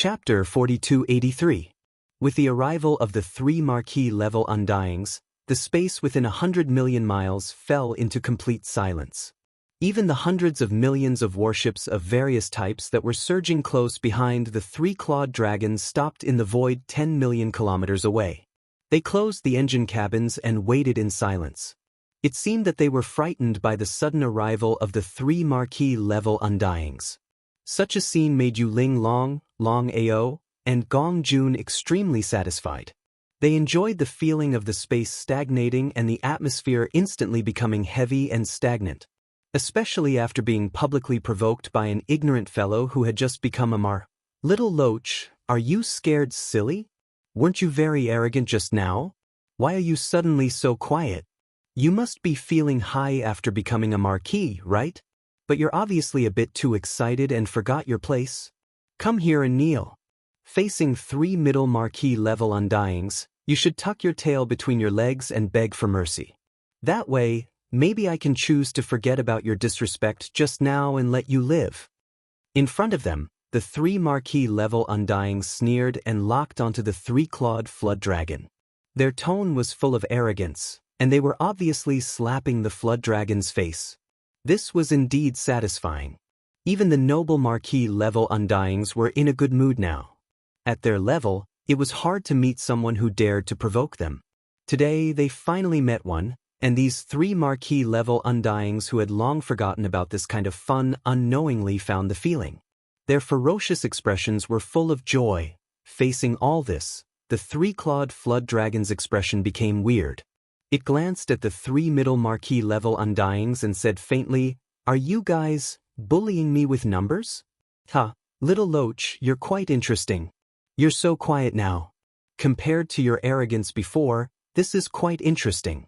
Chapter 4283. With the arrival of the 3 Marquis-level Undyings, the space within 100 million miles fell into complete silence. Even the hundreds of millions of warships of various types that were surging close behind the 3-clawed dragons stopped in the void 10 million kilometers away. They closed the engine cabins and waited in silence. It seemed that they were frightened by the sudden arrival of the 3 Marquis-level Undyings. Such a scene made Yu Ling Long Ao, and Gong Jun extremely satisfied. They enjoyed the feeling of the space stagnating and the atmosphere instantly becoming heavy and stagnant, especially after being publicly provoked by an ignorant fellow who had just become a Little Loach, are you scared silly? Weren't you very arrogant just now? Why are you suddenly so quiet? You must be feeling high after becoming a marquis, right? But you're obviously a bit too excited and forgot your place. Come here and kneel. Facing 3 middle Marquis-level Undyings, you should tuck your tail between your legs and beg for mercy. That way, maybe I can choose to forget about your disrespect just now and let you live. In front of them, the 3 Marquis-level Undyings sneered and locked onto the 3-clawed flood dragon. Their tone was full of arrogance, and they were obviously slapping the flood dragon's face. This was indeed satisfying. Even the noble Marquis-level Undyings were in a good mood now. At their level, it was hard to meet someone who dared to provoke them. Today, they finally met one, and these 3 Marquis-level Undyings who had long forgotten about this kind of fun unknowingly found the feeling. Their ferocious expressions were full of joy. Facing all this, the 3-clawed flood dragon's expression became weird. It glanced at the 3 middle Marquis-level Undyings and said faintly, "Are you guys bullying me with numbers? Ha, Little Loach, you're quite interesting. You're so quiet now. Compared to your arrogance before, this is quite interesting."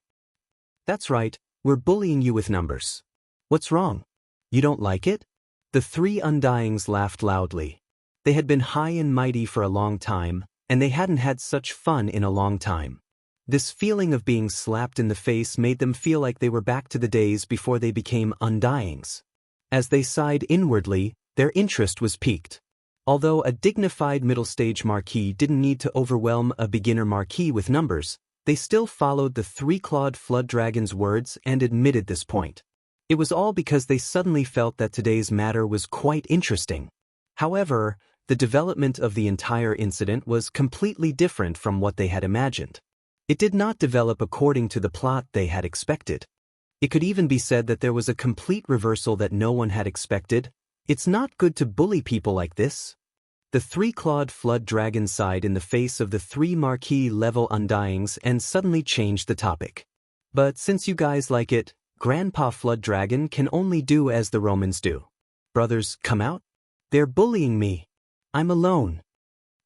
"That's right, we're bullying you with numbers. What's wrong? You don't like it?" The 3 Undyings laughed loudly. They had been high and mighty for a long time, and they hadn't had such fun in a long time. This feeling of being slapped in the face made them feel like they were back to the days before they became Undyings. As they sighed inwardly, their interest was piqued. Although a dignified middle-stage marquis didn't need to overwhelm a beginner marquis with numbers, they still followed the 3-clawed flood dragon's words and admitted this point. It was all because they suddenly felt that today's matter was quite interesting. However, the development of the entire incident was completely different from what they had imagined. It did not develop according to the plot they had expected. It could even be said that there was a complete reversal that no one had expected. It's not good to bully people like this. The 3-clawed flood dragon sighed in the face of the 3 Marquis-level Undyings and suddenly changed the topic. "But since you guys like it, Grandpa Flood Dragon can only do as the Romans do. Brothers, come out? They're bullying me. I'm alone."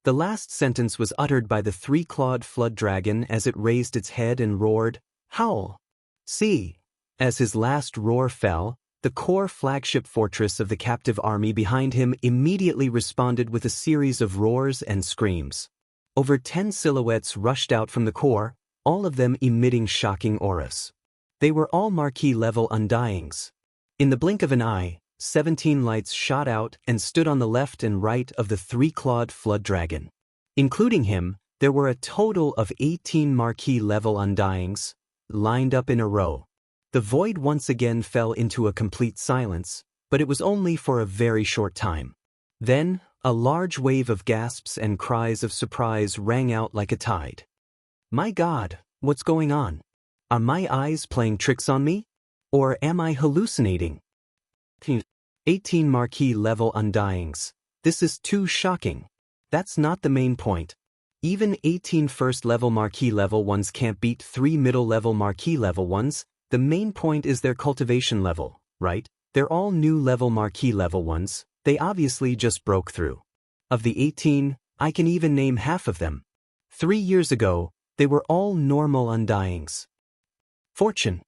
The last sentence was uttered by the 3-clawed flood dragon as it raised its head and roared, "Howl!" See, as his last roar fell, the core flagship fortress of the captive army behind him immediately responded with a series of roars and screams. Over 10 silhouettes rushed out from the core, all of them emitting shocking auras. They were all Marquis-level Undyings. In the blink of an eye, 17 lights shot out and stood on the left and right of the 3-clawed flood dragon. Including him, there were a total of 18 Marquis-level Undyings, lined up in a row. The void once again fell into a complete silence, but it was only for a very short time. Then, a large wave of gasps and cries of surprise rang out like a tide. "My God, what's going on? Are my eyes playing tricks on me? Or am I hallucinating? 18 Marquis-level Undyings. This is too shocking. That's not the main point. Even 18 first-level Marquis-level ones can't beat 3 middle-level Marquis-level ones. The main point is their cultivation level, right? They're all new-level Marquis-level ones. They obviously just broke through. Of the 18, I can even name half of them. 3 years ago, they were all normal Undyings. Fortune.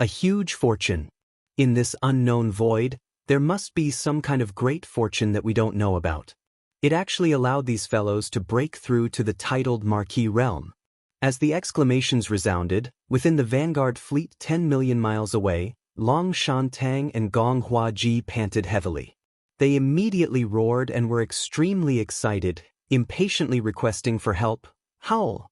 A huge fortune. In this unknown void, there must be some kind of great fortune that we don't know about. It actually allowed these fellows to break through to the titled Marquis realm. As the exclamations resounded, within the vanguard fleet 10 million miles away, Long Shan Tang and Gong Hua Ji panted heavily. They immediately roared and were extremely excited, impatiently requesting for help. Howl!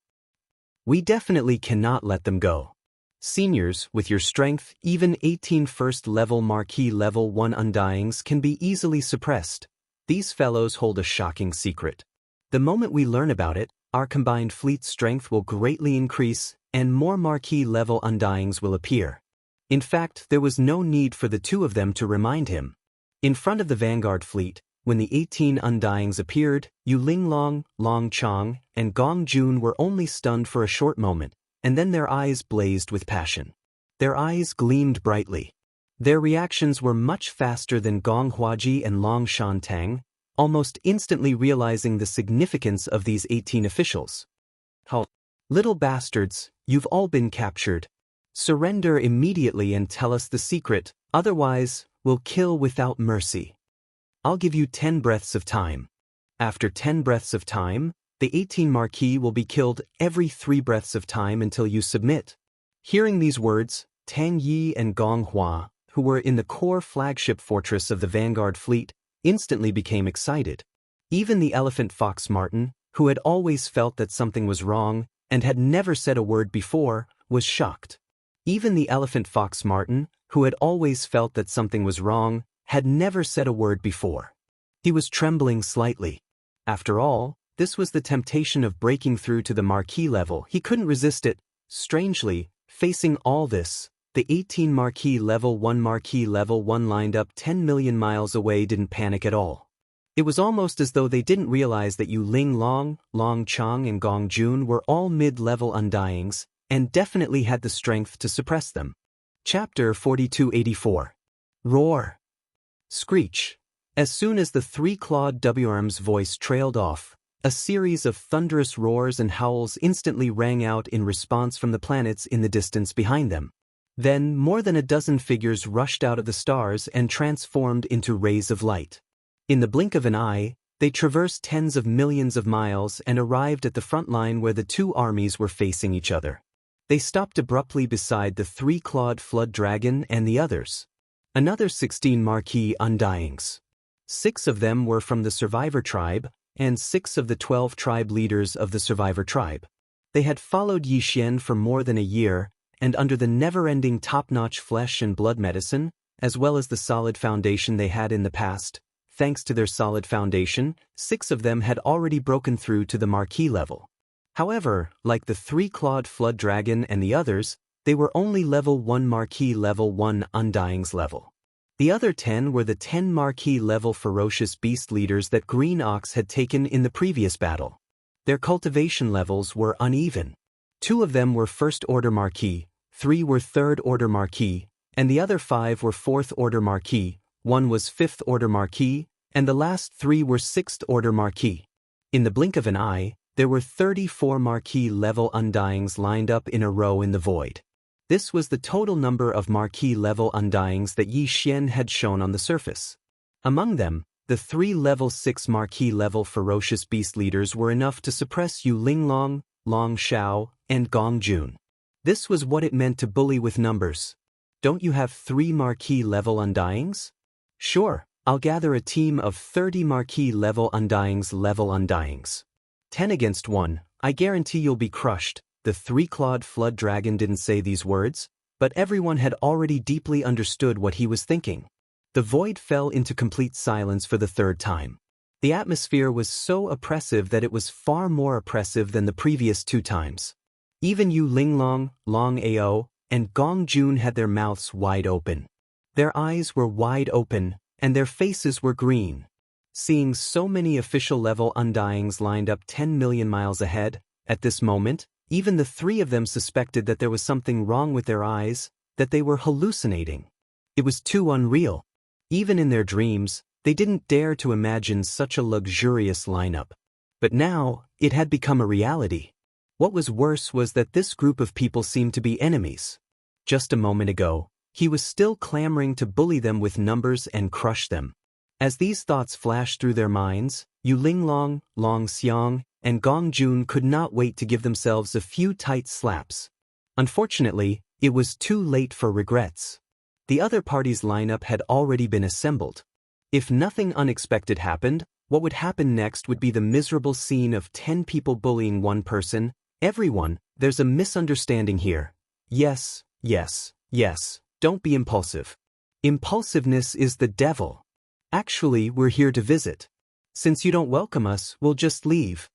We definitely cannot let them go. Seniors, with your strength, even 18 first-level Marquis Level 1 Undyings can be easily suppressed. These fellows hold a shocking secret. The moment we learn about it, our combined fleet's strength will greatly increase, and more Marquis Level Undyings will appear. In fact, there was no need for the two of them to remind him. In front of the Vanguard fleet, when the 18 Undyings appeared, Yu Linglong, Long Chong, and Gong Jun were only stunned for a short moment, and then their eyes blazed with passion. Their eyes gleamed brightly. Their reactions were much faster than Gong Huaji and Long Shantang, almost instantly realizing the significance of these 18 officials. Halt! Little bastards, you've all been captured. Surrender immediately and tell us the secret, otherwise, we'll kill without mercy. I'll give you 10 breaths of time. After 10 breaths of time, the 18 Marquis will be killed every 3 breaths of time until you submit. Hearing these words, Tang Yi and Gong Hua, who were in the core flagship fortress of the Vanguard fleet, instantly became excited. Even the elephant fox Martin, who had always felt that something was wrong and had never said a word before, was shocked. Even the elephant fox Martin, who had always felt that something was wrong, had never said a word before. He was trembling slightly. After all, this was the temptation of breaking through to the Marquis level. He couldn't resist it. Strangely, facing all this, the 18 Marquis Level 1 lined up 10 million miles away didn't panic at all. It was almost as though they didn't realize that Yu Linglong, Long Chong and Gong Jun were all mid-level Undyings, and definitely had the strength to suppress them. Chapter 4284. Roar! Screech! As soon as the three-clawed WRM's voice trailed off, a series of thunderous roars and howls instantly rang out in response from the planets in the distance behind them. Then, more than a dozen figures rushed out of the stars and transformed into rays of light. In the blink of an eye, they traversed tens of millions of miles and arrived at the front line where the two armies were facing each other. They stopped abruptly beside the three-clawed flood dragon and the others. Another 16 Marquis Undyings. 6 of them were from the Survivor tribe, and 6 of the 12 tribe leaders of the Survivor tribe. They had followed Yi Xian for more than a year, and under the never-ending top-notch flesh and blood medicine, as well as the solid foundation they had in the past, thanks to their solid foundation, 6 of them had already broken through to the Marquis level. However, like the three-clawed flood dragon and the others, they were only level 1 Marquis Level 1 Undyings level. The other 10 were the 10 Marquis level ferocious beast leaders that Green Ox had taken in the previous battle. Their cultivation levels were uneven. 2 of them were first-order Marquis, 3 were third-order Marquis, and the other 5 were fourth-order Marquis, 1 was fifth-order Marquis, and the last 3 were sixth-order Marquis. In the blink of an eye, there were 34 Marquis level Undyings lined up in a row in the void. This was the total number of Marquis level Undyings that Yi Xian had shown on the surface. Among them, the 3 level 6 Marquis level ferocious beast leaders were enough to suppress Yu Linglong, Long Xiao, and Gong Jun. This was what it meant to bully with numbers. Don't you have 3 Marquis level Undyings? Sure, I'll gather a team of 30 Marquis level Undyings. 10 against 1, I guarantee you'll be crushed. The three-clawed flood dragon didn't say these words, but everyone had already deeply understood what he was thinking. The void fell into complete silence for the 3rd time. The atmosphere was so oppressive that it was far more oppressive than the previous 2 times. Even Yu Linglong, Long Ao, and Gong Jun had their mouths wide open. Their eyes were wide open, and their faces were green. Seeing so many official-level Undyings lined up 10 million miles ahead, at this moment, even the 3 of them suspected that there was something wrong with their eyes, that they were hallucinating. It was too unreal. Even in their dreams, they didn't dare to imagine such a luxurious lineup. But now, it had become a reality. What was worse was that this group of people seemed to be enemies. Just a moment ago, he was still clamoring to bully them with numbers and crush them. As these thoughts flashed through their minds, Yu Linglong, Long Xiang, and Gong Jun could not wait to give themselves a few tight slaps. Unfortunately, it was too late for regrets. The other party's lineup had already been assembled. If nothing unexpected happened, what would happen next would be the miserable scene of 10 people bullying one person. Everyone, there's a misunderstanding here. Yes, yes, yes, don't be impulsive. Impulsiveness is the devil. Actually, we're here to visit. Since you don't welcome us, we'll just leave.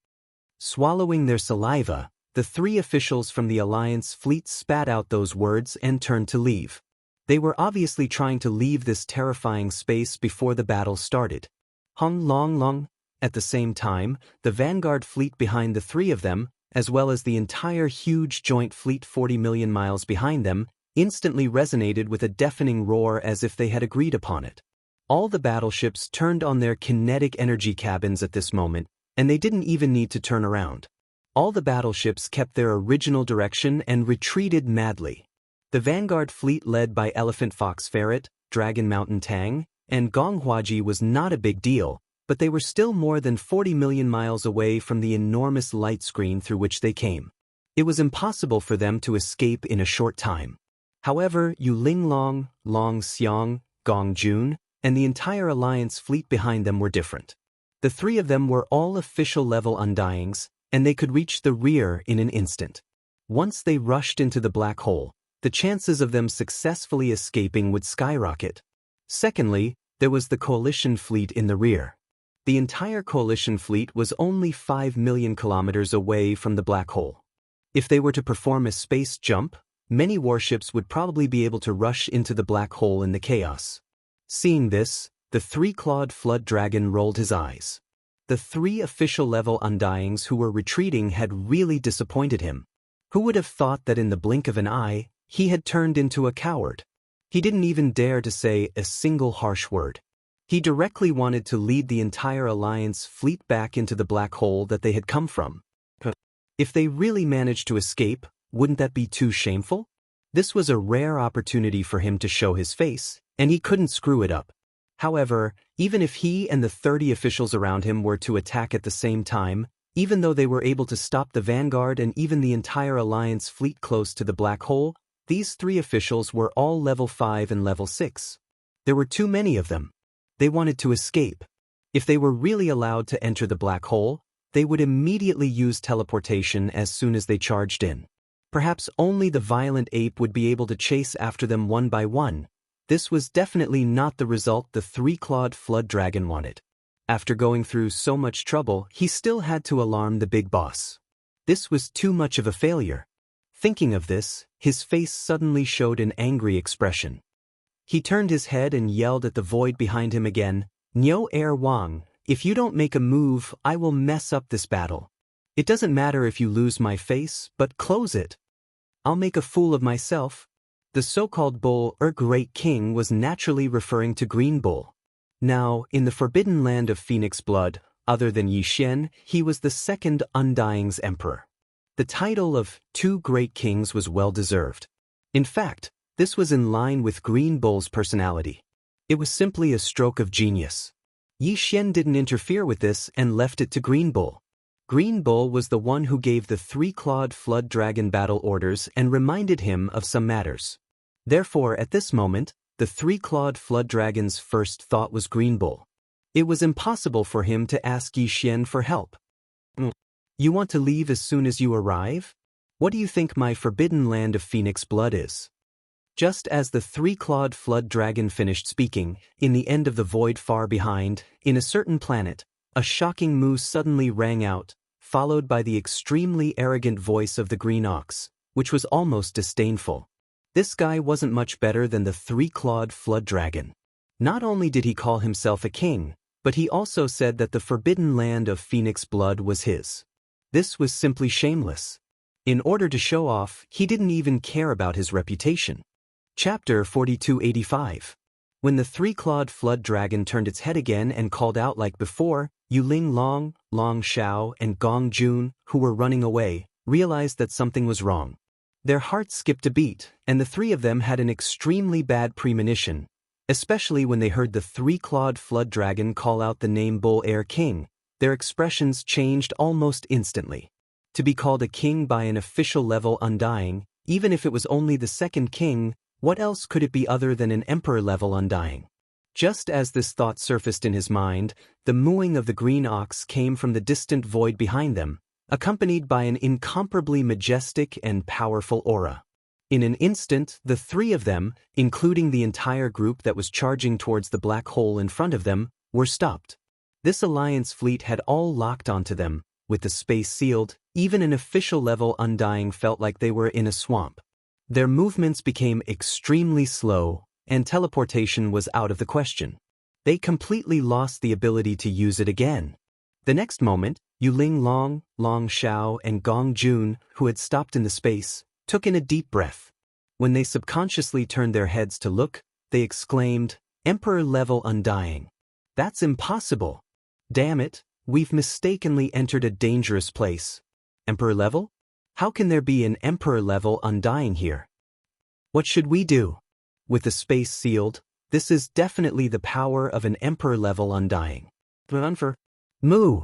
Swallowing their saliva, the 3 officials from the Alliance fleet spat out those words and turned to leave. They were obviously trying to leave this terrifying space before the battle started. Hung long long. At the same time, the vanguard fleet behind the 3 of them, as well as the entire huge joint fleet 40 million miles behind them, instantly resonated with a deafening roar as if they had agreed upon it. All the battleships turned on their kinetic energy cabins at this moment, and they didn't even need to turn around. All the battleships kept their original direction and retreated madly. The vanguard fleet led by Elephant Fox Ferret, Dragon Mountain Tang, and Gonghuaji was not a big deal, but they were still more than 40 million miles away from the enormous light screen through which they came. It was impossible for them to escape in a short time. However, Yu Linglong, Long Xiang, Gong Jun, and the entire Alliance fleet behind them were different. The 3 of them were all official-level Undyings, and they could reach the rear in an instant. Once they rushed into the black hole, the chances of them successfully escaping would skyrocket. Secondly, there was the coalition fleet in the rear. The entire coalition fleet was only 5 million kilometers away from the black hole. If they were to perform a space jump, many warships would probably be able to rush into the black hole in the chaos. Seeing this, the 3-clawed flood dragon rolled his eyes. The 3 official-level Undyings who were retreating had really disappointed him. Who would have thought that in the blink of an eye, he had turned into a coward? He didn't even dare to say a single harsh word. He directly wanted to lead the entire Alliance fleet back into the black hole that they had come from. If they really managed to escape, wouldn't that be too shameful? This was a rare opportunity for him to show his face, and he couldn't screw it up. However, even if he and the 30 officials around him were to attack at the same time, even though they were able to stop the vanguard and even the entire Alliance fleet close to the black hole, these 3 officials were all level 5 and level 6. There were too many of them. They wanted to escape. If they were really allowed to enter the black hole, they would immediately use teleportation as soon as they charged in. Perhaps only the violent ape would be able to chase after them one by one. This was definitely not the result the 3-clawed flood dragon wanted. After going through so much trouble, he still had to alarm the big boss. This was too much of a failure. Thinking of this, his face suddenly showed an angry expression. He turned his head and yelled at the void behind him again, "Niu Er Wang, if you don't make a move, I will mess up this battle. It doesn't matter if you lose my face, but close it. I'll make a fool of myself." The so-called bull, Great King, was naturally referring to Green Bull. Now, in the forbidden land of Phoenix blood, other than Yi Xian, he was the 2nd Undying's emperor. The title of 2 Great Kings was well-deserved. In fact, this was in line with Green Bull's personality. It was simply a stroke of genius. Yi Xian didn't interfere with this and left it to Green Bull. Green Bull was the one who gave the 3-clawed flood dragon battle orders and reminded him of some matters. Therefore, at this moment, the 3-clawed flood dragon's first thought was Green Bull. It was impossible for him to ask Yi Xian for help. "You want to leave as soon as you arrive? What do you think my forbidden land of Phoenix blood is?" Just as the 3-clawed flood dragon finished speaking, in the end of the void far behind, in a certain planet, a shocking moo suddenly rang out, followed by the extremely arrogant voice of the green ox, which was almost disdainful. This guy wasn't much better than the 3-clawed flood dragon. Not only did he call himself a king, but he also said that the forbidden land of Phoenix blood was his. This was simply shameless. In order to show off, he didn't even care about his reputation. Chapter 4285. When the 3-clawed flood dragon turned its head again and called out like before, Yu Linglong, Long Xiao, and Gong Jun, who were running away, realized that something was wrong. Their hearts skipped a beat, and the 3 of them had an extremely bad premonition, especially when they heard the 3-clawed flood dragon call out the name Bull Air King. Their expressions changed almost instantly. To be called a king by an official-level Undying, even if it was only the 2nd king, what else could it be other than an emperor-level Undying? Just as this thought surfaced in his mind, the mooing of the green ox came from the distant void behind them, accompanied by an incomparably majestic and powerful aura. In an instant, the three of them, including the entire group that was charging towards the black hole in front of them, were stopped. This Alliance fleet had all locked onto them, with the space sealed. Even an official level Undying felt like they were in a swamp. Their movements became extremely slow, and teleportation was out of the question. They completely lost the ability to use it again. The next moment, Yuling Long, Long Xiao, and Gong Jun, who had stopped in the space, took in a deep breath. When they subconsciously turned their heads to look, they exclaimed, "Emperor-level Undying. That's impossible. Damn it, we've mistakenly entered a dangerous place. Emperor-level? How can there be an Emperor-level Undying here? What should we do?" With the space sealed, this is definitely the power of an Emperor-level Undying. Run for moo!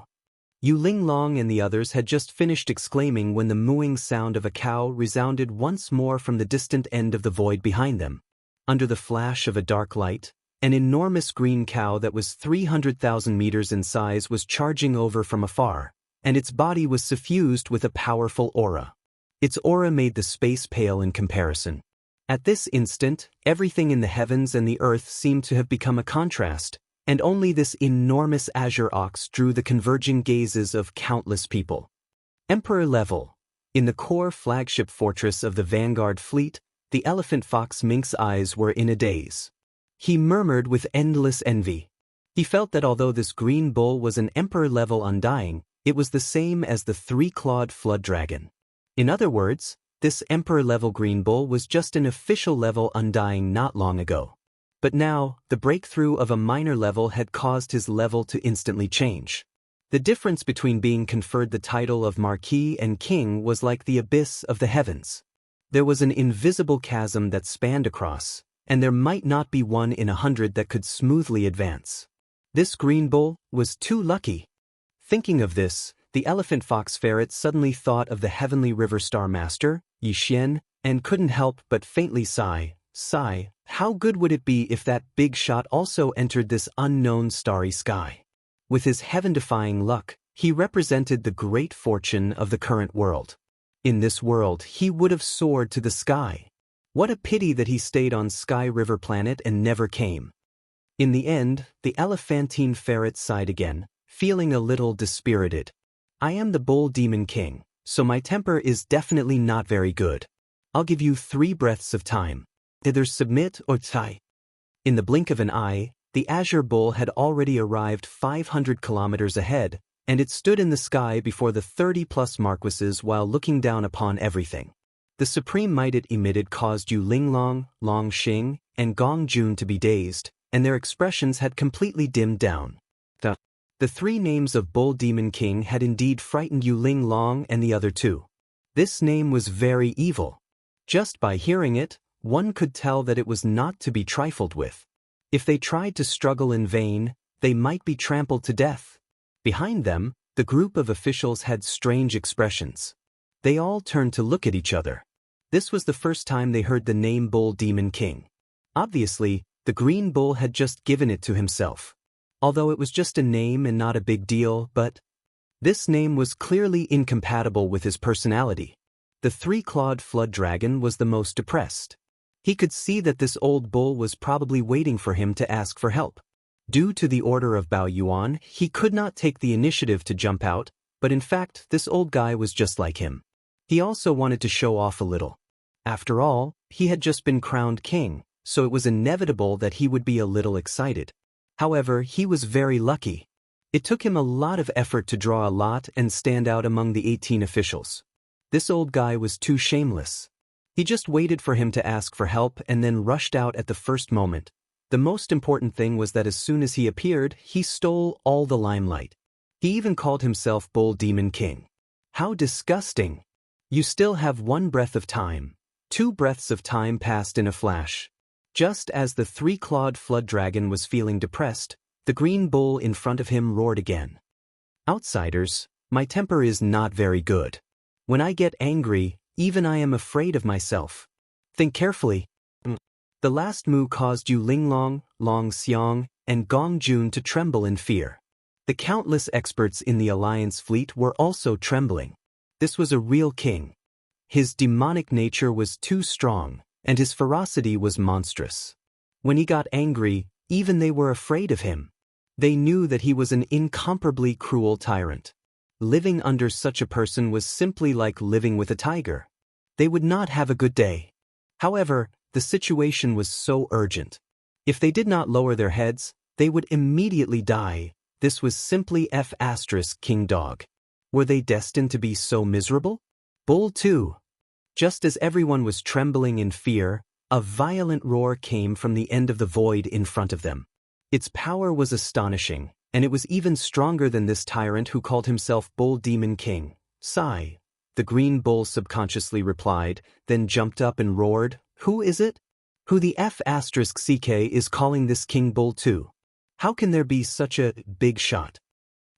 Yuling Long and the others had just finished exclaiming when the mooing sound of a cow resounded once more from the distant end of the void behind them. Under the flash of a dark light, an enormous green cow that was 300,000 meters in size was charging over from afar, and its body was suffused with a powerful aura. Its aura made the space pale in comparison. At this instant, everything in the heavens and the earth seemed to have become a contrast, and only this enormous azure ox drew the converging gazes of countless people. Emperor level. In the core flagship fortress of the Vanguard fleet, the elephant fox Mink's eyes were in a daze. He murmured with endless envy. He felt that although this green bull was an Emperor-level Undying, it was the same as the three-clawed flood dragon. In other words, this Emperor-level green bull was just an official-level Undying not long ago. But now, the breakthrough of a minor level had caused his level to instantly change. The difference between being conferred the title of Marquis and King was like the abyss of the heavens. There was an invisible chasm that spanned across, and there might not be one in 100 that could smoothly advance. This green bull was too lucky. Thinking of this, the elephant fox ferret suddenly thought of the heavenly river star master, Yi Xian, and couldn't help but faintly sigh. How good would it be if that big shot also entered this unknown starry sky? With his heaven-defying luck, he represented the great fortune of the current world. In this world, he would have soared to the sky. What a pity that he stayed on Sky River Planet and never came. In the end, the elephantine ferret sighed again, feeling a little dispirited. I am the Bull Demon King, so my temper is definitely not very good. I'll give you 3 breaths of time. Either submit or die. In the blink of an eye, the Azure Bull had already arrived 500 kilometers ahead, and it stood in the sky before the 30-plus marquises while looking down upon everything. The supreme might it emitted caused Yuling Long, Long Xing, and Gong Jun to be dazed, and their expressions had completely dimmed down. The 3 names of Bull Demon King had indeed frightened Yuling Long and the other 2. This name was very evil. Just by hearing it, one could tell that it was not to be trifled with. If they tried to struggle in vain, they might be trampled to death. Behind them, the group of officials had strange expressions. They all turned to look at each other. This was the first time they heard the name Bull Demon King. Obviously, the green bull had just given it to himself. Although it was just a name and not a big deal, but this name was clearly incompatible with his personality. The 3-clawed flood dragon was the most depressed. He could see that this old bull was probably waiting for him to ask for help. Due to the order of Bao Yuan, he could not take the initiative to jump out, but in fact, this old guy was just like him. He also wanted to show off a little. After all, he had just been crowned king, so it was inevitable that he would be a little excited. However, he was very lucky. It took him a lot of effort to draw a lot and stand out among the 18 officials. This old guy was too shameless. He just waited for him to ask for help and then rushed out at the first moment. The most important thing was that as soon as he appeared, he stole all the limelight. He even called himself Bull Demon King. How disgusting! You still have 1 breath of time. 2 breaths of time passed in a flash. Just as the 3-clawed flood dragon was feeling depressed, the green bull in front of him roared again. Outsiders, my temper is not very good. When I get angry, even I am afraid of myself. Think carefully. The last move caused Yu Linglong, Long Xiang, and Gong Jun to tremble in fear. The countless experts in the Alliance fleet were also trembling. This was a real king. His demonic nature was too strong, and his ferocity was monstrous. When he got angry, even they were afraid of him. They knew that he was an incomparably cruel tyrant. Living under such a person was simply like living with a tiger. They would not have a good day. However, the situation was so urgent. If they did not lower their heads, they would immediately die. This was simply King Dog. Were they destined to be so miserable? Bull 2. Just as everyone was trembling in fear, a violent roar came from the end of the void in front of them. Its power was astonishing, and it was even stronger than this tyrant who called himself Bull Demon King. Sigh. The green bull subconsciously replied, then jumped up and roared, "Who is it? Who the CK is calling this King Bull 2? How can there be such a big shot?"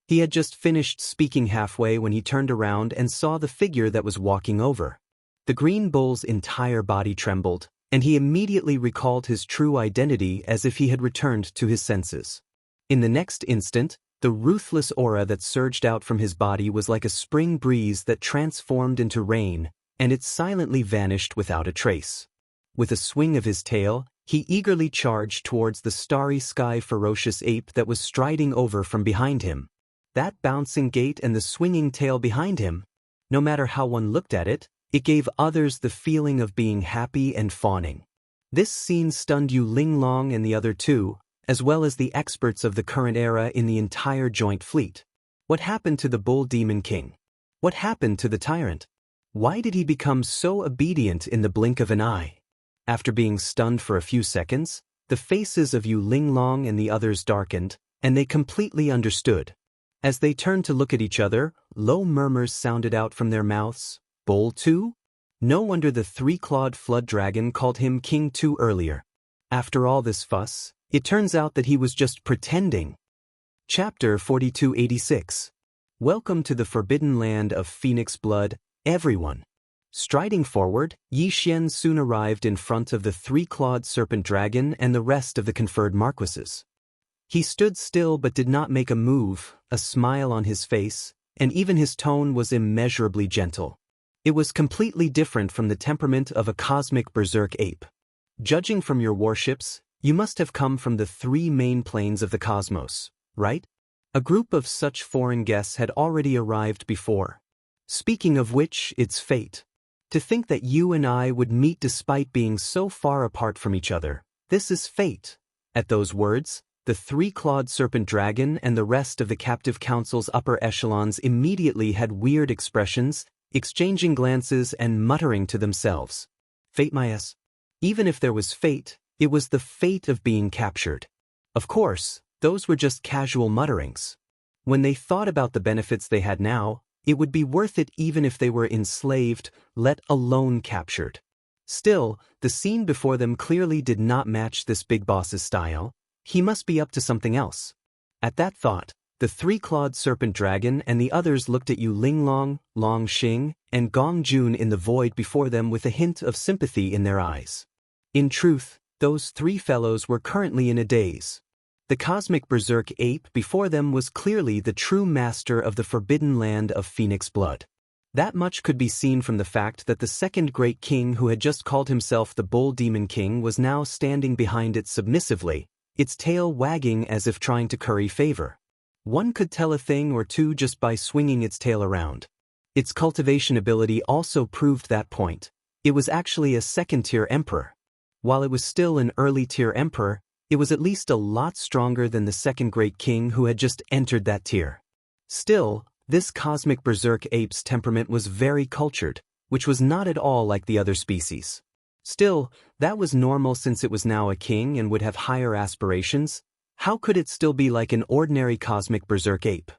He had just finished speaking halfway when he turned around and saw the figure that was walking over. The green bull's entire body trembled, and he immediately recalled his true identity as if he had returned to his senses. In the next instant, the ruthless aura that surged out from his body was like a spring breeze that transformed into rain, and it silently vanished without a trace. With a swing of his tail, he eagerly charged towards the starry sky ferocious ape that was striding over from behind him. That bouncing gait and the swinging tail behind him, no matter how one looked at it, it gave others the feeling of being happy and fawning. This scene stunned Yu Linglong and the other two, as well as the experts of the current era in the entire joint fleet. What happened to the Bull Demon King? What happened to the tyrant? Why did he become so obedient in the blink of an eye? After being stunned for a few seconds, the faces of Yu Linglong and the others darkened, and they completely understood. As they turned to look at each other, low murmurs sounded out from their mouths. Bull 2? No wonder the three-clawed flood dragon called him King 2 earlier. After all this fuss, it turns out that he was just pretending. Chapter 4286. Welcome to the forbidden land of Phoenix blood, everyone. Striding forward, Yi Xian soon arrived in front of the three-clawed serpent dragon and the rest of the conferred marquises. He stood still but did not make a move, a smile on his face, and even his tone was immeasurably gentle. It was completely different from the temperament of a cosmic berserk ape. Judging from your warships, you must have come from the three main planes of the cosmos, right? A group of such foreign guests had already arrived before. Speaking of which, it's fate. To think that you and I would meet despite being so far apart from each other. This is fate. At those words, the three-clawed serpent dragon and the rest of the captive council's upper echelons immediately had weird expressions, exchanging glances and muttering to themselves. Fate my ass. Even if there was fate, it was the fate of being captured. Of course, those were just casual mutterings. When they thought about the benefits they had now, it would be worth it even if they were enslaved, let alone captured. Still, the scene before them clearly did not match this big boss's style. He must be up to something else. At that thought, the three-clawed serpent dragon and the others looked at Yu Linglong, Long Xing, and Gong Jun in the void before them with a hint of sympathy in their eyes. In truth, those three fellows were currently in a daze. The cosmic berserk ape before them was clearly the true master of the forbidden land of Phoenix blood. That much could be seen from the fact that the second great king who had just called himself the Bull Demon King was now standing behind it submissively, its tail wagging as if trying to curry favor. One could tell a thing or two just by swinging its tail around. Its cultivation ability also proved that point. It was actually a second-tier emperor. While it was still an early-tier emperor, it was at least a lot stronger than the second great king who had just entered that tier. Still, this cosmic berserk ape's temperament was very cultured, which was not at all like the other species. Still, that was normal since it was now a king and would have higher aspirations. How could it still be like an ordinary cosmic berserk ape?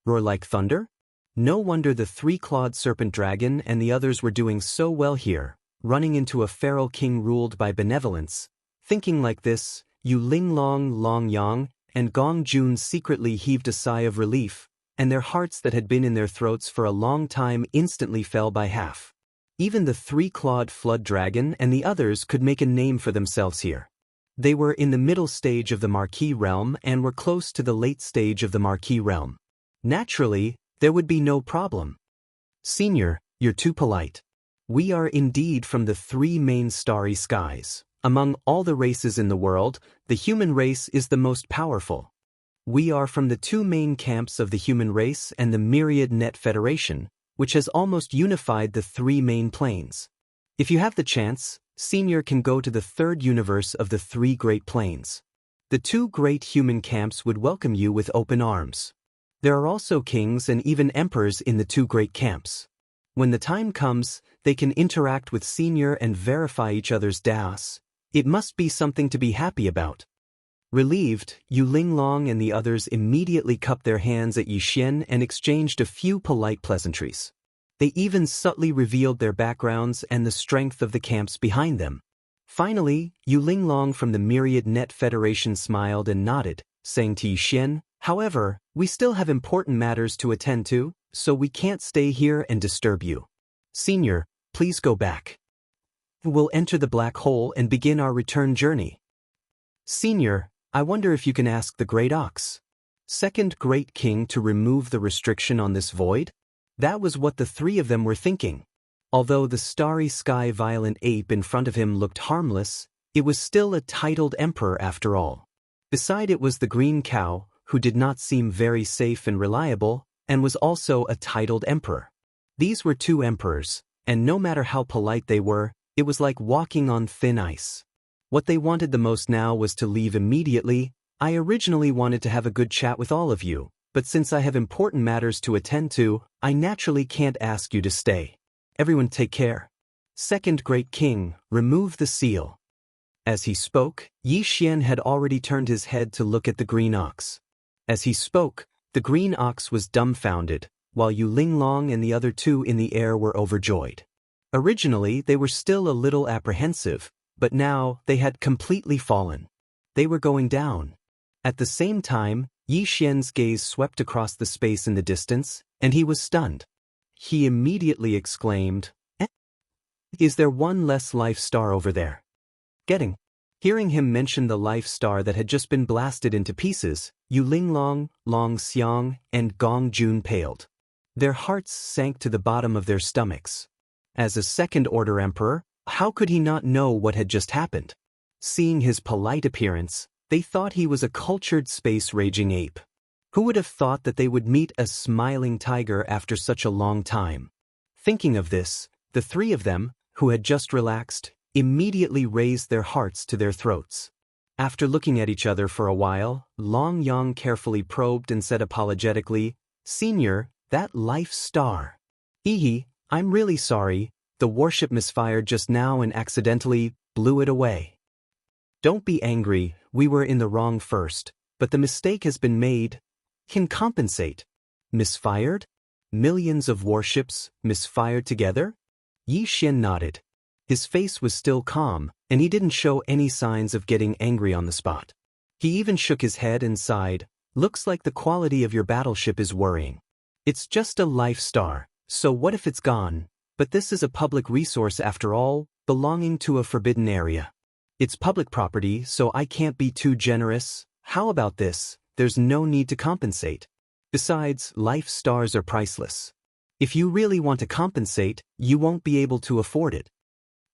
Roar like thunder? No wonder the three-clawed serpent dragon and the others were doing so well here, running into a feral king ruled by benevolence. Thinking like this, Yu Linglong, Long Yang, and Gong Jun secretly heaved a sigh of relief, and their hearts that had been in their throats for a long time instantly fell by half. Even the three-clawed flood dragon and the others could make a name for themselves here. They were in the middle stage of the Marquis realm and were close to the late stage of the Marquis realm. Naturally, there would be no problem. Senior, you're too polite. We are indeed from the three main starry skies. Among all the races in the world, the human race is the most powerful. We are from the two main camps of the human race and the Myriad Net Federation, which has almost unified the three main planes. If you have the chance, Senior can go to the third universe of the three great planes. The two great human camps would welcome you with open arms. There are also kings and even emperors in the two great camps. When the time comes, they can interact with Senior and verify each other's DAS. It must be something to be happy about. Relieved, Yu Linglong and the others immediately cupped their hands at Yixian and exchanged a few polite pleasantries. They even subtly revealed their backgrounds and the strength of the camps behind them. Finally, Yu Linglong from the Myriad Net Federation smiled and nodded, saying to Yixian, "However, we still have important matters to attend to, so we can't stay here and disturb you. Senior, please go back. We'll enter the black hole and begin our return journey." "Senior, I wonder if you can ask the Great Ox, second Great King, to remove the restriction on this void?" That was what the three of them were thinking. Although the starry sky violent ape in front of him looked harmless, it was still a titled emperor after all. Beside it was the green cow, who did not seem very safe and reliable, and was also a titled emperor. These were two emperors, and no matter how polite they were, it was like walking on thin ice. What they wanted the most now was to leave immediately. "I originally wanted to have a good chat with all of you, but since I have important matters to attend to, I naturally can't ask you to stay. Everyone take care. Second Great King, remove the seal." As he spoke, Yixian had already turned his head to look at the green ox. As he spoke, the green ox was dumbfounded, while Yu Linglong and the other two in the air were overjoyed. Originally, they were still a little apprehensive, but now they had completely fallen. They were going down. At the same time, Yixian's gaze swept across the space in the distance, and he was stunned. He immediately exclaimed, "Is there one less life star over there?" Hearing him mention the life star that had just been blasted into pieces, Yu Linglong, Long Xiang, and Gong Jun paled. Their hearts sank to the bottom of their stomachs. As a second-order emperor, how could he not know what had just happened? Seeing his polite appearance, they thought he was a cultured space-raging ape. Who would have thought that they would meet a smiling tiger after such a long time? Thinking of this, the three of them, who had just relaxed, immediately raised their hearts to their throats. After looking at each other for a while, Long Yang carefully probed and said apologetically, "Senior, that life star. I'm really sorry, the warship misfired just now and accidentally blew it away. Don't be angry, we were in the wrong first, but the mistake has been made. Can compensate." "Misfired? Millions of warships misfired together?" Yixian nodded. His face was still calm, and he didn't show any signs of getting angry on the spot. He even shook his head and sighed, "Looks like the quality of your battleship is worrying. It's just a life star, so what if it's gone? But this is a public resource after all, belonging to a forbidden area. It's public property, so I can't be too generous. How about this? There's no need to compensate. Besides, life stars are priceless. If you really want to compensate, you won't be able to afford it.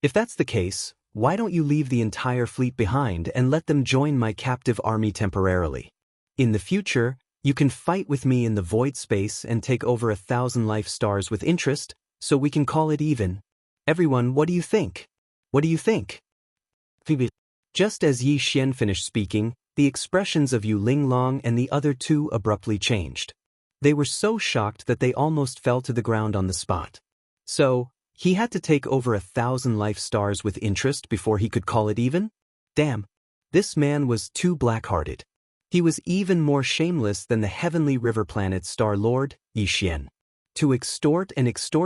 If that's the case, why don't you leave the entire fleet behind and let them join my captive army temporarily? In the future, you can fight with me in the void space and take over 1,000 life stars with interest, so we can call it even. Everyone, what do you think? What do you think?" Just as Yixian finished speaking, the expressions of Yu Linglong and the other two abruptly changed. They were so shocked that they almost fell to the ground on the spot. So, he had to take over 1,000 life stars with interest before he could call it even? Damn, this man was too black-hearted. He was even more shameless than the heavenly river planet Star Lord, Yixian. To extort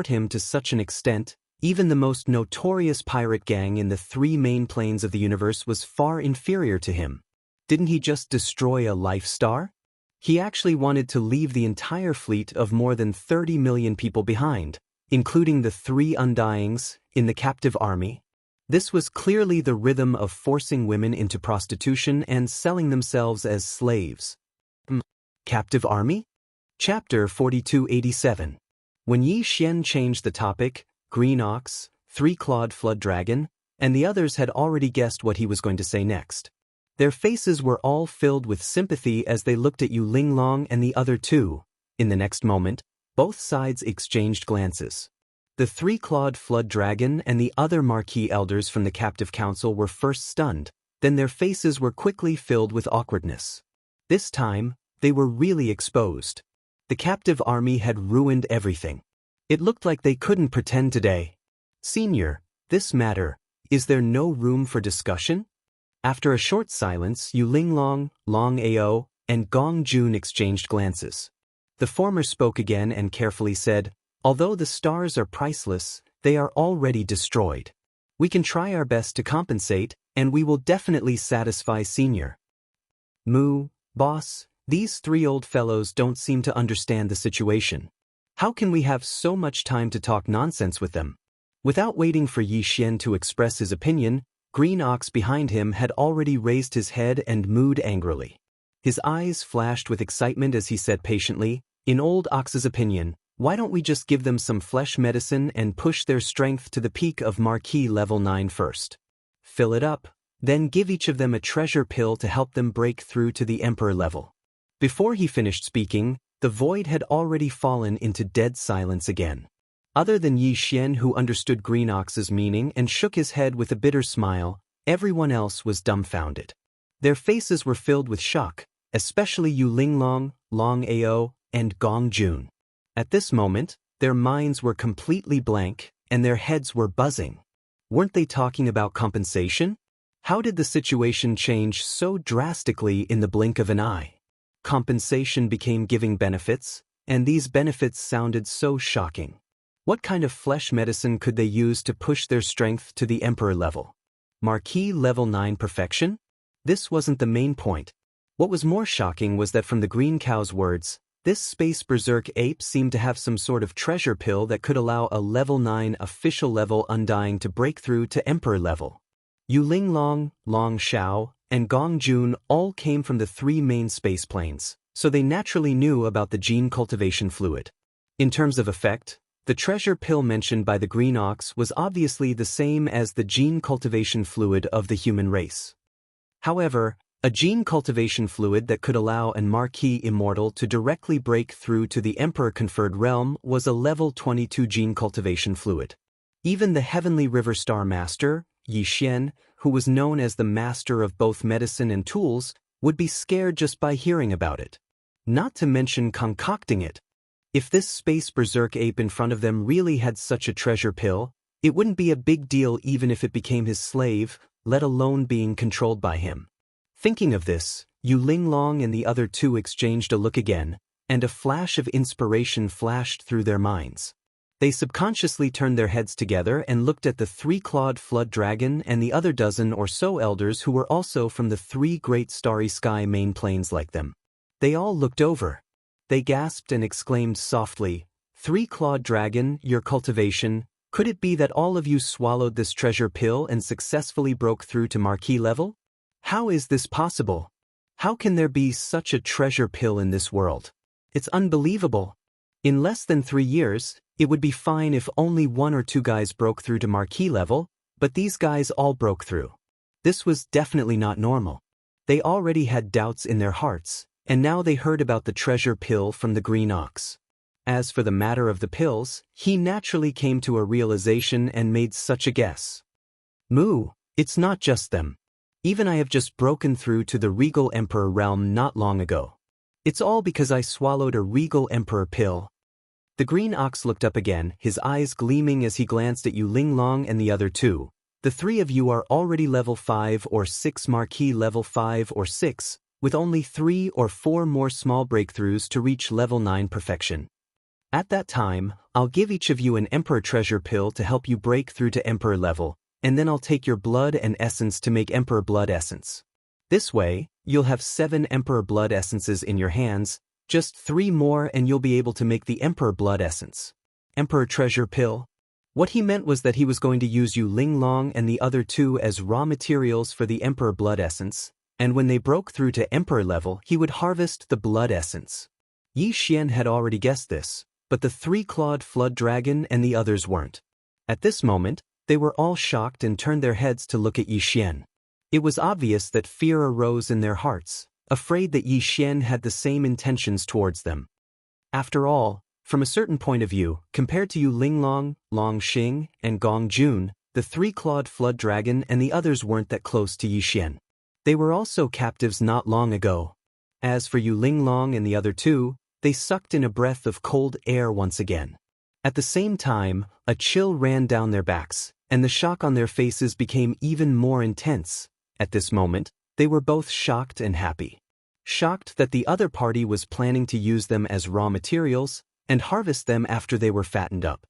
him to such an extent, even the most notorious pirate gang in the three main planes of the universe was far inferior to him. Didn't he just destroy a life star? He actually wanted to leave the entire fleet of more than 30 million people behind. including the 3 undyings in the captive army. This was clearly the rhythm of forcing women into prostitution and selling themselves as slaves. Captive army? Chapter 4287. When Yi Xian changed the topic, Green Ox, 3-clawed flood dragon, and the others had already guessed what he was going to say next. Their faces were all filled with sympathy as they looked at Yu Linglong and the other two. In the next moment, both sides exchanged glances. The 3-clawed flood dragon and the other marquee elders from the captive council were first stunned, then their faces were quickly filled with awkwardness. This time, they were really exposed. The captive army had ruined everything. It looked like they couldn't pretend today. Senior, this matter, is there no room for discussion? After a short silence, Yu Linglong, Long Ao, and Gong Jun exchanged glances. The former spoke again and carefully said, "Although the stars are priceless, they are already destroyed. We can try our best to compensate, and we will definitely satisfy Senior." Boss, these 3 old fellows don't seem to understand the situation. How can we have so much time to talk nonsense with them? Without waiting for Yi Xian to express his opinion, Green Ox behind him had already raised his head and mooed angrily. His eyes flashed with excitement as he said patiently, "In Old Ox's opinion, why don't we just give them some flesh medicine and push their strength to the peak of Marquee level 9 first? Fill it up, then give each of them a treasure pill to help them break through to the Emperor level." Before he finished speaking, the void had already fallen into dead silence again. Other than Yi Xian, who understood Green Ox's meaning and shook his head with a bitter smile, everyone else was dumbfounded. Their faces were filled with shock, especially Yu Linglong, Long Ao, and Gong Jun. At this moment, their minds were completely blank, and their heads were buzzing. Weren't they talking about compensation? How did the situation change so drastically in the blink of an eye? Compensation became giving benefits, and these benefits sounded so shocking. What kind of flesh medicine could they use to push their strength to the Emperor level? Marquee level 9 perfection? This wasn't the main point. What was more shocking was that from the Green Cow's words, this space berserk ape seemed to have some sort of treasure pill that could allow a level 9 official level undying to break through to Emperor level. Yu Linglong, Long Xiao, and Gong Jun all came from the 3 main space planes, so they naturally knew about the gene cultivation fluid. In terms of effect, the treasure pill mentioned by the Green Ox was obviously the same as the gene cultivation fluid of the human race. However, a gene cultivation fluid that could allow an Marquee immortal to directly break through to the Emperor-conferred realm was a level 22 gene cultivation fluid. Even the Heavenly River Star Master, Yi Xian, who was known as the master of both medicine and tools, would be scared just by hearing about it. Not to mention concocting it. If this space berserk ape in front of them really had such a treasure pill, it wouldn't be a big deal even if it became his slave, let alone being controlled by him. Thinking of this, Yu Linglong and the other 2 exchanged a look again, and a flash of inspiration flashed through their minds. They subconsciously turned their heads together and looked at the 3-clawed flood dragon and the other dozen or so elders who were also from the 3 great starry sky main planes like them. They all looked over. They gasped and exclaimed softly, "3-clawed dragon, your cultivation, could it be that all of you swallowed this treasure pill and successfully broke through to Marquee level? How is this possible? How can there be such a treasure pill in this world? It's unbelievable. In less than 3 years, it would be fine if only 1 or 2 guys broke through to Marquee level, but these guys all broke through. This was definitely not normal. They already had doubts in their hearts, and now they heard about the treasure pill from the Green Ox. As for the matter of the pills, he naturally came to a realization and made such a guess. It's not just them. Even I have just broken through to the Regal Emperor realm not long ago. It's all because I swallowed a Regal Emperor pill." The Green Ox looked up again, his eyes gleaming as he glanced at Yu Linglong and the other 2. "The 3 of you are already level 5 or 6 Marquee level 5 or 6, with only 3 or 4 more small breakthroughs to reach level 9 perfection. At that time, I'll give each of you an Emperor treasure pill to help you break through to Emperor level, and then I'll take your blood and essence to make Emperor blood essence. This way, you'll have 7 Emperor blood essences in your hands, just 3 more and you'll be able to make the Emperor blood essence. Emperor Treasure Pill? What he meant was that he was going to use Yu Linglong and the other two as raw materials for the Emperor Blood Essence, and when they broke through to Emperor level, he would harvest the Blood Essence. Yi Xian had already guessed this, but the three-clawed Flood Dragon and the others weren't. At this moment, they were all shocked and turned their heads to look at Yi Xian. It was obvious that fear arose in their hearts, afraid that Yi Xian had the same intentions towards them. After all, from a certain point of view, compared to Yu Linglong, Long Xing, and Gong Jun, the three-clawed Flood Dragon and the others weren't that close to Yi Xian. They were also captives not long ago. As for Yu Linglong and the other two, they sucked in a breath of cold air once again. At the same time, a chill ran down their backs, and the shock on their faces became even more intense. At this moment, they were both shocked and happy. Shocked that the other party was planning to use them as raw materials and harvest them after they were fattened up.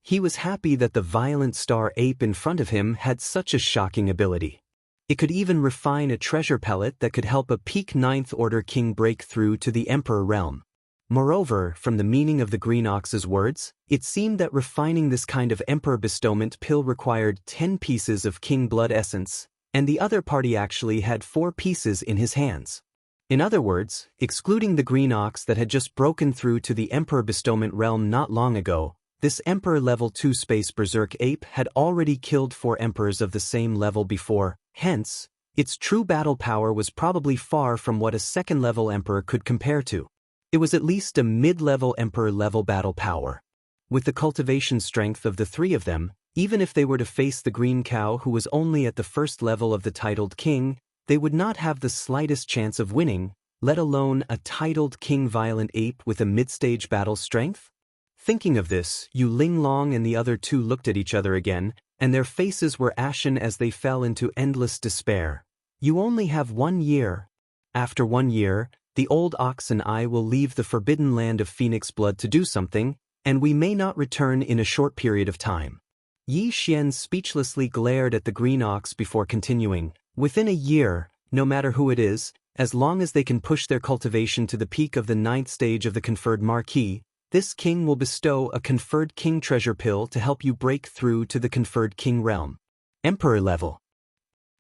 He was happy that the violent star ape in front of him had such a shocking ability. It could even refine a treasure pellet that could help a peak 9th Order king break through to the Emperor realm. Moreover, from the meaning of the Green Ox's words, it seemed that refining this kind of Emperor bestowment pill required 10 pieces of King Blood Essence, and the other party actually had 4 pieces in his hands. In other words, excluding the Green Ox that had just broken through to the Emperor bestowment realm not long ago, this Emperor Level 2 Space Berserk Ape had already killed 4 Emperors of the same level before, hence, its true battle power was probably far from what a second-level Emperor could compare to. It was at least a mid-level Emperor-level battle power. With the cultivation strength of the 3 of them, even if they were to face the Green Cow who was only at the first level of the titled king, they would not have the slightest chance of winning, let alone a titled king violent ape with a mid-stage battle strength? Thinking of this, Yu Linglong and the other two looked at each other again, and their faces were ashen as they fell into endless despair. You only have 1 year. After 1 year, the old ox and I will leave the forbidden land of Phoenix Blood to do something, and we may not return in a short period of time. Yi Xian speechlessly glared at the green ox before continuing. Within a year, no matter who it is, as long as they can push their cultivation to the peak of the 9th stage of the conferred marquee, this king will bestow a conferred king treasure pill to help you break through to the conferred king realm. Emperor level.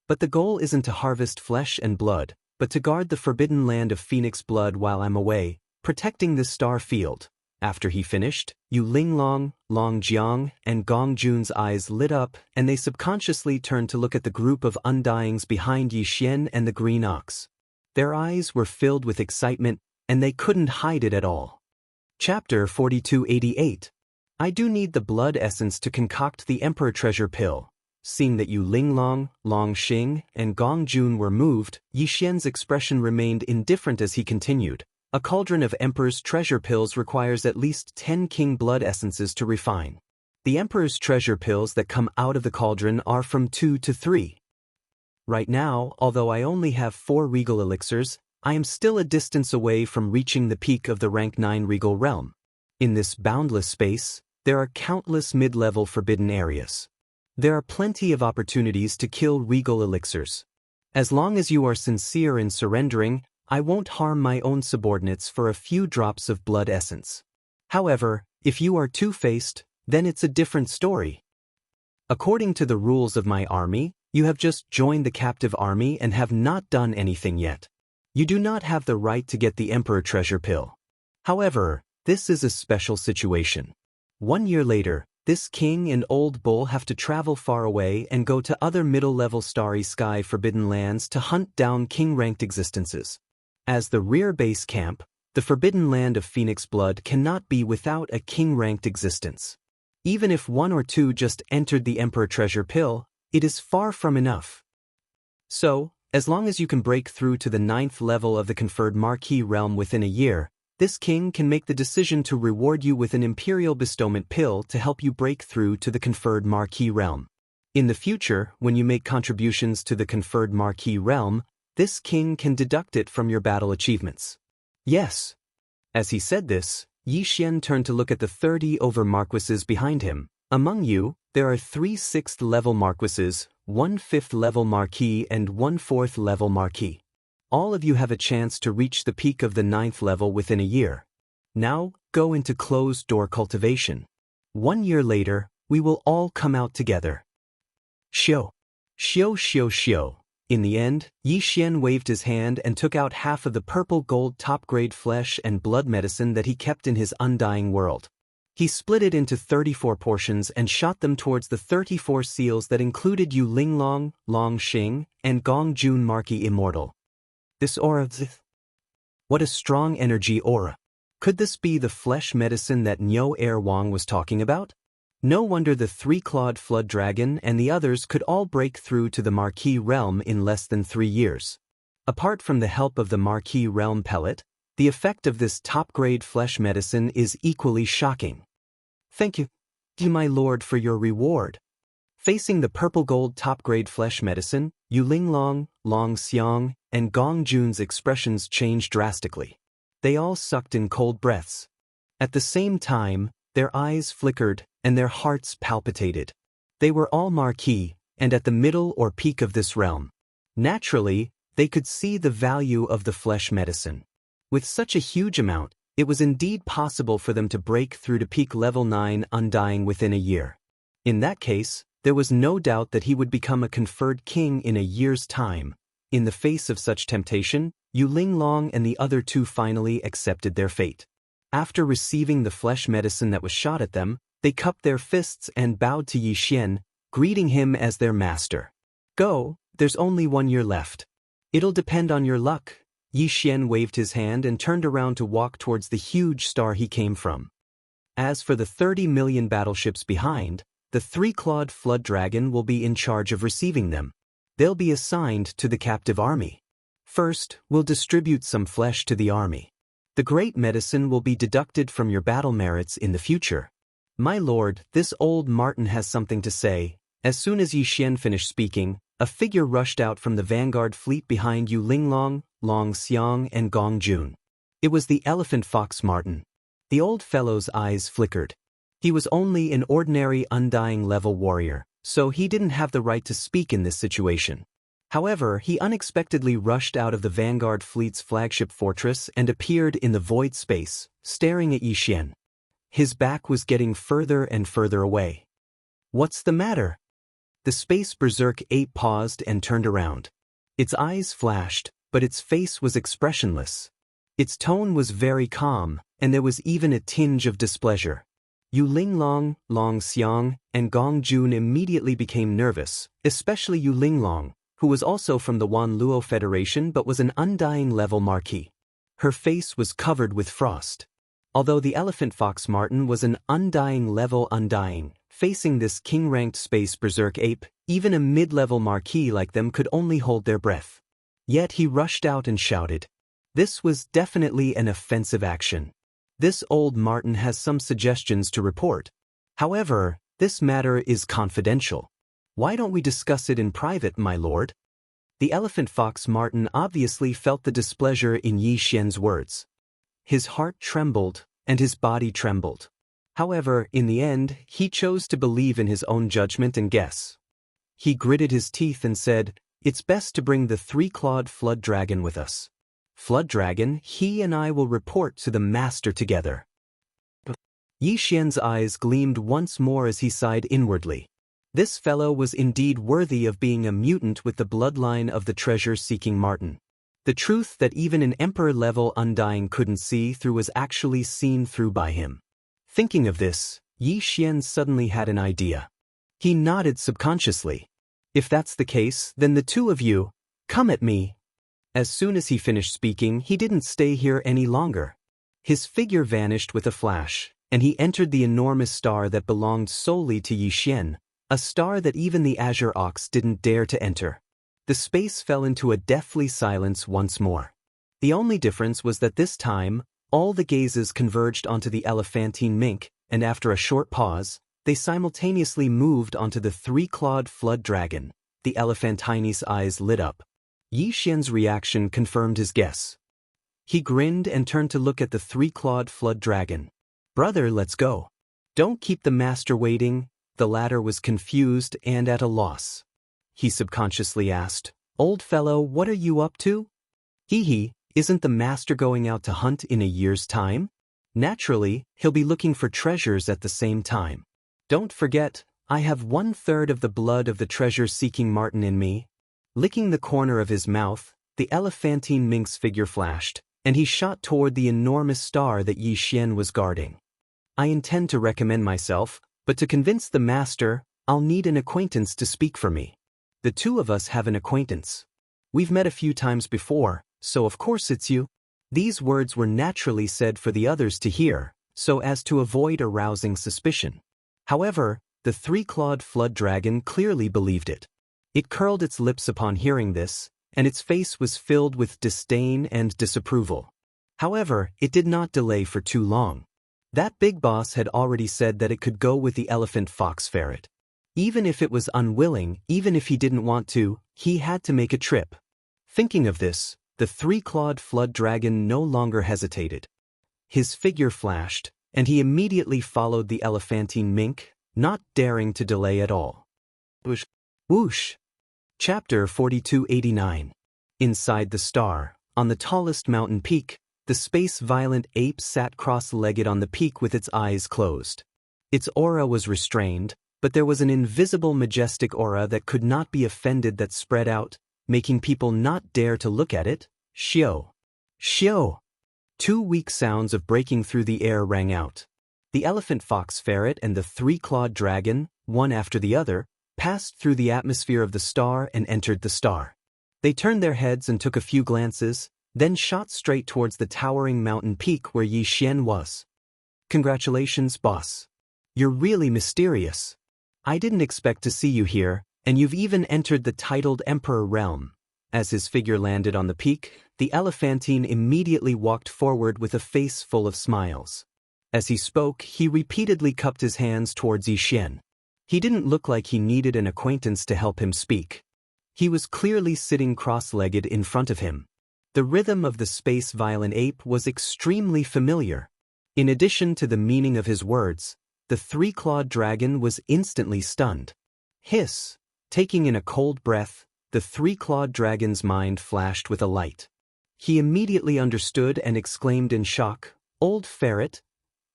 But the goal isn't to harvest flesh and blood, but to guard the forbidden land of Phoenix Blood while I'm away, protecting this star field. After he finished, Yu Linglong, Long Jiang, and Gong Jun's eyes lit up, and they subconsciously turned to look at the group of undyings behind Yi Xian and the green ox. Their eyes were filled with excitement, and they couldn't hide it at all. Chapter 4288. I do need the blood essence to concoct the Emperor Treasure Pill. Seeing that Yu Linglong, Long Xing, and Gong Jun were moved, Yi Xian's expression remained indifferent as he continued. A cauldron of Emperor's treasure pills requires at least 10 king blood essences to refine. The Emperor's treasure pills that come out of the cauldron are from 2 to 3. Right now, although I only have 4 regal elixirs, I am still a distance away from reaching the peak of the rank 9 regal realm. In this boundless space, there are countless mid-level forbidden areas. There are plenty of opportunities to kill regal elixirs. As long as you are sincere in surrendering, I won't harm my own subordinates for a few drops of blood essence. However, if you are two-faced, then it's a different story. According to the rules of my army, you have just joined the captive army and have not done anything yet. You do not have the right to get the Emperor Treasure Pill. However, this is a special situation. 1 year later, this king and old bull have to travel far away and go to other middle-level starry sky forbidden lands to hunt down king-ranked existences. As the rear base camp, the forbidden land of Phoenix Blood cannot be without a king-ranked existence. Even if 1 or 2 just entered the Emperor Treasure Pill, it is far from enough. So, as long as you can break through to the 9th level of the conferred marquee realm within a year, this king can make the decision to reward you with an imperial bestowment pill to help you break through to the conferred marquee realm. In the future, when you make contributions to the conferred marquee realm, this king can deduct it from your battle achievements. Yes. As he said this, Yi Xian turned to look at the 30 over marquises behind him. Among you, there are 3 6th level marquises, 1 5th level marquis, and 1 4th level marquis. All of you have a chance to reach the peak of the 9th level within a year. Now, go into closed door cultivation. 1 year later, we will all come out together. Xiu. Xiu xiu xiu. In the end, Yi Xian waved his hand and took out half of the purple gold top-grade flesh and blood medicine that he kept in his undying world. He split it into 34 portions and shot them towards the 34 seals that included Yu Linglong, Long Xing, and Gong Jun Marquis Immortal. This aura. What a strong energy aura. Could this be the flesh medicine that Niu Er Wang was talking about? No wonder the three-clawed flood dragon and the others could all break through to the Marquis realm in less than 3 years. Apart from the help of the Marquis realm pellet, the effect of this top-grade flesh medicine is equally shocking. Thank you, my lord, for your reward. Facing the purple gold top-grade flesh medicine, Yu Linglong, Long Xiang, and Gong Jun's expressions changed drastically. They all sucked in cold breaths. At the same time, their eyes flickered and their hearts palpitated. They were all Marquis, and at the middle or peak of this realm. Naturally, they could see the value of the flesh medicine. With such a huge amount, it was indeed possible for them to break through to peak level 9 undying within a year. In that case, there was no doubt that he would become a conferred king in a year's time. In the face of such temptation, Yu Linglong and the other two finally accepted their fate. After receiving the flesh medicine that was shot at them, they cupped their fists and bowed to Yi Xian, greeting him as their master. Go, there's only 1 year left. It'll depend on your luck. Yi Xian waved his hand and turned around to walk towards the huge star he came from. As for the 30 million battleships behind, the three-clawed flood dragon will be in charge of receiving them. They'll be assigned to the captive army. First, we'll distribute some flesh to the army. The great medicine will be deducted from your battle merits in the future. My lord, this old Martin has something to say. As soon as Yi Xian finished speaking, a figure rushed out from the vanguard fleet behind Yu Linglong, Long Xiang, and Gong Jun. It was the elephant fox Martin. The old fellow's eyes flickered. He was only an ordinary undying level warrior, so he didn't have the right to speak in this situation. However, he unexpectedly rushed out of the vanguard fleet's flagship fortress and appeared in the void space, staring at Yi Xian. His back was getting further and further away. What's the matter? The space berserk ape paused and turned around. Its eyes flashed, but its face was expressionless. Its tone was very calm, and there was even a tinge of displeasure. Yu Linglong, Long Xiang, and Gong Jun immediately became nervous, especially Yu Linglong, who was also from the Wan Luo Federation but was an undying level Marquis. Her face was covered with frost. Although the elephant fox Martin was an undying level undying, facing this king-ranked space berserk ape, even a mid-level Marquis like them could only hold their breath. Yet he rushed out and shouted. This was definitely an offensive action. This old Martin has some suggestions to report. However, this matter is confidential. Why don't we discuss it in private, my lord? The elephant fox Martin obviously felt the displeasure in Yi Xian's words. His heart trembled, and his body trembled. However, in the end, he chose to believe in his own judgment and guess. He gritted his teeth and said, "It's best to bring the three-clawed flood dragon with us. Flood dragon, he and I will report to the master together." Yi Xian's eyes gleamed once more as he sighed inwardly. This fellow was indeed worthy of being a mutant with the bloodline of the treasure-seeking Martin. The truth that even an emperor-level undying couldn't see through was actually seen through by him. Thinking of this, Yi Xian suddenly had an idea. He nodded subconsciously. If that's the case, then the two of you, come at me. As soon as he finished speaking, he didn't stay here any longer. His figure vanished with a flash, and he entered the enormous star that belonged solely to Yi Xian, a star that even the Azure Ox didn't dare to enter. The space fell into a deathly silence once more. The only difference was that this time, all the gazes converged onto the elephantine mink, and after a short pause, they simultaneously moved onto the three-clawed flood dragon. The elephantine's eyes lit up. Yi Xian's reaction confirmed his guess. He grinned and turned to look at the three-clawed flood dragon. "Brother, let's go. Don't keep the master waiting." The latter was confused and at a loss. He subconsciously asked, "Old fellow, what are you up to?" "Hee hee, isn't the master going out to hunt in a year's time?" Naturally, he'll be looking for treasures at the same time. Don't forget, I have 1/3 of the blood of the treasure-seeking marten in me. Licking the corner of his mouth, the elephantine minx figure flashed, and he shot toward the enormous star that Yi Xian was guarding. I intend to recommend myself, but to convince the master, I'll need an acquaintance to speak for me. The two of us have an acquaintance. We've met a few times before, so of course it's you. These words were naturally said for the others to hear, so as to avoid arousing suspicion. However, the three-clawed flood dragon clearly believed it. It curled its lips upon hearing this, and its face was filled with disdain and disapproval. However, it did not delay for too long. That big boss had already said that it could go with the elephant fox ferret. Even if it was unwilling, even if he didn't want to, he had to make a trip. Thinking of this, the three-clawed flood dragon no longer hesitated. His figure flashed, and he immediately followed the elephantine mink, not daring to delay at all. Whoosh! Whoosh! Chapter 4289. Inside the star, on the tallest mountain peak, the space-violent ape sat cross-legged on the peak with its eyes closed. Its aura was restrained, but there was an invisible majestic aura that could not be offended that spread out, making people not dare to look at it. Xiao! Xiao! Two weak sounds of breaking through the air rang out. The elephant fox ferret and the three-clawed dragon, one after the other, passed through the atmosphere of the star and entered the star. They turned their heads and took a few glances, then shot straight towards the towering mountain peak where Yi Xian was. Congratulations, boss. You're really mysterious. I didn't expect to see you here, and you've even entered the titled Emperor realm. As his figure landed on the peak, the elephantine immediately walked forward with a face full of smiles. As he spoke, he repeatedly cupped his hands towards Yi Xian. He didn't look like he needed an acquaintance to help him speak. He was clearly sitting cross-legged in front of him. The rhythm of the space-violent ape was extremely familiar. In addition to the meaning of his words, the three-clawed dragon was instantly stunned. Hiss! Taking in a cold breath, the three-clawed dragon's mind flashed with a light. He immediately understood and exclaimed in shock, "Old ferret?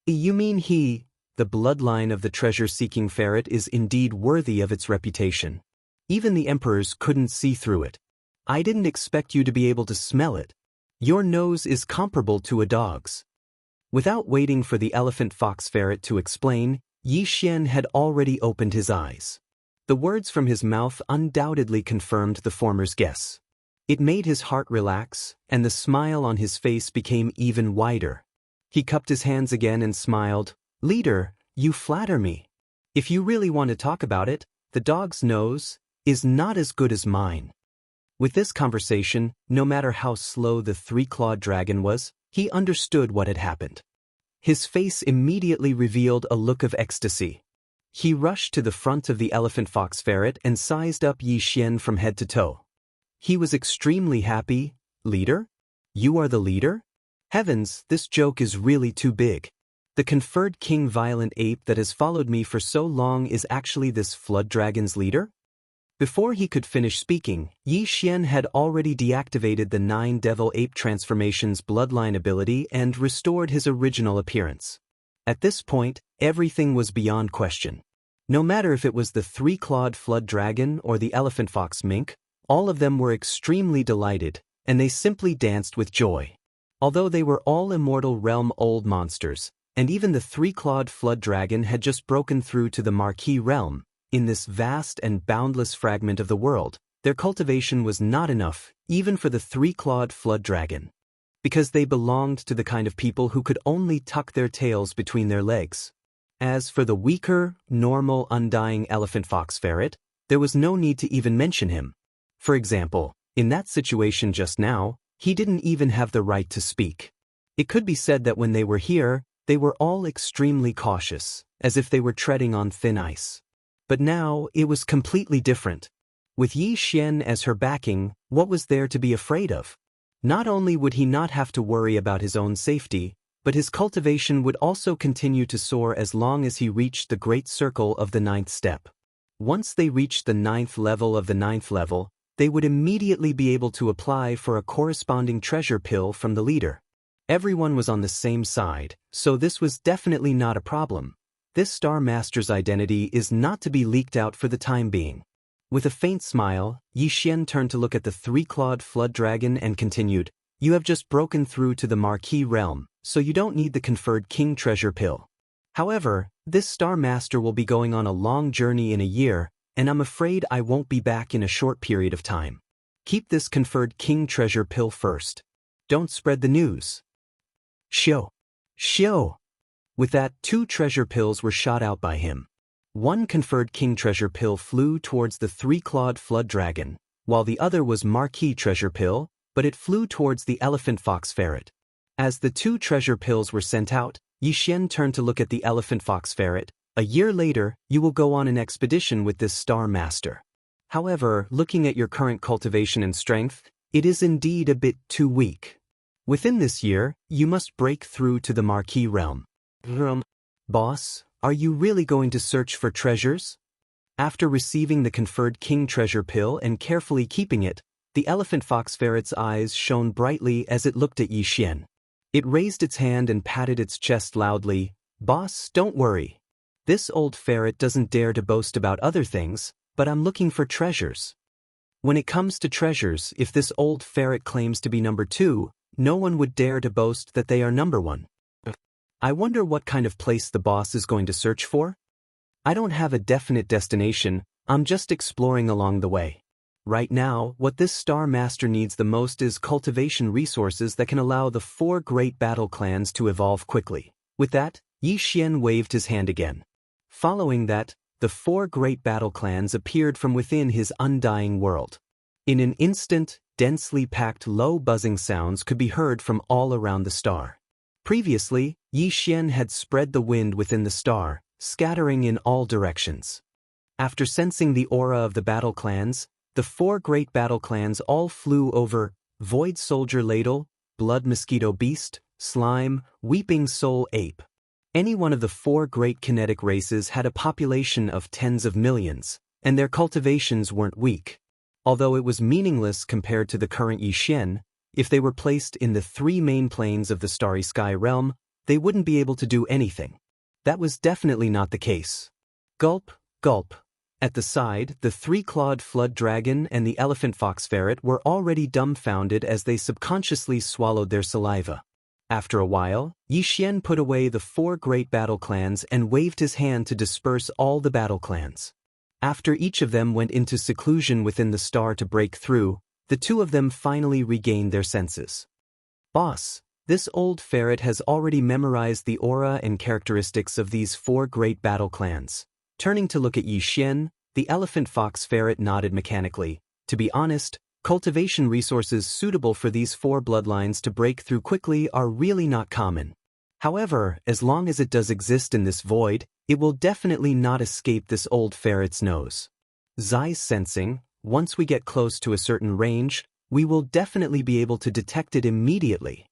You mean the bloodline of the treasure-seeking ferret is indeed worthy of its reputation. Even the emperors couldn't see through it. I didn't expect you to be able to smell it. Your nose is comparable to a dog's." Without waiting for the elephant fox ferret to explain, Yi Xian had already opened his eyes. The words from his mouth undoubtedly confirmed the former's guess. It made his heart relax, and the smile on his face became even wider. He cupped his hands again and smiled. "Leader, you flatter me. If you really want to talk about it, the dog's nose is not as good as mine." With this conversation, no matter how slow the three-clawed dragon was, he understood what had happened. His face immediately revealed a look of ecstasy. He rushed to the front of the elephant fox ferret and sized up Yi Xian from head to toe. He was extremely happy. "Leader? You are the leader? Heavens, this joke is really too big. The conferred king violent ape that has followed me for so long is actually this flood dragon's leader?" Before he could finish speaking, Yi Xian had already deactivated the 9 devil ape transformation's bloodline ability and restored his original appearance. At this point, everything was beyond question. No matter if it was the three-clawed flood dragon or the elephant fox mink, all of them were extremely delighted, and they simply danced with joy. Although they were all immortal realm-old monsters, and even the three-clawed flood dragon had just broken through to the Marquis realm, in this vast and boundless fragment of the world, their cultivation was not enough, even for the three-clawed flood dragon. Because they belonged to the kind of people who could only tuck their tails between their legs. As for the weaker, normal, undying elephant fox ferret, there was no need to even mention him. For example, in that situation just now, he didn't even have the right to speak. It could be said that when they were here, they were all extremely cautious, as if they were treading on thin ice. But now, it was completely different. With Yi Xian as her backing, what was there to be afraid of? Not only would he not have to worry about his own safety, but his cultivation would also continue to soar as long as he reached the great circle of the 9th step. Once they reached the 9th level of the 9th level, they would immediately be able to apply for a corresponding treasure pill from the leader. Everyone was on the same side, so this was definitely not a problem. This Star Master's identity is not to be leaked out for the time being. With a faint smile, Xian turned to look at the three-clawed flood dragon and continued, "You have just broken through to the Marquis realm, so you don't need the conferred King Treasure Pill. However, this Star Master will be going on a long journey in a year, and I'm afraid I won't be back in a short period of time. Keep this conferred King Treasure Pill first. Don't spread the news." Shio. Shio. With that, 2 treasure pills were shot out by him. One conferred King Treasure Pill flew towards the three-clawed flood dragon, while the other was Marquis Treasure Pill, but it flew towards the elephant fox ferret. As the 2 treasure pills were sent out, Xian turned to look at the elephant fox ferret. "A year later, you will go on an expedition with this Star Master. However, looking at your current cultivation and strength, it is indeed a bit too weak. Within this year, you must break through to the Marquis realm." Boss, are you really going to search for treasures? After receiving the conferred King Treasure Pill and carefully keeping it, the elephant fox ferret's eyes shone brightly as it looked at Xian. It raised its hand and patted its chest loudly. "Boss, don't worry. This old ferret doesn't dare to boast about other things, but I'm looking for treasures. When it comes to treasures, if this old ferret claims to be number 2, no one would dare to boast that they are number 1. I wonder what kind of place the boss is going to search for? I don't have a definite destination, I'm just exploring along the way. Right now, what this Star Master needs the most is cultivation resources that can allow the 4 great battle clans to evolve quickly." With that, Xian waved his hand again. Following that, the 4 great battle clans appeared from within his undying world. In an instant, densely packed low buzzing sounds could be heard from all around the star. Previously, Xian had spread the wind within the star, scattering in all directions. After sensing the aura of the battle clans, the 4 great battle clans all flew over: Void Soldier Ladle, Blood Mosquito Beast, Slime, Weeping Soul Ape. Any one of the 4 great kinetic races had a population of tens of millions, and their cultivations weren't weak. Although it was meaningless compared to the current Xian, if they were placed in the 3 main planes of the Starry Sky realm, they wouldn't be able to do anything. That was definitely not the case. Gulp, gulp. At the side, the 3-clawed flood dragon and the elephant fox ferret were already dumbfounded as they subconsciously swallowed their saliva. After a while, Xian put away the 4 great battle clans and waved his hand to disperse all the battle clans. After each of them went into seclusion within the star to break through, the 2 of them finally regained their senses. "Boss, this old ferret has already memorized the aura and characteristics of these 4 great battle clans." Turning to look at Xian, the elephant fox ferret nodded mechanically. "To be honest, cultivation resources suitable for these 4 bloodlines to break through quickly are really not common. However, as long as it does exist in this void, it will definitely not escape this old ferret's nose. Zai's sensing, once we get close to a certain range, we will definitely be able to detect it immediately."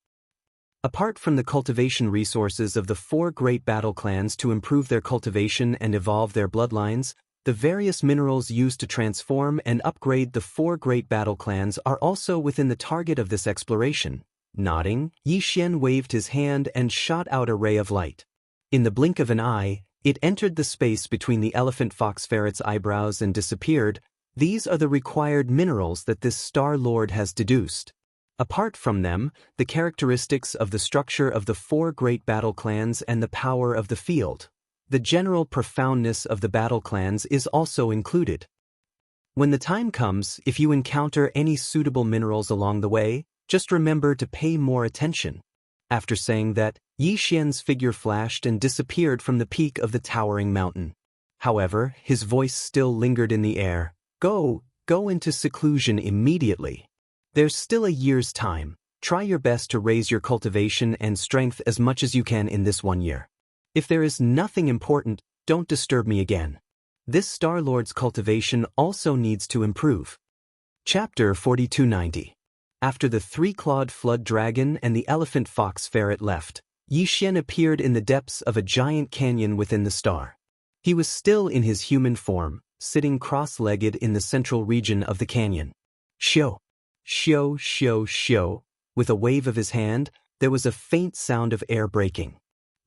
Apart from the cultivation resources of the 4 great battle clans to improve their cultivation and evolve their bloodlines, the various minerals used to transform and upgrade the 4 great battle clans are also within the target of this exploration. Nodding, Xian waved his hand and shot out a ray of light. In the blink of an eye, it entered the space between the elephant fox ferret's eyebrows and disappeared. These are the required minerals that this Star Lord has deduced. Apart from them, the characteristics of the structure of the 4 great battle clans and the power of the field. The general profoundness of the battle clans is also included. When the time comes, if you encounter any suitable minerals along the way, just remember to pay more attention. After saying that, Xian's figure flashed and disappeared from the peak of the towering mountain. However, his voice still lingered in the air. Go into seclusion immediately. There's still a year's time. Try your best to raise your cultivation and strength as much as you can in this 1 year. If there is nothing important, don't disturb me again. This Star Lord's cultivation also needs to improve. Chapter 4290. After the 3-clawed flood dragon and the elephant fox ferret left, Xian appeared in the depths of a giant canyon within the star. He was still in his human form, sitting cross-legged in the central region of the canyon. Shio. Shio. With a wave of his hand, there was a faint sound of air breaking.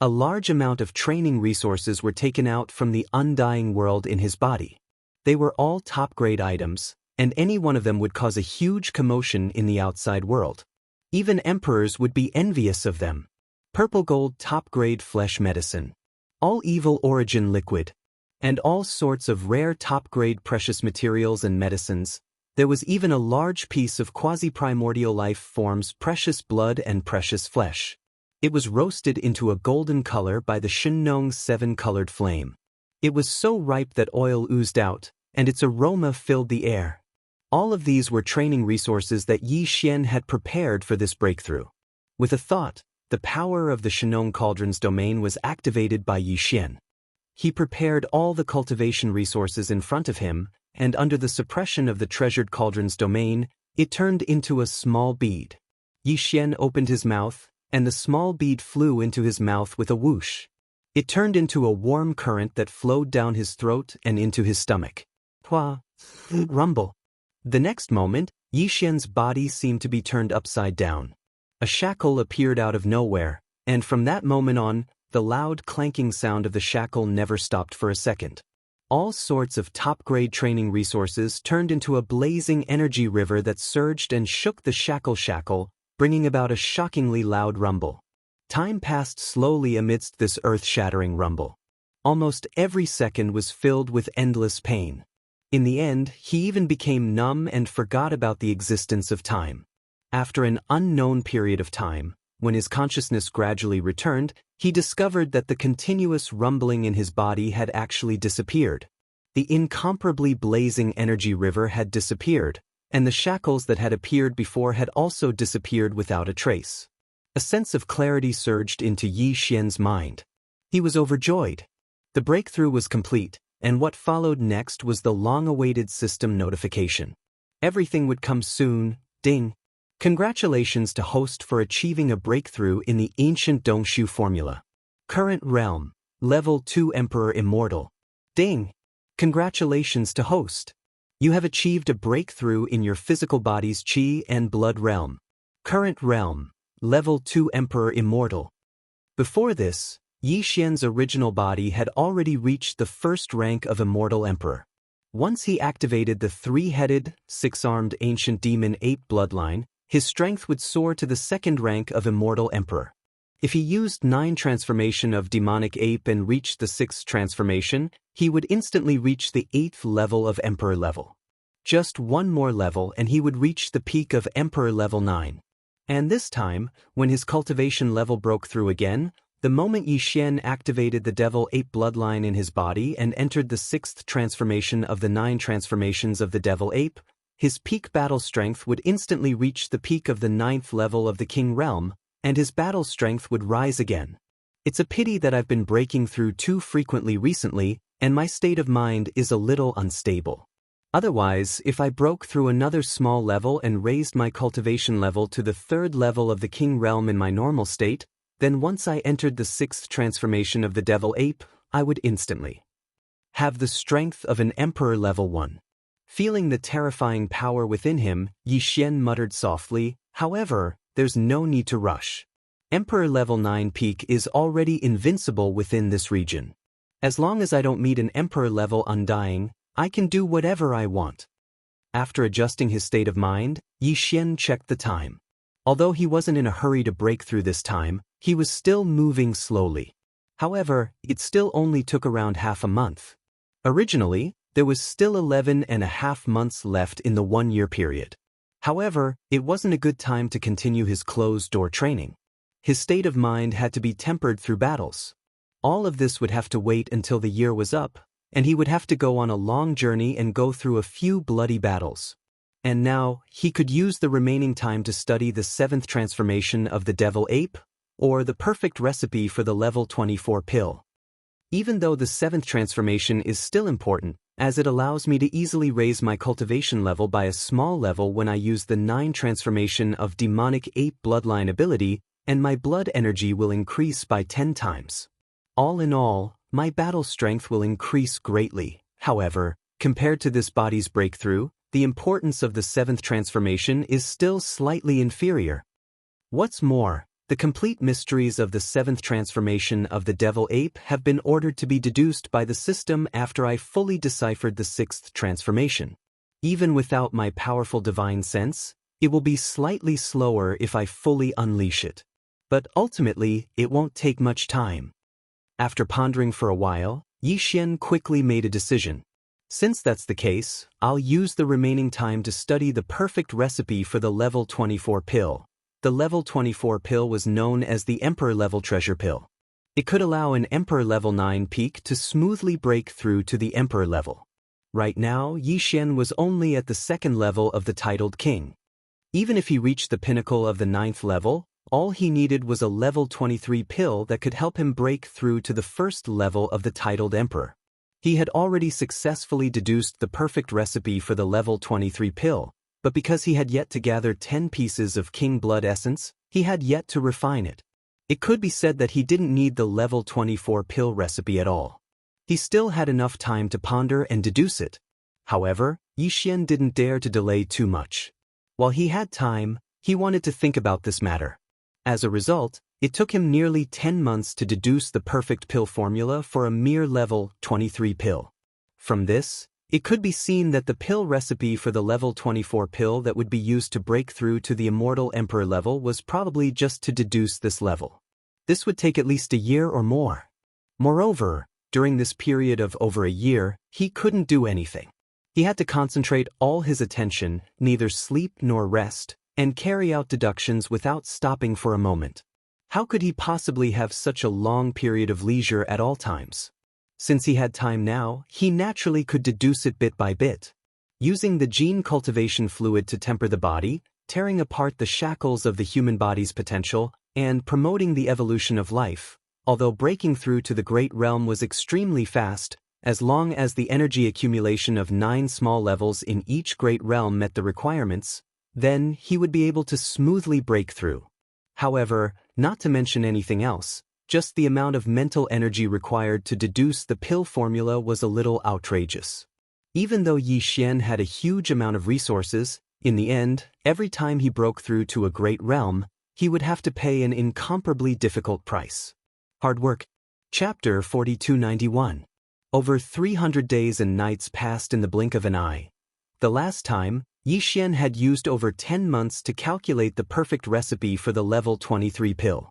A large amount of training resources were taken out from the undying world in his body. They were all top-grade items, and any one of them would cause a huge commotion in the outside world. Even emperors would be envious of them. Purple gold top-grade flesh medicine. All evil origin liquid. And all sorts of rare top-grade precious materials and medicines. There was even a large piece of quasi-primordial life forms precious blood and precious flesh. It was roasted into a golden color by the Shenong's seven-colored flame. It was so ripe that oil oozed out, and its aroma filled the air. All of these were training resources that Yi Xian had prepared for this breakthrough. With a thought, the power of the Shenong Cauldron's domain was activated by Yi Xian. He prepared all the cultivation resources in front of him, and under the suppression of the treasured cauldron's domain, it turned into a small bead. Yi Xian opened his mouth, and the small bead flew into his mouth with a whoosh. It turned into a warm current that flowed down his throat and into his stomach. Hua! Rumble! The next moment, Yi Xian's body seemed to be turned upside down. A shackle appeared out of nowhere, and from that moment on, the loud clanking sound of the shackle never stopped for a second. All sorts of top-grade training resources turned into a blazing energy river that surged and shook the shackle, bringing about a shockingly loud rumble. Time passed slowly amidst this earth-shattering rumble. Almost every second was filled with endless pain. In the end, he even became numb and forgot about the existence of time. After an unknown period of time, when his consciousness gradually returned, he discovered that the continuous rumbling in his body had actually disappeared. The incomparably blazing energy river had disappeared, and the shackles that had appeared before had also disappeared without a trace. A sense of clarity surged into Yi Xian's mind. He was overjoyed. The breakthrough was complete, and what followed next was the long-awaited system notification. Everything would come soon, ding. Congratulations to host for achieving a breakthrough in the ancient Dongshu formula. Current realm, level 2 Emperor Immortal. Ding! Congratulations to host. You have achieved a breakthrough in your physical body's qi and blood realm. Current realm, level 2 Emperor Immortal. Before this, Yi Xian's original body had already reached the first rank of Immortal Emperor. Once he activated the three-headed, six-armed ancient demon ape bloodline, his strength would soar to the second rank of Immortal Emperor. If he used 9 transformation of demonic ape and reached the 6th transformation, he would instantly reach the 8th level of Emperor level. Just one more level and he would reach the peak of Emperor level 9. And this time, when his cultivation level broke through again, the moment Yi Xian activated the devil ape bloodline in his body and entered the 6th transformation of the 9 transformations of the devil ape, his peak battle strength would instantly reach the peak of the 9th level of the king realm, and his battle strength would rise again. It's a pity that I've been breaking through too frequently recently, and my state of mind is a little unstable. Otherwise, if I broke through another small level and raised my cultivation level to the 3rd level of the king realm in my normal state, then once I entered the 6th transformation of the devil ape, I would instantly have the strength of an Emperor level 1. Feeling the terrifying power within him, Yi Xian muttered softly, however, there's no need to rush. Emperor level 9 peak is already invincible within this region. As long as I don't meet an Emperor level undying, I can do whatever I want. After adjusting his state of mind, Yi Xian checked the time. Although he wasn't in a hurry to break through this time, he was still moving slowly. However, it still only took around half a month. Originally, there was still 11.5 months left in the 1-year period. However, it wasn't a good time to continue his closed-door training. His state of mind had to be tempered through battles. All of this would have to wait until the year was up, and he would have to go on a long journey and go through a few bloody battles. And now, he could use the remaining time to study the 7th transformation of the devil ape, or the perfect recipe for the level 24 pill. Even though the 7th transformation is still important, as it allows me to easily raise my cultivation level by a small level when I use the 9 transformation of demonic ape bloodline ability, and my blood energy will increase by 10 times. All in all, my battle strength will increase greatly. However, compared to this body's breakthrough, the importance of the 7th transformation is still slightly inferior. What's more, The complete mysteries of the 7th transformation of the devil ape have been ordered to be deduced by the system after I fully deciphered the 6th transformation. Even without my powerful divine sense, it will be slightly slower if I fully unleash it. But ultimately, it won't take much time. After pondering for a while, Yixian quickly made a decision. Since that's the case, I'll use the remaining time to study the perfect recipe for the level 24 pill. The level 24 pill was known as the Emperor level treasure pill. It could allow an Emperor level 9 peak to smoothly break through to the Emperor level. Right now, Yixian was only at the 2nd level of the titled king. Even if he reached the pinnacle of the 9th level, all he needed was a level 23 pill that could help him break through to the 1st level of the titled emperor. He had already successfully deduced the perfect recipe for the level 23 pill, but because he had yet to gather 10 pieces of king blood essence, he had yet to refine it. It could be said that he didn't need the level 24 pill recipe at all. He still had enough time to ponder and deduce it. However, Yixian didn't dare to delay too much. While he had time, he wanted to think about this matter. As a result, it took him nearly 10 months to deduce the perfect pill formula for a mere level 23 pill. From this, it could be seen that the pill recipe for the level 24 pill that would be used to break through to the immortal emperor level was probably just to deduce this level. This would take at least a year or more. Moreover, during this period of over a year, he couldn't do anything. He had to concentrate all his attention, neither sleep nor rest, and carry out deductions without stopping for a moment. How could he possibly have such a long period of leisure at all times? Since he had time now, he naturally could deduce it bit by bit. Using the gene cultivation fluid to temper the body, tearing apart the shackles of the human body's potential, and promoting the evolution of life. Although breaking through to the great realm was extremely fast, as long as the energy accumulation of 9 small levels in each great realm met the requirements, then he would be able to smoothly break through. However, not to mention anything else, just the amount of mental energy required to deduce the pill formula was a little outrageous. Even though Yixian had a huge amount of resources, in the end, every time he broke through to a great realm, he would have to pay an incomparably difficult price. Hard work. Chapter 4291. Over 300 days and nights passed in the blink of an eye. The last time, Yixian had used over 10 months to calculate the perfect recipe for the level 23 pill.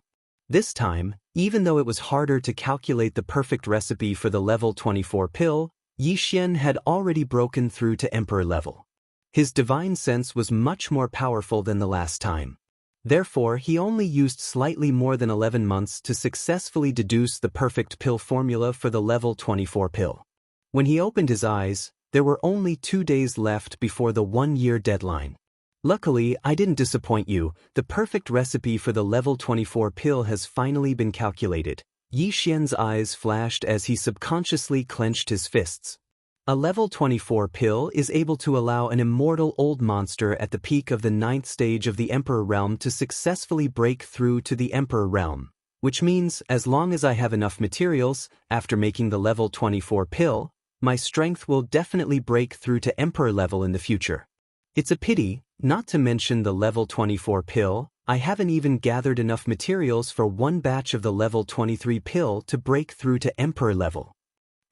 This time, even though it was harder to calculate the perfect recipe for the level 24 pill, Yixian had already broken through to emperor level. His divine sense was much more powerful than the last time. Therefore, he only used slightly more than 11 months to successfully deduce the perfect pill formula for the level 24 pill. When he opened his eyes, there were only 2 days left before the 1-year deadline. Luckily, I didn't disappoint you. The perfect recipe for the level 24 pill has finally been calculated. Yixian's eyes flashed as he subconsciously clenched his fists. A level 24 pill is able to allow an immortal old monster at the peak of the 9th stage of the Emperor realm to successfully break through to the Emperor realm, which means as long as I have enough materials, after making the level 24 pill, my strength will definitely break through to Emperor level in the future. It's a pity, not to mention the level 24 pill, I haven't even gathered enough materials for one batch of the level 23 pill to break through to Emperor level.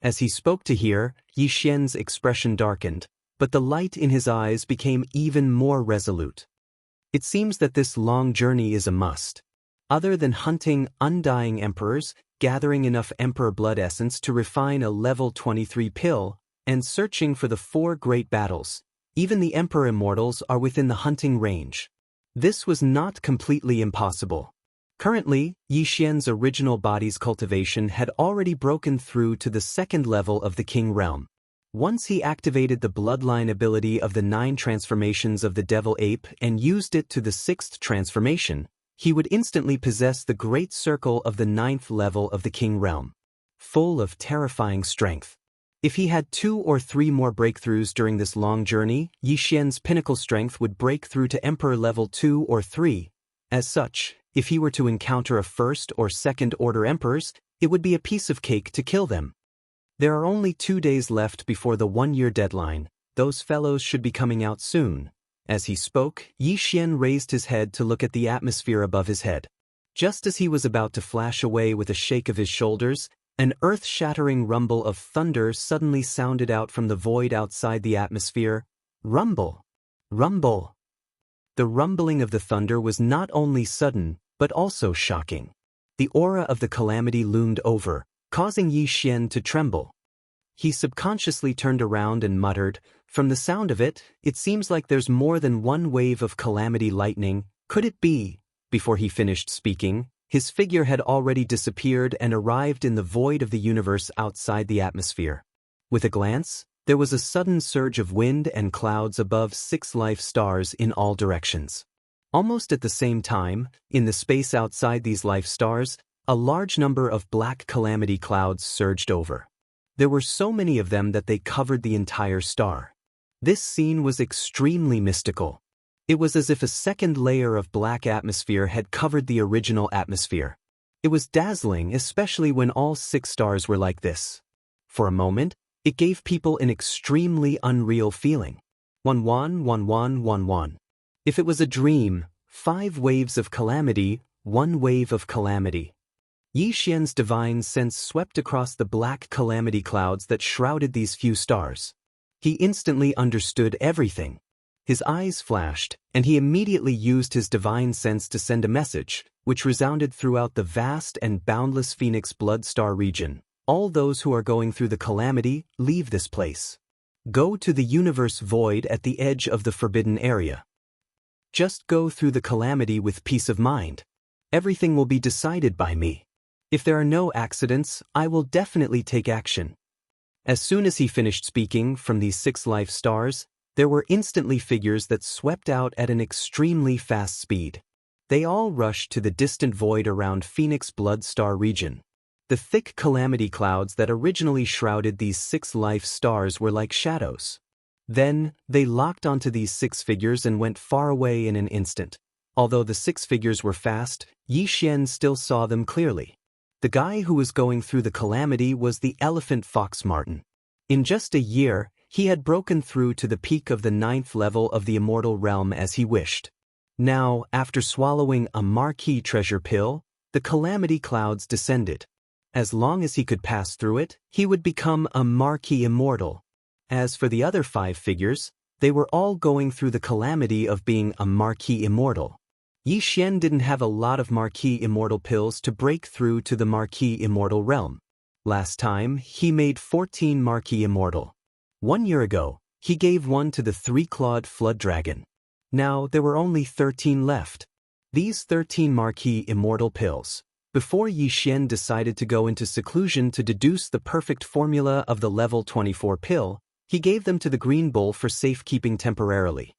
As he spoke to her, Yixian's expression darkened, but the light in his eyes became even more resolute. It seems that this long journey is a must. Other than hunting undying emperors, gathering enough emperor blood essence to refine a level 23 pill, and searching for the 4 great battles, even the emperor immortals are within the hunting range. This was not completely impossible. Currently, Yixian's original body's cultivation had already broken through to the 2nd level of the King realm. Once he activated the bloodline ability of the 9 transformations of the devil ape and used it to the 6th transformation, he would instantly possess the great circle of the 9th level of the King realm, full of terrifying strength. If he had 2 or 3 more breakthroughs during this long journey, Yixian's pinnacle strength would break through to Emperor level 2 or 3. As such, if he were to encounter a 1st or 2nd order emperors, it would be a piece of cake to kill them. There are only 2 days left before the 1-year deadline. Those fellows should be coming out soon. As he spoke, Yixian raised his head to look at the atmosphere above his head. Just as he was about to flash away with a shake of his shoulders, an earth-shattering rumble of thunder suddenly sounded out from the void outside the atmosphere. Rumble! Rumble! The rumbling of the thunder was not only sudden, but also shocking. The aura of the calamity loomed over, causing Yi Xian to tremble. He subconsciously turned around and muttered, "From the sound of it, it seems like there's more than one wave of calamity lightning. Could it be?" Before he finished speaking, his figure had already disappeared and arrived in the void of the universe outside the atmosphere. With a glance, there was a sudden surge of wind and clouds above 6 life stars in all directions. Almost at the same time, in the space outside these life stars, a large number of black calamity clouds surged over. There were so many of them that they covered the entire star. This scene was extremely mystical. It was as if a second layer of black atmosphere had covered the original atmosphere. It was dazzling, especially when all 6 stars were like this. For a moment, it gave people an extremely unreal feeling. 1-1-1-1-1-1. If it was a dream, 5 waves of calamity, 1 wave of calamity. Yi Xian's divine sense swept across the black calamity clouds that shrouded these few stars. He instantly understood everything. His eyes flashed, and he immediately used his divine sense to send a message, which resounded throughout the vast and boundless Phoenix Blood Star region. All those who are going through the calamity, leave this place. Go to the universe void at the edge of the forbidden area. Just go through the calamity with peace of mind. Everything will be decided by me. If there are no accidents, I will definitely take action. As soon as he finished speaking from these 6 life stars, there were instantly figures that swept out at an extremely fast speed. They all rushed to the distant void around Phoenix Blood Star region. The thick calamity clouds that originally shrouded these 6 life stars were like shadows. Then, they locked onto these 6 figures and went far away in an instant. Although the 6 figures were fast, Yi Xian still saw them clearly. The guy who was going through the calamity was the elephant fox Martin. In just a year, he had broken through to the peak of the 9th level of the immortal realm as he wished. Now, after swallowing a marquee treasure pill, the calamity clouds descended. As long as he could pass through it, he would become a marquee immortal. As for the other 5 figures, they were all going through the calamity of being a marquee immortal. Yi Xian didn't have a lot of marquee immortal pills to break through to the marquee immortal realm. Last time, he made 14 marquee immortal. 1 year ago, he gave one to the 3-clawed flood dragon. Now, there were only 13 left. These 13 marquee immortal pills. Before Yi Xian decided to go into seclusion to deduce the perfect formula of the level 24 pill, he gave them to the green bull for safekeeping temporarily.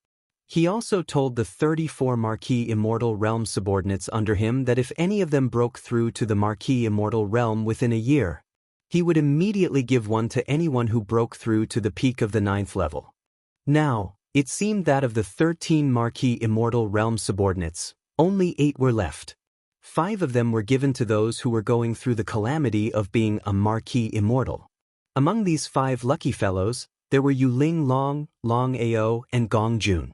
He also told the 34 Marquee Immortal Realm subordinates under him that if any of them broke through to the Marquee Immortal Realm within a year, he would immediately give one to anyone who broke through to the peak of the 9th level. Now, it seemed that of the 13 Marquee Immortal Realm subordinates, only 8 were left. 5 of them were given to those who were going through the calamity of being a Marquee Immortal. Among these 5 lucky fellows, there were Yuling Long, Long Ao, and Gong Jun.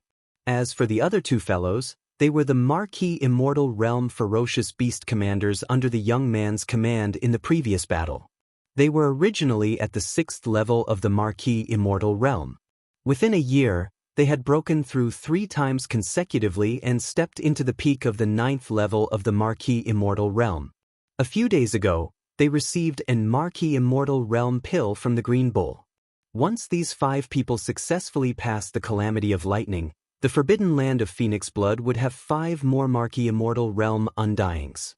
As for the other 2 fellows, they were the Marquee Immortal Realm Ferocious Beast commanders under the young man's command in the previous battle. They were originally at the 6th level of the Marquee Immortal Realm. Within a year, they had broken through 3 times consecutively and stepped into the peak of the 9th level of the Marquee Immortal Realm. A few days ago, they received an Marquee Immortal Realm pill from the Green Bull. Once these 5 people successfully passed the calamity of lightning, the forbidden land of Phoenix Blood would have 5 more Marquee Immortal Realm undyings.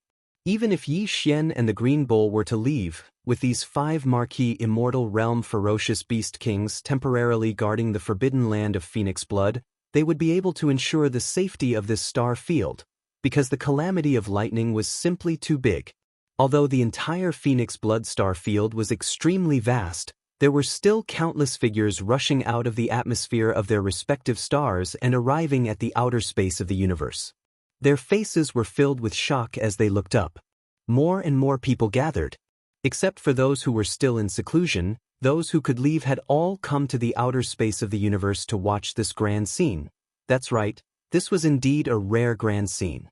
Even if Yi Xian and the Green Bull were to leave, with these 5 Marquee Immortal Realm Ferocious Beast Kings temporarily guarding the forbidden land of Phoenix Blood, they would be able to ensure the safety of this star field, because the calamity of lightning was simply too big. Although the entire Phoenix Blood star field was extremely vast, there were still countless figures rushing out of the atmosphere of their respective stars and arriving at the outer space of the universe. Their faces were filled with shock as they looked up. More and more people gathered. Except for those who were still in seclusion, those who could leave had all come to the outer space of the universe to watch this grand scene. That's right, this was indeed a rare grand scene.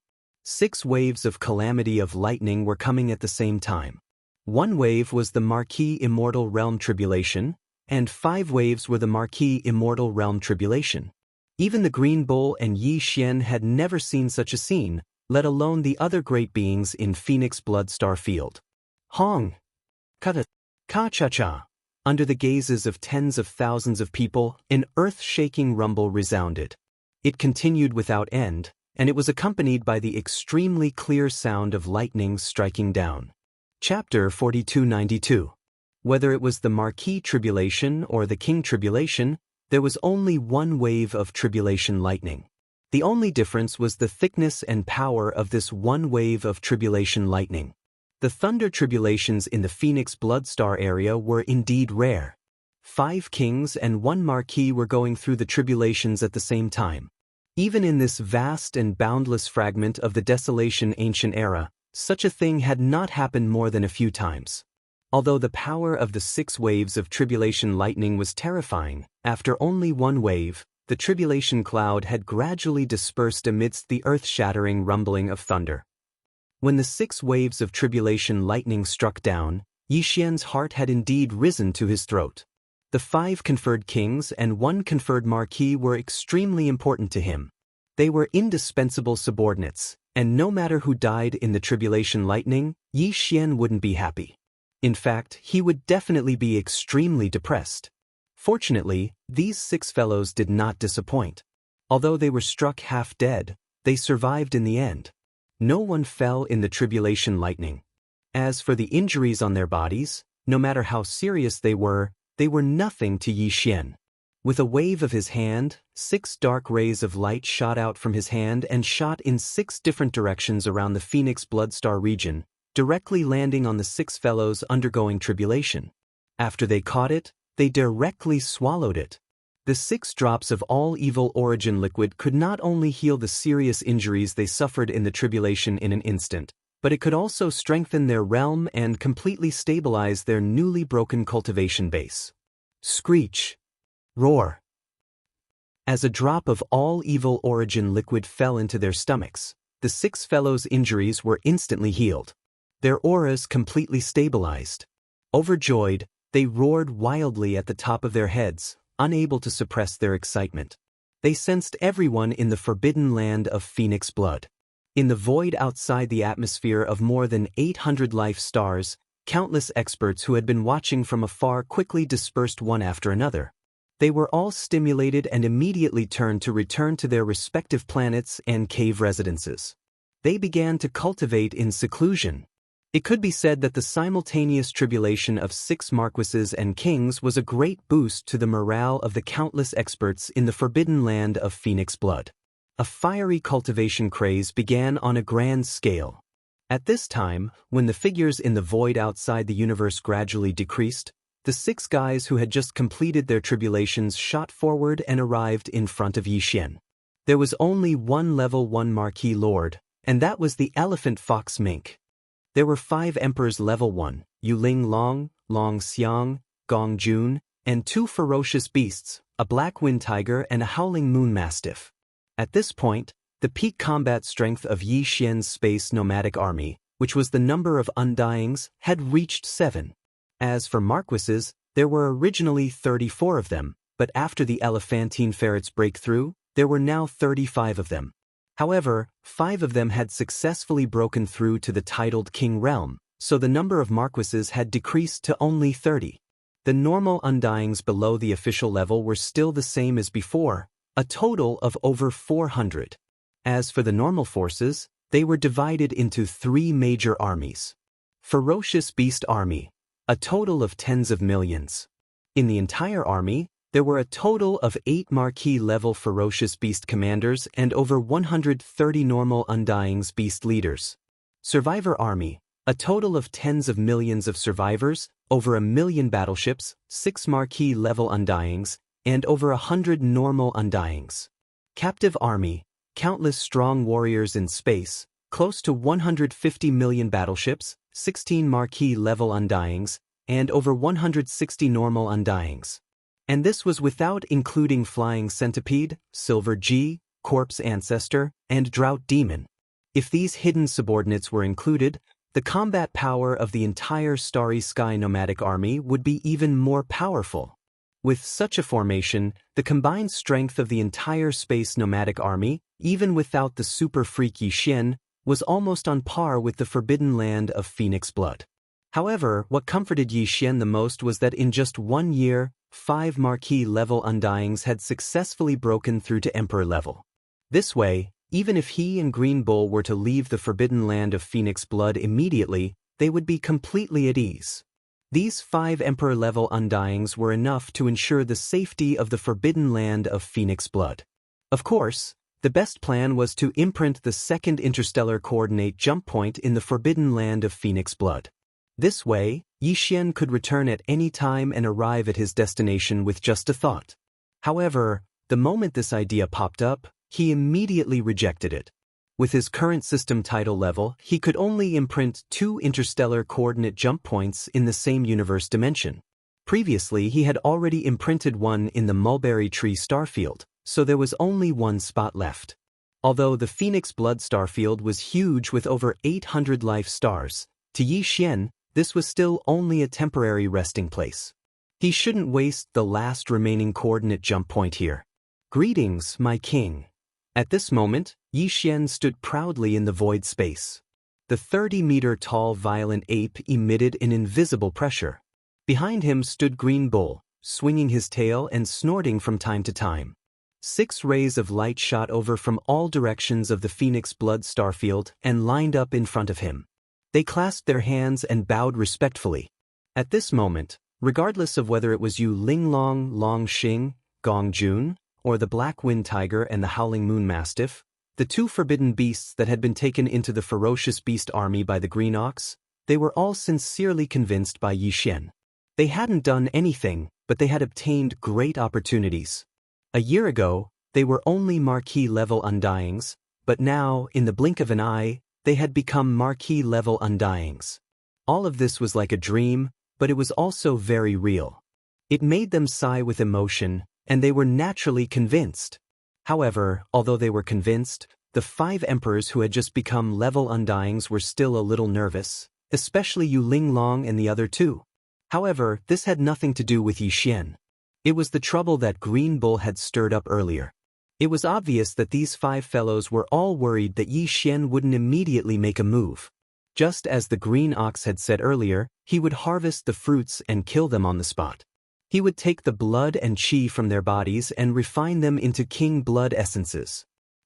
6 waves of calamity of lightning were coming at the same time. One wave was the Marquis Immortal Realm Tribulation, and 5 waves were the Marquis Immortal Realm Tribulation. Even the Green Bull and Yi Xian had never seen such a scene, let alone the other great beings in Phoenix Bloodstar Field. Hong! Kata! Ka-cha-cha! Under the gazes of tens of thousands of people, an earth-shaking rumble resounded. It continued without end, and it was accompanied by the extremely clear sound of lightning striking down. Chapter 4292. Whether it was the Marquis Tribulation or the King Tribulation, there was only one wave of tribulation lightning. The only difference was the thickness and power of this one wave of tribulation lightning. The thunder tribulations in the Phoenix Bloodstar area were indeed rare. 5 kings and 1 marquis were going through the tribulations at the same time. Even in this vast and boundless fragment of the desolation ancient era, such a thing had not happened more than a few times. Although the power of the 6 waves of tribulation lightning was terrifying, after only one wave, the tribulation cloud had gradually dispersed amidst the earth-shattering rumbling of thunder. When the 6 waves of tribulation lightning struck down, Yi Xian's heart had indeed risen to his throat. The 5 conferred kings and 1 conferred marquis were extremely important to him. They were indispensable subordinates, and no matter who died in the tribulation lightning, Yi Xian wouldn't be happy. In fact, he would definitely be extremely depressed. Fortunately, these 6 fellows did not disappoint. Although they were struck half dead, they survived in the end. No one fell in the tribulation lightning. As for the injuries on their bodies, no matter how serious they were nothing to Yi Xian. With a wave of his hand, 6 dark rays of light shot out from his hand and shot in 6 different directions around the Phoenix Bloodstar region, directly landing on the 6 fellows undergoing tribulation. After they caught it, they directly swallowed it. The 6 drops of all evil origin liquid could not only heal the serious injuries they suffered in the tribulation in an instant, but it could also strengthen their realm and completely stabilize their newly broken cultivation base. Screech. Roar. As a drop of all evil origin liquid fell into their stomachs, the 6 fellows' injuries were instantly healed. Their auras completely stabilized. Overjoyed, they roared wildly at the top of their heads, unable to suppress their excitement. They sensed everyone in the forbidden land of Phoenix blood. In the void outside the atmosphere of more than 800 life stars, countless experts who had been watching from afar quickly dispersed one after another. They were all stimulated and immediately turned to return to their respective planets and cave residences. They began to cultivate in seclusion. It could be said that the simultaneous tribulation of 6 marquises and kings was a great boost to the morale of the countless experts in the forbidden land of Phoenix blood. A fiery cultivation craze began on a grand scale. At this time, when the figures in the void outside the universe gradually decreased, the 6 guys who had just completed their tribulations shot forward and arrived in front of Yi Xian. There was only one level 1 Marquis Lord, and that was the Elephant Fox Mink. There were 5 Emperors level 1, Yuling Long, Long Xiang, Gong Jun, and 2 ferocious beasts, a Black Wind Tiger and a Howling Moon Mastiff. At this point, the peak combat strength of Yi Xian's space nomadic army, which was the number of undyings, had reached 7. As for marquises, there were originally 34 of them, but after the elephantine ferret's breakthrough, there were now 35 of them. However, 5 of them had successfully broken through to the titled King realm, so the number of marquises had decreased to only 30. The normal undyings below the official level were still the same as before, a total of over 400. As for the normal forces, they were divided into 3 major armies. Ferocious Beast Army, a total of tens of millions. In the entire army, there were a total of 8 Marquis-level Ferocious Beast commanders and over 130 normal Undyings Beast leaders. Survivor Army, a total of tens of millions of survivors, over 1 million battleships, 6 Marquis-level Undyings, and over 100 normal Undyings. Captive Army, countless strong warriors in space, close to 150 million battleships, 16 Marquis-level Undyings, and over 160 normal Undyings. And this was without including Flying Centipede, Silver G, Corpse Ancestor, and Drought Demon. If these hidden subordinates were included, the combat power of the entire Starry Sky nomadic army would be even more powerful. With such a formation, the combined strength of the entire space nomadic army, even without the super freak Yixian, was almost on par with the forbidden land of Phoenix Blood. However, what comforted Yixian the most was that in just 1 year, 5 Marquis level Undyings had successfully broken through to Emperor level. This way, even if he and Green Bull were to leave the forbidden land of Phoenix Blood immediately, they would be completely at ease. These 5 Emperor level Undyings were enough to ensure the safety of the forbidden land of Phoenix Blood. Of course, the best plan was to imprint the second interstellar coordinate jump point in the forbidden land of Phoenix Blood. This way, Yixian could return at any time and arrive at his destination with just a thought. However, the moment this idea popped up, he immediately rejected it. With his current system title level, he could only imprint 2 interstellar coordinate jump points in the same universe dimension. Previously, he had already imprinted one in the Mulberry Tree starfield, so there was only 1 spot left. Although the Phoenix Blood starfield was huge with over 800 life stars, to Yixian, this was still only a temporary resting place. He shouldn't waste the last remaining coordinate jump point here. Greetings, my king. At this moment, Yixian stood proudly in the void space. The 30-meter-tall violent ape emitted an invisible pressure. Behind him stood Green Bull, swinging his tail and snorting from time to time. 6 rays of light shot over from all directions of the Phoenix Blood starfield and lined up in front of him. They clasped their hands and bowed respectfully. At this moment, regardless of whether it was Yu Linglong, Long Xing, Gong Jun, or the Black Wind Tiger and the Howling Moon Mastiff, the 2 forbidden beasts that had been taken into the ferocious beast army by the Green Ox, they were all sincerely convinced by Yixian. They hadn't done anything, but they had obtained great opportunities. A year ago, they were only Marquis level Undyings, but now, in the blink of an eye, they had become Marquis level Undyings. All of this was like a dream, but it was also very real. It made them sigh with emotion, and they were naturally convinced. However, although they were convinced, the 5 emperors who had just become level Undyings were still a little nervous, especially Yu Linglong and the other 2. However, this had nothing to do with Yixian. It was the trouble that Green Bull had stirred up earlier. It was obvious that these 5 fellows were all worried that Yixian wouldn't immediately make a move. Just as the Green Ox had said earlier, he would harvest the fruits and kill them on the spot. He would take the blood and qi from their bodies and refine them into king blood essences.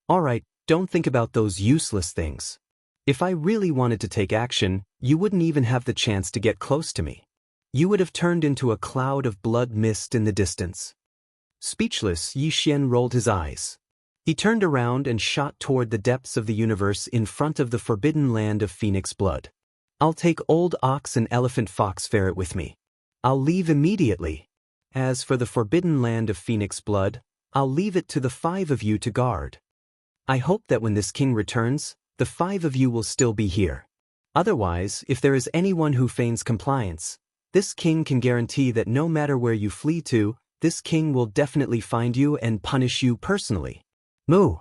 Alright, don't think about those useless things. If I really wanted to take action, you wouldn't even have the chance to get close to me. You would have turned into a cloud of blood mist in the distance. Speechless, Yixian rolled his eyes. He turned around and shot toward the depths of the universe in front of the forbidden land of Phoenix Blood. I'll take Old Ox and Elephant Fox Ferret with me. I'll leave immediately. As for the forbidden land of Phoenix Blood, I'll leave it to the 5 of you to guard. I hope that when this king returns, the 5 of you will still be here. Otherwise, if there is anyone who feigns compliance, this king can guarantee that no matter where you flee to, this king will definitely find you and punish you personally. Moo.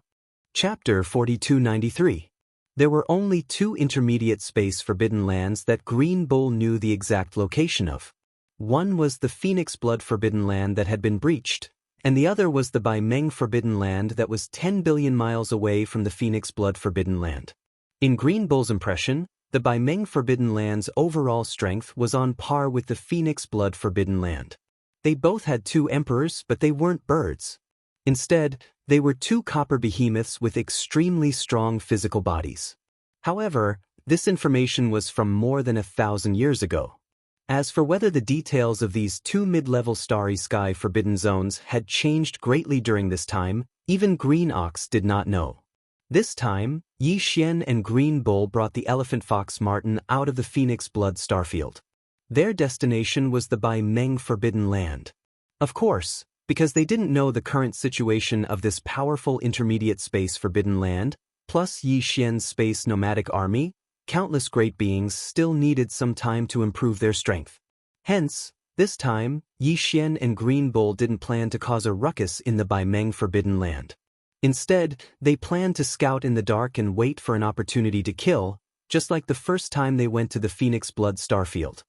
Chapter 4293. There were only 2 intermediate space forbidden lands that Green Bull knew the exact location of. One was the Phoenix Blood Forbidden Land that had been breached, and the other was the Baimeng Forbidden Land that was 10 billion miles away from the Phoenix Blood Forbidden Land. In Green Bull's impression, the Baimeng Forbidden Land's overall strength was on par with the Phoenix Blood Forbidden Land. They both had 2 emperors, but they weren't birds. Instead, they were 2 copper behemoths with extremely strong physical bodies. However, this information was from more than 1,000 years ago. As for whether the details of these 2 mid-level Starry Sky forbidden zones had changed greatly during this time, even Green Ox did not know. This time, Yixian and Green Bull brought the Elephant Fox Marten out of the Phoenix Blood starfield. Their destination was the Baimeng Forbidden Land. Of course, because they didn't know the current situation of this powerful intermediate space forbidden land, plus Yixian's space nomadic army, countless great beings still needed some time to improve their strength. Hence, this time, Yixian and Green Bull didn't plan to cause a ruckus in the Baimeng Forbidden Land. Instead, they planned to scout in the dark and wait for an opportunity to kill, just like the first time they went to the Phoenix Blood Starfield.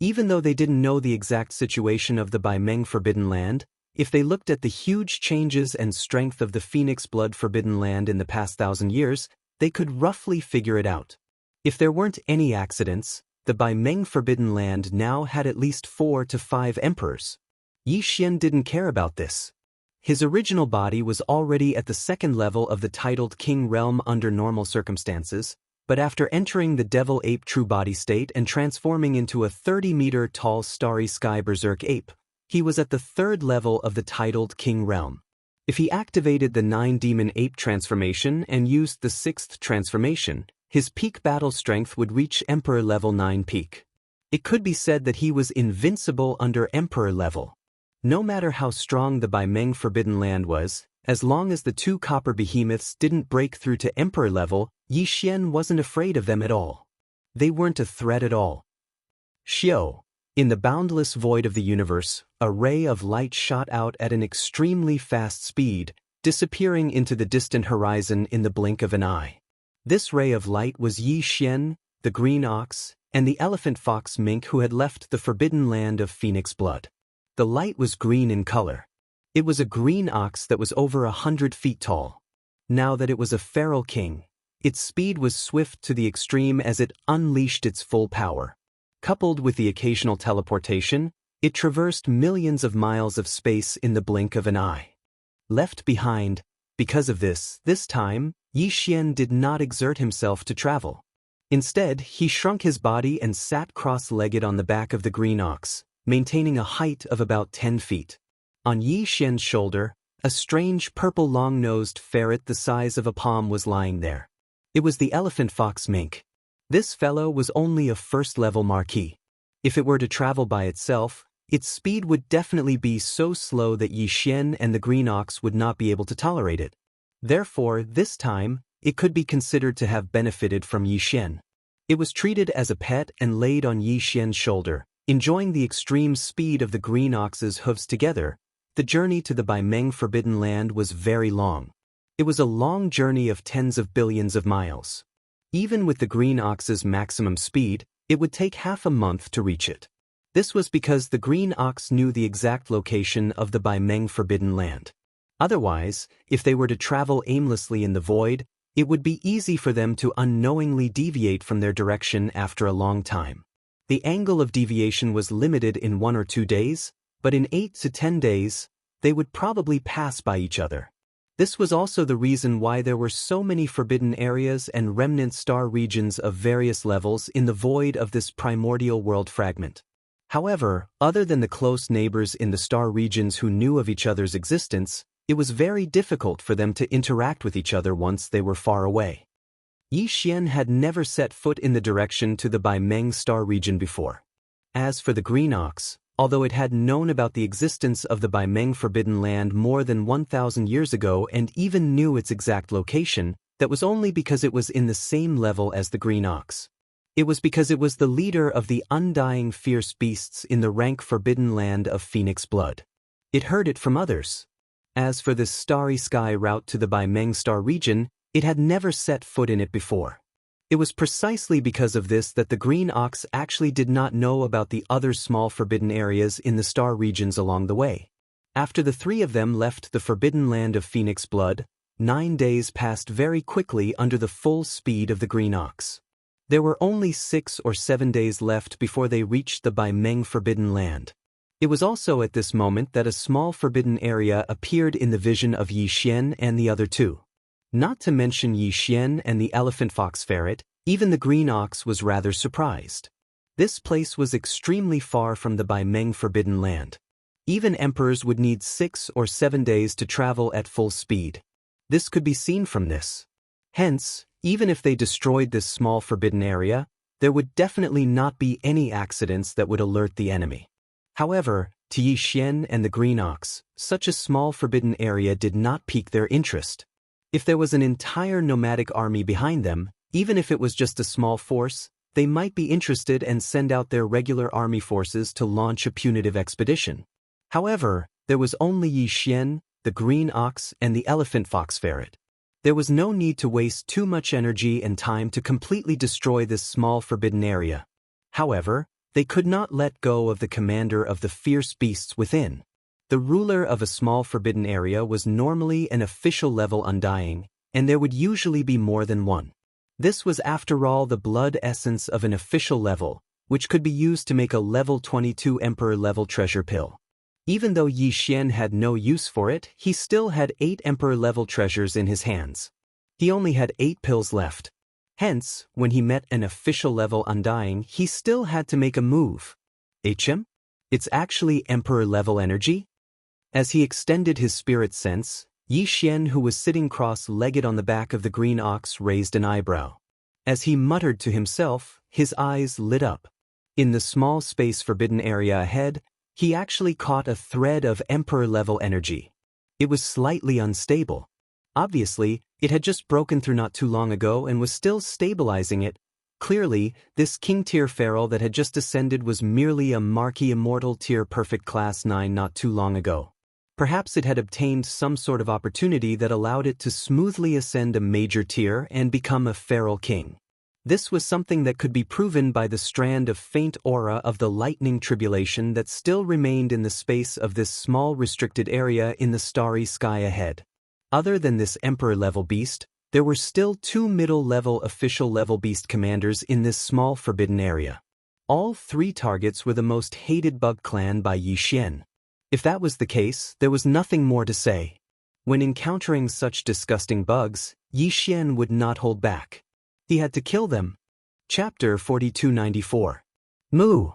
Even though they didn't know the exact situation of the Bai Meng Forbidden Land, if they looked at the huge changes and strength of the Phoenix Blood Forbidden Land in the past 1,000 years, they could roughly figure it out. If there weren't any accidents, the Bai Meng Forbidden Land now had at least 4 to 5 emperors. Yi Xian didn't care about this. His original body was already at the second level of the titled King realm under normal circumstances, but after entering the Devil Ape true body state and transforming into a 30-meter-tall starry sky berserk ape, he was at the third level of the titled King realm. If he activated the 9-demon ape transformation and used the 6th transformation, his peak battle strength would reach Emperor level 9 peak. It could be said that he was invincible under Emperor level. No matter how strong the Bai Meng Forbidden Land was, as long as the 2 copper behemoths didn't break through to Emperor level, Yi Xian wasn't afraid of them at all. They weren't a threat at all. Xiao. In the boundless void of the universe, a ray of light shot out at an extremely fast speed, disappearing into the distant horizon in the blink of an eye. This ray of light was Yi Xian, the green ox, and the elephant fox mink who had left the forbidden land of Phoenix Blood. The light was green in color. It was a green ox that was over 100 feet tall. Now that it was a feral king, its speed was swift to the extreme as it unleashed its full power. Coupled with the occasional teleportation, it traversed millions of miles of space in the blink of an eye. Left behind, because of this time, Yi Xian did not exert himself to travel. Instead, he shrunk his body and sat cross-legged on the back of the green ox, maintaining a height of about 10 feet. On Yi Xian's shoulder, a strange purple long-nosed ferret the size of a palm was lying there. It was the elephant fox mink. This fellow was only a first-level marquis. If it were to travel by itself, its speed would definitely be so slow that Yi Xian and the green ox would not be able to tolerate it. Therefore, this time, it could be considered to have benefited from Yi Xian. It was treated as a pet and laid on Yi Xian's shoulder, enjoying the extreme speed of the green ox's hooves together. The journey to the Bai Meng Forbidden Land was very long. It was a long journey of tens of billions of miles. Even with the green ox's maximum speed, it would take half a month to reach it. This was because the green ox knew the exact location of the Bai Meng Forbidden Land. Otherwise, if they were to travel aimlessly in the void, it would be easy for them to unknowingly deviate from their direction after a long time. The angle of deviation was limited in 1 or 2 days, but in 8 to 10 days, they would probably pass by each other. This was also the reason why there were so many forbidden areas and remnant star regions of various levels in the void of this primordial world fragment. However, other than the close neighbors in the star regions who knew of each other's existence, it was very difficult for them to interact with each other once they were far away. Yi Xian had never set foot in the direction to the Bai Meng star region before. As for the green ox, although it had known about the existence of the Bai Meng Forbidden Land more than 1,000 years ago and even knew its exact location, that was only because it was in the same level as the green ox. It was because it was the leader of the undying fierce beasts in the rank Forbidden Land of Phoenix Blood. It heard it from others. As for this starry sky route to the Bai Meng star region, it had never set foot in it before. It was precisely because of this that the green ox actually did not know about the other small forbidden areas in the star regions along the way. After the 3 of them left the forbidden land of Phoenix Blood, 9 days passed very quickly under the full speed of the green ox. There were only 6 or 7 days left before they reached the Bai Meng Forbidden Land. It was also at this moment that a small forbidden area appeared in the vision of Yi Xian and the other 2. Not to mention Yi Xian and the elephant fox ferret, even the green ox was rather surprised. This place was extremely far from the Bai Meng Forbidden Land. Even emperors would need 6 or 7 days to travel at full speed. This could be seen from this. Hence, even if they destroyed this small forbidden area, there would definitely not be any accidents that would alert the enemy. However, to Yi Xian and the green ox, such a small forbidden area did not pique their interest. If there was an entire nomadic army behind them, even if it was just a small force, they might be interested and send out their regular army forces to launch a punitive expedition. However, there was only Yi Xian, the green ox, and the elephant fox ferret. There was no need to waste too much energy and time to completely destroy this small forbidden area. However, they could not let go of the commander of the fierce beasts within. The ruler of a small forbidden area was normally an official level undying, and there would usually be more than one. This was after all the blood essence of an official level, which could be used to make a level 22 emperor level treasure pill. Even though Yi Xian had no use for it, he still had 8 emperor level treasures in his hands. He only had 8 pills left. Hence, when he met an official level undying, he still had to make a move. HM? It's actually emperor level energy? As he extended his spirit sense, Yi Xian, who was sitting cross-legged on the back of the green ox, raised an eyebrow. As he muttered to himself, his eyes lit up. In the small space forbidden area ahead, he actually caught a thread of emperor-level energy. It was slightly unstable. Obviously, it had just broken through not too long ago and was still stabilizing it. Clearly, this king-tier feral that had just ascended was merely a Marquis Immortal tier perfect class 9 not too long ago. Perhaps it had obtained some sort of opportunity that allowed it to smoothly ascend a major tier and become a feral king. This was something that could be proven by the strand of faint aura of the lightning tribulation that still remained in the space of this small restricted area in the starry sky ahead. Other than this emperor-level beast, there were still 2 middle-level official-level beast commanders in this small forbidden area. All 3 targets were the most hated bug clan by Yi Xian. If that was the case, there was nothing more to say. When encountering such disgusting bugs, Yi Xian would not hold back. He had to kill them. Chapter 4294. Moo!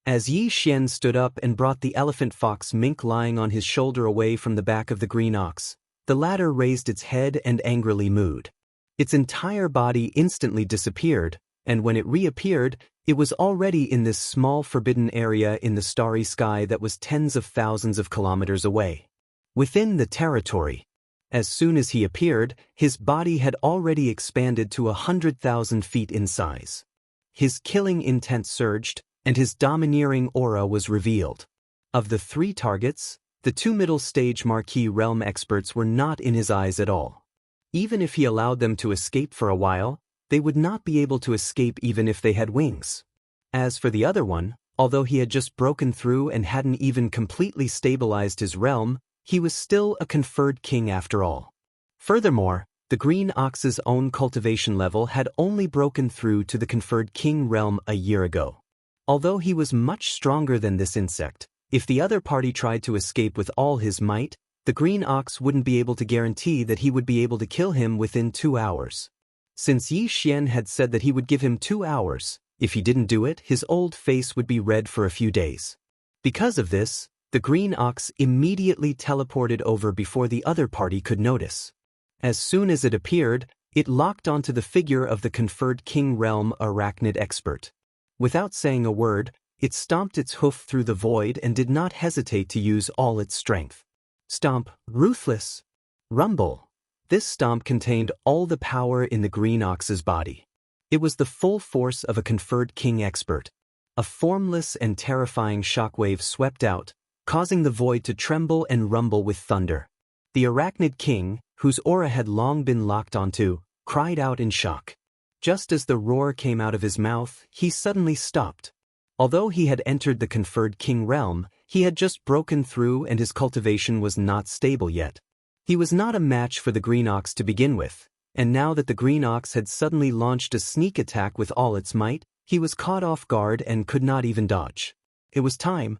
As Yi Xian stood up and brought the elephant fox mink lying on his shoulder away from the back of the green ox, the latter raised its head and angrily mooed. Its entire body instantly disappeared, and when it reappeared, it was already in this small forbidden area in the starry sky that was tens of thousands of kilometers away. Within the territory. As soon as he appeared, his body had already expanded to 100,000 feet in size. His killing intent surged, and his domineering aura was revealed. Of the 3 targets, the 2 middle-stage Marquis realm experts were not in his eyes at all. Even if he allowed them to escape for a while, they would not be able to escape even if they had wings. As for the other one, although he had just broken through and hadn't even completely stabilized his realm, he was still a conferred king after all. Furthermore, the green ox's own cultivation level had only broken through to the conferred king realm a year ago. Although he was much stronger than this insect, if the other party tried to escape with all his might, the green ox wouldn't be able to guarantee that he would be able to kill him within 2 hours. Since Yi Xian had said that he would give him 2 hours, if he didn't do it, his old face would be red for a few days. Because of this, the green ox immediately teleported over before the other party could notice. As soon as it appeared, it locked onto the figure of the conferred king realm arachnid expert. Without saying a word, it stomped its hoof through the void and did not hesitate to use all its strength. Stomp, ruthless. Rumble. This stomp contained all the power in the green ox's body. It was the full force of a conferred king expert. A formless and terrifying shockwave swept out, causing the void to tremble and rumble with thunder. The arachnid king, whose aura had long been locked onto, cried out in shock. Just as the roar came out of his mouth, he suddenly stopped. Although he had entered the conferred king realm, he had just broken through and his cultivation was not stable yet. He was not a match for the green ox to begin with, and now that the green ox had suddenly launched a sneak attack with all its might, he was caught off guard and could not even dodge. It was time.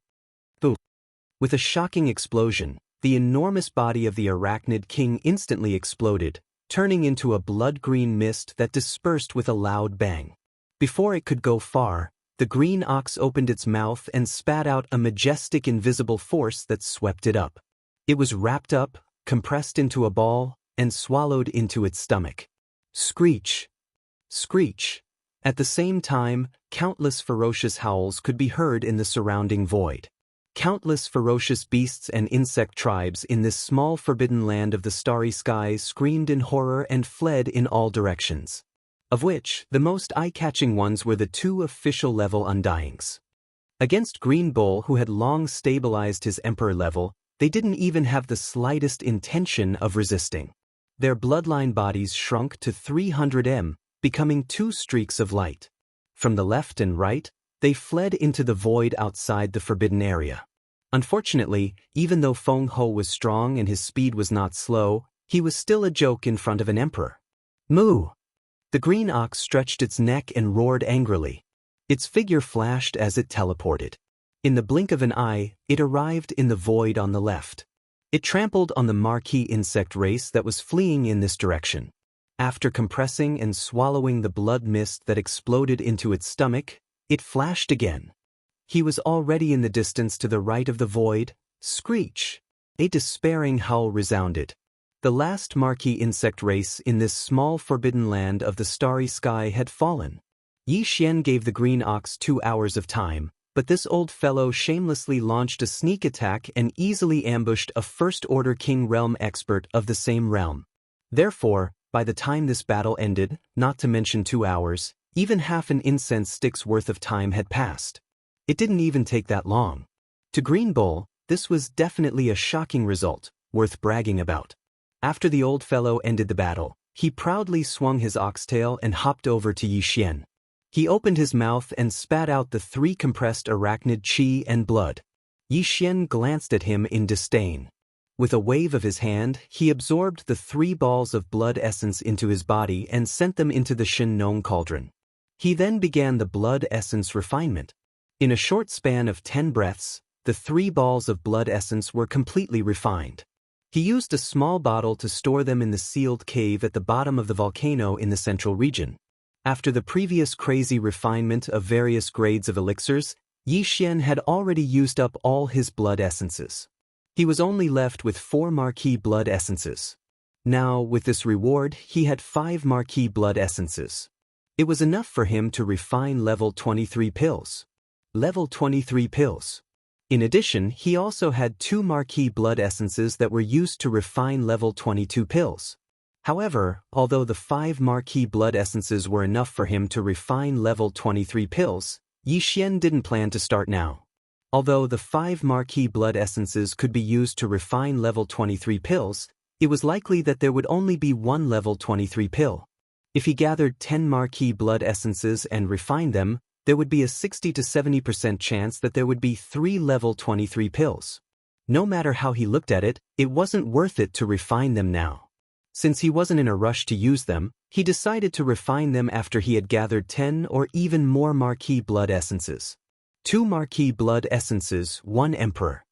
Boom. With a shocking explosion, the enormous body of the arachnid king instantly exploded, turning into a blood-green mist that dispersed with a loud bang. Before it could go far, the green ox opened its mouth and spat out a majestic invisible force that swept it up. It was wrapped up, compressed into a ball, and swallowed into its stomach. Screech! Screech! At the same time, countless ferocious howls could be heard in the surrounding void. Countless ferocious beasts and insect tribes in this small forbidden land of the starry skies screamed in horror and fled in all directions. Of which, the most eye-catching ones were the 2 official-level undyings. Against Green Bull, who had long stabilized his emperor level, They didn't even have the slightest intention of resisting. Their bloodline bodies shrunk to 300 m, becoming two streaks of light. From the left and right, they fled into the void outside the forbidden area. Unfortunately, even though Feng Ho was strong and his speed was not slow, he was still a joke in front of an emperor. Moo! The green ox stretched its neck and roared angrily. Its figure flashed as it teleported. In the blink of an eye, it arrived in the void on the left. It trampled on the marquee insect race that was fleeing in this direction. After compressing and swallowing the blood mist that exploded into its stomach, it flashed again. He was already in the distance to the right of the void. Screech! A despairing howl resounded. The last marquee insect race in this small forbidden land of the starry sky had fallen. Yi Xian gave the green ox 2 hours of time, but this old fellow shamelessly launched a sneak attack and easily ambushed a first-order king realm expert of the same realm. Therefore, by the time this battle ended, not to mention 2 hours, even half an incense stick's worth of time had passed. It didn't even take that long. To Green Bull, this was definitely a shocking result, worth bragging about. After the old fellow ended the battle, he proudly swung his oxtail and hopped over to Yi Xian. He opened his mouth and spat out the 3 compressed arachnid chi and blood. Yi Xian glanced at him in disdain. With a wave of his hand, he absorbed the 3 balls of blood essence into his body and sent them into the Shin Nong cauldron. He then began the blood essence refinement. In a short span of 10 breaths, the 3 balls of blood essence were completely refined. He used a small bottle to store them in the sealed cave at the bottom of the volcano in the central region. After the previous crazy refinement of various grades of elixirs, Yi Xian had already used up all his blood essences. He was only left with 4 marquee blood essences. Now, with this reward, he had 5 marquee blood essences. It was enough for him to refine level 23 pills. Level 23 pills. In addition, he also had 2 marquee blood essences that were used to refine level 22 pills. However, although the 5 marquee blood essences were enough for him to refine level 23 pills, Yi Xian didn't plan to start now. Although the 5 marquee blood essences could be used to refine level 23 pills, it was likely that there would only be 1 level 23 pill. If he gathered 10 marquee blood essences and refined them, there would be a 60 to 70% chance that there would be 3 level 23 pills. No matter how he looked at it, it wasn't worth it to refine them now. Since he wasn't in a rush to use them, he decided to refine them after he had gathered 10 or even more marquee blood essences. 2 marquee blood essences, 1 emperor.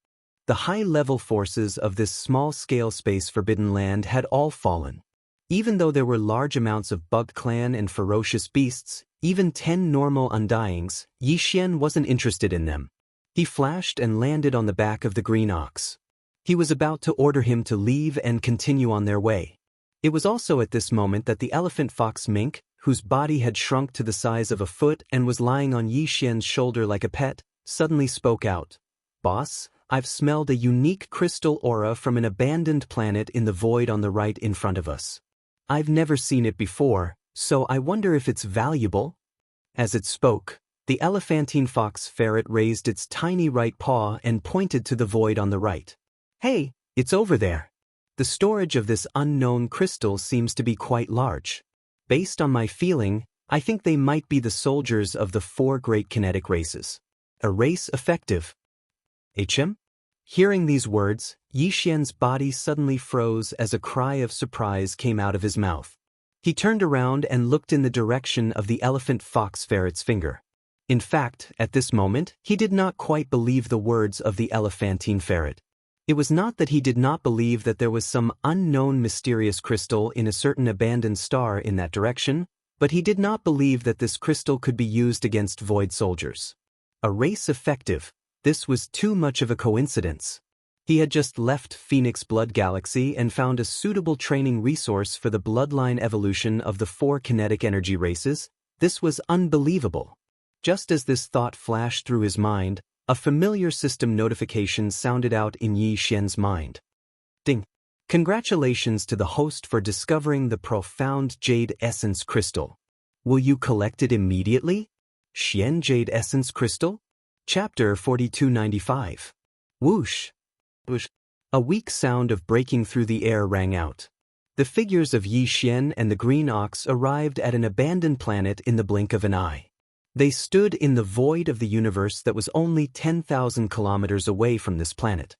The high-level forces of this small-scale space forbidden land had all fallen. Even though there were large amounts of bug clan and ferocious beasts, even 10 normal undyings, Yi Xian wasn't interested in them. He flashed and landed on the back of the green ox. He was about to order him to leave and continue on their way. It was also at this moment that the elephant fox mink, whose body had shrunk to the size of a foot and was lying on Yi Xian's shoulder like a pet, suddenly spoke out. "Boss, I've smelled a unique crystal aura from an abandoned planet in the void on the right in front of us. I've never seen it before, so I wonder if it's valuable?" As it spoke, the elephantine fox ferret raised its tiny right paw and pointed to the void on the right. "Hey, it's over there. The storage of this unknown crystal seems to be quite large. Based on my feeling, I think they might be the soldiers of the 4 great kinetic races. A race effective." HM? Hearing these words, Yi Xian's body suddenly froze as a cry of surprise came out of his mouth. He turned around and looked in the direction of the elephant fox ferret's finger. In fact, at this moment, he did not quite believe the words of the elephantine ferret. It was not that he did not believe that there was some unknown mysterious crystal in a certain abandoned star in that direction, but he did not believe that this crystal could be used against void soldiers. A race effective. This was too much of a coincidence. He had just left Phoenix Blood Galaxy and found a suitable training resource for the bloodline evolution of the 4 kinetic energy races. This was unbelievable. Just as this thought flashed through his mind, a familiar system notification sounded out in Yi Xian's mind. Ding! Congratulations to the host for discovering the profound Jade Essence Crystal. Will you collect it immediately? Xian Jade Essence Crystal? Chapter 4295. Whoosh! Whoosh! A weak sound of breaking through the air rang out. The figures of Yi Xian and the Green Ox arrived at an abandoned planet in the blink of an eye. They stood in the void of the universe that was only 10,000 kilometers away from this planet.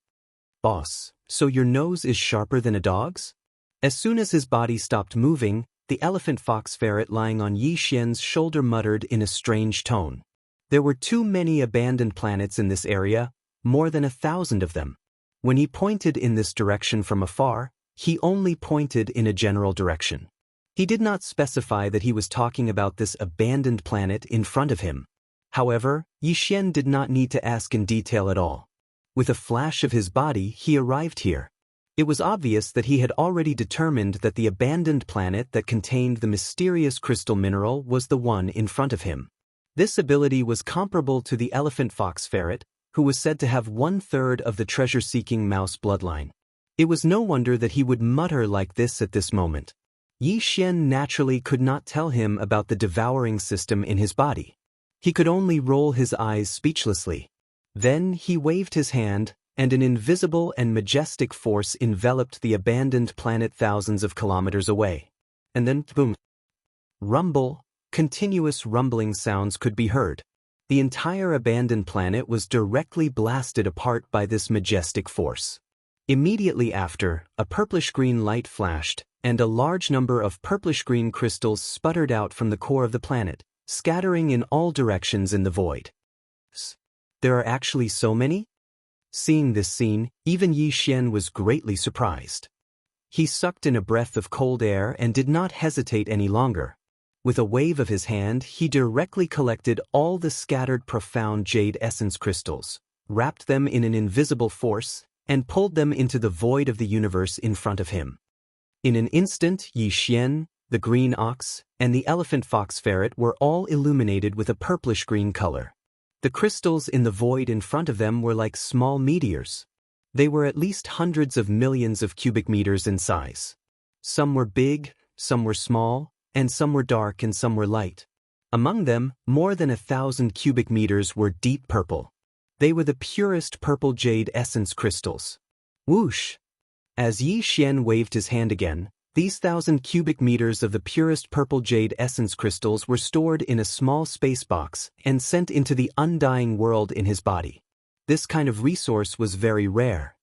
"Boss, so your nose is sharper than a dog's?" As soon as his body stopped moving, the elephant fox ferret lying on Yi Xian's shoulder muttered in a strange tone. There were too many abandoned planets in this area, more than 1,000 of them. When he pointed in this direction from afar, he only pointed in a general direction. He did not specify that he was talking about this abandoned planet in front of him. However, Yi Xian did not need to ask in detail at all. With a flash of his body, he arrived here. It was obvious that he had already determined that the abandoned planet that contained the mysterious crystal mineral was the one in front of him. This ability was comparable to the elephant fox ferret, who was said to have 1/3 of the treasure-seeking mouse bloodline. It was no wonder that he would mutter like this at this moment. Yi Xian naturally could not tell him about the devouring system in his body. He could only roll his eyes speechlessly. Then he waved his hand, and an invisible and majestic force enveloped the abandoned planet thousands of kilometers away. And then, boom! Rumble, continuous rumbling sounds could be heard. The entire abandoned planet was directly blasted apart by this majestic force. Immediately after, a purplish-green light flashed, and a large number of purplish-green crystals sputtered out from the core of the planet, scattering in all directions in the void. There are actually so many? Seeing this scene, even Yi Xian was greatly surprised. He sucked in a breath of cold air and did not hesitate any longer. With a wave of his hand, he directly collected all the scattered profound jade essence crystals, wrapped them in an invisible force, and pulled them into the void of the universe in front of him. In an instant, Yi Xian, the green ox, and the elephant fox ferret were all illuminated with a purplish-green color. The crystals in the void in front of them were like small meteors. They were at least hundreds of millions of cubic meters in size. Some were big, some were small, and some were dark and some were light. Among them, more than 1,000 cubic meters were deep purple. They were the purest purple jade essence crystals. Whoosh! As Yi Xian waved his hand again, these 1,000 cubic meters of the purest purple jade essence crystals were stored in a small space box and sent into the undying world in his body. This kind of resource was very rare.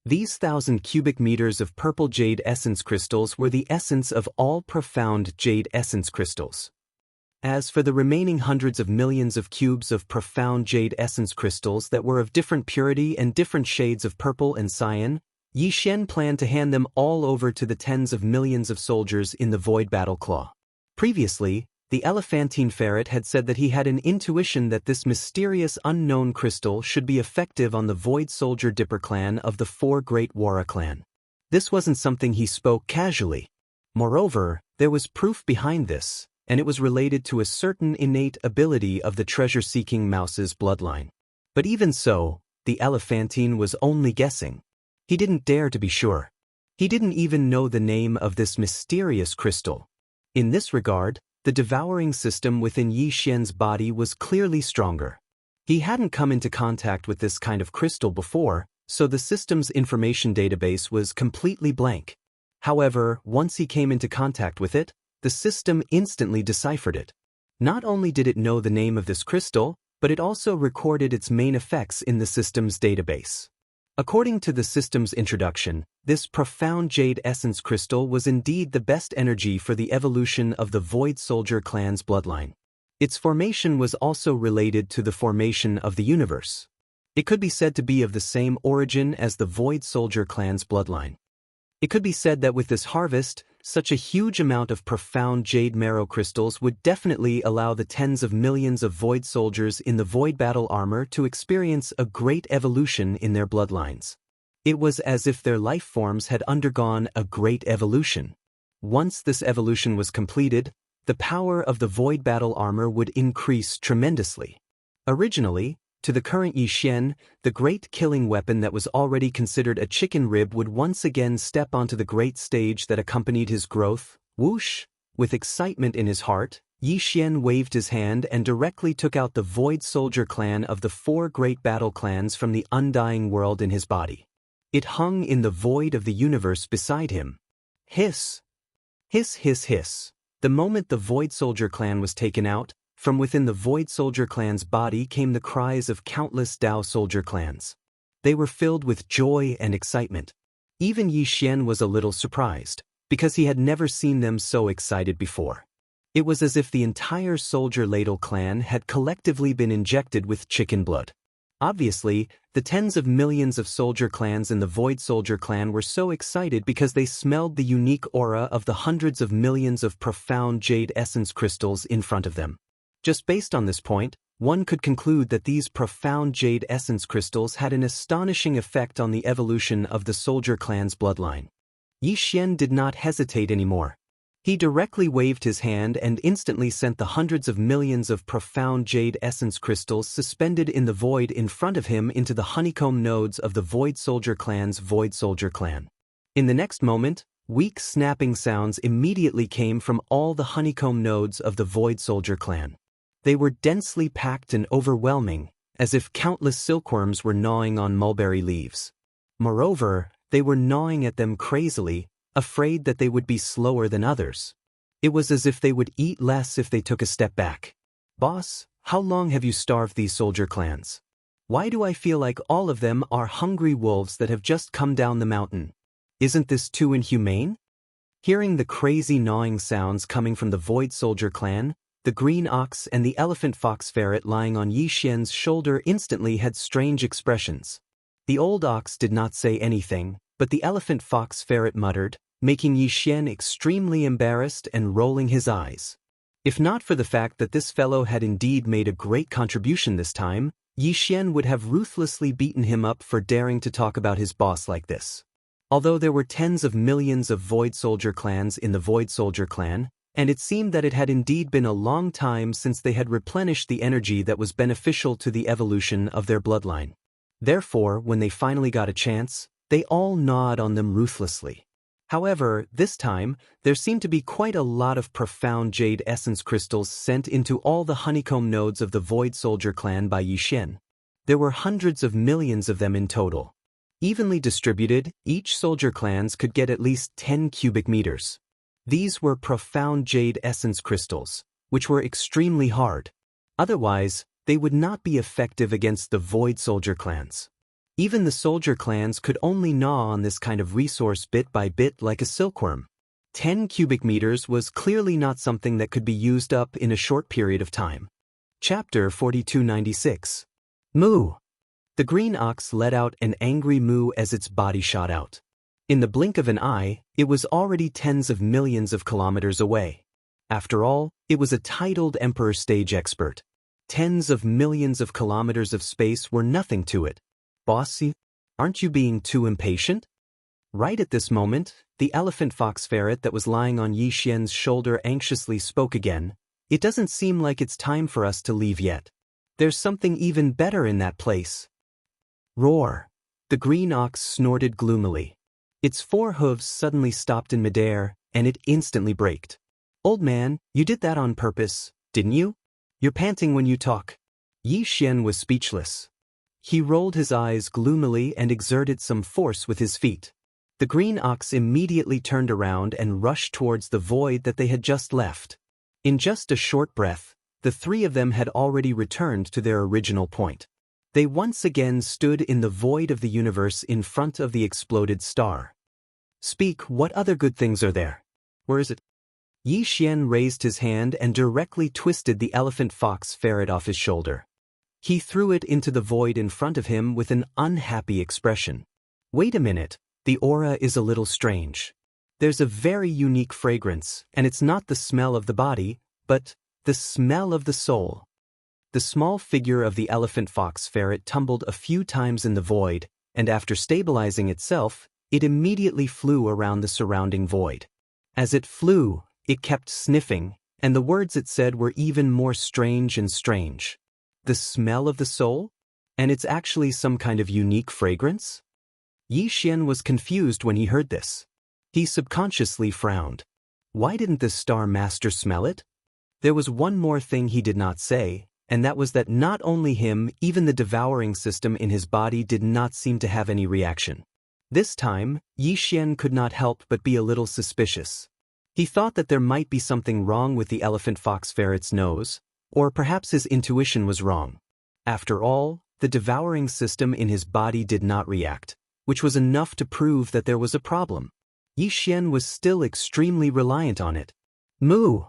These 1,000 cubic meters of purple jade essence crystals were the essence of all profound jade essence crystals. As for the remaining hundreds of millions of cubes of profound jade essence crystals that were of different purity and different shades of purple and cyan, Yi Xian planned to hand them all over to the tens of millions of soldiers in the Void Battle Claw. Previously, the elephantine ferret had said that he had an intuition that this mysterious unknown crystal should be effective on the Void Soldier Dipper clan of the Four Great Wara clan. This wasn't something he spoke casually. Moreover, there was proof behind this, and it was related to a certain innate ability of the treasure-seeking mouse's bloodline. But even so, the elephantine was only guessing. He didn't dare to be sure. He didn't even know the name of this mysterious crystal. In this regard, the devouring system within Yi Xian's body was clearly stronger. He hadn't come into contact with this kind of crystal before, so the system's information database was completely blank. However, once he came into contact with it, the system instantly deciphered it. Not only did it know the name of this crystal, but it also recorded its main effects in the system's database. According to the system's introduction, this profound jade essence crystal was indeed the best energy for the evolution of the Void Soldier clan's bloodline. Its formation was also related to the formation of the universe. It could be said to be of the same origin as the Void Soldier clan's bloodline. It could be said that with this harvest, such a huge amount of profound jade marrow crystals would definitely allow the tens of millions of Void soldiers in the Void Battle armor to experience a great evolution in their bloodlines. It was as if their life forms had undergone a great evolution. Once this evolution was completed, the power of the Void Battle armor would increase tremendously. Originally, to the current Yi Xian, the great killing weapon that was already considered a chicken rib would once again step onto the great stage that accompanied his growth. Whoosh! With excitement in his heart, Yi Xian waved his hand and directly took out the Void Soldier clan of the Four Great Battle clans from the undying world in his body. It hung in the void of the universe beside him. Hiss! Hiss, hiss, hiss. The moment the Void Soldier clan was taken out, from within the Void Soldier clan's body came the cries of countless Dao Soldier clans. They were filled with joy and excitement. Even Yi Xian was a little surprised, because he had never seen them so excited before. It was as if the entire Soldier Ladle clan had collectively been injected with chicken blood. Obviously, the tens of millions of soldier clans in the Void Soldier clan were so excited because they smelled the unique aura of the hundreds of millions of profound jade essence crystals in front of them. Just based on this point, one could conclude that these profound jade essence crystals had an astonishing effect on the evolution of the soldier clan's bloodline. Yi Xian did not hesitate anymore. He directly waved his hand and instantly sent the hundreds of millions of profound jade essence crystals suspended in the void in front of him into the honeycomb nodes of the Void Soldier clan's Void Soldier clan. In the next moment, weak snapping sounds immediately came from all the honeycomb nodes of the Void Soldier clan. They were densely packed and overwhelming, as if countless silkworms were gnawing on mulberry leaves. Moreover, they were gnawing at them crazily, afraid that they would be slower than others. It was as if they would eat less if they took a step back. Boss, how long have you starved these soldier clans? Why do I feel like all of them are hungry wolves that have just come down the mountain? Isn't this too inhumane? Hearing the crazy gnawing sounds coming from the Void Soldier clan, the green ox and the elephant fox ferret lying on Yi Xian's shoulder instantly had strange expressions. The old ox did not say anything, but the elephant fox ferret muttered, making Yi Xian extremely embarrassed and rolling his eyes. If not for the fact that this fellow had indeed made a great contribution this time, Yi Xian would have ruthlessly beaten him up for daring to talk about his boss like this. Although there were tens of millions of Void Soldier clans in the Void Soldier clan, and it seemed that it had indeed been a long time since they had replenished the energy that was beneficial to the evolution of their bloodline. Therefore, when they finally got a chance, they all gnawed on them ruthlessly. However, this time, there seemed to be quite a lot of profound jade essence crystals sent into all the honeycomb nodes of the Void Soldier clan by Yi Xian. There were hundreds of millions of them in total. Evenly distributed, each soldier clans could get at least 10 cubic meters. These were profound jade essence crystals, which were extremely hard. Otherwise, they would not be effective against the Void Soldier clans. Even the soldier clans could only gnaw on this kind of resource bit by bit like a silkworm. 10 cubic meters was clearly not something that could be used up in a short period of time. Chapter 4296. Moo! The green ox let out an angry moo as its body shot out. In the blink of an eye, it was already tens of millions of kilometers away. After all, it was a titled Emperor stage expert. Tens of millions of kilometers of space were nothing to it. Bossy, aren't you being too impatient? Right at this moment, the elephant fox ferret that was lying on Yi Xian's shoulder anxiously spoke again. It doesn't seem like it's time for us to leave yet. There's something even better in that place. Roar! The green ox snorted gloomily. Its four hooves suddenly stopped in midair, and it instantly braked. Old man, you did that on purpose, didn't you? You're panting when you talk. Yi Xian was speechless. He rolled his eyes gloomily and exerted some force with his feet. The green ox immediately turned around and rushed towards the void that they had just left. In just a short breath, the three of them had already returned to their original point. They once again stood in the void of the universe in front of the exploded star. Speak, what other good things are there? Where is it? Yi Xian raised his hand and directly twisted the elephant fox ferret off his shoulder. He threw it into the void in front of him with an unhappy expression. Wait a minute, the aura is a little strange. There's a very unique fragrance, and it's not the smell of the body, but the smell of the soul. The small figure of the elephant fox ferret tumbled a few times in the void, and after stabilizing itself, it immediately flew around the surrounding void. As it flew, it kept sniffing, and the words it said were even more strange and strange. The smell of the soul? And it's actually some kind of unique fragrance? Yi Xian was confused when he heard this. He subconsciously frowned. Why didn't the Star Master smell it? There was one more thing he did not say, and that was that not only him, even the devouring system in his body did not seem to have any reaction. This time, Yi Xian could not help but be a little suspicious. He thought that there might be something wrong with the elephant fox ferret's nose, or perhaps his intuition was wrong. After all, the devouring system in his body did not react, which was enough to prove that there was a problem. Yi Xian was still extremely reliant on it. Moo!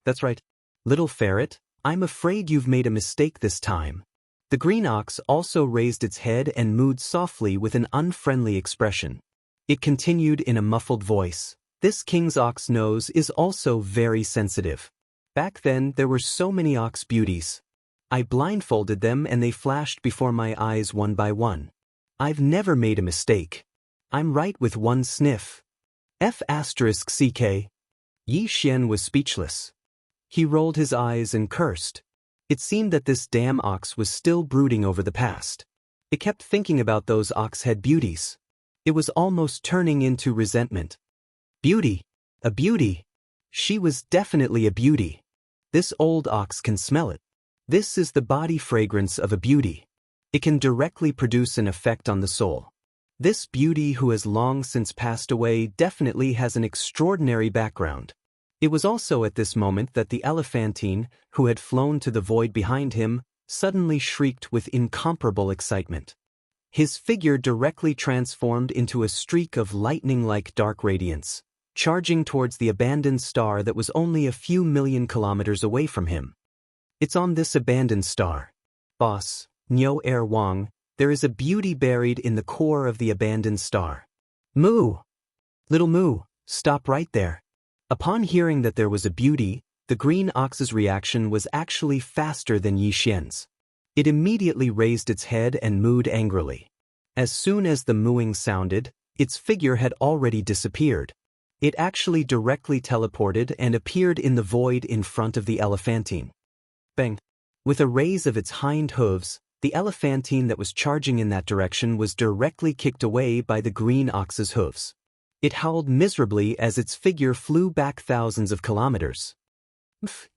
That's right. Little ferret, I'm afraid you've made a mistake this time. The green ox also raised its head and mooed softly with an unfriendly expression. It continued in a muffled voice. This king's ox nose is also very sensitive. Back then there were so many ox beauties. I blindfolded them and they flashed before my eyes one by one. I've never made a mistake. I'm right with one sniff. F***ck. Yi Xian was speechless. He rolled his eyes and cursed. It seemed that this damn ox was still brooding over the past. It kept thinking about those ox head beauties. It was almost turning into resentment. Beauty. A beauty. She was definitely a beauty. This old ox can smell it. This is the body fragrance of a beauty. It can directly produce an effect on the soul. This beauty who has long since passed away definitely has an extraordinary background. It was also at this moment that the elephantine, who had flown to the void behind him, suddenly shrieked with incomparable excitement. His figure directly transformed into a streak of lightning-like dark radiance, charging towards the abandoned star that was only a few million kilometers away from him. It's on this abandoned star, boss, Niu Er Wang, there is a beauty buried in the core of the abandoned star. Moo! Little Moo, stop right there. Upon hearing that there was a beauty, the green ox's reaction was actually faster than Yi Xian's. It immediately raised its head and mooed angrily. As soon as the mooing sounded, its figure had already disappeared. It actually directly teleported and appeared in the void in front of the elephantine. Bang! With a raise of its hind hooves, the elephantine that was charging in that direction was directly kicked away by the green ox's hooves. It howled miserably as its figure flew back thousands of kilometers.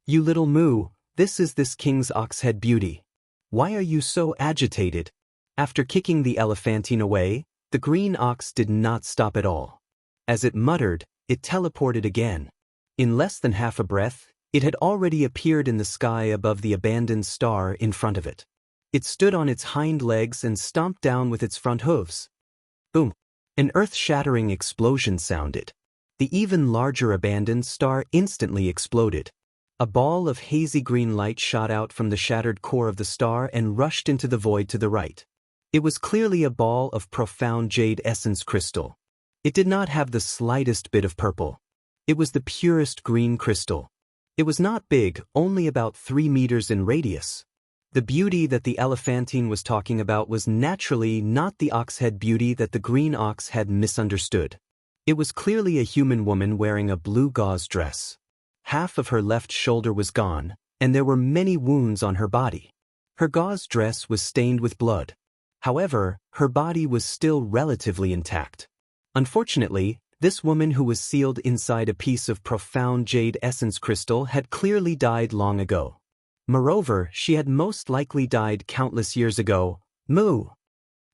You little Moo, this is this king's ox head beauty. Why are you so agitated? After kicking the elephantine away, the green ox did not stop at all. As it muttered, it teleported again. In less than half a breath, it had already appeared in the sky above the abandoned star in front of it. It stood on its hind legs and stomped down with its front hooves. Boom! An earth-shattering explosion sounded. The even larger abandoned star instantly exploded. A ball of hazy green light shot out from the shattered core of the star and rushed into the void to the right. It was clearly a ball of profound jade essence crystal. It did not have the slightest bit of purple. It was the purest green crystal. It was not big, only about 3 meters in radius. The beauty that the elephantine was talking about was naturally not the ox head beauty that the green ox had misunderstood. It was clearly a human woman wearing a blue gauze dress. Half of her left shoulder was gone, and there were many wounds on her body. Her gauze dress was stained with blood. However, her body was still relatively intact. Unfortunately, this woman who was sealed inside a piece of profound jade essence crystal had clearly died long ago. Moreover, she had most likely died countless years ago. Moo!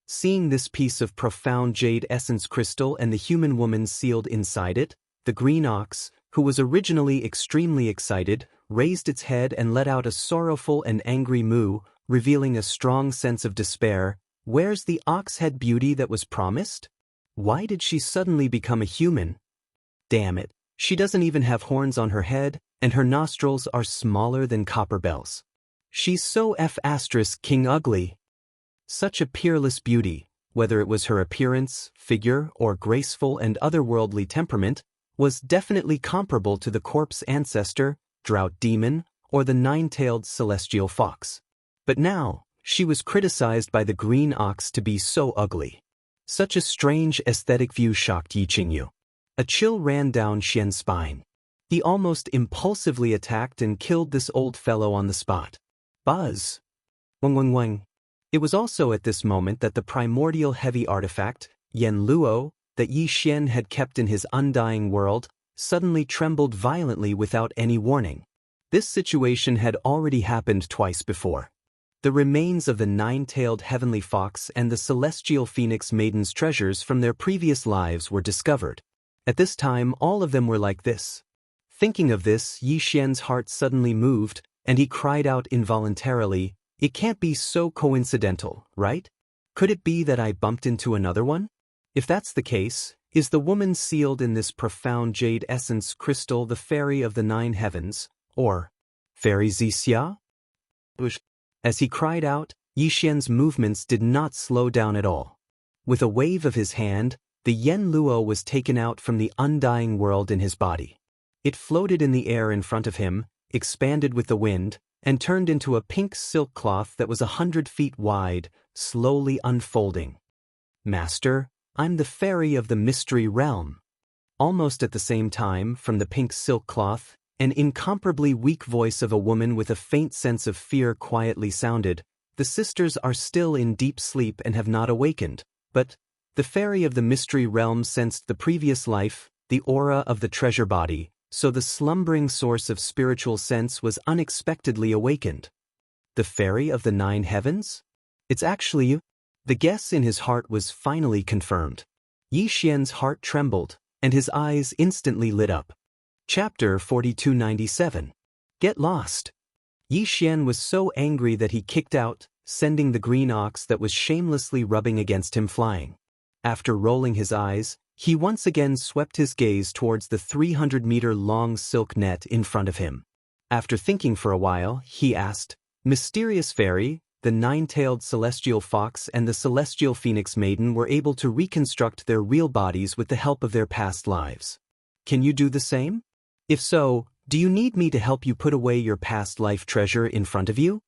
Seeing this piece of profound jade essence crystal and the human woman sealed inside it, the green ox, who was originally extremely excited, raised its head and let out a sorrowful and angry moo, revealing a strong sense of despair. Where's the ox head beauty that was promised? Why did she suddenly become a human? Damn it, she doesn't even have horns on her head, and her nostrils are smaller than copper bells. She's so king ugly. Such a peerless beauty, whether it was her appearance, figure, or graceful and otherworldly temperament, was definitely comparable to the corpse ancestor, drought demon, or the nine-tailed celestial fox. But now, she was criticized by the green ox to be so ugly. Such a strange aesthetic view shocked Yi Qingyu. A chill ran down Xian's spine. He almost impulsively attacked and killed this old fellow on the spot. Buzz! Wang wang wang. It was also at this moment that the primordial heavy artifact, Yen Luo, that Yi Xian had kept in his undying world, suddenly trembled violently without any warning. This situation had already happened twice before. the remains of the nine-tailed heavenly fox and the celestial phoenix maiden's treasures from their previous lives were discovered. At this time, all of them were like this. Thinking of this, Yi Xian's heart suddenly moved, and he cried out involuntarily, "It can't be so coincidental, right? Could it be that I bumped into another one? If that's the case, is the woman sealed in this profound jade essence crystal the fairy of the nine heavens, or fairy Xianxia?" As he cried out, Yi Xian's movements did not slow down at all. With a wave of his hand, the Yen Luo was taken out from the undying world in his body. It floated in the air in front of him, expanded with the wind, and turned into a pink silk cloth that was 100 feet wide, slowly unfolding. "Master, I'm the fairy of the mystery realm." Almost at the same time, from the pink silk cloth, an incomparably weak voice of a woman with a faint sense of fear quietly sounded, "The sisters are still in deep sleep and have not awakened, but the fairy of the mystery realm sensed the previous life, the aura of the treasure body, so the slumbering source of spiritual sense was unexpectedly awakened." The fairy of the nine heavens? It's actually you? The guess in his heart was finally confirmed. Yi Xian's heart trembled, and his eyes instantly lit up. Chapter 4297. Get lost. Yi Xian was so angry that he kicked out, sending the green ox that was shamelessly rubbing against him flying. After rolling his eyes, he once again swept his gaze towards the 300-meter-long silk net in front of him. After thinking for a while, he asked, "Mysterious fairy, the nine-tailed celestial fox and the celestial phoenix maiden were able to reconstruct their real bodies with the help of their past lives. Can you do the same? If so, do you need me to help you put away your past life treasure in front of you?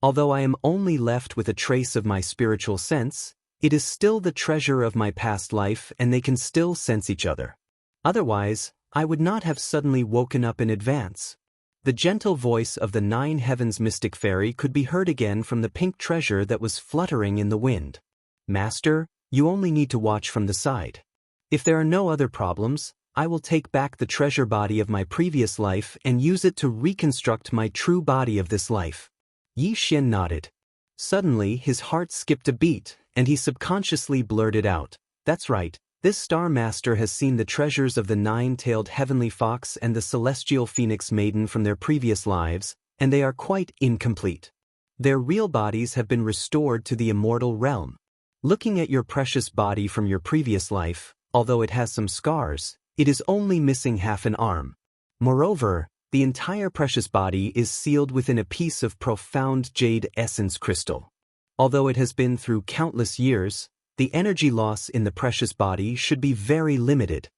Although I am only left with a trace of my spiritual sense, it is still the treasure of my past life and they can still sense each other. Otherwise, I would not have suddenly woken up in advance." The gentle voice of the nine heavens mystic fairy could be heard again from the pink treasure that was fluttering in the wind. "Master, you only need to watch from the side. If there are no other problems, I will take back the treasure body of my previous life and use it to reconstruct my true body of this life." Yi Xian nodded. Suddenly, his heart skipped a beat, and he subconsciously blurted out, "That's right, this Star Master has seen the treasures of the nine-tailed heavenly fox and the celestial phoenix maiden from their previous lives, and they are quite incomplete. Their real bodies have been restored to the immortal realm. Looking at your precious body from your previous life, although it has some scars, it is only missing half an arm. Moreover, the entire precious body is sealed within a piece of profound jade essence crystal. Although it has been through countless years, the energy loss in the precious body should be very limited.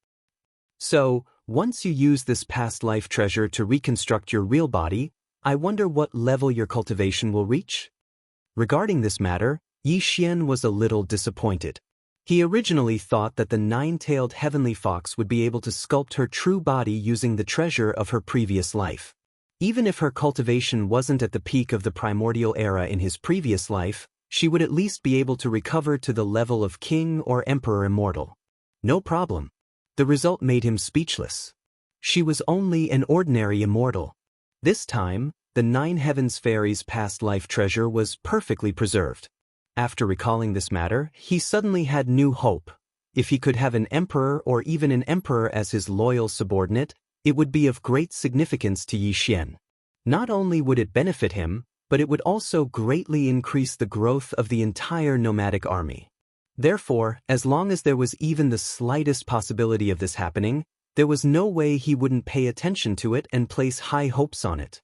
So, once you use this past life treasure to reconstruct your real body, I wonder what level your cultivation will reach?" Regarding this matter, Yi Xian was a little disappointed. He originally thought that the nine-tailed heavenly fox would be able to sculpt her true body using the treasure of her previous life. Even if her cultivation wasn't at the peak of the primordial era in his previous life, she would at least be able to recover to the level of king or emperor immortal. No problem. The result made him speechless. She was only an ordinary immortal. This time, the nine heavens fairy's past life treasure was perfectly preserved. After recalling this matter, he suddenly had new hope. If he could have an emperor or even an emperor as his loyal subordinate, it would be of great significance to Yi Xian. Not only would it benefit him, but it would also greatly increase the growth of the entire nomadic army. Therefore, as long as there was even the slightest possibility of this happening, there was no way he wouldn't pay attention to it and place high hopes on it.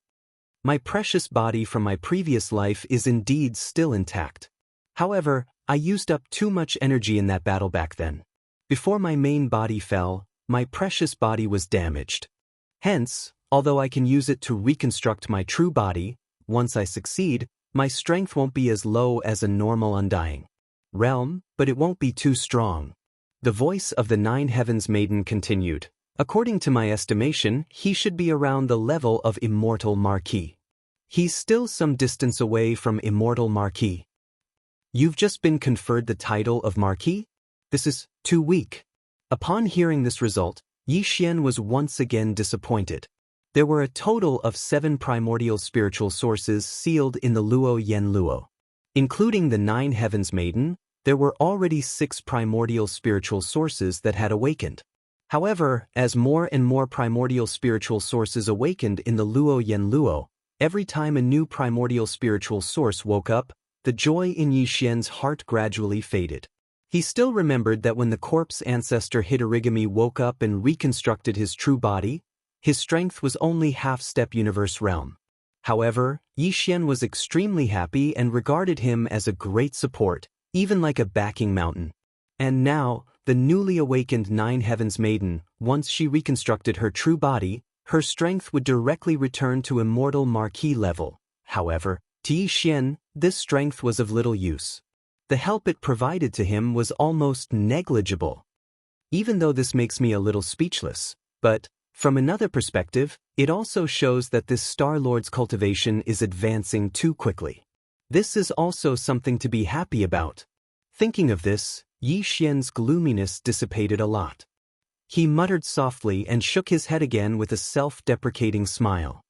My precious body from my previous life is indeed still intact. However, I used up too much energy in that battle back then. Before my main body fell, my precious body was damaged. Hence, although I can use it to reconstruct my true body, once I succeed, my strength won't be as low as a normal undying realm, but it won't be too strong. The voice of the nine heavens maiden continued. According to my estimation, he should be around the level of immortal Marquis. He's still some distance away from immortal Marquis. You've just been conferred the title of Marquis? This is too weak. Upon hearing this result, Yi Xian was once again disappointed. There were a total of 7 primordial spiritual sources sealed in the Luo Yen Luo. Including the 9 Heavens Maiden, there were already 6 primordial spiritual sources that had awakened. However, as more and more primordial spiritual sources awakened in the Luo Yen Luo, every time a new primordial spiritual source woke up, the joy in Yi Xian's heart gradually faded. He still remembered that when the corpse ancestor Hitorigami woke up and reconstructed his true body, his strength was only half-step universe realm. However, Yi Xian was extremely happy and regarded him as a great support, even like a backing mountain. And now, the newly awakened 9 Heavens Maiden, once she reconstructed her true body, her strength would directly return to immortal marquis level. However, to Yi Xian, this strength was of little use. The help it provided to him was almost negligible. Even though this makes me a little speechless, but, from another perspective, it also shows that this Star Lord's cultivation is advancing too quickly. This is also something to be happy about. Thinking of this, Yi Xian's gloominess dissipated a lot. He muttered softly and shook his head again with a self-deprecating smile.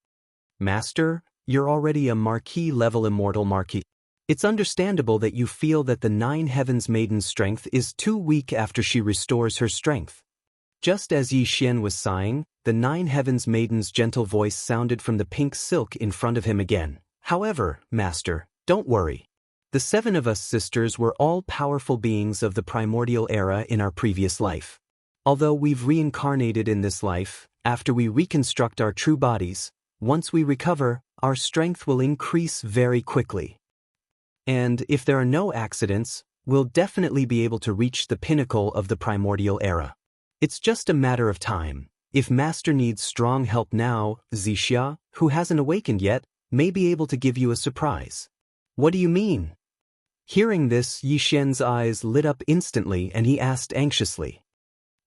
Master, you're already a marquis-level immortal marquis. It's understandable that you feel that the 9 Heavens Maiden's strength is too weak after she restores her strength. Just as Yi Xian was sighing, the 9 Heavens Maiden's gentle voice sounded from the pink silk in front of him again. However, Master, don't worry. The 7 of us sisters were all powerful beings of the primordial era in our previous life. Although we've reincarnated in this life, after we reconstruct our true bodies, once we recover, our strength will increase very quickly. And if there are no accidents, we'll definitely be able to reach the pinnacle of the primordial era. It's just a matter of time. If Master needs strong help now, Xianxia, who hasn't awakened yet, may be able to give you a surprise. What do you mean? Hearing this, Yi Xian's eyes lit up instantly and he asked anxiously.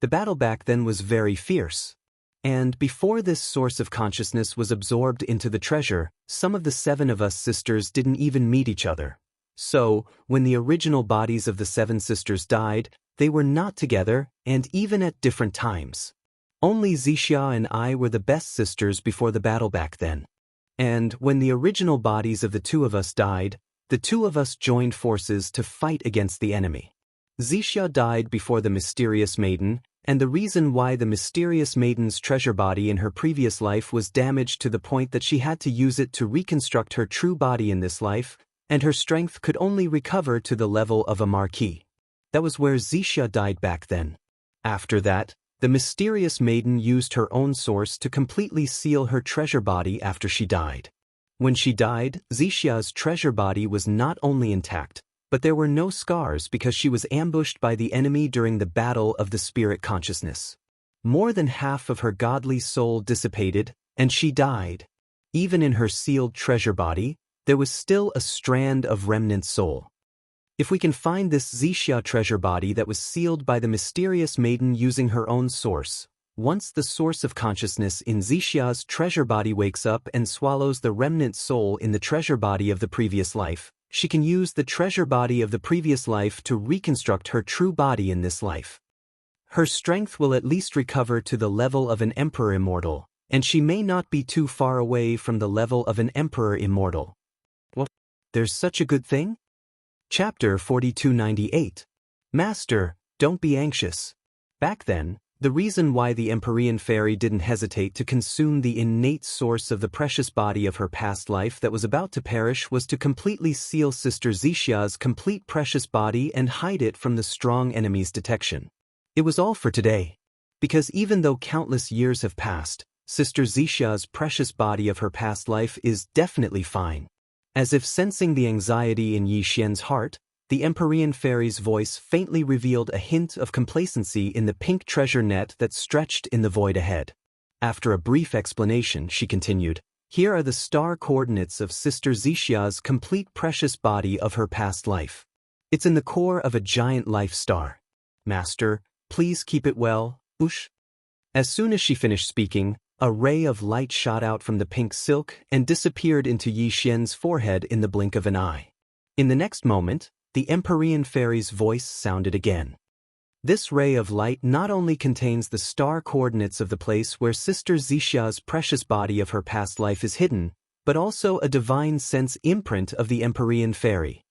The battle back then was very fierce. And before this source of consciousness was absorbed into the treasure, some of the 7 of us sisters didn't even meet each other. So, when the original bodies of the 7 sisters died, they were not together and even at different times. Only Xianxia and I were the best sisters before the battle back then. And when the original bodies of the 2 of us died, the 2 of us joined forces to fight against the enemy. Xianxia died before the mysterious maiden, and the reason why the mysterious maiden's treasure body in her previous life was damaged to the point that she had to use it to reconstruct her true body in this life, and her strength could only recover to the level of a marquis. That was where Xianxia died back then. After that, the mysterious maiden used her own source to completely seal her treasure body after she died. When she died, Xianxia's treasure body was not only intact, but there were no scars because she was ambushed by the enemy during the battle of the spirit consciousness. More than half of her godly soul dissipated, and she died. Even in her sealed treasure body, there was still a strand of remnant soul. If we can find this Xianxia treasure body that was sealed by the mysterious maiden using her own source, once the source of consciousness in Xianxia's treasure body wakes up and swallows the remnant soul in the treasure body of the previous life, she can use the treasure body of the previous life to reconstruct her true body in this life. Her strength will at least recover to the level of an emperor immortal, and she may not be too far away from the level of an emperor immortal. What? There's such a good thing? Chapter 4298. Master, don't be anxious. Back then, the reason why the Empyrean fairy didn't hesitate to consume the innate source of the precious body of her past life that was about to perish was to completely seal Sister Xianxia's complete precious body and hide it from the strong enemy's detection. It was all for today. Because even though countless years have passed, Sister Xianxia's precious body of her past life is definitely fine. As if sensing the anxiety in Yi Xian's heart, the Empyrean fairy's voice faintly revealed a hint of complacency in the pink treasure net that stretched in the void ahead. After a brief explanation, she continued, "Here are the star coordinates of Sister Xianxia's complete precious body of her past life. It's in the core of a giant life star. Master, please keep it well, Ush." As soon as she finished speaking, a ray of light shot out from the pink silk and disappeared into Yi Xian's forehead in the blink of an eye. In the next moment, the Empyrean fairy's voice sounded again. This ray of light not only contains the star coordinates of the place where Sister Xianxia's precious body of her past life is hidden, but also a divine sense imprint of the Empyrean Fairy.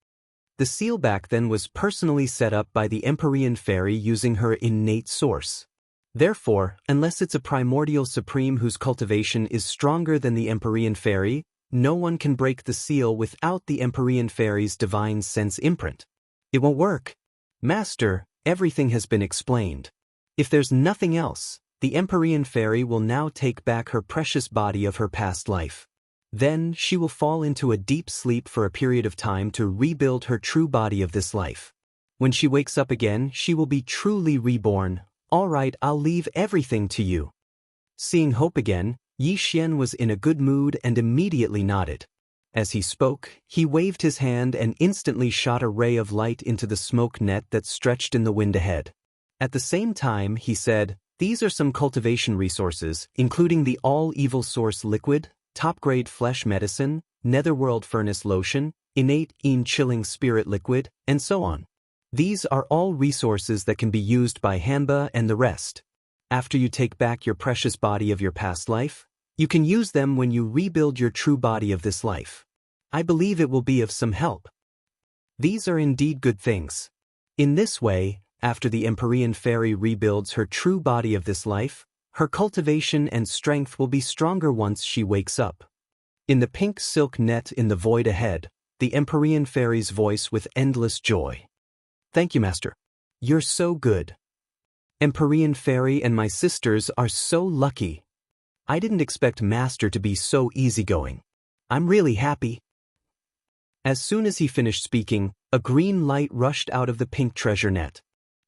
The sealback then was personally set up by the Empyrean Fairy using her innate source. Therefore, unless it's a primordial supreme whose cultivation is stronger than the Empyrean Fairy, no one can break the seal without the Empyrean Fairy's divine sense imprint. It won't work. Master, everything has been explained. If there's nothing else, the Empyrean Fairy will now take back her precious body of her past life. Then she will fall into a deep sleep for a period of time to rebuild her true body of this life. When she wakes up again, she will be truly reborn. All right, I'll leave everything to you. Seeing hope again, Yi Xian was in a good mood and immediately nodded. As he spoke, he waved his hand and instantly shot a ray of light into the smoke net that stretched in the wind ahead. At the same time, he said, "These are some cultivation resources, including the all-evil source liquid, top-grade flesh medicine, netherworld furnace lotion, innate chilling spirit liquid, and so on. These are all resources that can be used by Hanba and the rest. After you take back your precious body of your past life, you can use them when you rebuild your true body of this life. I believe it will be of some help." These are indeed good things. In this way, after the Empyrean Fairy rebuilds her true body of this life, her cultivation and strength will be stronger once she wakes up. In the pink silk net in the void ahead, the Empyrean Fairy's voice with endless joy. "Thank you, Master. You're so good. Empyrean Fairy and my sisters are so lucky. I didn't expect Master to be so easygoing. I'm really happy." As soon as he finished speaking, a green light rushed out of the pink treasure net.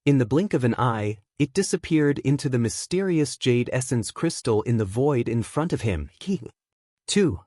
In the blink of an eye, it disappeared into the mysterious jade essence crystal in the void in front of him. 2.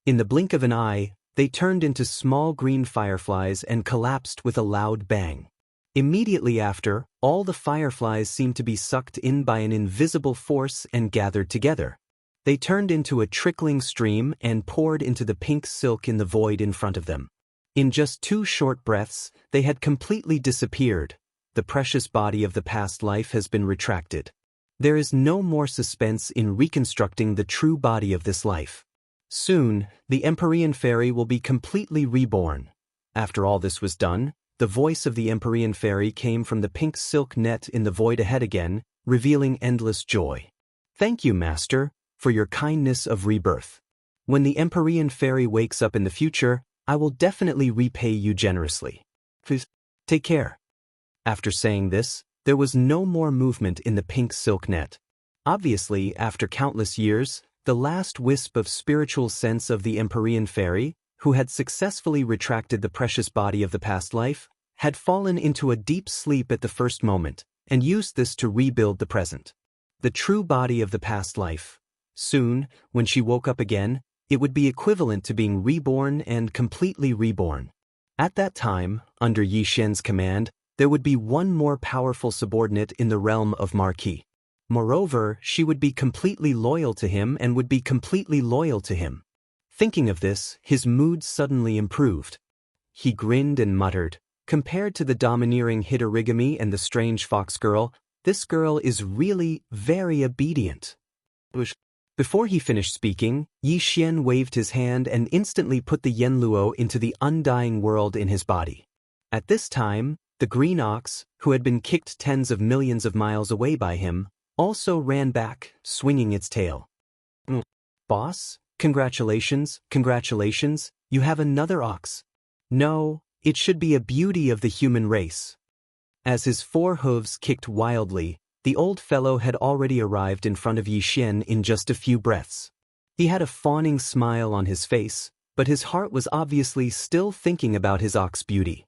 In the blink of an eye, they turned into small green fireflies and collapsed with a loud bang. Immediately after, all the fireflies seemed to be sucked in by an invisible force and gathered together. They turned into a trickling stream and poured into the pink silk in the void in front of them. In just 2 short breaths, they had completely disappeared. The precious body of the past life has been retracted. There is no more suspense in reconstructing the true body of this life. Soon, the Empyrean Fairy will be completely reborn. After all this was done, the voice of the Empyrean Fairy came from the pink silk net in the void ahead again, revealing endless joy. "Thank you, Master, for your kindness of rebirth. When the Empyrean Fairy wakes up in the future, I will definitely repay you generously. Please, take care." After saying this, there was no more movement in the pink silk net. Obviously, after countless years, the last wisp of spiritual sense of the Empyrean Fairy, who had successfully retracted the precious body of the past life, had fallen into a deep sleep at the first moment, and used this to rebuild the present. The true body of the past life. Soon, when she woke up again, it would be equivalent to being reborn and completely reborn. At that time, under Yi Xian's command, there would be one more powerful subordinate in the realm of Marquis. Moreover, she would be completely loyal to him and would be completely loyal to him. Thinking of this, his mood suddenly improved. He grinned and muttered, "Compared to the domineering Hitorigami and the strange fox girl, this girl is really very obedient." Before he finished speaking, Yi Xian waved his hand and instantly put the Yenluo into the undying world in his body. At this time, the green ox, who had been kicked tens of millions of miles away by him, also ran back, swinging its tail. "Boss, congratulations, congratulations, you have another ox. No, it should be a beauty of the human race." As his 4 hooves kicked wildly, the old fellow had already arrived in front of Yi Xian in just a few breaths. He had a fawning smile on his face, but his heart was obviously still thinking about his ox beauty.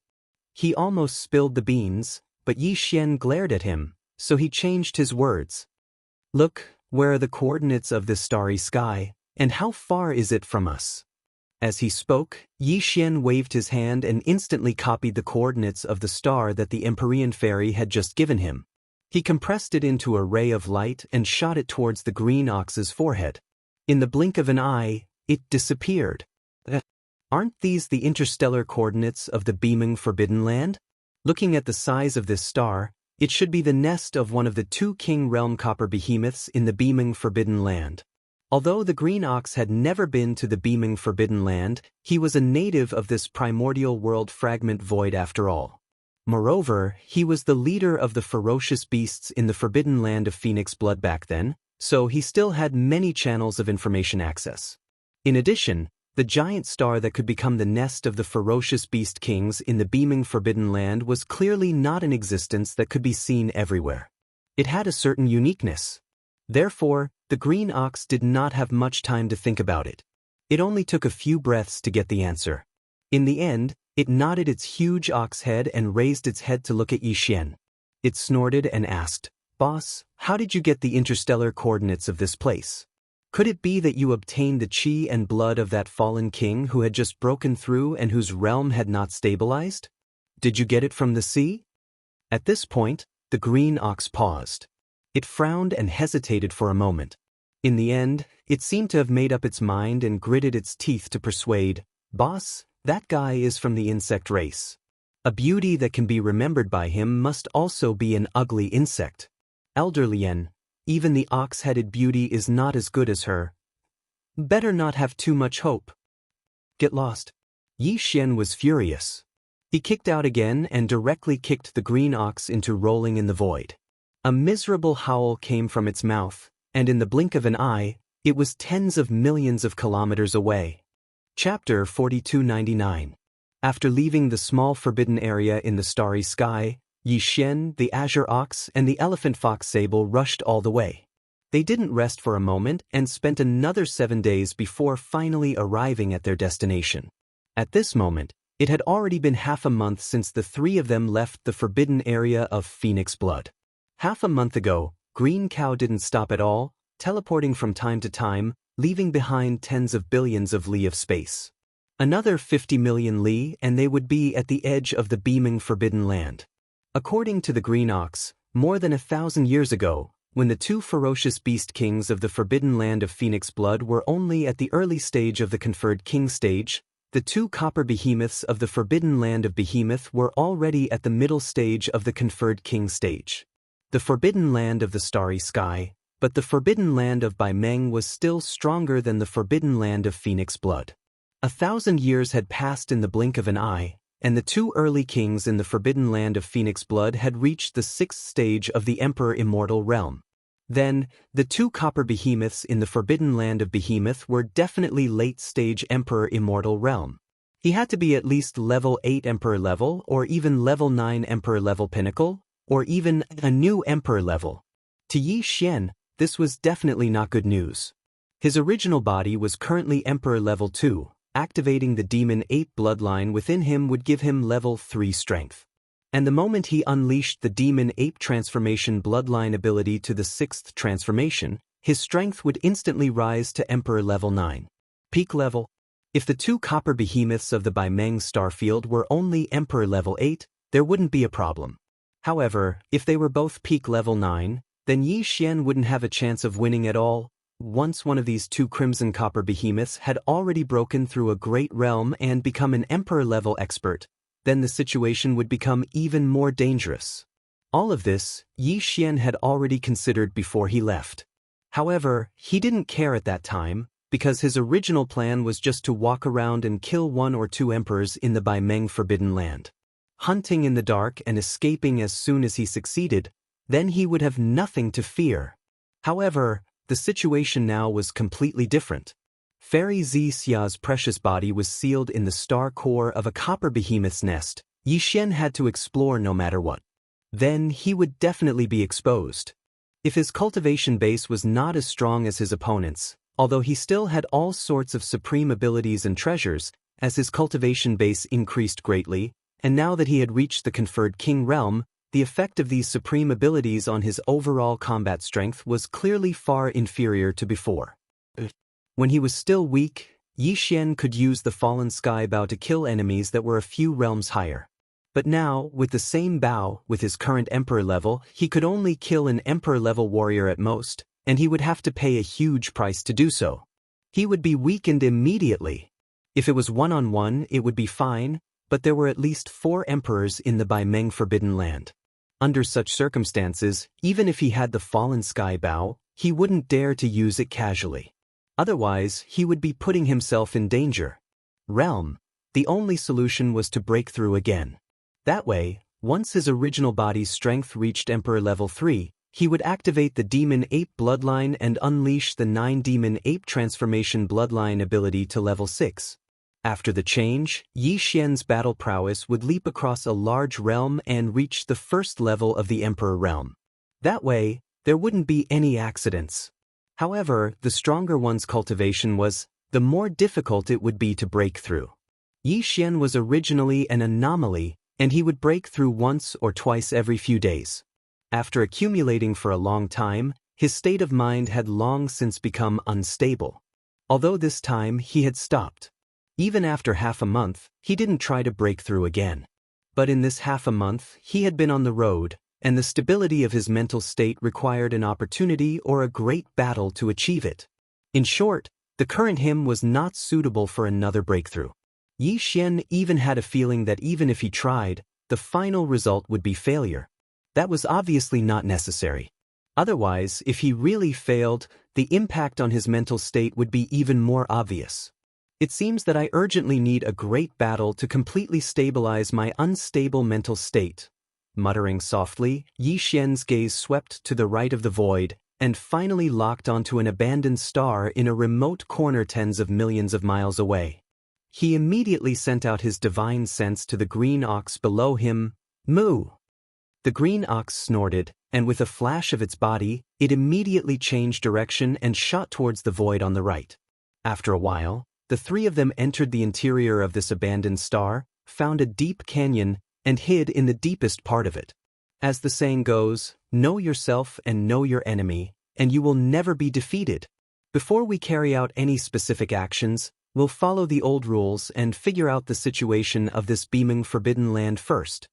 He almost spilled the beans, but Yi Xian glared at him, so he changed his words. "Look, where are the coordinates of this starry sky, and how far is it from us?" As he spoke, Yi Xian waved his hand and instantly copied the coordinates of the star that the Empyrean Fairy had just given him. He compressed it into a ray of light and shot it towards the green ox's forehead. In the blink of an eye, it disappeared. Aren't these the interstellar coordinates of the beaming Forbidden Land? Looking at the size of this star, It should be the nest of one of the two king realm copper behemoths in the beaming Forbidden Land. Although the green ox had never been to the beaming Forbidden Land, he was a native of this primordial world fragment void after all. Moreover, he was the leader of the ferocious beasts in the Forbidden Land of Phoenix Blood back then, so he still had many channels of information access. In addition, the giant star that could become the nest of the ferocious beast kings in the beaming Forbidden Land was clearly not an existence that could be seen everywhere. It had a certain uniqueness. Therefore, the green ox did not have much time to think about it. It only took a few breaths to get the answer. In the end, it nodded its huge ox head and raised its head to look at Yixian. It snorted and asked, "Boss, how did you get the interstellar coordinates of this place? Could it be that you obtained the chi and blood of that fallen king who had just broken through and whose realm had not stabilized? Did you get it from the sea?" At this point, the green ox paused. It frowned and hesitated for a moment. In the end, it seemed to have made up its mind and gritted its teeth to persuade, "Boss, that guy is from the insect race. A beauty that can be remembered by him must also be an ugly insect. Elder Lien, even the ox-headed beauty is not as good as her. Better not have too much hope. Get lost." Yixian was furious. He kicked out again and directly kicked the green ox into rolling in the void. A miserable howl came from its mouth, and in the blink of an eye, it was tens of millions of kilometers away. Chapter 4299. After leaving the small forbidden area in the starry sky, Yixian, the azure ox, and the elephant fox sable rushed all the way. They didn't rest for a moment and spent another 7 days before finally arriving at their destination. At this moment, it had already been half a month since the three of them left the forbidden area of Phoenix Blood. Half a month ago, Green Cow didn't stop at all, teleporting from time to time, leaving behind tens of billions of li of space. Another 50 million li and they would be at the edge of the beaming Forbidden Land. According to the green ox, more than 1,000 years ago, when the two ferocious beast kings of the Forbidden Land of Phoenix Blood were only at the early stage of the conferred king stage, the two copper behemoths of the Forbidden Land of Behemoth were already at the middle stage of the conferred king stage. The Forbidden Land of the Starry Sky, but the Forbidden Land of Bai Meng was still stronger than the Forbidden Land of Phoenix Blood. 1,000 years had passed in the blink of an eye, and the two early kings in the Forbidden Land of Phoenix Blood had reached the 6th stage of the Emperor Immortal Realm. Then, the two copper behemoths in the Forbidden Land of Behemoth were definitely late-stage Emperor Immortal Realm. He had to be at least level 8 Emperor level, or even level 9 Emperor level pinnacle, or even a new Emperor level. To Yixian, this was definitely not good news. His original body was currently Emperor level 2, activating the Demon Ape bloodline within him would give him level 3 strength. And the moment he unleashed the Demon Ape transformation bloodline ability to the 6th transformation, his strength would instantly rise to Emperor level 9. Peak level. If the two copper behemoths of the Bai Meng starfield were only Emperor level 8, there wouldn't be a problem. However, if they were both peak level 9, then Yixian wouldn't have a chance of winning at all. Once one of these two crimson copper behemoths had already broken through a great realm and become an Emperor level expert, then the situation would become even more dangerous. All of this, Yixian had already considered before he left. However, he didn't care at that time, because his original plan was just to walk around and kill 1 or 2 emperors in the Bai Meng Forbidden Land. Hunting in the dark and escaping as soon as he succeeded, then he would have nothing to fear. However, the situation now was completely different. Fairy Xia's precious body was sealed in the star core of a copper behemoth's nest. Yixian had to explore no matter what. Then he would definitely be exposed. If his cultivation base was not as strong as his opponent's, although he still had all sorts of supreme abilities and treasures, as his cultivation base increased greatly, and now that he had reached the conferred king realm, the effect of these supreme abilities on his overall combat strength was clearly far inferior to before. When he was still weak, Yixian could use the fallen sky bow to kill enemies that were a few realms higher. But now, with the same bow, with his current emperor level, he could only kill an emperor-level warrior at most, and he would have to pay a huge price to do so. He would be weakened immediately. If it was one-on-one, it would be fine, but there were at least 4 emperors in the Bai Meng Forbidden Land. Under such circumstances, even if he had the fallen sky bow, he wouldn't dare to use it casually. Otherwise, he would be putting himself in danger. Realm. The only solution was to break through again. That way, once his original body's strength reached Emperor level 3, he would activate the Demon Ape bloodline and unleash the 9 Demon Ape transformation bloodline ability to level 6. After the change, Yi Xian's battle prowess would leap across a large realm and reach the first level of the Emperor realm. That way, there wouldn't be any accidents. However, the stronger one's cultivation was, the more difficult it would be to break through. Yi Xian was originally an anomaly, and he would break through once or twice every few days. After accumulating for a long time, his state of mind had long since become unstable. Although this time he had stopped. Even after half a month, he didn't try to break through again. But in this half a month, he had been on the road, and the stability of his mental state required an opportunity or a great battle to achieve it. In short, the current him was not suitable for another breakthrough. Yi Xian even had a feeling that even if he tried, the final result would be failure. That was obviously not necessary. Otherwise, if he really failed, the impact on his mental state would be even more obvious. It seems that I urgently need a great battle to completely stabilize my unstable mental state. Muttering softly, Yi Xian's gaze swept to the right of the void, and finally locked onto an abandoned star in a remote corner tens of millions of miles away. He immediately sent out his divine sense to the green ox below him. Moo! The green ox snorted, and with a flash of its body, it immediately changed direction and shot towards the void on the right. After a while, the three of them entered the interior of this abandoned star, found a deep canyon, and hid in the deepest part of it. As the saying goes, know yourself and know your enemy, and you will never be defeated. Before we carry out any specific actions, we'll follow the old rules and figure out the situation of this beaming forbidden land first.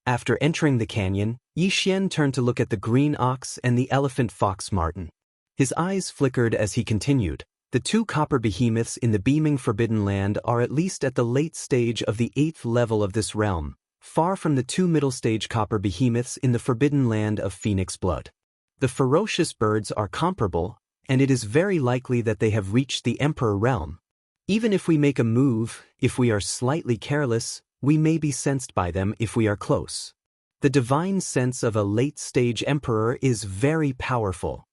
After entering the canyon, Yi Xian turned to look at the green ox and the elephant fox marten. His eyes flickered as he continued. The 2 copper behemoths in the beaming forbidden land are at least at the late stage of the 8th level of this realm, far from the 2 middle stage copper behemoths in the forbidden land of Phoenix blood. The ferocious birds are comparable, and it is very likely that they have reached the Emperor realm. Even if we make a move, if we are slightly careless, we may be sensed by them if we are close. The divine sense of a late-stage emperor is very powerful.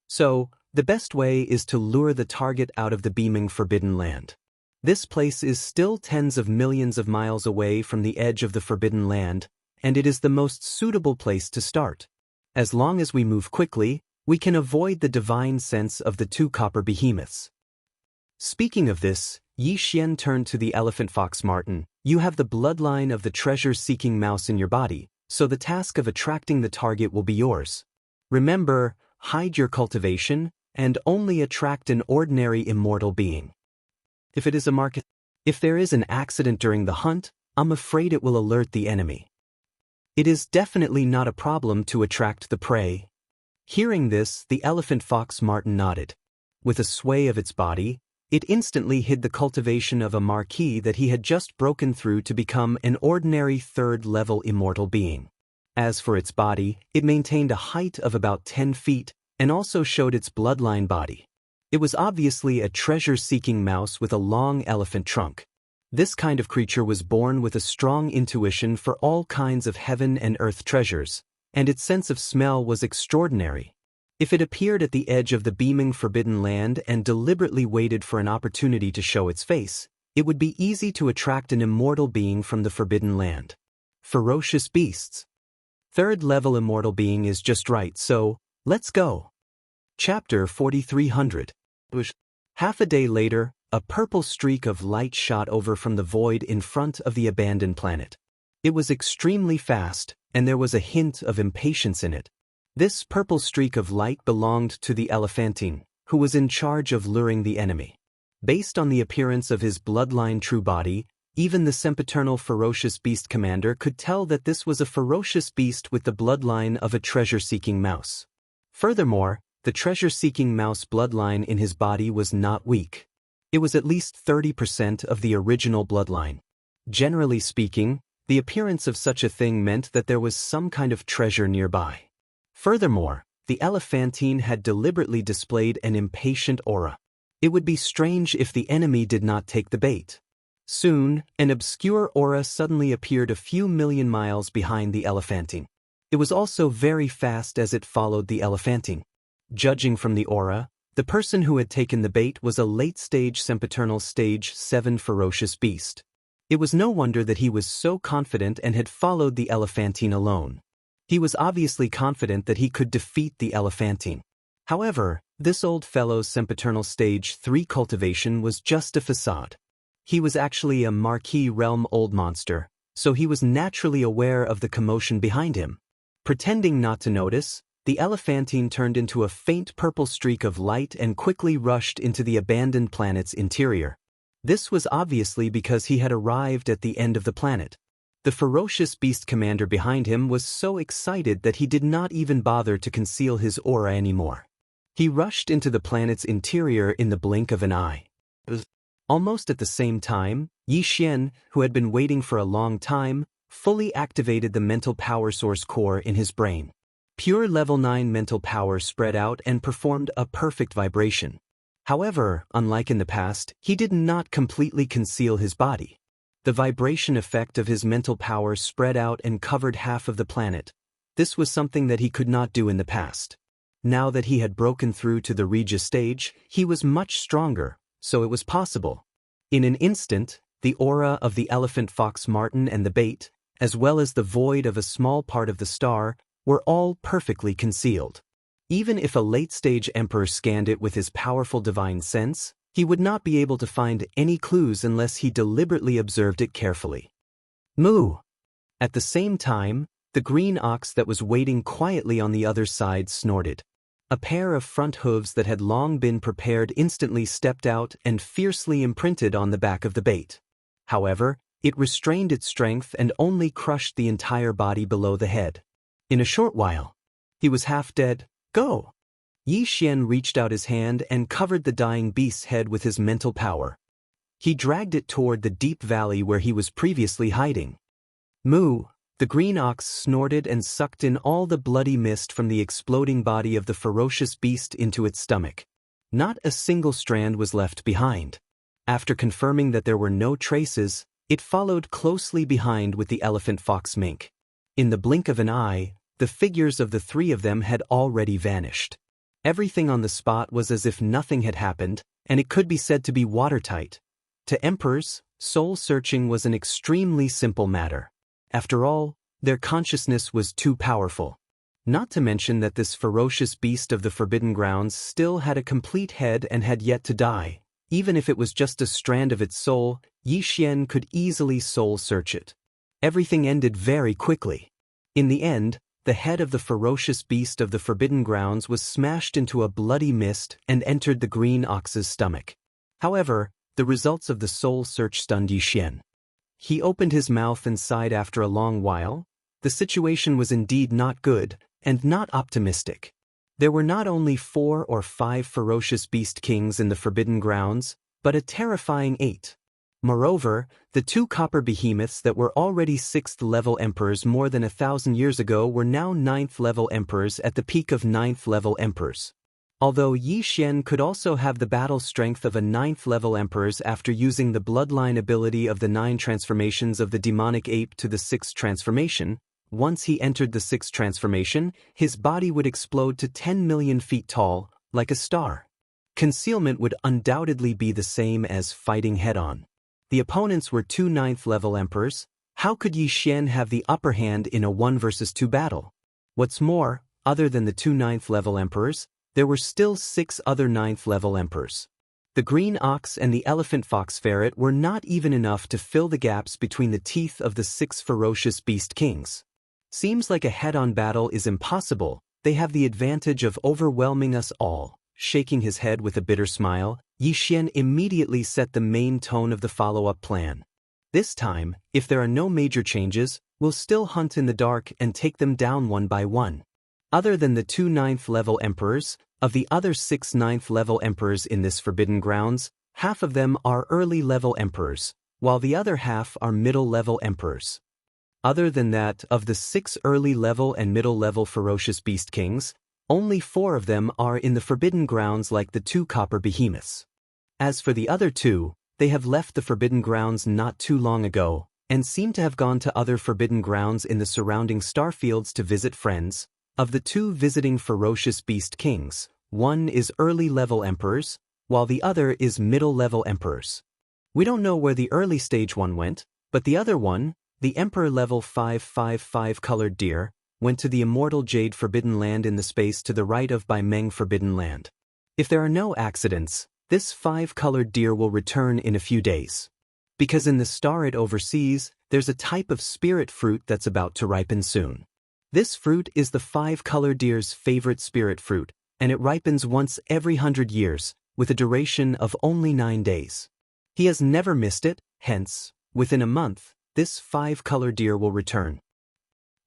So, the best way is to lure the target out of the beaming forbidden land. This place is still tens of millions of miles away from the edge of the forbidden land, and it is the most suitable place to start. As long as we move quickly, we can avoid the divine sense of the 2 copper behemoths. Speaking of this, Yi Xian turned to the elephant fox marten. You have the bloodline of the treasure-seeking mouse in your body, so the task of attracting the target will be yours. Remember, hide your cultivation, and only attract an ordinary immortal being. If there is an accident during the hunt, I'm afraid it will alert the enemy. It is definitely not a problem to attract the prey. Hearing this, the elephant fox marten nodded. With a sway of its body, it instantly hid the cultivation of a marquis that he had just broken through to become an ordinary 3rd-level immortal being. As for its body, it maintained a height of about 10 feet, and also showed its bloodline body. It was obviously a treasure-seeking mouse with a long elephant trunk. This kind of creature was born with a strong intuition for all kinds of heaven and earth treasures, and its sense of smell was extraordinary. If it appeared at the edge of the beaming forbidden land and deliberately waited for an opportunity to show its face, it would be easy to attract an immortal being from the forbidden land. Ferocious beasts. 3rd-level immortal being is just right, so, let's go. Chapter 4300. Half a day later, a purple streak of light shot over from the void in front of the abandoned planet. It was extremely fast, and there was a hint of impatience in it. This purple streak of light belonged to the elephantine, who was in charge of luring the enemy. Based on the appearance of his bloodline true body, even the sempiternal ferocious beast commander could tell that this was a ferocious beast with the bloodline of a treasure-seeking mouse. Furthermore, the treasure-seeking mouse bloodline in his body was not weak. It was at least 30% of the original bloodline. Generally speaking, The appearance of such a thing meant that there was some kind of treasure nearby. Furthermore, the elephantine had deliberately displayed an impatient aura. It would be strange if the enemy did not take the bait. Soon, an obscure aura suddenly appeared a few million miles behind the elephantine. It was also very fast as it followed the elephantine. Judging from the aura, the person who had taken the bait was a late-stage sempiternal stage 7 ferocious beast. It was no wonder that he was so confident and had followed the elephantine alone. He was obviously confident that he could defeat the elephantine. However, this old fellow's sempiternal stage 3 cultivation was just a facade. He was actually a Marquis realm old monster, so he was naturally aware of the commotion behind him. Pretending not to notice, the elephantine turned into a faint purple streak of light and quickly rushed into the abandoned planet's interior. This was obviously because he had arrived at the end of the planet. The ferocious beast commander behind him was so excited that he did not even bother to conceal his aura anymore. He rushed into the planet's interior in the blink of an eye. Almost at the same time, Xianxia, who had been waiting for a long time, fully activated the mental power source core in his brain. Pure level 9 mental power spread out and performed a perfect vibration. However, unlike in the past, he did not completely conceal his body. The vibration effect of his mental power spread out and covered half of the planet. This was something that he could not do in the past. Now that he had broken through to the Regis stage, he was much stronger, so it was possible. In an instant, the aura of the elephant fox marten and the bait, as well as the void of a small part of the star, were all perfectly concealed. Even if a late-stage emperor scanned it with his powerful divine sense, he would not be able to find any clues unless he deliberately observed it carefully. Moo! At the same time, the green ox that was waiting quietly on the other side snorted. A pair of front hooves that had long been prepared instantly stepped out and fiercely imprinted on the back of the bait. However, it restrained its strength and only crushed the entire body below the head. In a short while, he was half dead. Go! Xianxia reached out his hand and covered the dying beast's head with his mental power. He dragged it toward the deep valley where he was previously hiding. Moo! The green ox snorted and sucked in all the bloody mist from the exploding body of the ferocious beast into its stomach. Not a single strand was left behind. After confirming that there were no traces, it followed closely behind with the elephant fox mink. In the blink of an eye, the figures of the three of them had already vanished. Everything on the spot was as if nothing had happened, and it could be said to be watertight. To emperors, soul-searching was an extremely simple matter. After all, their consciousness was too powerful. Not to mention that this ferocious beast of the Forbidden Grounds still had a complete head and had yet to die. Even if it was just a strand of its soul, Xianxia could easily soul-search it. Everything ended very quickly. In the end, the head of the ferocious beast of the Forbidden Grounds was smashed into a bloody mist and entered the green ox's stomach. However, the results of the soul search stunned Xianxia. He opened his mouth and sighed after a long while. The situation was indeed not good, and not optimistic. There were not only 4 or 5 ferocious beast kings in the Forbidden Grounds, but a terrifying 8. Moreover, the 2 copper behemoths that were already 6th-level emperors more than 1,000 years ago were now 9th-level emperors at the peak of 9th-level emperors. Although Xianxia could also have the battle strength of a 9th-level emperor's after using the bloodline ability of the 9 transformations of the demonic ape to the 6th transformation, once he entered the 6th transformation, his body would explode to 10 million feet tall, like a star. Concealment would undoubtedly be the same as fighting head-on. The opponents were 2 9th-level emperors. How could Xianxia have the upper hand in a 1 versus 2 battle? What's more, other than the 2 9th-level emperors, there were still 6 other 9th-level emperors. The green ox and the elephant fox ferret were not even enough to fill the gaps between the teeth of the 6 ferocious beast kings. Seems like a head-on battle is impossible. They have the advantage of overwhelming us all. Shaking his head with a bitter smile, Xianxia immediately set the main tone of the follow-up plan. This time, if there are no major changes, we'll still hunt in the dark and take them down one by one. Other than the 2 9th-level emperors, of the other 6 9th-level emperors in this Forbidden Grounds, half of them are early-level emperors, while the other half are middle-level emperors. Other than that, of the 6 early-level and middle-level ferocious beast kings, only 4 of them are in the Forbidden Grounds like the 2 copper behemoths. As for the other 2, they have left the Forbidden Grounds not too long ago, and seem to have gone to other Forbidden Grounds in the surrounding starfields to visit friends. Of the 2 visiting ferocious beast kings, one is early-level emperors, while the other is middle-level emperors. We don't know where the early stage one went, but the other one, the Emperor level 555 colored deer, went to the immortal Jade Forbidden Land in the space to the right of Bai Meng Forbidden Land. If there are no accidents, this 5-colored deer will return in a few days. Because in the star it oversees, there's a type of spirit fruit that's about to ripen soon. This fruit is the 5-colored deer's favorite spirit fruit, and it ripens once every 100 years, with a duration of only 9 days. He has never missed it, hence, within a month, this 5-colored deer will return.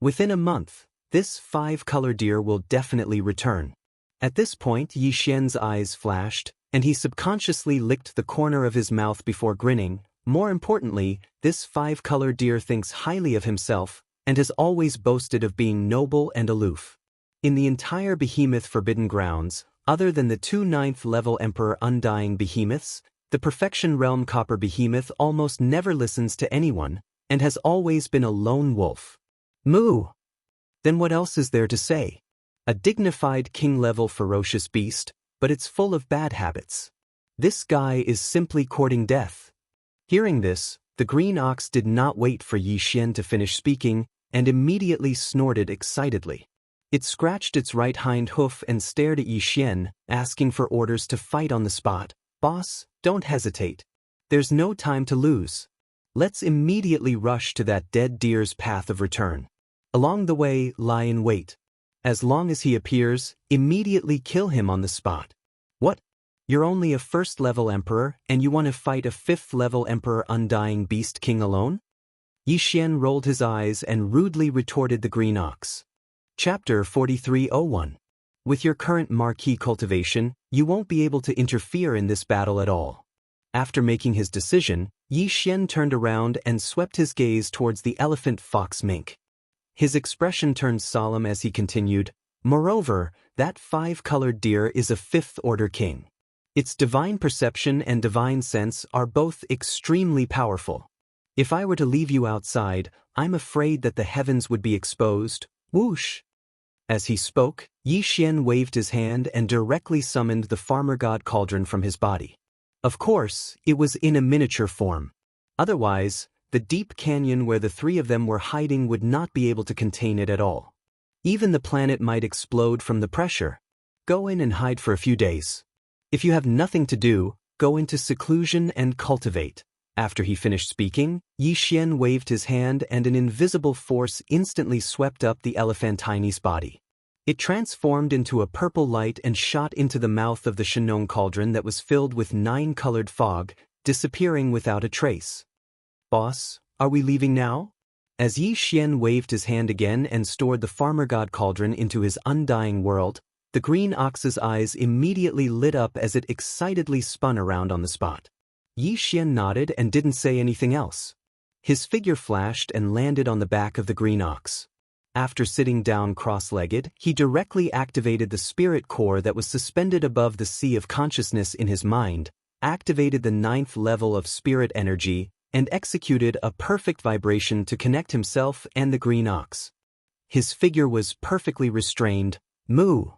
Within a month, this 5-colored deer will definitely return. At this point Yi Xian's eyes flashed, and he subconsciously licked the corner of his mouth before grinning. More importantly, this 5-colored deer thinks highly of himself, and has always boasted of being noble and aloof. In the entire Behemoth Forbidden Grounds, other than the 2 9th-level Emperor Undying Behemoths, the Perfection Realm Copper Behemoth almost never listens to anyone, and has always been a lone wolf. Moo! Then what else is there to say? A dignified king-level ferocious beast, but it's full of bad habits. This guy is simply courting death. Hearing this, the green ox did not wait for Yi Xian to finish speaking, and immediately snorted excitedly. It scratched its right hind hoof and stared at Yi Xian, asking for orders to fight on the spot. Boss, don't hesitate. There's no time to lose. Let's immediately rush to that dead deer's path of return. Along the way, lie in wait. As long as he appears, immediately kill him on the spot. What? You're only a 1st-level emperor, and you want to fight a 5th-level Emperor Undying Beast King alone? Yi Xian rolled his eyes and rudely retorted the green ox. Chapter 4301. With your current marquee cultivation, you won't be able to interfere in this battle at all. After making his decision, Yi Xian turned around and swept his gaze towards the elephant fox mink. His expression turned solemn as he continued, "Moreover, that 5-colored deer is a 5th-order king. Its divine perception and divine sense are both extremely powerful. If I were to leave you outside, I'm afraid that the heavens would be exposed." Whoosh! As he spoke, Yi Xian waved his hand and directly summoned the farmer god cauldron from his body. Of course, it was in a miniature form. Otherwise, the deep canyon where the 3 of them were hiding would not be able to contain it at all. Even the planet might explode from the pressure. Go in and hide for a few days. If you have nothing to do, go into seclusion and cultivate. After he finished speaking, Yi Xian waved his hand and an invisible force instantly swept up the elephantine's body. It transformed into a purple light and shot into the mouth of the Shenong cauldron that was filled with 9-colored fog, disappearing without a trace. Boss, are we leaving now? As Yi Xian waved his hand again and stored the farmer god cauldron into his undying world, the green ox's eyes immediately lit up as it excitedly spun around on the spot. Yi Xian nodded and didn't say anything else. His figure flashed and landed on the back of the green ox. After sitting down cross-legged, he directly activated the spirit core that was suspended above the sea of consciousness in his mind, activated the 9th level of spirit energy, and executed a perfect vibration to connect himself and the green ox. His figure was perfectly restrained. Moo!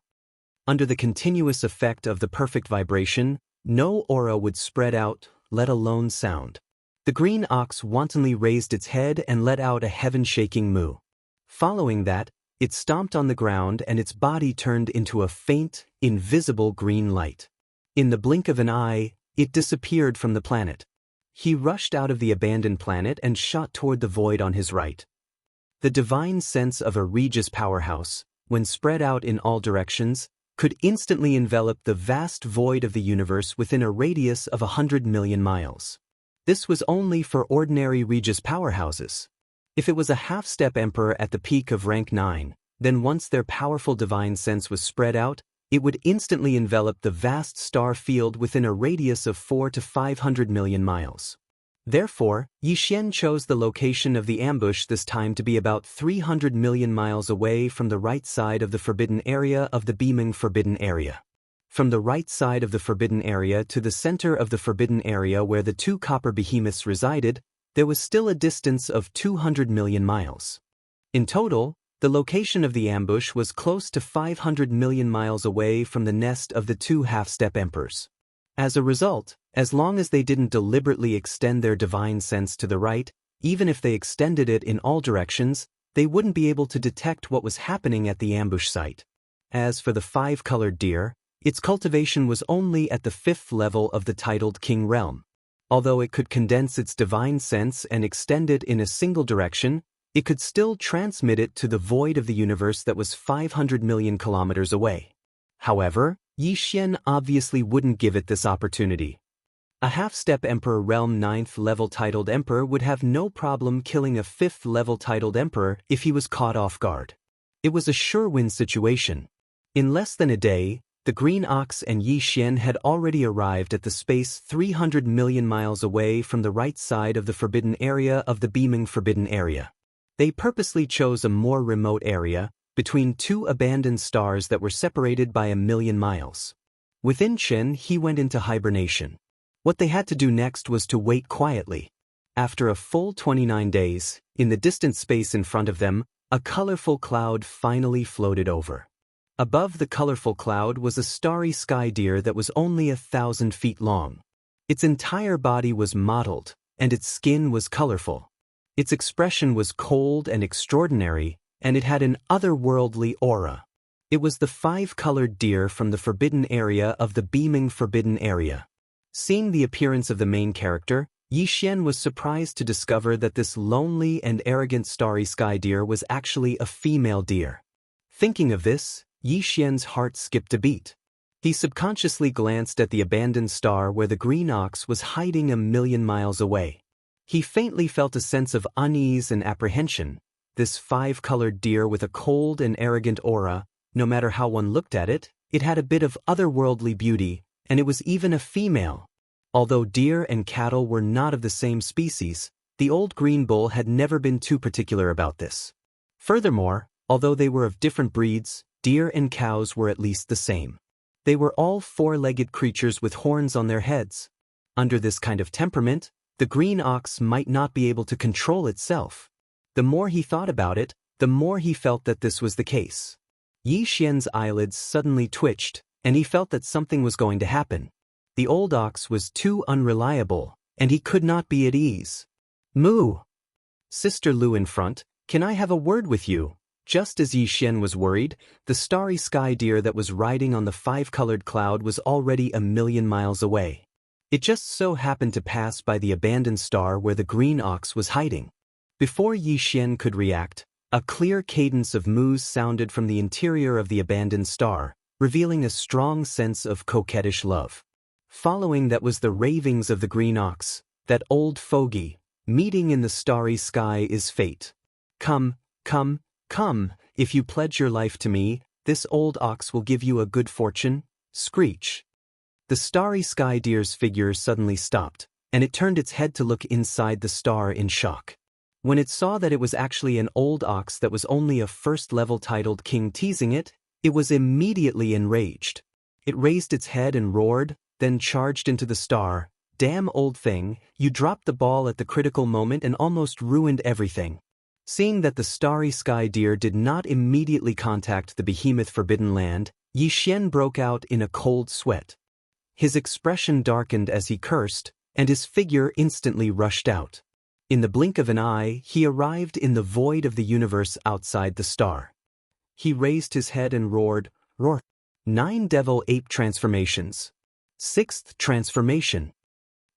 Under the continuous effect of the perfect vibration, no aura would spread out, let alone sound. The green ox wantonly raised its head and let out a heaven-shaking moo. Following that, it stomped on the ground and its body turned into a faint, invisible green light. In the blink of an eye, it disappeared from the planet. He rushed out of the abandoned planet and shot toward the void on his right. The divine sense of a Regis powerhouse, when spread out in all directions, could instantly envelop the vast void of the universe within a radius of 100 million miles. This was only for ordinary Regis powerhouses. If it was a half-step emperor at the peak of rank 9, then once their powerful divine sense was spread out, it would instantly envelop the vast star field within a radius of 400 to 500 million miles. Therefore, Yi Xian chose the location of the ambush this time to be about 300 million miles away from the right side of the forbidden area of the beaming forbidden area. From the right side of the forbidden area to the center of the forbidden area where the two copper behemoths resided, there was still a distance of 200 million miles. In total, the location of the ambush was close to 500 million miles away from the nest of the two half-step emperors. As a result, as long as they didn't deliberately extend their divine sense to the right, even if they extended it in all directions, they wouldn't be able to detect what was happening at the ambush site. As for the five-colored deer, its cultivation was only at the 5th level of the titled King Realm. Although it could condense its divine sense and extend it in a single direction, it could still transmit it to the void of the universe that was 500 million kilometers away. However, Yi Xian obviously wouldn't give it this opportunity. A half-step Emperor Realm 9th level titled Emperor would have no problem killing a 5th level titled Emperor if he was caught off guard. It was a sure-win situation. In less than a day, the Green Ox and Yi Xian had already arrived at the space 300 million miles away from the right side of the forbidden area of the beaming forbidden area. They purposely chose a more remote area, between two abandoned stars that were separated by 1,000,000 miles. Within Chen, he went into hibernation. What they had to do next was to wait quietly. After a full 29 days, in the distant space in front of them, a colorful cloud finally floated over. Above the colorful cloud was a starry sky deer that was only 1,000 feet long. Its entire body was mottled, and its skin was colorful. Its expression was cold and extraordinary, and it had an otherworldly aura. It was the five-colored deer from the forbidden area of the beaming forbidden area. Seeing the appearance of the main character, Yi Xian was surprised to discover that this lonely and arrogant starry sky deer was actually a female deer. Thinking of this, Yi Xian's heart skipped a beat. He subconsciously glanced at the abandoned star where the Green Ox was hiding 1,000,000 miles away. He faintly felt a sense of unease and apprehension. This five-colored deer with a cold and arrogant aura, no matter how one looked at it, it had a bit of otherworldly beauty, and it was even a female. Although deer and cattle were not of the same species, the old green bull had never been too particular about this. Furthermore, although they were of different breeds, deer and cows were at least the same. They were all four-legged creatures with horns on their heads. Under this kind of temperament, the Green Ox might not be able to control itself. The more he thought about it, the more he felt that this was the case. Yi Xian's eyelids suddenly twitched, and he felt that something was going to happen. The old ox was too unreliable, and he could not be at ease. "Moo! Sister Lu in front, can I have a word with you?" Just as Yi Xian was worried, the starry sky deer that was riding on the five-colored cloud was already 1,000,000 miles away. It just so happened to pass by the abandoned star where the Green Ox was hiding. Before Yi Xian could react, a clear cadence of moos sounded from the interior of the abandoned star, revealing a strong sense of coquettish love. Following that was the ravings of the Green Ox, that old fogey, "Meeting in the starry sky is fate. Come, come, come, if you pledge your life to me, this old ox will give you a good fortune." Screech. The starry sky deer's figure suddenly stopped, and it turned its head to look inside the star in shock. When it saw that it was actually an old ox that was only a first-level titled king teasing it, it was immediately enraged. It raised its head and roared, then charged into the star. "Damn old thing, you dropped the ball at the critical moment and almost ruined everything." Seeing that the starry sky deer did not immediately contact the behemoth forbidden land, Yi Xian broke out in a cold sweat. His expression darkened as he cursed, and his figure instantly rushed out. In the blink of an eye, he arrived in the void of the universe outside the star. He raised his head and roared, "Roar!" 9 Devil Ape Transformations. 6th Transformation.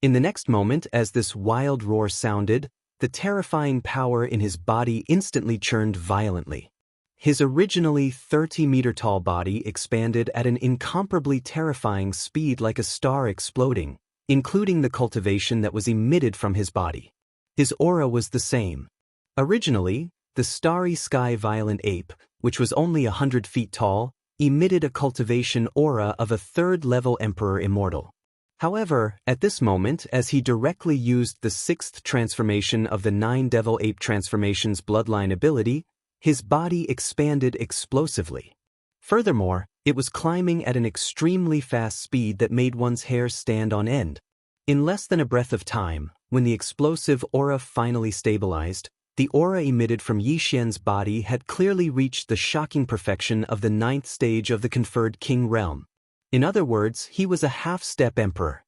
In the next moment, as this wild roar sounded, the terrifying power in his body instantly churned violently. His originally 30-meter-tall body expanded at an incomparably terrifying speed like a star exploding, including the cultivation that was emitted from his body. His aura was the same. Originally, the starry sky violent ape, which was only 100 feet tall, emitted a cultivation aura of a third-level emperor immortal. However, at this moment, as he directly used the 6th transformation of the 9 Devil Ape Transformations bloodline ability, his body expanded explosively. Furthermore, it was climbing at an extremely fast speed that made one's hair stand on end. In less than a breath of time, when the explosive aura finally stabilized, the aura emitted from Yi Xian's body had clearly reached the shocking perfection of the 9th stage of the conferred king realm. In other words, he was a half-step emperor.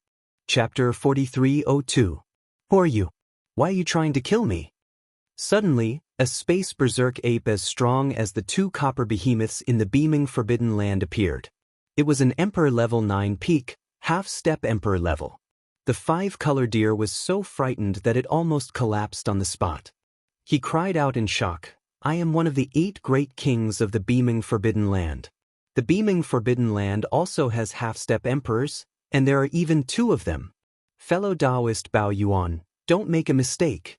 Chapter 4302. Who are you? Why are you trying to kill me? Suddenly, a space berserk ape as strong as the 2 copper behemoths in the beaming Forbidden Land appeared. It was an Emperor level 9 peak, half-step Emperor level. The 5-color deer was so frightened that it almost collapsed on the spot. He cried out in shock, "I am one of the 8 great kings of the beaming Forbidden Land." The beaming Forbidden Land also has half-step emperors, and there are even 2 of them. Fellow Taoist Bao Yuan, don't make a mistake.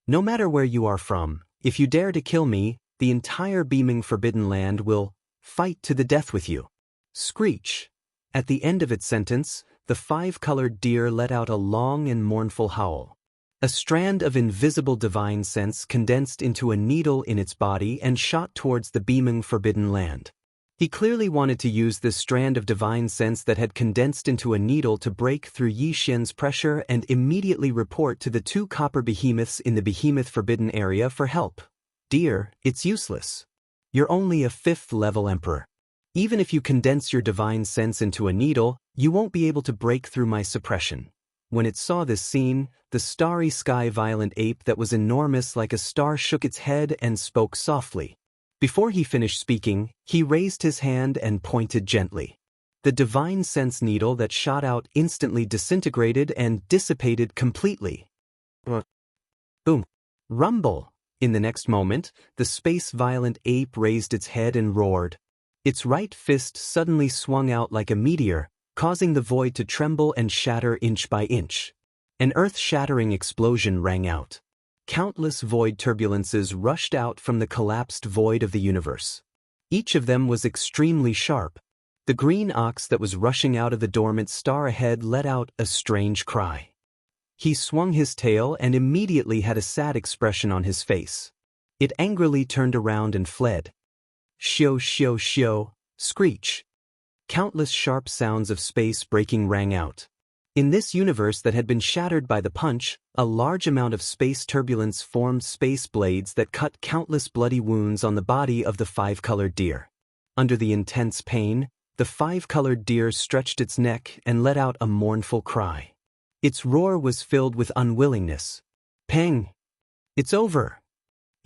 No matter where you are from, if you dare to kill me, the entire beaming Forbidden Land will fight to the death with you. Screech. At the end of its sentence, the 5-colored deer let out a long and mournful howl. A strand of invisible divine sense condensed into a needle in its body and shot towards the beaming Forbidden Land. He clearly wanted to use this strand of divine sense that had condensed into a needle to break through Yi Xian's pressure and immediately report to the 2 copper behemoths in the Behemoth Forbidden area for help. Dear, it's useless. You're only a 5th-level emperor. Even if you condense your divine sense into a needle, you won't be able to break through my suppression. When it saw this scene, the starry sky violent ape that was enormous like a star shook its head and spoke softly. Before he finished speaking, he raised his hand and pointed gently. The divine sense needle that shot out instantly disintegrated and dissipated completely. Boom. Rumble. In the next moment, the space-violent ape raised its head and roared. Its right fist suddenly swung out like a meteor, causing the void to tremble and shatter inch by inch. An earth-shattering explosion rang out. Countless void turbulences rushed out from the collapsed void of the universe. Each of them was extremely sharp. The green ox that was rushing out of the dormant star ahead let out a strange cry. He swung his tail and immediately had a sad expression on his face. It angrily turned around and fled. Shio shio shio, screech. Countless sharp sounds of space breaking rang out. In this universe that had been shattered by the punch, a large amount of space turbulence formed space blades that cut countless bloody wounds on the body of the 5-colored deer. Under the intense pain, the 5-colored deer stretched its neck and let out a mournful cry. Its roar was filled with unwillingness. Peng! It's over!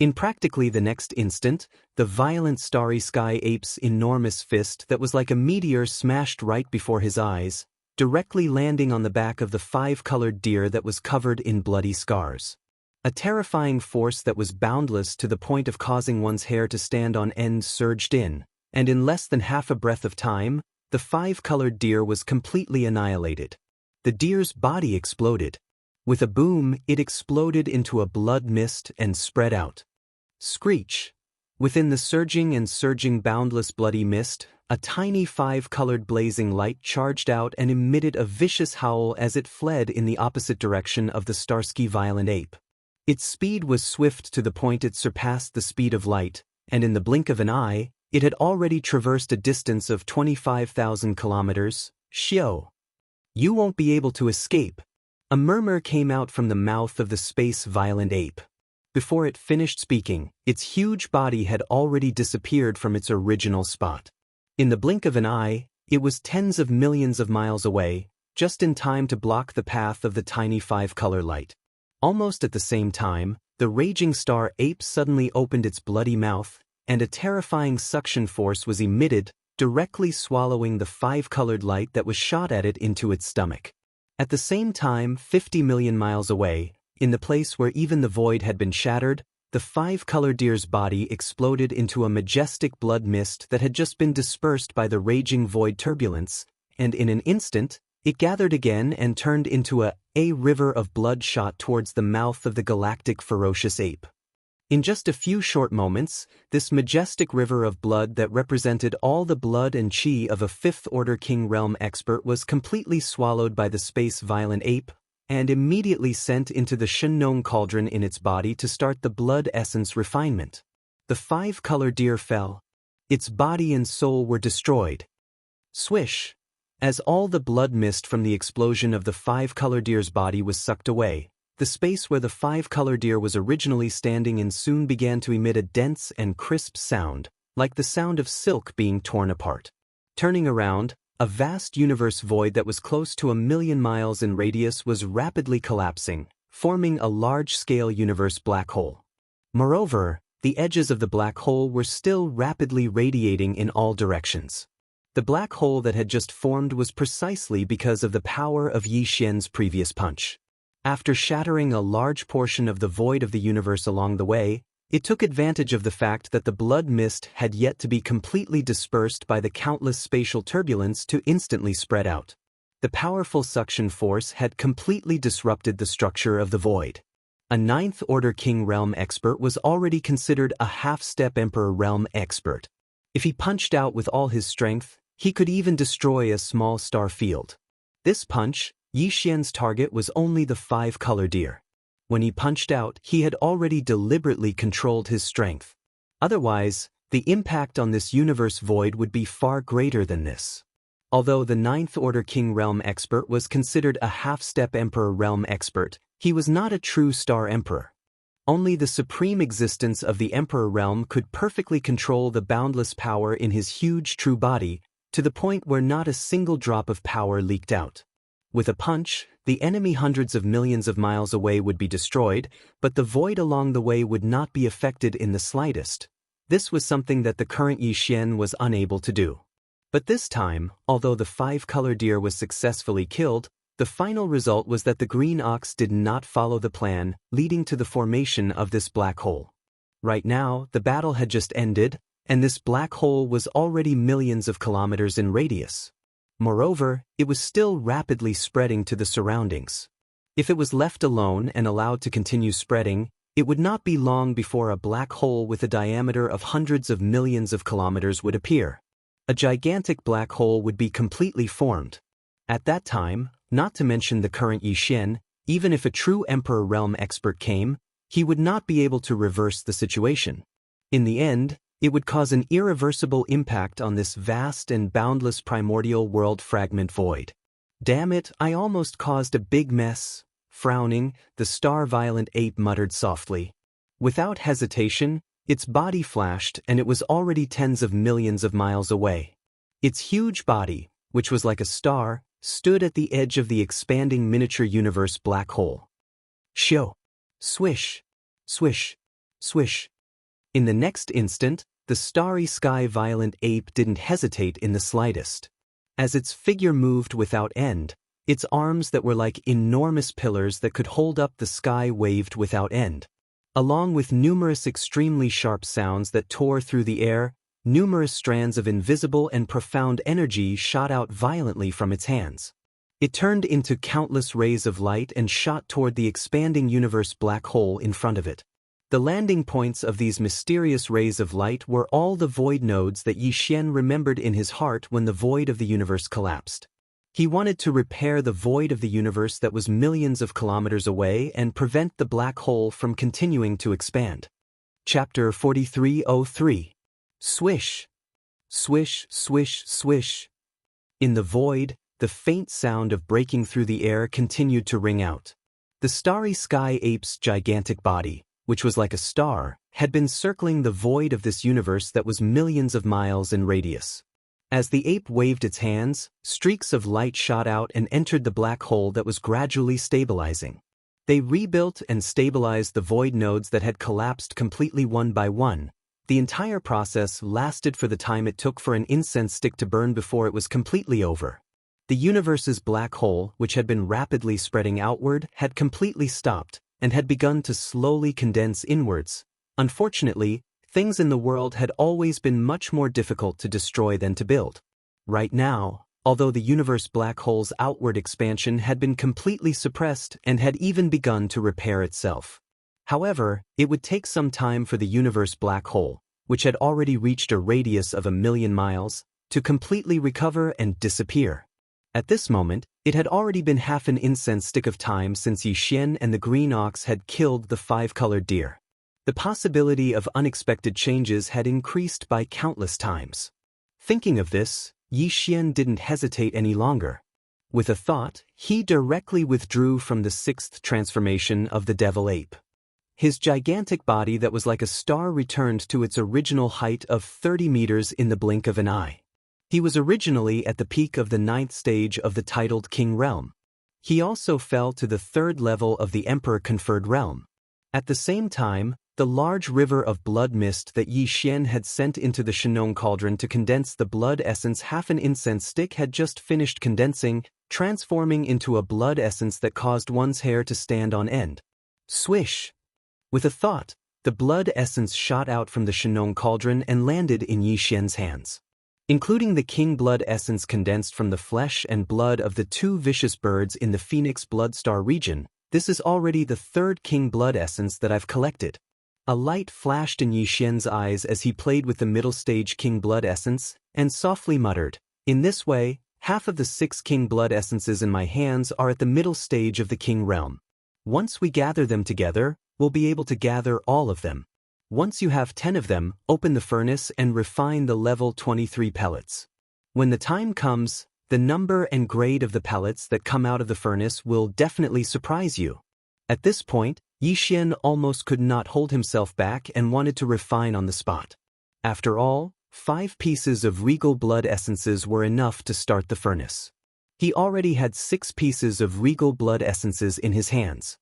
In practically the next instant, the violent starry sky ape's enormous fist that was like a meteor smashed right before his eyes, directly landing on the back of the 5-colored deer that was covered in bloody scars. A terrifying force that was boundless to the point of causing one's hair to stand on end surged in, and in less than half a breath of time, the 5-colored deer was completely annihilated. The deer's body exploded. With a boom, it exploded into a blood mist and spread out. Screech. Within the surging boundless bloody mist, a tiny 5-colored blazing light charged out and emitted a vicious howl as it fled in the opposite direction of the Starsky violent ape. Its speed was swift to the point it surpassed the speed of light, and in the blink of an eye, it had already traversed a distance of 25,000 kilometers. Shio. You won't be able to escape. A murmur came out from the mouth of the space-violent ape. Before it finished speaking, its huge body had already disappeared from its original spot. In the blink of an eye, it was tens of millions of miles away, just in time to block the path of the tiny 5-color light. Almost at the same time, the raging star ape suddenly opened its bloody mouth, and a terrifying suction force was emitted, directly swallowing the 5-colored light that was shot at it into its stomach. At the same time, 50 million miles away, in the place where even the void had been shattered, the 5-color deer's body exploded into a majestic blood mist that had just been dispersed by the raging void turbulence, and in an instant, it gathered again and turned into a river of blood shot towards the mouth of the galactic ferocious ape. In just a few short moments, this majestic river of blood that represented all the blood and chi of a fifth-order king realm expert was completely swallowed by the space-violent ape, and immediately sent into the Shenong cauldron in its body to start the blood essence refinement. The five-color deer fell. Its body and soul were destroyed. Swish! As all the blood mist from the explosion of the five-color deer's body was sucked away, the space where the five-color deer was originally standing in soon began to emit a dense and crisp sound, like the sound of silk being torn apart. Turning around, a vast universe void that was close to 1,000,000 miles in radius was rapidly collapsing, forming a large-scale universe black hole. Moreover, the edges of the black hole were still rapidly radiating in all directions. The black hole that had just formed was precisely because of the power of Yi Xian's previous punch. After shattering a large portion of the void of the universe along the way, it took advantage of the fact that the blood mist had yet to be completely dispersed by the countless spatial turbulence to instantly spread out. The powerful suction force had completely disrupted the structure of the void. A ninth-order king realm expert was already considered a half-step emperor realm expert. If he punched out with all his strength, he could even destroy a small star field. This punch, Yi Xian's target was only the five-color deer. When he punched out, he had already deliberately controlled his strength. Otherwise, the impact on this universe void would be far greater than this. Although the ninth-order king realm expert was considered a half-step emperor realm expert, he was not a true star emperor. Only the supreme existence of the emperor realm could perfectly control the boundless power in his huge true body, to the point where not a single drop of power leaked out. With a punch, the enemy hundreds of millions of miles away would be destroyed, but the void along the way would not be affected in the slightest. This was something that the current Yi Xian was unable to do. But this time, although the five-color deer was successfully killed, the final result was that the green ox did not follow the plan, leading to the formation of this black hole. Right now, the battle had just ended, and this black hole was already millions of kilometers in radius. Moreover, it was still rapidly spreading to the surroundings. If it was left alone and allowed to continue spreading, it would not be long before a black hole with a diameter of hundreds of millions of kilometers would appear. A gigantic black hole would be completely formed. At that time, not to mention the current Yi Xian, even if a true Emperor Realm expert came, he would not be able to reverse the situation. In the end, it would cause an irreversible impact on this vast and boundless primordial world fragment void. Damn it, I almost caused a big mess. Frowning, the star-violent ape muttered softly. Without hesitation, its body flashed and it was already tens of millions of miles away. Its huge body, which was like a star, stood at the edge of the expanding miniature universe black hole. Shoo! Swish! Swish! Swish! In the next instant, the starry sky violent ape didn't hesitate in the slightest. As its figure moved without end, its arms that were like enormous pillars that could hold up the sky waved without end. Along with numerous extremely sharp sounds that tore through the air, numerous strands of invisible and profound energy shot out violently from its hands. It turned into countless rays of light and shot toward the expanding universe black hole in front of it. The landing points of these mysterious rays of light were all the void nodes that Yi Xian remembered in his heart when the void of the universe collapsed. He wanted to repair the void of the universe that was millions of kilometers away and prevent the black hole from continuing to expand. Chapter 4303. Swish! Swish, swish, swish. In the void, the faint sound of breaking through the air continued to ring out. The starry sky ape's gigantic body, which was like a star, had been circling the void of this universe that was millions of miles in radius. As the ape waved its hands, streaks of light shot out and entered the black hole that was gradually stabilizing. They rebuilt and stabilized the void nodes that had collapsed completely one by one. The entire process lasted for the time it took for an incense stick to burn before it was completely over. The universe's black hole, which had been rapidly spreading outward, had completely stopped and had begun to slowly condense inwards. Unfortunately, things in the world had always been much more difficult to destroy than to build. Right now, although the universe black hole's outward expansion had been completely suppressed and had even begun to repair itself. However, it would take some time for the universe black hole, which had already reached a radius of 1,000,000 miles, to completely recover and disappear. At this moment, it had already been half an incense stick of time since Xian and the green ox had killed the 5-colored deer. The possibility of unexpected changes had increased by countless times. Thinking of this, Xian didn't hesitate any longer. With a thought, he directly withdrew from the 6th transformation of the devil ape. His gigantic body that was like a star returned to its original height of 30 meters in the blink of an eye. He was originally at the peak of the 9th stage of the titled King realm. He also fell to the 3rd level of the Emperor-conferred realm. At the same time, the large river of blood mist that Yi Xian had sent into the Shenong cauldron to condense the blood essence half an incense stick had just finished condensing, transforming into a blood essence that caused one's hair to stand on end. Swish! With a thought, the blood essence shot out from the Shenong cauldron and landed in Yi Xian's hands. Including the king blood essence condensed from the flesh and blood of the 2 vicious birds in the Phoenix Blood Star region, this is already the 3rd king blood essence that I've collected. A light flashed in Yi Xian's eyes as he played with the middle stage king blood essence, and softly muttered, "In this way, half of the 6 king blood essences in my hands are at the middle stage of the king realm. Once we gather them together, we'll be able to gather all of them. Once you have 10 of them, open the furnace and refine the level 23 pellets. When the time comes, the number and grade of the pellets that come out of the furnace will definitely surprise you." At this point, Yi Xian almost could not hold himself back and wanted to refine on the spot. After all, 5 pieces of regal blood essences were enough to start the furnace. He already had 6 pieces of regal blood essences in his hands.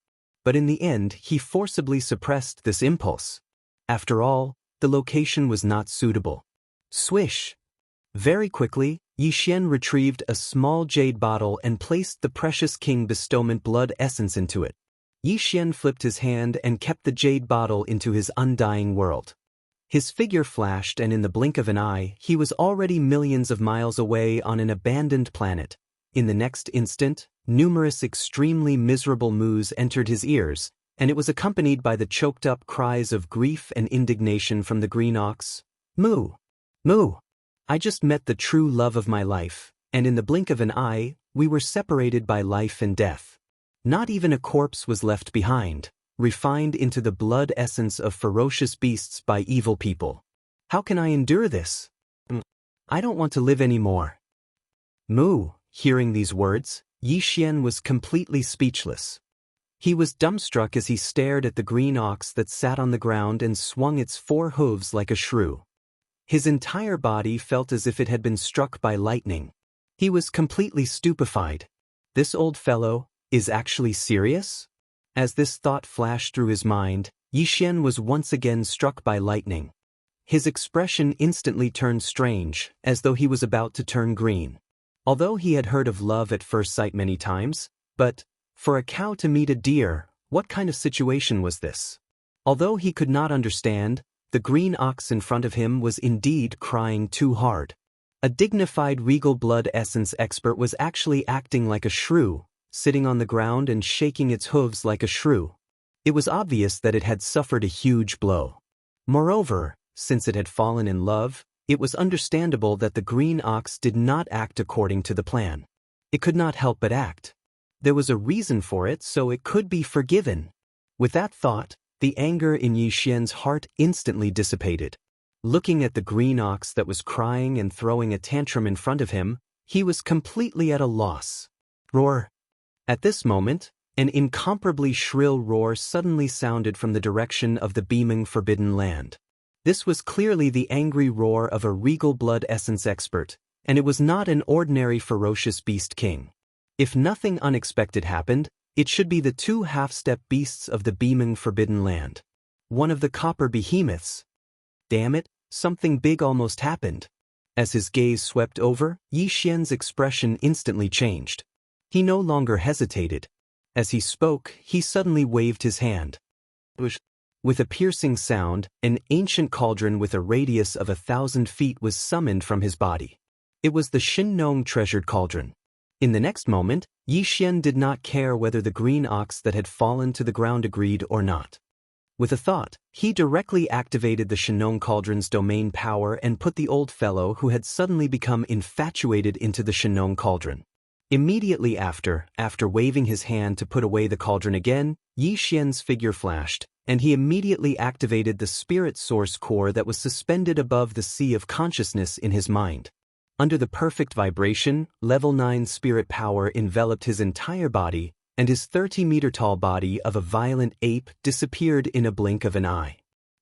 But in the end, he forcibly suppressed this impulse. After all, the location was not suitable. Swish! Very quickly, Yi Xian retrieved a small jade bottle and placed the precious king bestowment blood essence into it. Yi Xian flipped his hand and kept the jade bottle into his undying world. His figure flashed, and in the blink of an eye, he was already millions of miles away on an abandoned planet. In the next instant, numerous extremely miserable moos entered his ears, and it was accompanied by the choked-up cries of grief and indignation from the green ox. "Moo! Moo! I just met the true love of my life, and in the blink of an eye, we were separated by life and death. Not even a corpse was left behind, refined into the blood essence of ferocious beasts by evil people. How can I endure this? I don't want to live anymore." Moo! Hearing these words, Yi Xian was completely speechless. He was dumbstruck as he stared at the green ox that sat on the ground and swung its 4 hooves like a shrew. His entire body felt as if it had been struck by lightning. He was completely stupefied. This old fellow is actually serious? As this thought flashed through his mind, Yi Xian was once again struck by lightning. His expression instantly turned strange, as though he was about to turn green. Although he had heard of love at first sight many times, but for a cow to meet a deer, what kind of situation was this? Although he could not understand, the green ox in front of him was indeed crying too hard. A dignified regal blood essence expert was actually acting like a shrew, sitting on the ground and shaking its hooves like a shrew. It was obvious that it had suffered a huge blow. Moreover, since it had fallen in love, it was understandable that the green ox did not act according to the plan. It could not help but act. There was a reason for it, so it could be forgiven. With that thought, the anger in Yi Xian's heart instantly dissipated. Looking at the green ox that was crying and throwing a tantrum in front of him, he was completely at a loss. Roar! At this moment, an incomparably shrill roar suddenly sounded from the direction of the beaming forbidden land. This was clearly the angry roar of a regal blood essence expert, and it was not an ordinary ferocious beast king. If nothing unexpected happened, it should be the 2 half-step beasts of the beaming forbidden land. One of the copper behemoths. Damn it, something big almost happened. As his gaze swept over, Yi Xian's expression instantly changed. He no longer hesitated. As he spoke, he suddenly waved his hand. With a piercing sound, an ancient cauldron with a radius of 1,000 feet was summoned from his body. It was the Shinong treasured cauldron. In the next moment, Yi Xian did not care whether the green ox that had fallen to the ground agreed or not. With a thought, he directly activated the Shenong Cauldron's domain power and put the old fellow who had suddenly become infatuated into the Shenong Cauldron. Immediately after waving his hand to put away the cauldron again, Yi Xian's figure flashed, and he immediately activated the spirit source core that was suspended above the sea of consciousness in his mind. Under the perfect vibration, level 9 spirit power enveloped his entire body, and his 30-meter-tall body of a violent ape disappeared in a blink of an eye.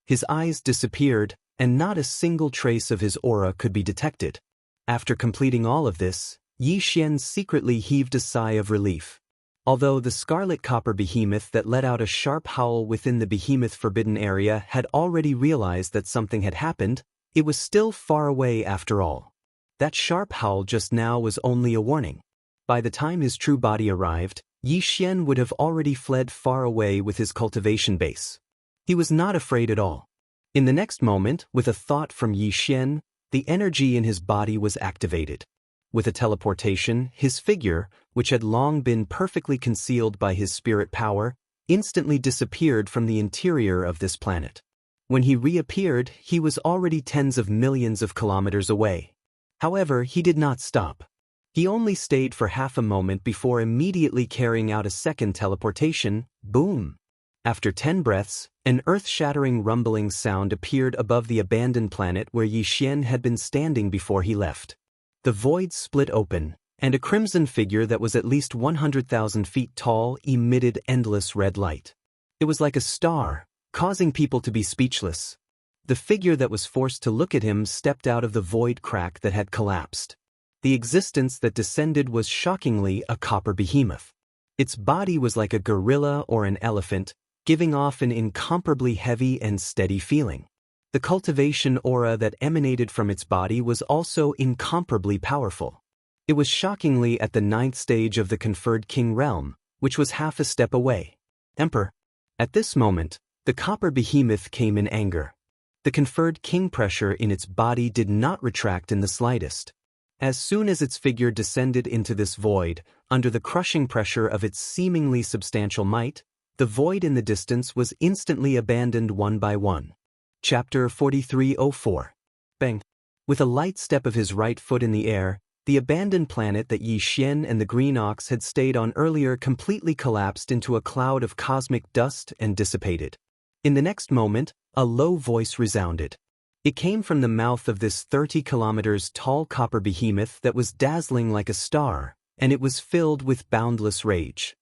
His eyes disappeared, and not a single trace of his aura could be detected. After completing all of this, Yi Xian secretly heaved a sigh of relief. Although the scarlet copper behemoth that let out a sharp howl within the behemoth forbidden area had already realized that something had happened, it was still far away after all. That sharp howl just now was only a warning. By the time his true body arrived, Yi Xian would have already fled far away with his cultivation base. He was not afraid at all. In the next moment, with a thought from Yi Xian, the energy in his body was activated. With a teleportation, his figure, which had long been perfectly concealed by his spirit power, instantly disappeared from the interior of this planet. When he reappeared, he was already tens of millions of kilometers away. However, he did not stop. He only stayed for half a moment before immediately carrying out a second teleportation. Boom! After 10 breaths, an earth-shattering rumbling sound appeared above the abandoned planet where Yi Xian had been standing before he left. The void split open, and a crimson figure that was at least 100,000 feet tall emitted endless red light. It was like a star, causing people to be speechless. The figure that was forced to look at him stepped out of the void crack that had collapsed. The existence that descended was shockingly a copper behemoth. Its body was like a gorilla or an elephant, giving off an incomparably heavy and steady feeling. The cultivation aura that emanated from its body was also incomparably powerful. It was shockingly at the 9th stage of the conferred king realm, which was half a step away. Emperor. At this moment, the copper behemoth came in anger. The conferred king pressure in its body did not retract in the slightest. As soon as its figure descended into this void, under the crushing pressure of its seemingly substantial might, the void in the distance was instantly abandoned one by one. Chapter 4304. Bang! With a light step of his right foot in the air, the abandoned planet that Yi Xian and the Green Ox had stayed on earlier completely collapsed into a cloud of cosmic dust and dissipated. In the next moment, a low voice resounded. It came from the mouth of this 30 kilometers tall copper behemoth that was dazzling like a star, and it was filled with boundless rage.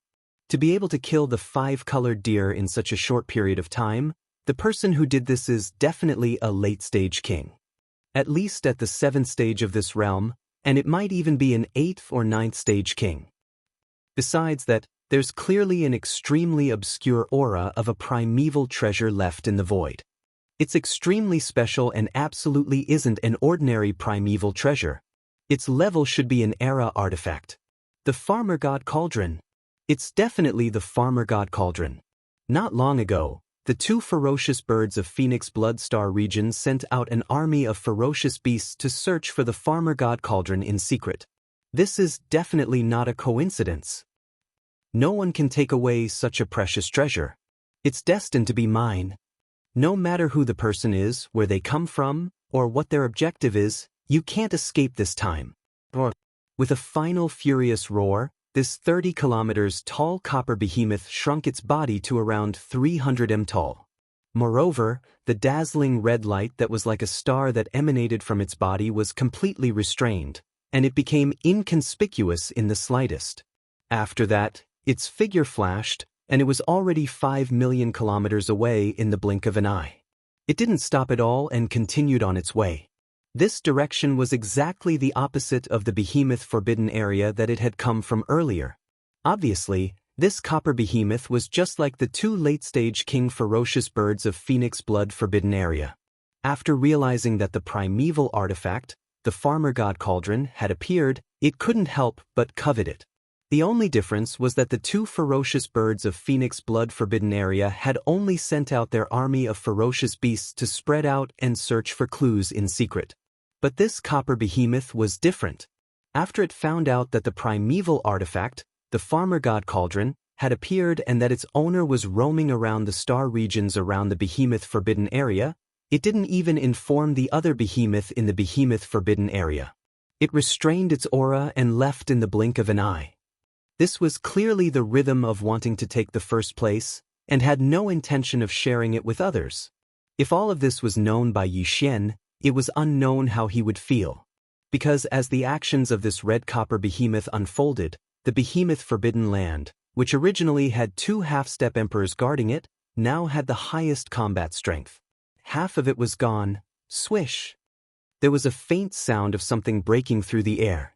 To be able to kill the 5-colored deer in such a short period of time, the person who did this is definitely a late-stage king. At least at the 7th stage of this realm, and it might even be an 8th or 9th stage king. Besides that, there's clearly an extremely obscure aura of a primeval treasure left in the void. It's extremely special and absolutely isn't an ordinary primeval treasure. Its level should be an era artifact. The Farmer God Cauldron. It's definitely the Farmer God Cauldron. Not long ago, the 2 ferocious birds of Phoenix Bloodstar region sent out an army of ferocious beasts to search for the Farmer God Cauldron in secret. This is definitely not a coincidence. No one can take away such a precious treasure. It's destined to be mine. No matter who the person is, where they come from, or what their objective is, you can't escape this time. With a final furious roar, this 30 kilometers tall copper behemoth shrunk its body to around 300 m tall. Moreover, the dazzling red light that was like a star that emanated from its body was completely restrained, and it became inconspicuous in the slightest. After that, its figure flashed, and it was already 5 million kilometers away in the blink of an eye. It didn't stop at all and continued on its way. This direction was exactly the opposite of the behemoth forbidden area that it had come from earlier. Obviously, this copper behemoth was just like the 2 late-stage king ferocious birds of Phoenix Blood forbidden area. After realizing that the primeval artifact, the Farmer God Cauldron, had appeared, it couldn't help but covet it. The only difference was that the 2 ferocious birds of Phoenix Blood forbidden area had only sent out their army of ferocious beasts to spread out and search for clues in secret. But this copper behemoth was different. After it found out that the primeval artifact, the Farmer God Cauldron, had appeared and that its owner was roaming around the star regions around the Behemoth Forbidden Area, it didn't even inform the other behemoth in the Behemoth Forbidden Area. It restrained its aura and left in the blink of an eye. This was clearly the rhythm of wanting to take the first place, and had no intention of sharing it with others. If all of this was known by Yi Xian, it was unknown how he would feel. Because as the actions of this red copper behemoth unfolded, the Behemoth Forbidden Land, which originally had 2 half-step emperors guarding it, now had the highest combat strength. Half of it was gone. Swish! There was a faint sound of something breaking through the air.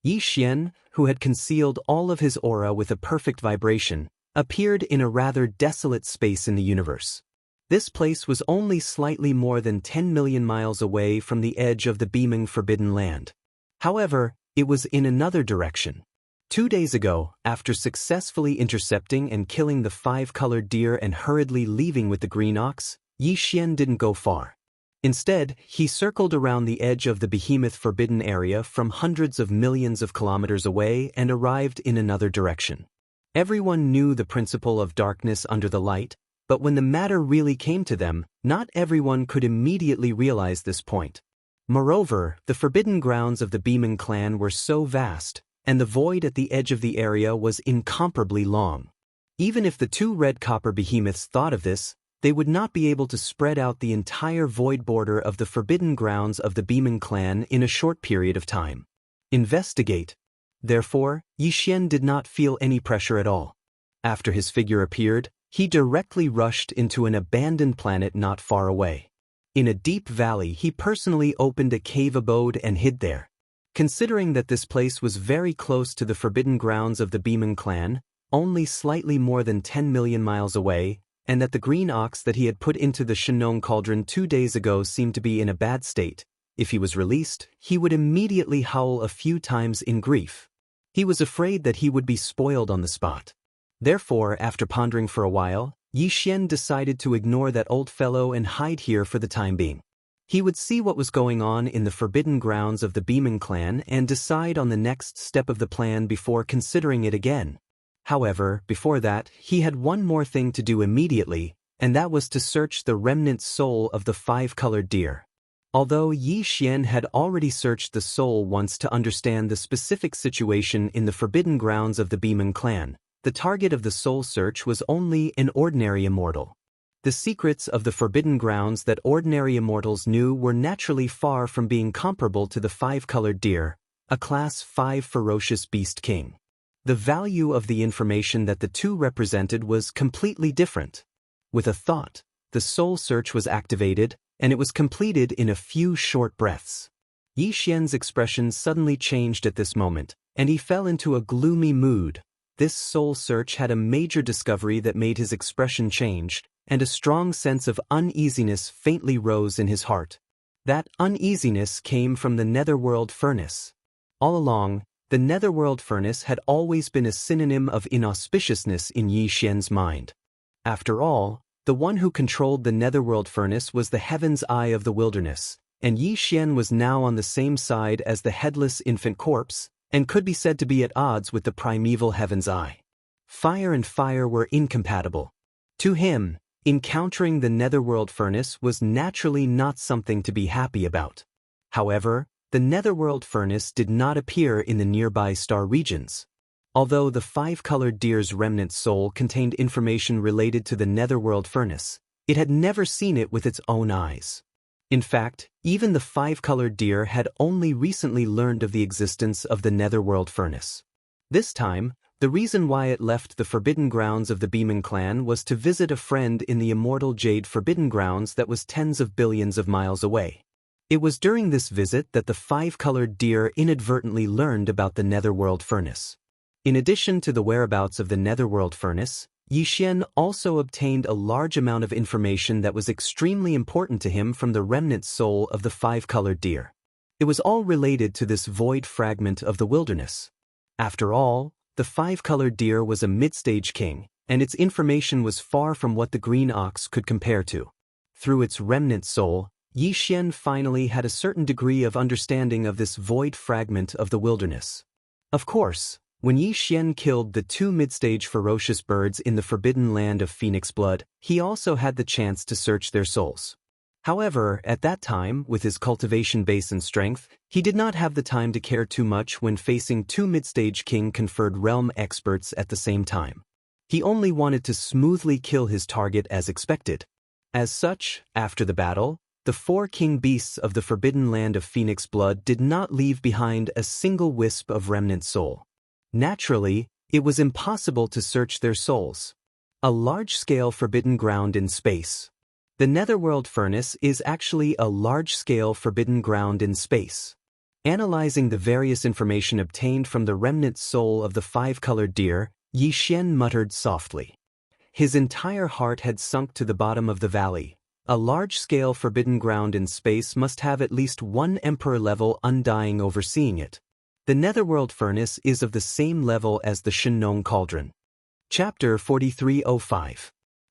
Yi Xian, who had concealed all of his aura with a perfect vibration, appeared in a rather desolate space in the universe. This place was only slightly more than 10 million miles away from the edge of the beaming Forbidden Land. However, it was in another direction. 2 days ago, after successfully intercepting and killing the 5-colored deer and hurriedly leaving with the green ox, Yi Xian didn't go far. Instead, he circled around the edge of the Behemoth Forbidden Area from hundreds of millions of kilometers away and arrived in another direction. Everyone knew the principle of darkness under the light, but when the matter really came to them, not everyone could immediately realize this point. Moreover, the forbidden grounds of the Beaming clan were so vast, and the void at the edge of the area was incomparably long. Even if the 2 red copper behemoths thought of this, they would not be able to spread out the entire void border of the forbidden grounds of the Beaming clan in a short period of time. Investigate. Therefore, Yi Xian did not feel any pressure at all. After his figure appeared, he directly rushed into an abandoned planet not far away. In a deep valley, he personally opened a cave abode and hid there. Considering that this place was very close to the forbidden grounds of the Beaming clan, only slightly more than 10 million miles away, and that the green ox that he had put into the Shenong cauldron 2 days ago seemed to be in a bad state, if he was released, he would immediately howl a few times in grief. He was afraid that he would be spoiled on the spot. Therefore, after pondering for a while, Yi Xian decided to ignore that old fellow and hide here for the time being. He would see what was going on in the forbidden grounds of the Beaming clan and decide on the next step of the plan before considering it again. However, before that, he had one more thing to do immediately, and that was to search the remnant soul of the 5-colored deer. Although Yi Xian had already searched the soul once to understand the specific situation in the forbidden grounds of the Beaming clan, the target of the soul search was only an ordinary immortal. The secrets of the forbidden grounds that ordinary immortals knew were naturally far from being comparable to the 5-colored deer, a Class 5 ferocious beast king. The value of the information that the 2 represented was completely different. With a thought, the soul search was activated, and it was completed in a few short breaths. Yi Xian's expression suddenly changed at this moment, and he fell into a gloomy mood. This soul search had a major discovery that made his expression change, and a strong sense of uneasiness faintly rose in his heart. That uneasiness came from the netherworld furnace. All along, the netherworld furnace had always been a synonym of inauspiciousness in Yi Xian's mind. After all, the one who controlled the netherworld furnace was the heaven's eye of the wilderness, and Yi Xian was now on the same side as the headless infant corpse, and could be said to be at odds with the primeval heaven's eye. Fire and fire were incompatible. To him, encountering the netherworld furnace was naturally not something to be happy about. However, the netherworld furnace did not appear in the nearby star regions. Although the 5-colored deer's remnant soul contained information related to the netherworld furnace, it had never seen it with its own eyes. In fact, even the 5-colored deer had only recently learned of the existence of the netherworld furnace. This time, the reason why it left the forbidden grounds of the Beaming clan was to visit a friend in the immortal Jade Forbidden Grounds that was tens of billions of miles away. It was during this visit that the 5-colored deer inadvertently learned about the netherworld furnace. In addition to the whereabouts of the netherworld furnace, Yi Xian also obtained a large amount of information that was extremely important to him from the remnant soul of the 5-colored deer. It was all related to this void fragment of the wilderness. After all, the 5-colored deer was a mid-stage king, and its information was far from what the green ox could compare to. Through its remnant soul, Yi Xian finally had a certain degree of understanding of this void fragment of the wilderness. Of course, When Yi Xian killed the 2 mid-stage ferocious birds in the forbidden land of Phoenix Blood, he also had the chance to search their souls. However, at that time, with his cultivation base and strength, he did not have the time to care too much when facing 2 mid-stage king-conferred realm experts at the same time. He only wanted to smoothly kill his target as expected. As such, after the battle, the 4 king beasts of the forbidden land of Phoenix Blood did not leave behind a single wisp of remnant soul. Naturally, it was impossible to search their souls. A large-scale forbidden ground in space. The Netherworld Furnace is actually a large-scale forbidden ground in space. Analyzing the various information obtained from the remnant soul of the 5-colored deer, Yi Xian muttered softly. His entire heart had sunk to the bottom of the valley. A large-scale forbidden ground in space must have at least one Emperor-level undying overseeing it. The Netherworld Furnace is of the same level as the Shenong Cauldron. Chapter 4305.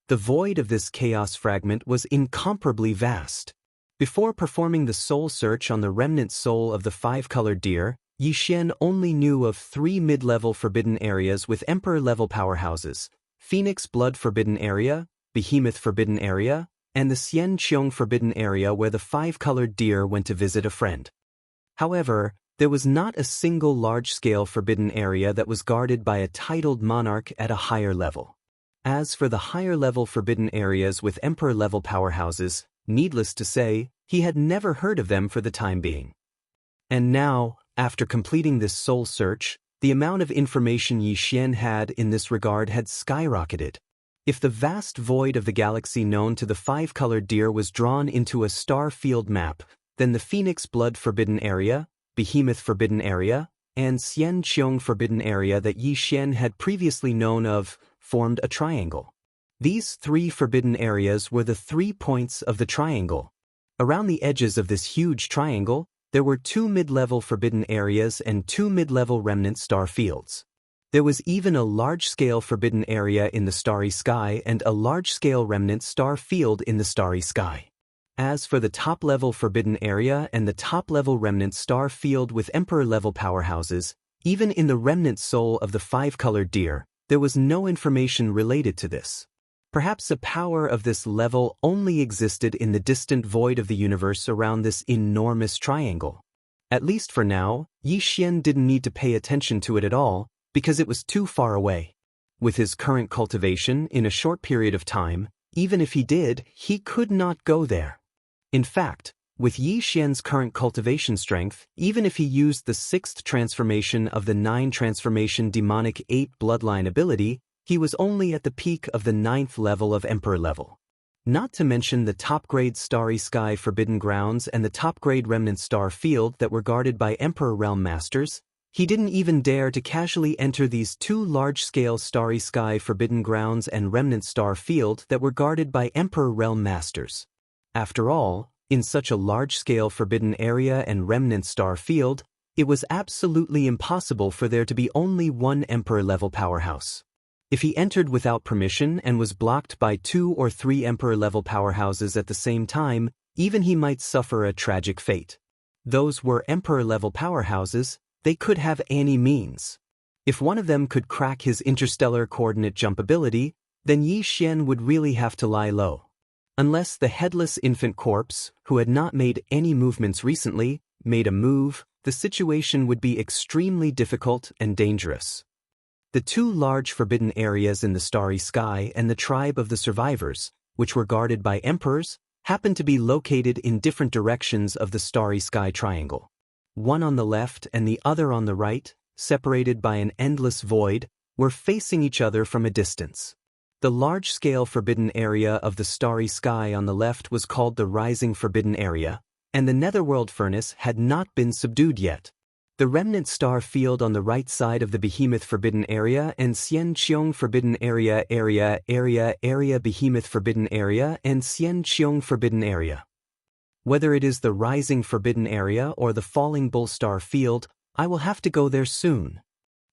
The void of this chaos fragment was incomparably vast. Before performing the soul search on the remnant soul of the 5-colored deer, Yi Xian only knew of 3 mid-level forbidden areas with Emperor-level powerhouses: Phoenix Blood Forbidden Area, Behemoth Forbidden Area, and the Xianxia Forbidden Area where the 5-colored deer went to visit a friend. However, there was not a single large-scale forbidden area that was guarded by a titled monarch at a higher level. As for the higher-level forbidden areas with Emperor-level powerhouses, needless to say, he had never heard of them for the time being. And now, after completing this soul search, the amount of information Yi Xian had in this regard had skyrocketed. If the vast void of the galaxy known to the 5-colored deer was drawn into a star field map, then the Phoenix Blood Forbidden Area, Behemoth Forbidden Area, and Xianxia Forbidden Area that Yi Xian had previously known of formed a triangle. These 3 forbidden areas were the 3 points of the triangle. Around the edges of this huge triangle, there were 2 mid-level forbidden areas and 2 mid-level remnant star fields. There was even a large-scale forbidden area in the starry sky and a large-scale remnant star field in the starry sky. As for the top-level forbidden area and the top-level remnant star field with Emperor-level powerhouses, even in the remnant soul of the 5-colored deer, there was no information related to this. Perhaps the power of this level only existed in the distant void of the universe around this enormous triangle. At least for now, Yi Xian didn't need to pay attention to it at all, because it was too far away. With his current cultivation, in a short period of time, even if he did, he could not go there. In fact, with Yi Xian's current cultivation strength, even if he used the 6th transformation of the 9 transformation demonic 8 bloodline ability, he was only at the peak of the 9th level of Emperor level. Not to mention the top-grade Starry Sky Forbidden Grounds and the top-grade Remnant Star Field that were guarded by Emperor Realm Masters, he didn't even dare to casually enter these 2 large-scale Starry Sky Forbidden Grounds and Remnant Star Field that were guarded by Emperor Realm Masters. After all, in such a large-scale forbidden area and remnant star field, it was absolutely impossible for there to be only one Emperor-level powerhouse. If he entered without permission and was blocked by 2 or 3 Emperor-level powerhouses at the same time, even he might suffer a tragic fate. Those were Emperor-level powerhouses, they could have any means. If one of them could crack his interstellar coordinate jump ability, then Yi Xian would really have to lie low. Unless the headless infant corpse, who had not made any movements recently, made a move, the situation would be extremely difficult and dangerous. The 2 large forbidden areas in the starry sky and the tribe of the survivors, which were guarded by emperors, happened to be located in different directions of the starry sky triangle. One on the left and the other on the right, separated by an endless void, were facing each other from a distance. The large-scale forbidden area of the starry sky on the left was called the Rising Forbidden Area, and the Netherworld Furnace had not been subdued yet. The remnant star field on the right side of the Behemoth Forbidden Area and Xianxia Forbidden Area Behemoth Forbidden Area and Xianxia Forbidden Area. Whether it is the Rising Forbidden Area or the Falling Bull Star Field, I will have to go there soon.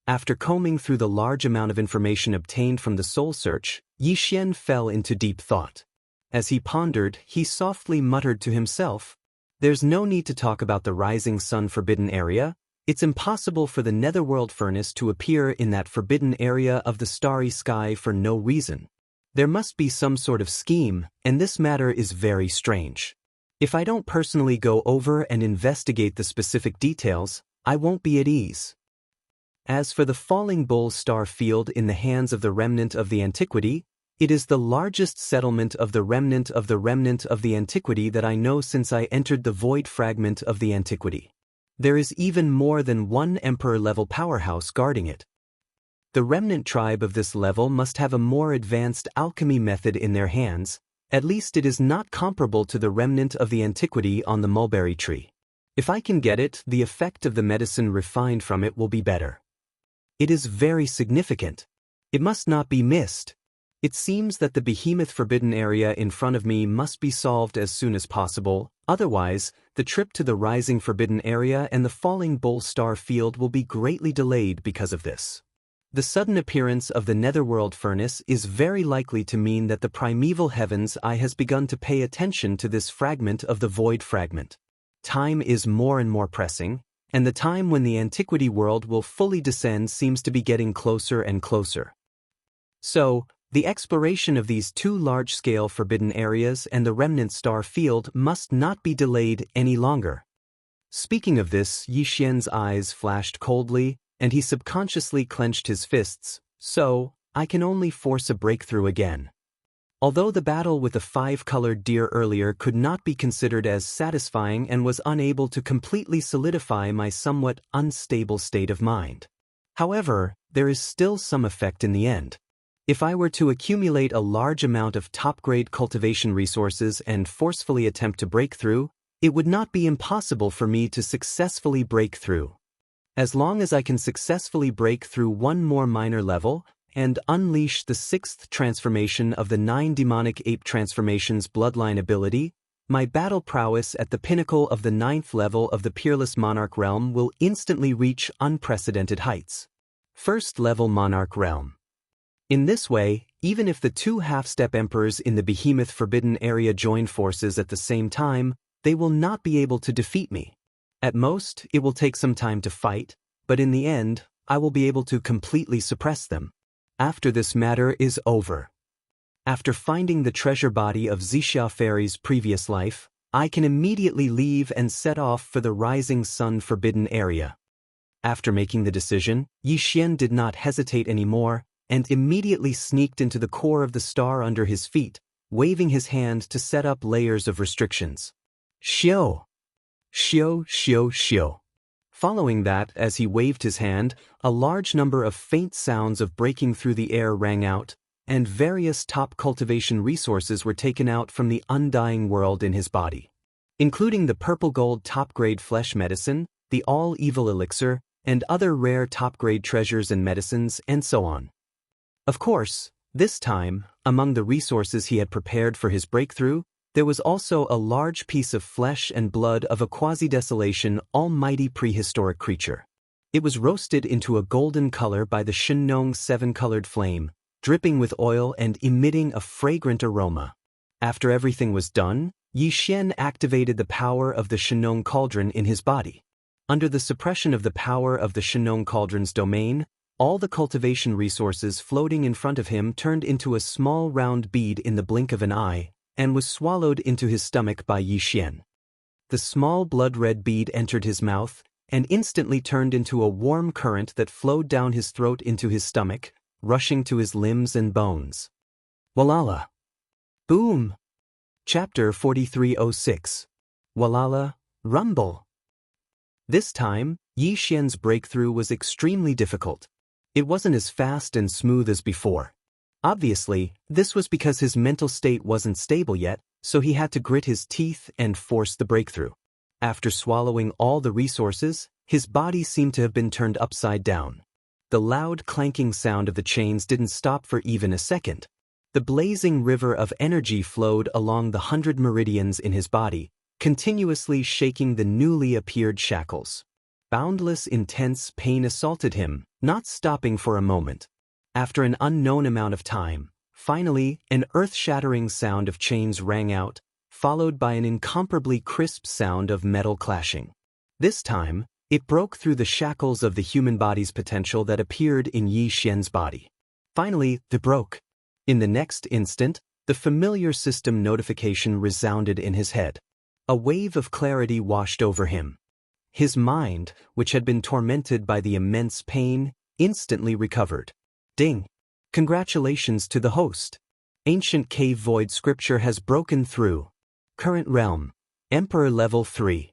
After combing through the large amount of information obtained from the soul search, Yi Xian fell into deep thought. As he pondered, he softly muttered to himself, "There's no need to talk about the Rising Sun Forbidden Area, It's impossible for the netherworld furnace to appear in that forbidden area of the starry sky for no reason. There must be some sort of scheme, and this matter is very strange. If I don't personally go over and investigate the specific details, I won't be at ease. As for the Falling Bull star field in the hands of the remnant of the antiquity, it is the largest settlement of the remnant of the antiquity that I know since I entered the void fragment of the antiquity. There is even more than one emperor-level powerhouse guarding it. The remnant tribe of this level must have a more advanced alchemy method in their hands. At least it is not comparable to the remnant of the antiquity on the mulberry tree. If I can get it, the effect of the medicine refined from it will be better. It is very significant. It must not be missed. It seems that the behemoth forbidden area in front of me must be solved as soon as possible, otherwise, the trip to the rising forbidden area and the Falling Bull star field will be greatly delayed because of this. The sudden appearance of the netherworld furnace is very likely to mean that the primeval heavens' eye has begun to pay attention to this fragment of the void fragment. Time is more and more pressing, and the time when the antiquity world will fully descend seems to be getting closer and closer. So, the exploration of these two large-scale forbidden areas and the remnant star field must not be delayed any longer. Speaking of this, Yixian's eyes flashed coldly, and he subconsciously clenched his fists, so, I can only force a breakthrough again. Although the battle with the five-colored deer earlier could not be considered as satisfying and was unable to completely solidify my somewhat unstable state of mind. However, there is still some effect in the end. If I were to accumulate a large amount of top-grade cultivation resources and forcefully attempt to break through, it would not be impossible for me to successfully break through. As long as I can successfully break through one more minor level and unleash the sixth transformation of the 9 demonic ape transformations bloodline ability, my battle prowess at the pinnacle of the 9th level of the Peerless Monarch realm will instantly reach unprecedented heights. First level Monarch realm. In this way, even if the two half-step emperors in the behemoth forbidden area join forces at the same time, they will not be able to defeat me. At most, it will take some time to fight, but in the end, I will be able to completely suppress them. After this matter is over. After finding the treasure body of Xianxia Fairy's previous life, I can immediately leave and set off for the Rising Sun forbidden area. After making the decision, Yixian did not hesitate anymore, and immediately sneaked into the core of the star under his feet, waving his hand to set up layers of restrictions. Xiao! Xiao, xiao, xiao. Following that, as he waved his hand, a large number of faint sounds of breaking through the air rang out, and various top cultivation resources were taken out from the undying world in his body, including the purple gold top-grade flesh medicine, the all-evil elixir, and other rare top-grade treasures and medicines, and so on. Of course, this time, among the resources he had prepared for his breakthrough, there was also a large piece of flesh and blood of a quasi-desolation, almighty prehistoric creature. It was roasted into a golden color by the Shenong 7-colored flame, dripping with oil and emitting a fragrant aroma. After everything was done, Yixian activated the power of the Shenong cauldron in his body. Under the suppression of the power of the Shenong cauldron's domain, all the cultivation resources floating in front of him turned into a small round bead in the blink of an eye, and was swallowed into his stomach by Yixian. The small blood-red bead entered his mouth, and instantly turned into a warm current that flowed down his throat into his stomach, rushing to his limbs and bones. Walala. Boom! Chapter 4306. Walala, Rumble. This time, Yixian's breakthrough was extremely difficult. It wasn't as fast and smooth as before. Obviously, this was because his mental state wasn't stable yet, so he had to grit his teeth and force the breakthrough. After swallowing all the resources, his body seemed to have been turned upside down. The loud clanking sound of the chains didn't stop for even a second. The blazing river of energy flowed along the 100 meridians in his body, continuously shaking the newly appeared shackles. Boundless intense pain assaulted him, not stopping for a moment. After an unknown amount of time, finally, an earth-shattering sound of chains rang out, followed by an incomparably crisp sound of metal clashing. This time, It broke through the shackles of the human body's potential that appeared in Yi Xian's body. Finally, it broke. In the next instant, the familiar system notification resounded in his head. A wave of clarity washed over him. His mind, which had been tormented by the immense pain, instantly recovered. Ding! Congratulations to the host. Ancient cave void scripture has broken through. Current realm. Emperor level 3.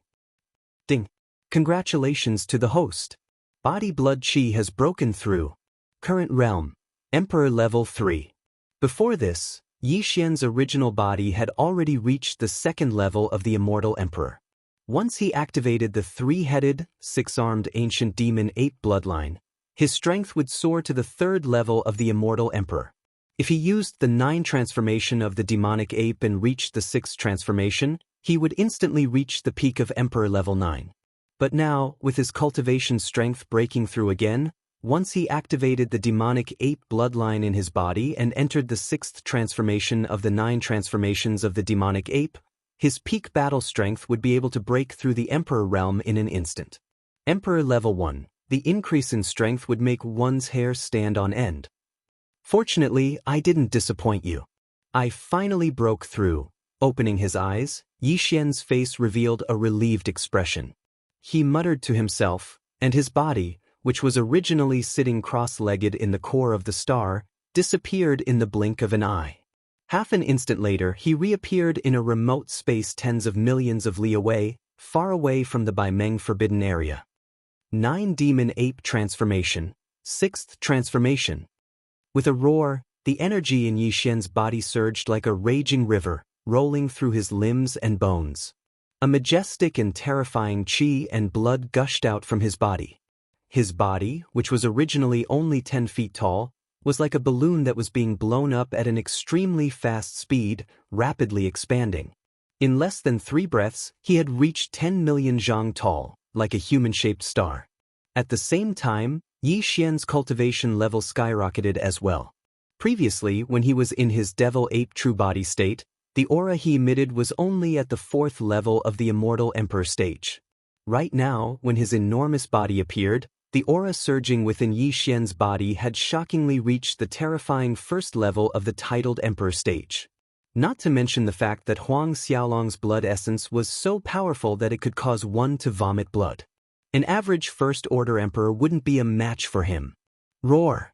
Ding! Congratulations to the host. Body blood chi has broken through. Current realm. Emperor level 3. Before this, Yi Xian's original body had already reached the second level of the immortal emperor. Once he activated the three-headed, six-armed ancient demon ape bloodline, his strength would soar to the third level of the immortal emperor. If he used the 9 transformation of the demonic ape and reached the 6th transformation, he would instantly reach the peak of emperor level 9. But now, with his cultivation strength breaking through again, once he activated the demonic ape bloodline in his body and entered the 6th transformation of the 9 transformations of the demonic ape, his peak battle strength would be able to break through the Emperor realm in an instant. Emperor level 1, the increase in strength would make one's hair stand on end. Fortunately, I didn't disappoint you. I finally broke through. Opening his eyes, Yi Xian's face revealed a relieved expression. He muttered to himself, and his body, which was originally sitting cross-legged in the core of the star, disappeared in the blink of an eye. Half an instant later, he reappeared in a remote space tens of millions of li away, far away from the Baimeng forbidden area. 9 Demon Ape Transformation, 6th Transformation. With a roar, the energy in Yi Xian's body surged like a raging river, rolling through his limbs and bones. A majestic and terrifying qi and blood gushed out from his body. His body, which was originally only 10 feet tall, was like a balloon that was being blown up at an extremely fast speed, rapidly expanding. In less than 3 breaths, he had reached 10 million zhang tall, like a human-shaped star. At the same time, Yi Xian's cultivation level skyrocketed as well. Previously, when he was in his devil ape true body state, the aura he emitted was only at the 4th level of the immortal emperor stage. Right now, when his enormous body appeared, the aura surging within Yi Xian's body had shockingly reached the terrifying 1st level of the titled emperor stage. Not to mention the fact that Huang Xiaolong's blood essence was so powerful that it could cause one to vomit blood. An average first-order emperor wouldn't be a match for him. Roar!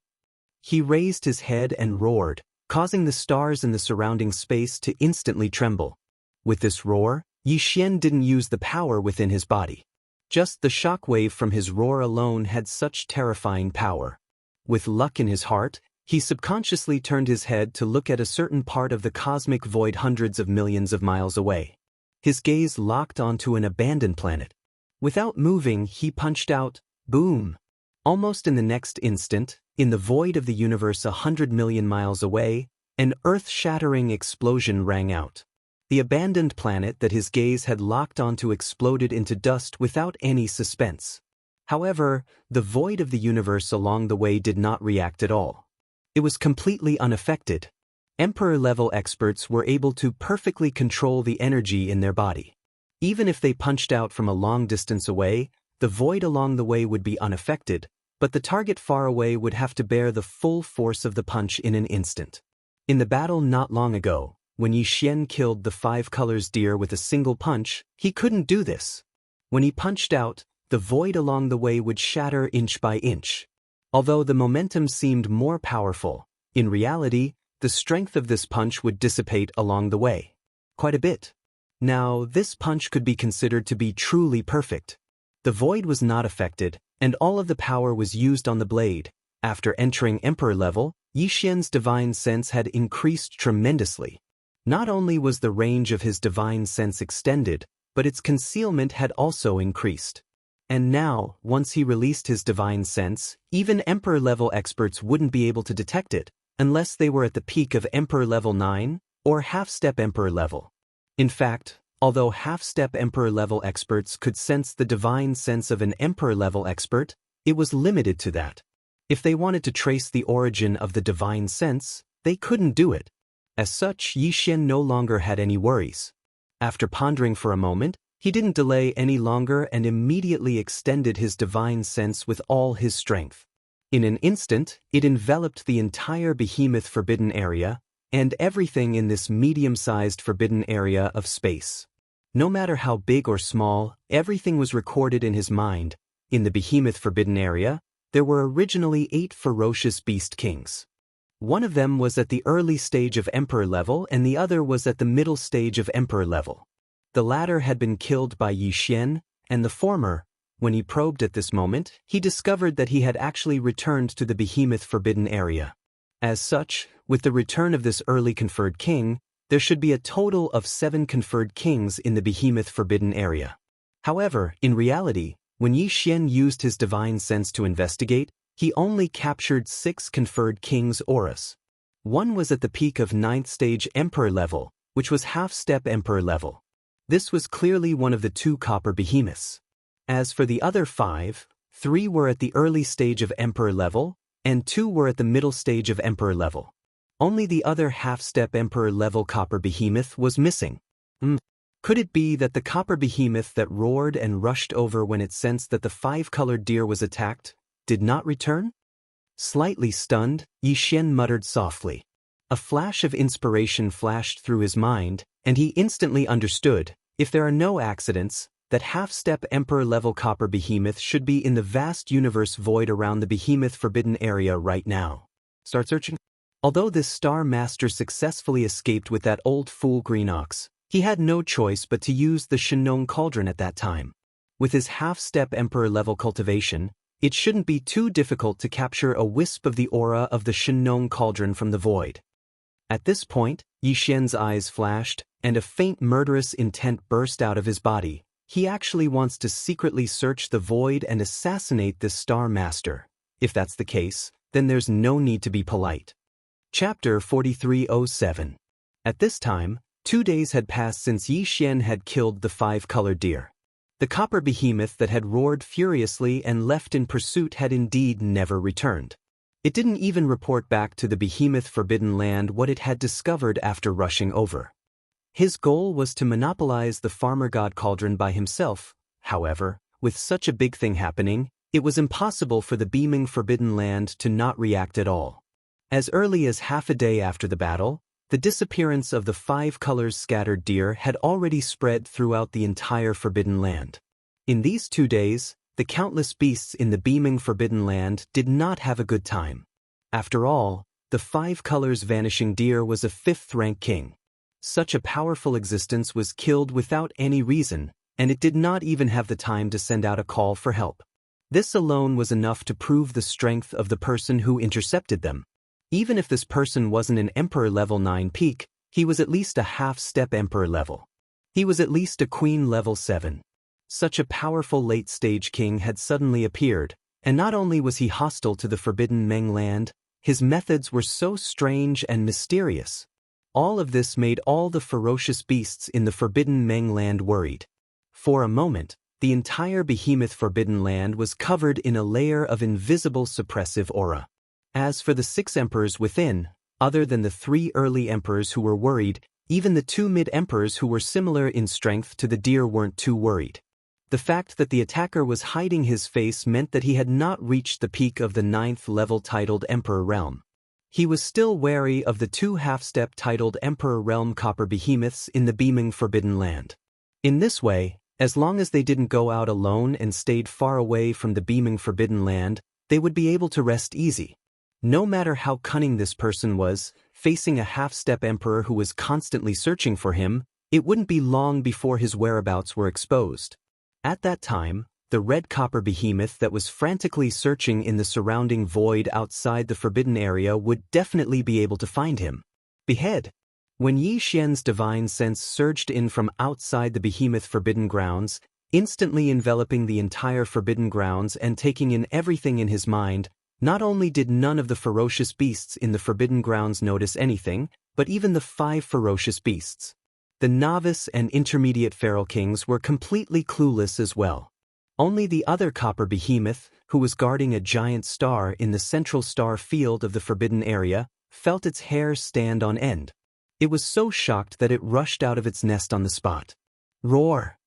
He raised his head and roared, causing the stars in the surrounding space to instantly tremble. With this roar, Yi Xian didn't use the power within his body. Just the shockwave from his roar alone had such terrifying power. With luck in his heart, he subconsciously turned his head to look at a certain part of the cosmic void hundreds of millions of miles away. His gaze locked onto an abandoned planet. Without moving, he punched out, boom! Almost in the next instant, in the void of the universe 100 million miles away, an earth-shattering explosion rang out. The abandoned planet that his gaze had locked onto exploded into dust without any suspense. However, the void of the universe along the way did not react at all. It was completely unaffected. Emperor-level experts were able to perfectly control the energy in their body. Even if they punched out from a long distance away, the void along the way would be unaffected, but the target far away would have to bear the full force of the punch in an instant. In the battle not long ago, when Yi Xian killed the 5 colors deer with a single punch, he couldn't do this. When he punched out, the void along the way would shatter inch by inch. Although the momentum seemed more powerful, in reality, the strength of this punch would dissipate along the way. Quite a bit. Now, this punch could be considered to be truly perfect. The void was not affected, and all of the power was used on the blade. After entering Emperor level, Yi Xian's divine sense had increased tremendously. Not only was the range of his divine sense extended, but its concealment had also increased. And now, once he released his divine sense, even Emperor level experts wouldn't be able to detect it, unless they were at the peak of Emperor level 9, or half-step Emperor level. In fact, although half-step Emperor-level experts could sense the divine sense of an Emperor-level expert, it was limited to that. If they wanted to trace the origin of the divine sense, they couldn't do it. As such, Yi Xian no longer had any worries. After pondering for a moment, He didn't delay any longer and immediately extended his divine sense with all his strength. In an instant, it enveloped the entire behemoth forbidden area, and everything in this medium-sized forbidden area of space. No matter how big or small, everything was recorded in his mind. In the behemoth forbidden area, there were originally 8 ferocious beast kings. One of them was at the early stage of emperor level and the other was at the middle stage of emperor level. The latter had been killed by Xianxia, and the former, when he probed at this moment, he discovered that he had actually returned to the behemoth forbidden area. As such, with the return of this early conferred king, there should be a total of 7 conferred kings in the behemoth forbidden area. However, in reality, when Xianxia used his divine sense to investigate, he only captured 6 conferred kings' auras. One was at the peak of 9th stage emperor level, which was half-step emperor level. This was clearly one of the 2 copper behemoths. As for the other 5, 3 were at the early stage of emperor level, and 2 were at the middle stage of emperor level. Only the other half-step emperor level copper behemoth was missing. Could it be that the copper behemoth that roared and rushed over when it sensed that the 5-colored deer was attacked did not return? Slightly stunned, Xianxia muttered softly. A flash of inspiration flashed through his mind, and he instantly understood, if there are no accidents, that half-step emperor-level copper behemoth should be in the vast universe void around the behemoth forbidden area right now. Start searching. Although this Star Master successfully escaped with that old fool Green Ox, he had no choice but to use the Shenong Cauldron at that time. With his half-step emperor-level cultivation, it shouldn't be too difficult to capture a wisp of the aura of the Shenong Cauldron from the void. At this point, Xianxia's eyes flashed, and a faint murderous intent burst out of his body. He actually wants to secretly search the void and assassinate this Star Master. If that's the case, then there's no need to be polite. Chapter 4307. At this time, 2 days had passed since Xianxia had killed the 5-colored deer. The copper behemoth that had roared furiously and left in pursuit had indeed never returned. It didn't even report back to the behemoth forbidden land what it had discovered after rushing over. His goal was to monopolize the farmer god cauldron by himself. However, with such a big thing happening, it was impossible for the beaming forbidden land to not react at all. As early as half a day after the battle, the disappearance of the 5 colors scattered deer had already spread throughout the entire forbidden land. In these 2 days, the countless beasts in the beaming forbidden land did not have a good time. After all, the 5 colors vanishing deer was a 5th-rank king. Such a powerful existence was killed without any reason, and it did not even have the time to send out a call for help. This alone was enough to prove the strength of the person who intercepted them. Even if this person wasn't an Emperor level 9 peak, he was at least a half-step Emperor level. He was at least a Queen level 7. Such a powerful late-stage king had suddenly appeared, and not only was he hostile to the forbidden Meng land, his methods were so strange and mysterious. All of this made all the ferocious beasts in the forbidden Meng land worried. For a moment, the entire behemoth forbidden land was covered in a layer of invisible suppressive aura. As for the 6 emperors within, other than the 3 early emperors who were worried, even the 2 mid-emperors who were similar in strength to the deer weren't too worried. The fact that the attacker was hiding his face meant that he had not reached the peak of the 9th level titled Emperor Realm. He was still wary of the 2 half-step titled Emperor Realm copper behemoths in the beaming forbidden land. In this way, as long as they didn't go out alone and stayed far away from the beaming forbidden land, they would be able to rest easy. No matter how cunning this person was, facing a half-step emperor who was constantly searching for him, it wouldn't be long before his whereabouts were exposed. At that time, the red copper behemoth that was frantically searching in the surrounding void outside the forbidden area would definitely be able to find him. Behead. When Xianxia's divine sense surged in from outside the behemoth forbidden grounds, instantly enveloping the entire forbidden grounds and taking in everything in his mind, not only did none of the ferocious beasts in the forbidden grounds notice anything, but even the 5 ferocious beasts. The novice and intermediate feral kings were completely clueless as well. Only the other copper behemoth, who was guarding a giant star in the central star field of the forbidden area, felt its hair stand on end. It was so shocked that it rushed out of its nest on the spot. Roar!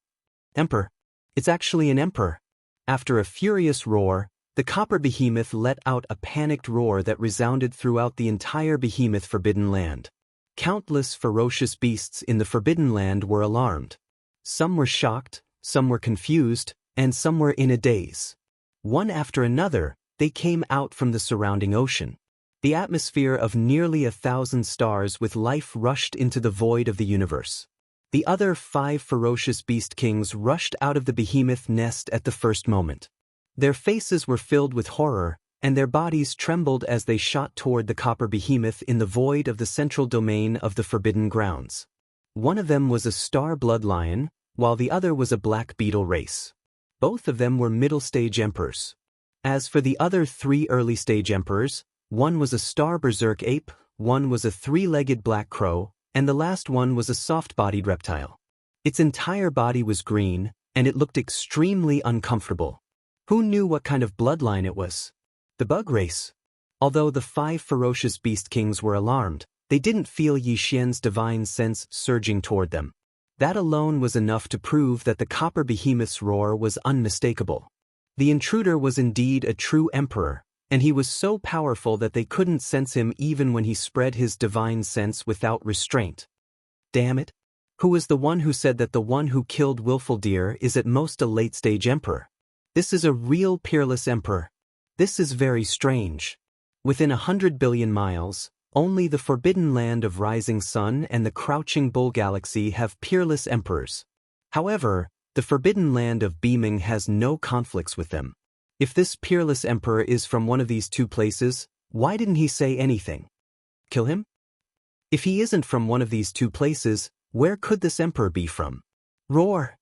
Emperor. It's actually an emperor. After a furious roar, the copper behemoth let out a panicked roar that resounded throughout the entire behemoth Forbidden Land. Countless ferocious beasts in the Forbidden Land were alarmed. Some were shocked, some were confused, and some were in a daze. One after another, they came out from the surrounding ocean. The atmosphere of nearly 1,000 stars with life rushed into the void of the universe. The other 5 ferocious beast kings rushed out of the behemoth nest at the first moment. Their faces were filled with horror, and their bodies trembled as they shot toward the copper behemoth in the void of the central domain of the Forbidden Grounds. One of them was a star blood lion, while the other was a black beetle race. Both of them were middle-stage emperors. As for the other 3 early-stage emperors, one was a star berserk ape, one was a 3-legged black crow, and the last one was a soft-bodied reptile. Its entire body was green, and it looked extremely uncomfortable. Who knew what kind of bloodline it was? The bug race. Although the 5 ferocious beast kings were alarmed, they didn't feel Yi Xian's divine sense surging toward them. That alone was enough to prove that the copper behemoth's roar was unmistakable. The intruder was indeed a true emperor, and he was so powerful that they couldn't sense him even when he spread his divine sense without restraint. Damn it! Who was the one who said that the one who killed willful deer is at most a late-stage emperor? This is a real peerless emperor. This is very strange. Within 100 billion miles, only the Forbidden Land of Rising Sun and the Crouching Bull Galaxy have peerless emperors. However, the Forbidden Land of Beaming has no conflicts with them. If this peerless emperor is from one of these 2 places, why didn't he say anything? Kill him? If he isn't from one of these 2 places, where could this emperor be from? Roar!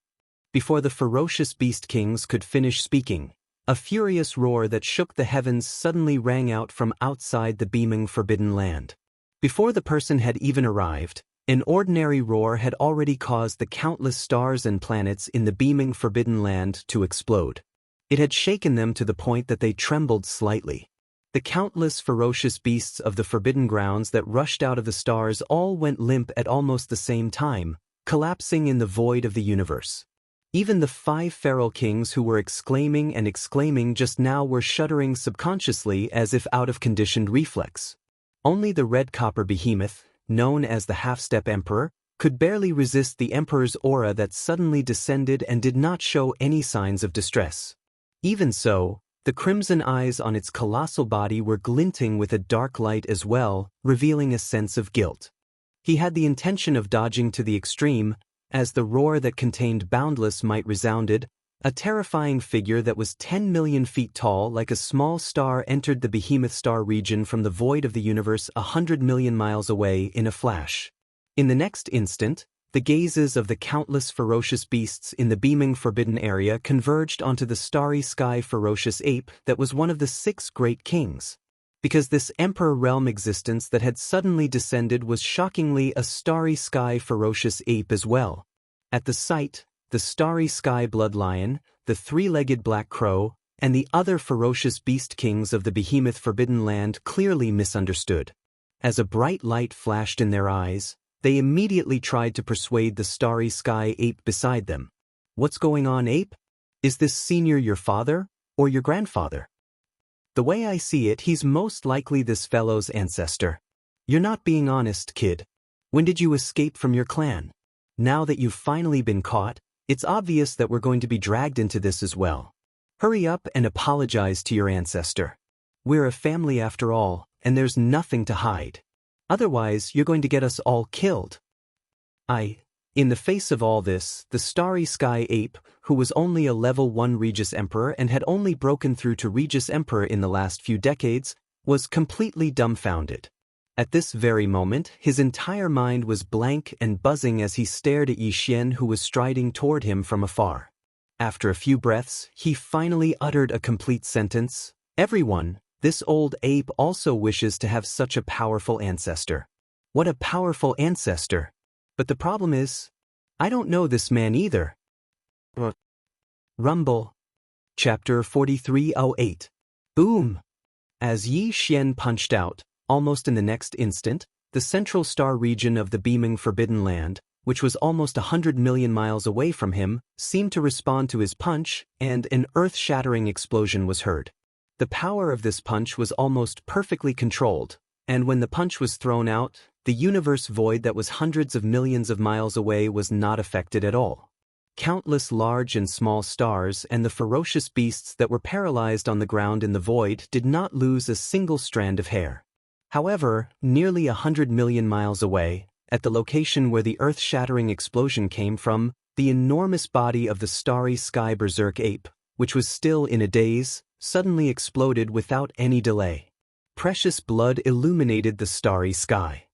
Before the ferocious beast kings could finish speaking, a furious roar that shook the heavens suddenly rang out from outside the beaming Forbidden Land. Before the person had even arrived, an ordinary roar had already caused the countless stars and planets in the beaming Forbidden Land to explode. It had shaken them to the point that they trembled slightly. The countless ferocious beasts of the Forbidden Grounds that rushed out of the stars all went limp at almost the same time, collapsing in the void of the universe. Even the 5 feral kings who were exclaiming and exclaiming just now were shuddering subconsciously as if out of conditioned reflex. Only the red copper behemoth, known as the half-step emperor, could barely resist the emperor's aura that suddenly descended and did not show any signs of distress. Even so, the crimson eyes on its colossal body were glinting with a dark light as well, revealing a sense of guilt. He had the intention of dodging to the extreme, as the roar that contained Boundless might resounded. A terrifying figure that was 10 million feet tall like a small star entered the behemoth star region from the void of the universe 100 million miles away in a flash. In the next instant, the gazes of the countless ferocious beasts in the beaming forbidden area converged onto the starry sky ferocious ape that was one of the 6 great kings. Because this emperor realm existence that had suddenly descended was shockingly a starry sky ferocious ape as well. At the sight, the starry sky blood lion, the 3-legged black crow, and the other ferocious beast kings of the behemoth forbidden land clearly misunderstood. As a bright light flashed in their eyes, they immediately tried to persuade the starry sky ape beside them. What's going on, ape? Is this senior your father, or your grandfather? The way I see it, he's most likely this fellow's ancestor. You're not being honest, kid. When did you escape from your clan? Now that you've finally been caught, it's obvious that we're going to be dragged into this as well. Hurry up and apologize to your ancestor. We're a family after all, and there's nothing to hide. Otherwise, you're going to get us all killed. In the face of all this, the starry sky ape, who was only a level 1 Regis Emperor and had only broken through to Regis Emperor in the last few decades, was completely dumbfounded. At this very moment, his entire mind was blank and buzzing as he stared at Yi Xian, who was striding toward him from afar. After a few breaths, he finally uttered a complete sentence. Everyone, this old ape also wishes to have such a powerful ancestor. What a powerful ancestor! But the problem is, I don't know this man either. Rumble. Chapter 4308. Boom! As Yi Xian punched out, almost in the next instant, the central star region of the beaming Forbidden Land, which was almost 100 million miles away from him, seemed to respond to his punch, and an earth-shattering explosion was heard. The power of this punch was almost perfectly controlled, and when the punch was thrown out, the universe void that was hundreds of millions of miles away was not affected at all. Countless large and small stars and the ferocious beasts that were paralyzed on the ground in the void did not lose a single strand of hair. However, nearly 100 million miles away, at the location where the earth-shattering explosion came from, the enormous body of the starry sky berserk ape, which was still in a daze, suddenly exploded without any delay. Precious blood illuminated the starry sky.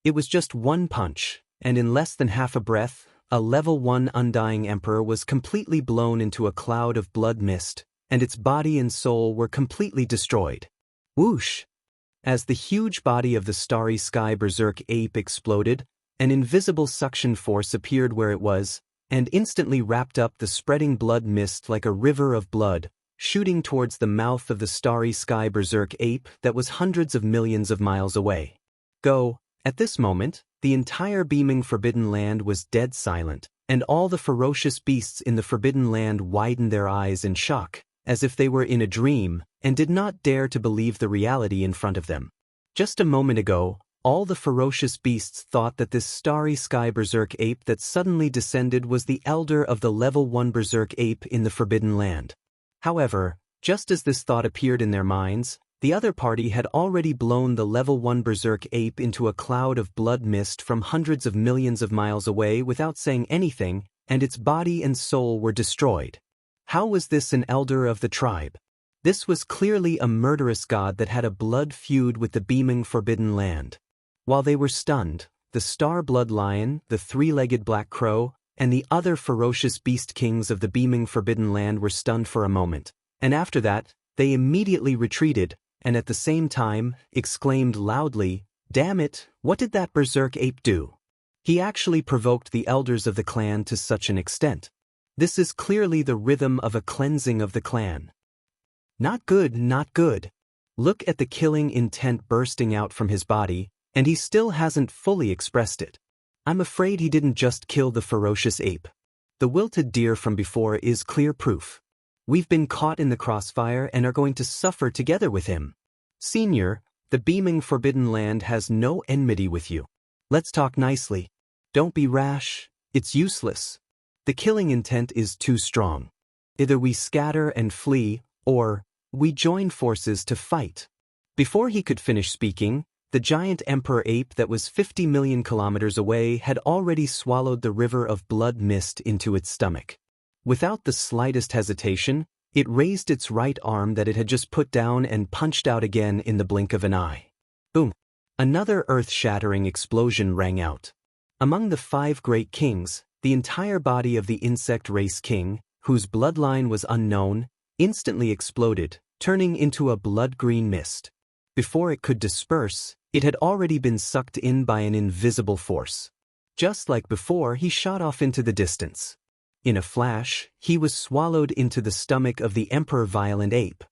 It was just one punch, and in less than half a breath, a level 1 undying emperor was completely blown into a cloud of blood mist, and its body and soul were completely destroyed. Whoosh! As the huge body of the starry sky berserk ape exploded, an invisible suction force appeared where it was, and instantly wrapped up the spreading blood mist like a river of blood, shooting towards the mouth of the starry sky berserk ape that was hundreds of millions of miles away. At this moment, the entire beaming Forbidden Land was dead silent, and all the ferocious beasts in the Forbidden Land widened their eyes in shock, as if they were in a dream, and did not dare to believe the reality in front of them. Just a moment ago, all the ferocious beasts thought that this starry sky berserk ape that suddenly descended was the elder of the level 1 berserk ape in the Forbidden Land. However, just as this thought appeared in their minds, the other party had already blown the level 1 berserk ape into a cloud of blood mist from hundreds of millions of miles away without saying anything, and its body and soul were destroyed. How was this an elder of the tribe? This was clearly a murderous god that had a blood feud with the beaming Forbidden Land. While they were stunned, the star-blood lion, the three-legged black crow, and the other ferocious beast kings of the beaming Forbidden Land were stunned for a moment, and after that, they immediately retreated, and at the same time, exclaimed loudly, "Damn it, what did that berserk ape do?" He actually provoked the elders of the clan to such an extent. This is clearly the rhythm of a cleansing of the clan. Not good, not good. Look at the killing intent bursting out from his body, and he still hasn't fully expressed it. I'm afraid he didn't just kill the ferocious ape. The wilted deer from before is clear proof. We've been caught in the crossfire and are going to suffer together with him. Senior, the beaming Forbidden Land has no enmity with you. Let's talk nicely. Don't be rash, it's useless. The killing intent is too strong. Either we scatter and flee, or we join forces to fight. Before he could finish speaking, the giant emperor ape that was 50 million kilometers away had already swallowed the river of blood mist into its stomach. Without the slightest hesitation, it raised its right arm that it had just put down and punched out again in the blink of an eye. Boom! Another earth-shattering explosion rang out. Among the 5 great kings, the entire body of the insect race king, whose bloodline was unknown, instantly exploded, turning into a blood-green mist. Before it could disperse, it had already been sucked in by an invisible force. Just like before, he shot off into the distance. In a flash, he was swallowed into the stomach of the Emperor Violent Ape.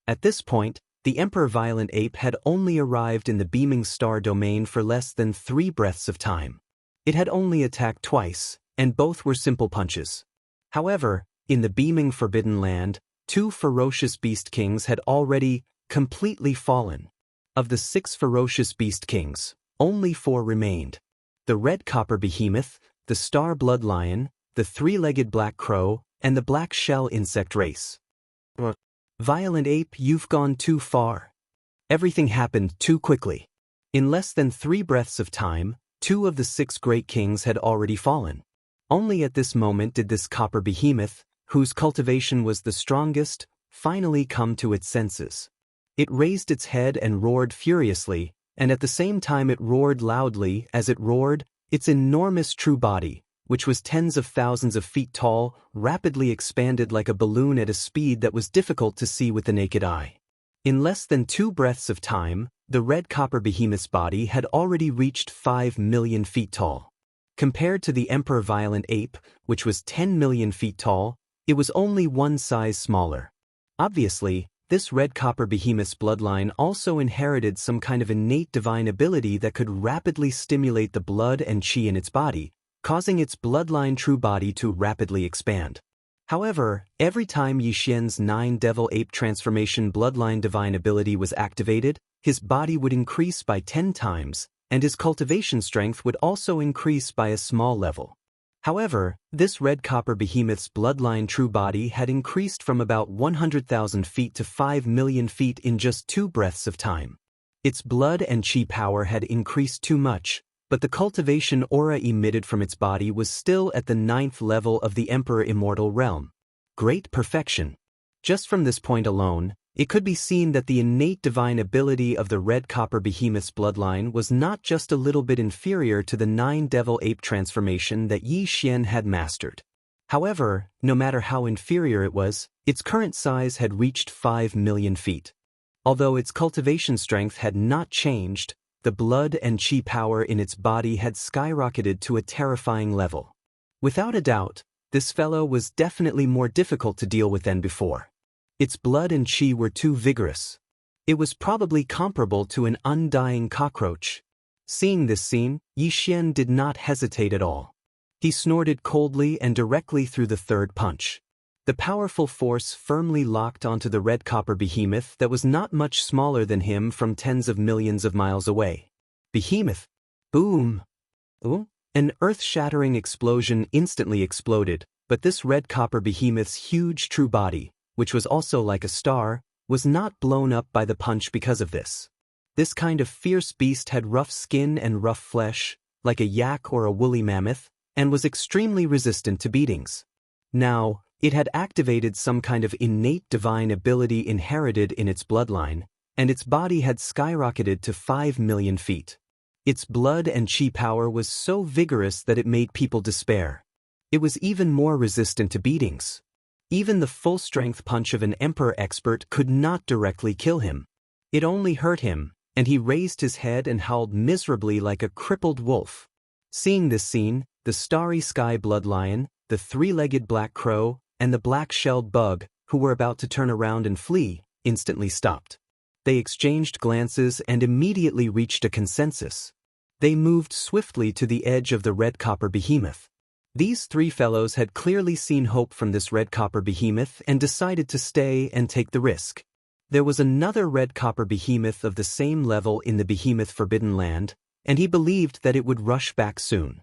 At this point, the Emperor Violent Ape had only arrived in the beaming star domain for less than 3 breaths of time. It had only attacked twice, and both were simple punches. However, in the beaming Forbidden Land, 2 ferocious beast kings had already completely fallen. Of the 6 ferocious beast kings, only 4 remained. The red copper behemoth, the star blood lion, the three-legged black crow, and the black shell insect race. What? Violent Ape, you've gone too far. Everything happened too quickly. In less than 3 breaths of time, 2 of the 6 great kings had already fallen. Only at this moment did this copper behemoth, whose cultivation was the strongest, finally come to its senses. It raised its head and roared furiously, and at the same time it roared loudly. As it roared, its enormous true body, which was tens of thousands of feet tall, rapidly expanded like a balloon at a speed that was difficult to see with the naked eye. In less than 2 breaths of time, the red copper behemoth's body had already reached 5 million feet tall. Compared to the Emperor Violent Ape, which was 10 million feet tall, it was only 1 size smaller. Obviously, this red copper behemoth's bloodline also inherited some kind of innate divine ability that could rapidly stimulate the blood and chi in its body, causing its bloodline true body to rapidly expand. However, every time Yixian's 9 Devil Ape transformation bloodline divine ability was activated, his body would increase by 10 times, and his cultivation strength would also increase by a small level. However, this red copper behemoth's bloodline true body had increased from about 100,000 feet to 5 million feet in just 2 breaths of time. Its blood and chi power had increased too much, but the cultivation aura emitted from its body was still at the 9th level of the Emperor Immortal Realm. Great perfection. Just from this point alone, it could be seen that the innate divine ability of the red copper behemoth's bloodline was not just a little bit inferior to the 9 Devil Ape transformation that Yixian had mastered. However, no matter how inferior it was, its current size had reached 5 million feet. Although its cultivation strength had not changed, the blood and chi power in its body had skyrocketed to a terrifying level. Without a doubt, this fellow was definitely more difficult to deal with than before. Its blood and chi were too vigorous. It was probably comparable to an undying cockroach. Seeing this scene, Yixian did not hesitate at all. He snorted coldly and directly through the third punch. The powerful force firmly locked onto the red copper behemoth that was not much smaller than him from tens of millions of miles away. Behemoth! Boom! Oh? An earth-shattering explosion instantly exploded, but this red copper behemoth's huge true body, which was also like a star, was not blown up by the punch because of this. This kind of fierce beast had rough skin and rough flesh, like a yak or a woolly mammoth, and was extremely resistant to beatings. Now, it had activated some kind of innate divine ability inherited in its bloodline, and its body had skyrocketed to 5 million feet. Its blood and chi power was so vigorous that it made people despair. It was even more resistant to beatings. Even the full-strength punch of an emperor expert could not directly kill him. It only hurt him, and he raised his head and howled miserably like a crippled wolf. Seeing this scene, the starry sky blood lion, the 3-legged black crow, and the black-shelled bug, who were about to turn around and flee, instantly stopped. They exchanged glances and immediately reached a consensus. They moved swiftly to the edge of the red copper behemoth. These 3 fellows had clearly seen hope from this red copper behemoth and decided to stay and take the risk. There was another red copper behemoth of the same level in the Behemoth Forbidden Land, and he believed that it would rush back soon.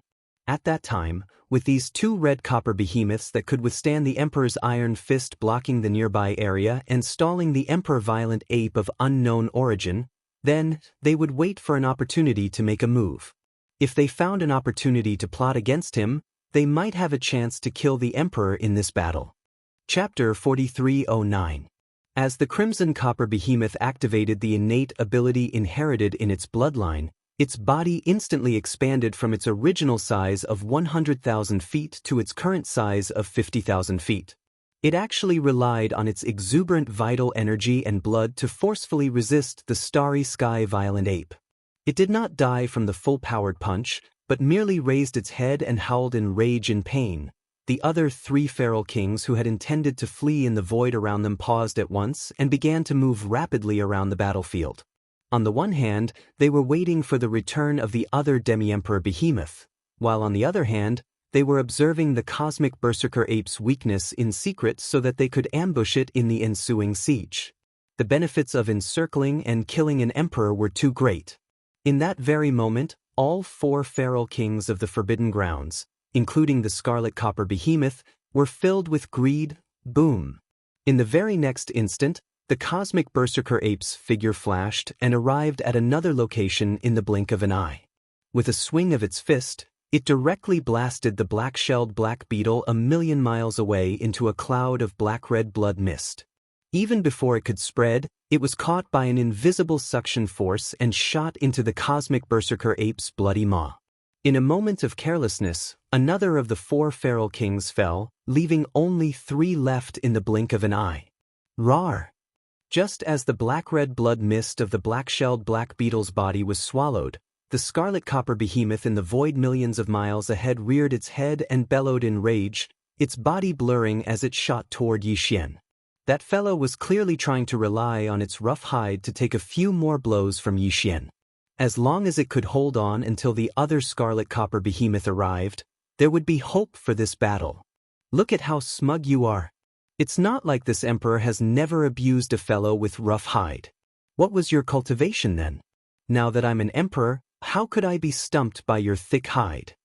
At that time, with these 2 red copper behemoths that could withstand the Emperor's iron fist blocking the nearby area and stalling the Emperor Violent Ape of unknown origin, then they would wait for an opportunity to make a move. If they found an opportunity to plot against him, they might have a chance to kill the Emperor in this battle. Chapter 4309. As the Crimson Copper Behemoth activated the innate ability inherited in its bloodline, its body instantly expanded from its original size of 100,000 feet to its current size of 50,000 feet. It actually relied on its exuberant vital energy and blood to forcefully resist the starry sky violent ape. It did not die from the full-powered punch, but merely raised its head and howled in rage and pain. The other 3 feral kings who had intended to flee in the void around them paused at once and began to move rapidly around the battlefield. On the one hand, they were waiting for the return of the other demi-emperor behemoth, while on the other hand, they were observing the cosmic berserker ape's weakness in secret so that they could ambush it in the ensuing siege. The benefits of encircling and killing an emperor were too great. In that very moment, all 4 feral kings of the Forbidden Grounds, including the Scarlet Copper Behemoth, were filled with greed. Boom! In the very next instant, the cosmic berserker ape's figure flashed and arrived at another location in the blink of an eye. With a swing of its fist, it directly blasted the black-shelled black beetle 1,000,000 miles away into a cloud of black-red blood mist. Even before it could spread, it was caught by an invisible suction force and shot into the cosmic berserker ape's bloody maw. In a moment of carelessness, another of the 4 feral kings fell, leaving only 3 left in the blink of an eye. Rawr! Just as the black-red blood mist of the black-shelled black beetle's body was swallowed, the scarlet copper behemoth in the void millions of miles ahead reared its head and bellowed in rage, its body blurring as it shot toward Yixian. That fellow was clearly trying to rely on its rough hide to take a few more blows from Yixian. As long as it could hold on until the other scarlet copper behemoth arrived, There would be hope for this battle. Look at how smug you are. It's not like this emperor has never abused a fellow with rough hide. What was your cultivation then? Now that I'm an emperor, how could I be stumped by your thick hide?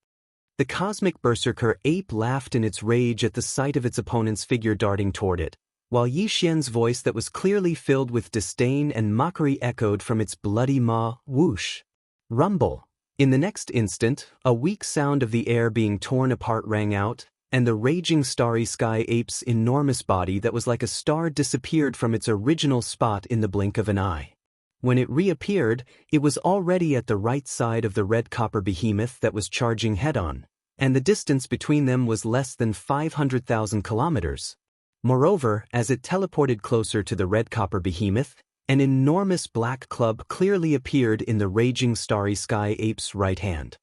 The cosmic berserker ape laughed in its rage at the sight of its opponent's figure darting toward it, while Yi Xian's voice that was clearly filled with disdain and mockery echoed from its bloody maw, whoosh. Rumble. In the next instant, a weak sound of the air being torn apart rang out, and the raging starry sky ape's enormous body that was like a star disappeared from its original spot in the blink of an eye. When it reappeared, it was already at the right side of the red copper behemoth that was charging head-on, and the distance between them was less than 500,000 kilometers. Moreover, as it teleported closer to the red copper behemoth, an enormous black club clearly appeared in the raging starry sky ape's right hand.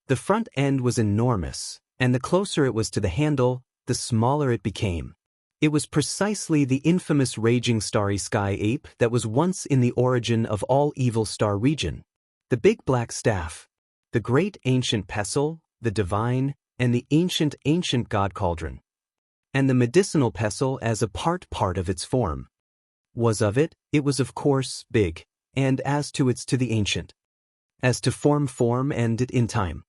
The front end was enormous, and the closer it was to the handle, the smaller it became. It was precisely the infamous raging starry sky ape that was once in the origin of all evil star region. The big black staff, the great ancient pestle, the divine, and the ancient god cauldron, and the medicinal pestle as a part of its form. Was it was of course big, and as to the ancient. As to form and it in time.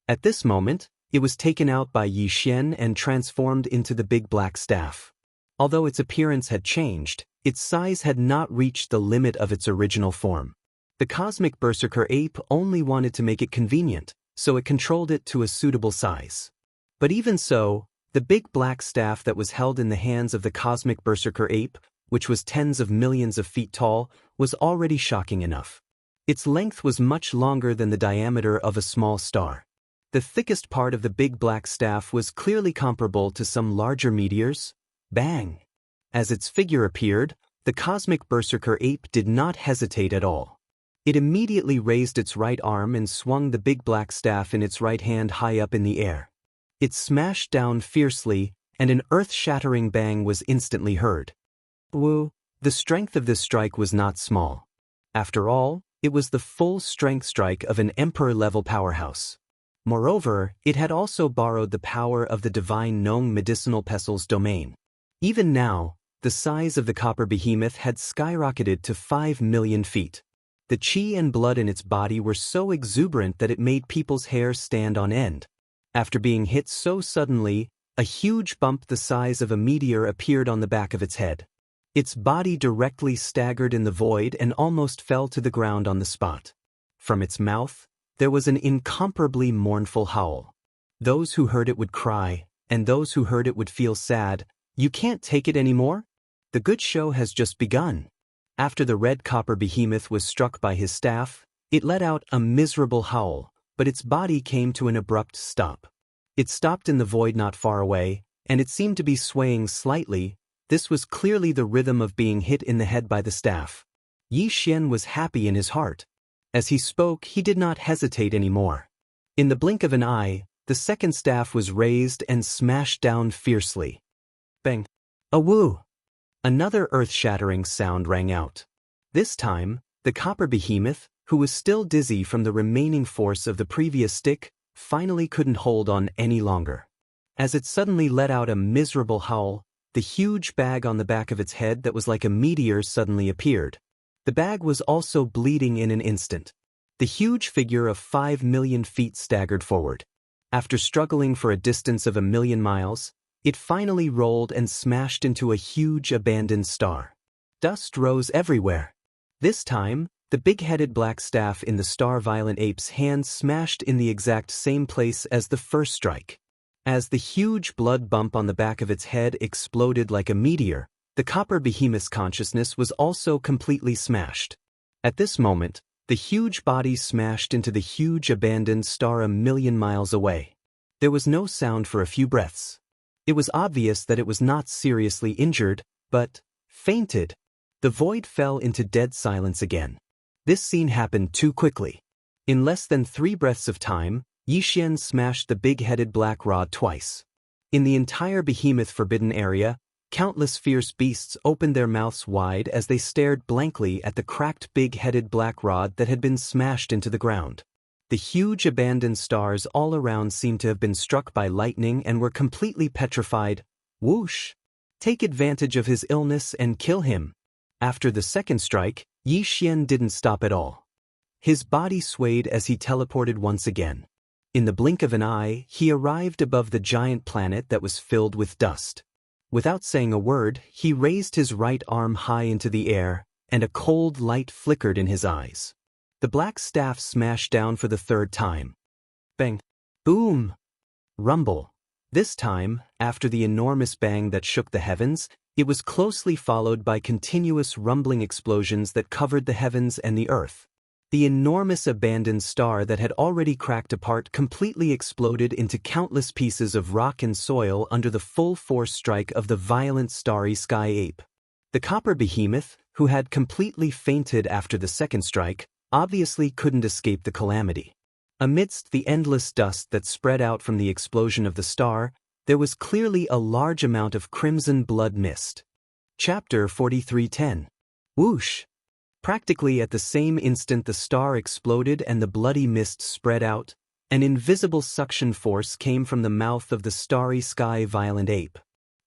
At this moment, it was taken out by Yi Xian and transformed into the big black staff. Although its appearance had changed, its size had not reached the limit of its original form. The cosmic berserker ape only wanted to make it convenient, so it controlled it to a suitable size. But even so, the big black staff that was held in the hands of the cosmic berserker ape, which was tens of millions of feet tall, was already shocking enough. Its length was much longer than the diameter of a small star. The thickest part of the big black staff was clearly comparable to some larger meteors. Bang! As its figure appeared, the cosmic berserker ape did not hesitate at all. It immediately raised its right arm and swung the big black staff in its right hand high up in the air. It smashed down fiercely, and an earth-shattering bang was instantly heard. Woo! The strength of this strike was not small. After all, it was the full strength strike of an emperor-level powerhouse. Moreover, it had also borrowed the power of the divine Nong medicinal pestle's domain. Even now, the size of the copper behemoth had skyrocketed to 5 million feet. The chi and blood in its body were so exuberant that it made people's hair stand on end. After being hit so suddenly, a huge bump the size of a meteor appeared on the back of its head. Its body directly staggered in the void and almost fell to the ground on the spot. From its mouth, there was an incomparably mournful howl. Those who heard it would cry, and those who heard it would feel sad. You can't take it anymore? The good show has just begun. After the red copper behemoth was struck by his staff, it let out a miserable howl, but its body came to an abrupt stop. It stopped in the void not far away, and it seemed to be swaying slightly. This was clearly the rhythm of being hit in the head by the staff. Yi Xian was happy in his heart. As he spoke, he did not hesitate anymore. In the blink of an eye, the second staff was raised and smashed down fiercely. Bang! A woo! Another earth-shattering sound rang out. This time, the copper behemoth, who was still dizzy from the remaining force of the previous stick, finally couldn't hold on any longer. As it suddenly let out a miserable howl, the huge bag on the back of its head that was like a meteor suddenly appeared. The bag was also bleeding in an instant. The huge figure of 5 million feet staggered forward. After struggling for a distance of 1,000,000 miles, it finally rolled and smashed into a huge abandoned star. Dust rose everywhere. This time, the big-headed black staff in the star-violent ape's hand smashed in the exact same place as the first strike. As the huge blood bump on the back of its head exploded like a meteor, the copper behemoth's consciousness was also completely smashed. At this moment, the huge body smashed into the huge abandoned star 1,000,000 miles away. There was no sound for a few breaths. It was obvious that it was not seriously injured, but fainted. The void fell into dead silence again. This scene happened too quickly. In less than 3 breaths of time, Yi Xian smashed the big-headed black rod twice. In the entire behemoth forbidden area, countless fierce beasts opened their mouths wide as they stared blankly at the cracked big-headed black rod that had been smashed into the ground. The huge abandoned stars all around seemed to have been struck by lightning and were completely petrified. Whoosh! Take advantage of his illness and kill him. After the second strike, Yi Xian didn't stop at all. His body swayed as he teleported once again. In the blink of an eye, he arrived above the giant planet that was filled with dust. Without saying a word, he raised his right arm high into the air, and a cold light flickered in his eyes. The black staff smashed down for the third time. Bang! Boom! Rumble. This time, after the enormous bang that shook the heavens, it was closely followed by continuous rumbling explosions that covered the heavens and the earth. The enormous abandoned star that had already cracked apart completely exploded into countless pieces of rock and soil under the full force strike of the violent starry sky ape. The copper behemoth, who had completely fainted after the second strike, obviously couldn't escape the calamity. Amidst the endless dust that spread out from the explosion of the star, there was clearly a large amount of crimson blood mist. Chapter 43:10. Whoosh! Practically at the same instant the star exploded and the bloody mist spread out, an invisible suction force came from the mouth of the starry sky violent ape.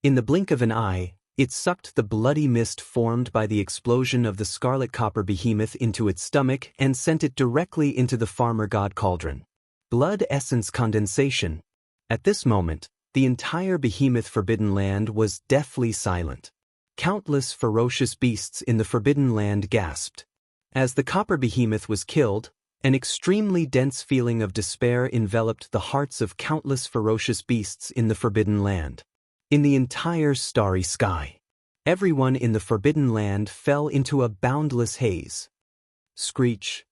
In the blink of an eye, it sucked the bloody mist formed by the explosion of the scarlet copper behemoth into its stomach and sent it directly into the farmer god cauldron. Blood essence condensation. At this moment, the entire behemoth Forbidden Land was deathly silent. Countless ferocious beasts in the Forbidden Land gasped. As the copper behemoth was killed, an extremely dense feeling of despair enveloped the hearts of countless ferocious beasts in the Forbidden Land. In the entire starry sky, everyone in the Forbidden Land fell into a boundless haze. Screech!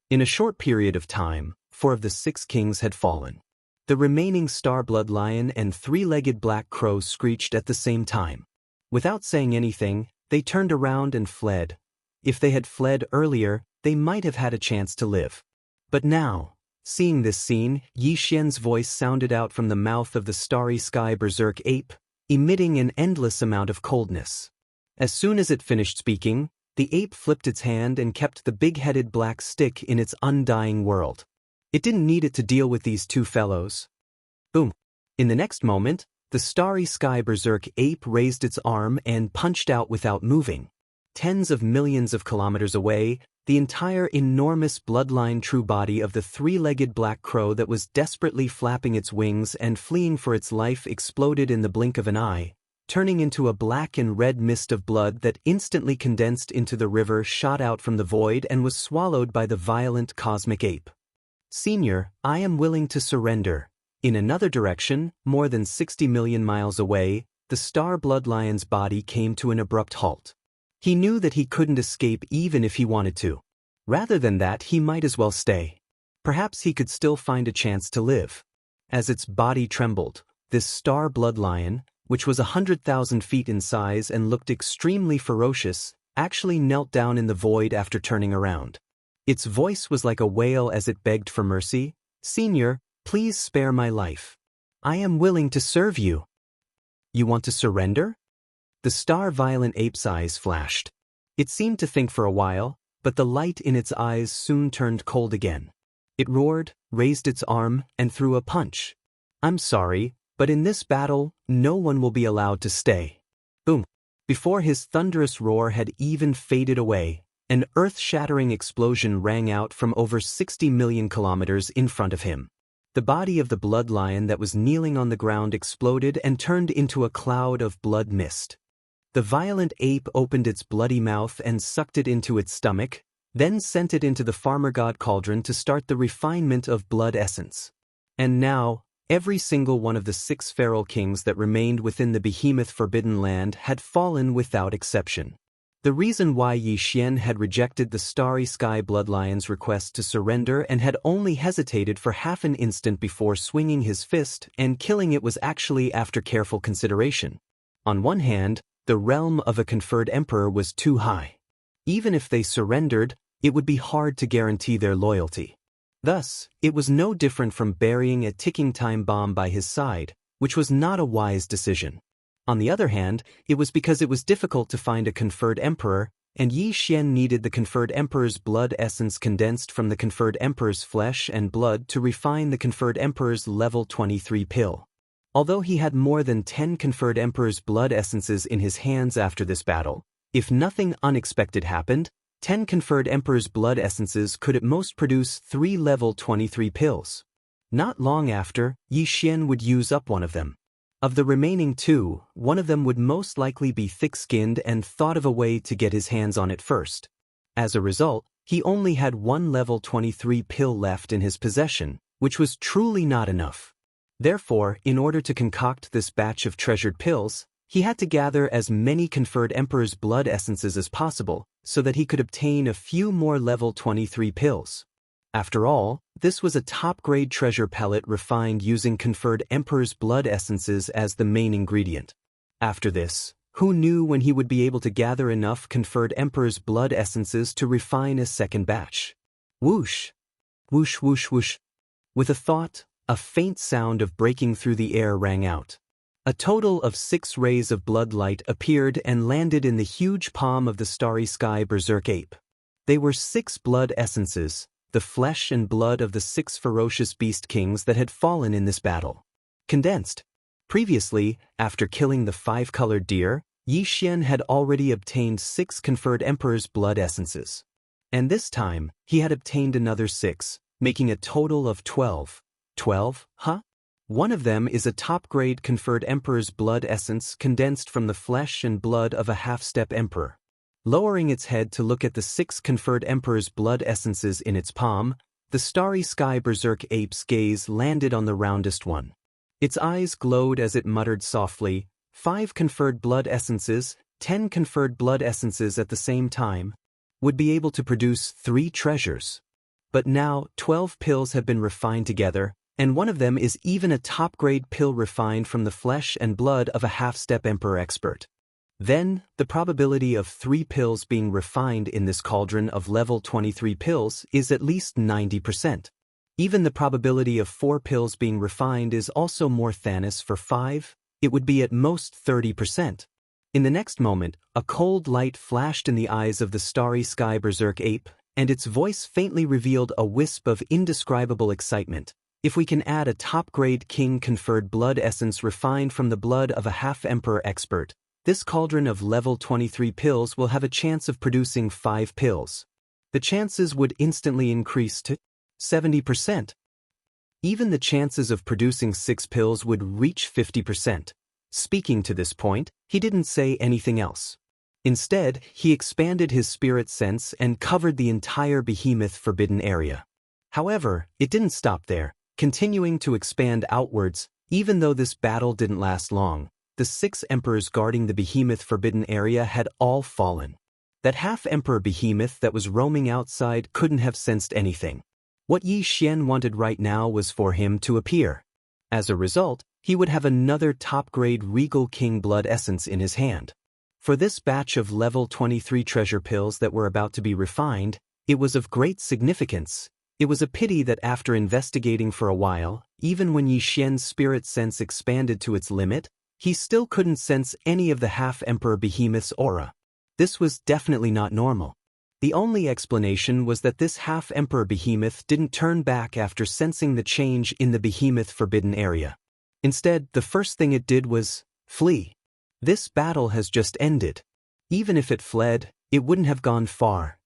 In a short period of time, 4 of the 6 kings had fallen. The remaining star-blood lion and 3-legged black crow screeched at the same time. Without saying anything, they turned around and fled. If they had fled earlier, they might have had a chance to live. But now, seeing this scene, Yi Xian's voice sounded out from the mouth of the starry sky berserk ape, emitting an endless amount of coldness. As soon as it finished speaking, the ape flipped its hand and kept the big-headed black stick in its undying world. It didn't need it to deal with these 2 fellows. Boom! In the next moment, the starry sky berserk ape raised its arm and punched out without moving. Tens of millions of kilometers away, the entire enormous bloodline true body of the 3-legged black crow that was desperately flapping its wings and fleeing for its life exploded in the blink of an eye, turning into a black and red mist of blood that instantly condensed into the river shot out from the void and was swallowed by the violent cosmic ape. Senior, I am willing to surrender. In another direction, more than 60 million miles away, the star blood lion's body came to an abrupt halt. He knew that he couldn't escape even if he wanted to. Rather than that, he might as well stay. Perhaps he could still find a chance to live. As its body trembled, this star blood lion, which was 100,000 feet in size and looked extremely ferocious, actually knelt down in the void after turning around. Its voice was like a wail as it begged for mercy. Senior, please spare my life. I am willing to serve you. You want to surrender? The star-violent ape's eyes flashed. It seemed to think for a while, but the light in its eyes soon turned cold again. It roared, raised its arm, and threw a punch. I'm sorry, but in this battle, no one will be allowed to stay. Boom! Before his thunderous roar had even faded away, an earth-shattering explosion rang out from over 60 million kilometers in front of him. The body of the blood lion that was kneeling on the ground exploded and turned into a cloud of blood mist. The violent ape opened its bloody mouth and sucked it into its stomach, then sent it into the farmer god cauldron to start the refinement of blood essence. And now, every single one of the 6 feral kings that remained within the behemoth Forbidden Land had fallen without exception. The reason why Yi Xian had rejected the Starry Sky Bloodlion's request to surrender and had only hesitated for half an instant before swinging his fist and killing it was actually after careful consideration. On one hand, the realm of a conferred emperor was too high. Even if they surrendered, it would be hard to guarantee their loyalty. Thus, it was no different from burying a ticking time bomb by his side, which was not a wise decision. On the other hand, it was because it was difficult to find a conferred emperor, and Yi Xian needed the conferred emperor's blood essence condensed from the conferred emperor's flesh and blood to refine the conferred emperor's level 23 pill. Although he had more than 10 conferred emperor's blood essences in his hands after this battle, if nothing unexpected happened, 10 conferred emperor's blood essences could at most produce 3 level 23 pills. Not long after, Yi Xian would use up one of them. Of the remaining 2, one of them would most likely be thick-skinned and thought of a way to get his hands on it first. As a result, he only had 1 level 23 pill left in his possession, which was truly not enough. Therefore, in order to concoct this batch of treasured pills, he had to gather as many conferred emperor's blood essences as possible so that he could obtain a few more level 23 pills. After all, this was a top-grade treasure pellet refined using conferred emperor's blood essences as the main ingredient. After this, who knew when he would be able to gather enough conferred emperor's blood essences to refine a second batch? Whoosh! Whoosh whoosh whoosh. With a thought, a faint sound of breaking through the air rang out. A total of 6 rays of blood light appeared and landed in the huge palm of the starry sky berserk ape. They were 6 blood essences, the flesh and blood of the 6 ferocious beast kings that had fallen in this battle. Condensed. Previously, after killing the 5-colored deer, Yi Xian had already obtained 6 conferred emperor's blood essences. And this time, he had obtained another 6, making a total of 12. 12, huh? One of them is a top-grade conferred emperor's blood essence condensed from the flesh and blood of a half-step emperor. Lowering its head to look at the 6 conferred emperor's blood essences in its palm, the starry sky berserk ape's gaze landed on the roundest one. Its eyes glowed as it muttered softly, 5 conferred blood essences, 10 conferred blood essences at the same time, would be able to produce 3 treasures. But now 12 pills have been refined together, and one of them is even a top-grade pill refined from the flesh and blood of a half-step emperor expert. Then, the probability of 3 pills being refined in this cauldron of level 23 pills is at least 90%. Even the probability of 4 pills being refined is also more Thanos for 5, it would be at most 30%. In the next moment, a cold light flashed in the eyes of the starry sky berserk ape, and its voice faintly revealed a wisp of indescribable excitement. If we can add a top-grade king-conferred blood essence refined from the blood of a half-emperor expert, this cauldron of level 23 pills will have a chance of producing 5 pills. The chances would instantly increase to 70%. Even the chances of producing 6 pills would reach 50%. Speaking to this point, he didn't say anything else. Instead, he expanded his spirit sense and covered the entire behemoth forbidden area. However, it didn't stop there, continuing to expand outwards. Even though this battle didn't last long, the 6 emperors guarding the behemoth forbidden area had all fallen. That half-emperor behemoth that was roaming outside couldn't have sensed anything. What Yi Xian wanted right now was for him to appear. As a result, he would have another top-grade regal king blood essence in his hand. For this batch of level 23 treasure pills that were about to be refined, it was of great significance. It was a pity that after investigating for a while, even when Yi Xian's spirit sense expanded to its limit, he still couldn't sense any of the half-emperor behemoth's aura. This was definitely not normal. The only explanation was that this half-emperor behemoth didn't turn back after sensing the change in the behemoth forbidden area. Instead, the first thing it did was flee. This battle has just ended. Even if it fled, it wouldn't have gone far.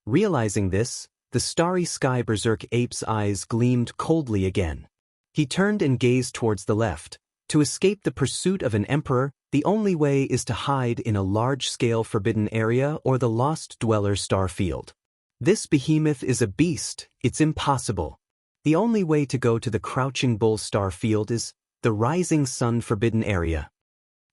Realizing this, the starry sky berserk ape's eyes gleamed coldly again. He turned and gazed towards the left. To escape the pursuit of an emperor, the only way is to hide in a large-scale forbidden area or the Lost Dweller star field. This behemoth is a beast, it's impossible. The only way to go to the Crouching Bull star field is the Rising Sun forbidden area.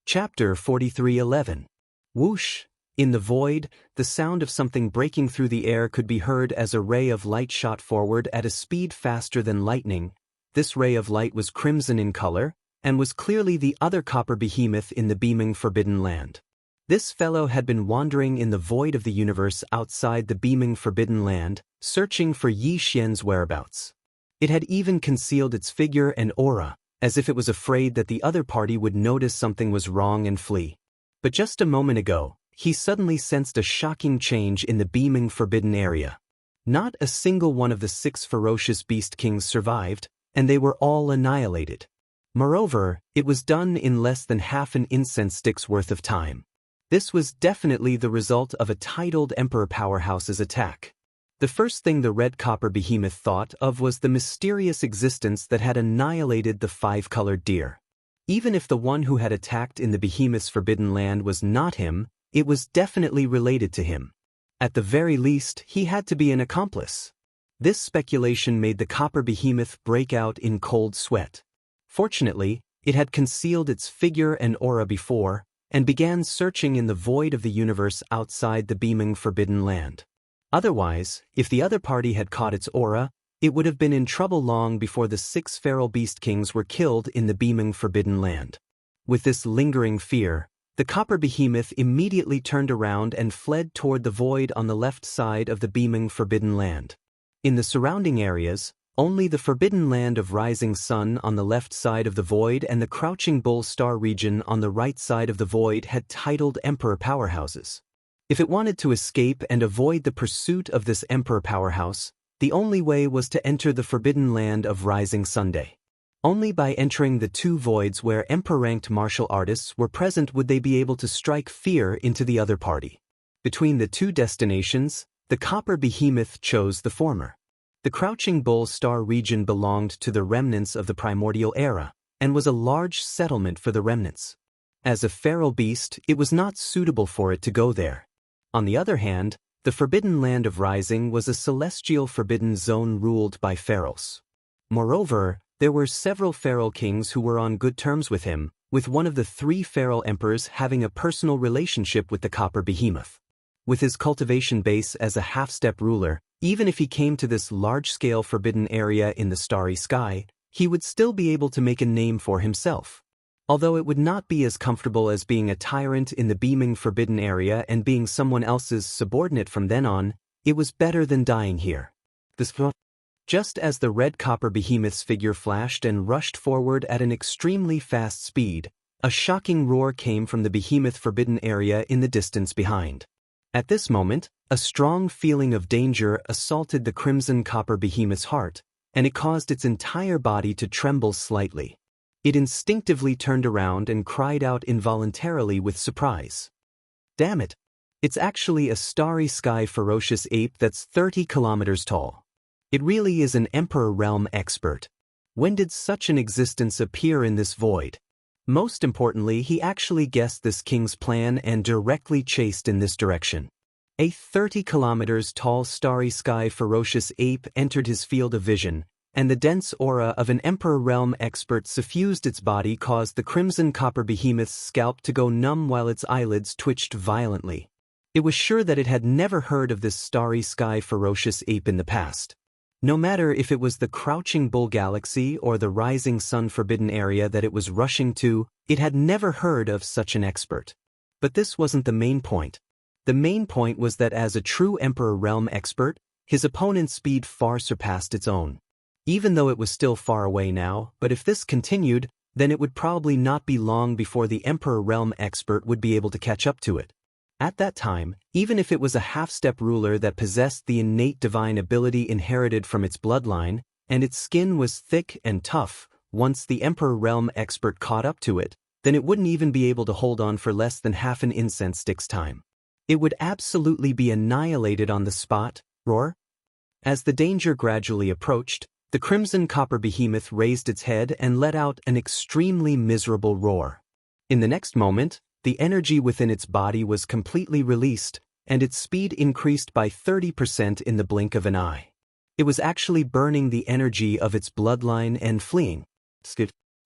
Chapter 43:11. Whoosh! In the void, the sound of something breaking through the air could be heard as a ray of light shot forward at a speed faster than lightning. This ray of light was crimson in color, and was clearly the other copper behemoth in the beaming forbidden land. This fellow had been wandering in the void of the universe outside the beaming forbidden land, searching for Yi Xian's whereabouts. It had even concealed its figure and aura, as if it was afraid that the other party would notice something was wrong and flee. But just a moment ago, he suddenly sensed a shocking change in the beaming forbidden area. Not a single one of the 6 ferocious beast kings survived, and they were all annihilated. Moreover, it was done in less than half an incense stick's worth of time. This was definitely the result of a titled Emperor Powerhouse's attack. The first thing the red copper behemoth thought of was the mysterious existence that had annihilated the 5-colored deer. Even if the one who had attacked in the behemoth's forbidden land was not him, it was definitely related to him. At the very least, he had to be an accomplice. This speculation made the copper behemoth break out in cold sweat. Fortunately, it had concealed its figure and aura before, and began searching in the void of the universe outside the beaming forbidden land. Otherwise, if the other party had caught its aura, it would have been in trouble long before the 6 feral beast kings were killed in the beaming forbidden land. With this lingering fear, the copper behemoth immediately turned around and fled toward the void on the left side of the beaming forbidden land. In the surrounding areas, only the forbidden land of Rising Sun on the left side of the void and the Crouching Bull Star region on the right side of the void had titled Emperor Powerhouses. If it wanted to escape and avoid the pursuit of this Emperor Powerhouse, the only way was to enter the forbidden land of Rising Sunday. Only by entering the 2 voids where Emperor-ranked martial artists were present would they be able to strike fear into the other party. Between the 2 destinations, the copper behemoth chose the former. The Crouching Bull Star region belonged to the remnants of the primordial era, and was a large settlement for the remnants. As a feral beast, it was not suitable for it to go there. On the other hand, the forbidden land of Rising was a celestial forbidden zone ruled by ferals. Moreover, there were several feral kings who were on good terms with him, with one of the 3 feral emperors having a personal relationship with the copper behemoth. With his cultivation base as a half-step ruler, even if he came to this large-scale forbidden area in the starry sky, he would still be able to make a name for himself. Although it would not be as comfortable as being a tyrant in the beaming forbidden area and being someone else's subordinate from then on, it was better than dying here. Just as the red copper behemoth's figure flashed and rushed forward at an extremely fast speed, a shocking roar came from the behemoth forbidden area in the distance behind. At this moment, a strong feeling of danger assaulted the crimson copper behemoth's heart, and it caused its entire body to tremble slightly. It instinctively turned around and cried out involuntarily with surprise. Damn it! It's actually a starry sky ferocious ape that's 30 kilometers tall. It really is an Emperor Realm expert. When did such an existence appear in this void? Most importantly, he actually guessed this king's plan and directly chased in this direction. A 30 kilometers tall starry sky ferocious ape entered his field of vision, and the dense aura of an Emperor Realm expert suffused its body caused the crimson copper behemoth's scalp to go numb while its eyelids twitched violently. It was sure that it had never heard of this starry sky ferocious ape in the past. No matter if it was the Crouching Bull Galaxy or the Rising Sun forbidden area that it was rushing to, it had never heard of such an expert. But this wasn't the main point. The main point was that as a true Emperor Realm expert, his opponent's speed far surpassed its own. Even though it was still far away now, but if this continued, then it would probably not be long before the Emperor Realm expert would be able to catch up to it. At that time, even if it was a half-step ruler that possessed the innate divine ability inherited from its bloodline, and its skin was thick and tough, once the Emperor Realm expert caught up to it, then it wouldn't even be able to hold on for less than half an incense stick's time. It would absolutely be annihilated on the spot. Roar. As the danger gradually approached, the crimson copper behemoth raised its head and let out an extremely miserable roar. In the next moment, the energy within its body was completely released, and its speed increased by 30% in the blink of an eye. It was actually burning the energy of its bloodline and fleeing.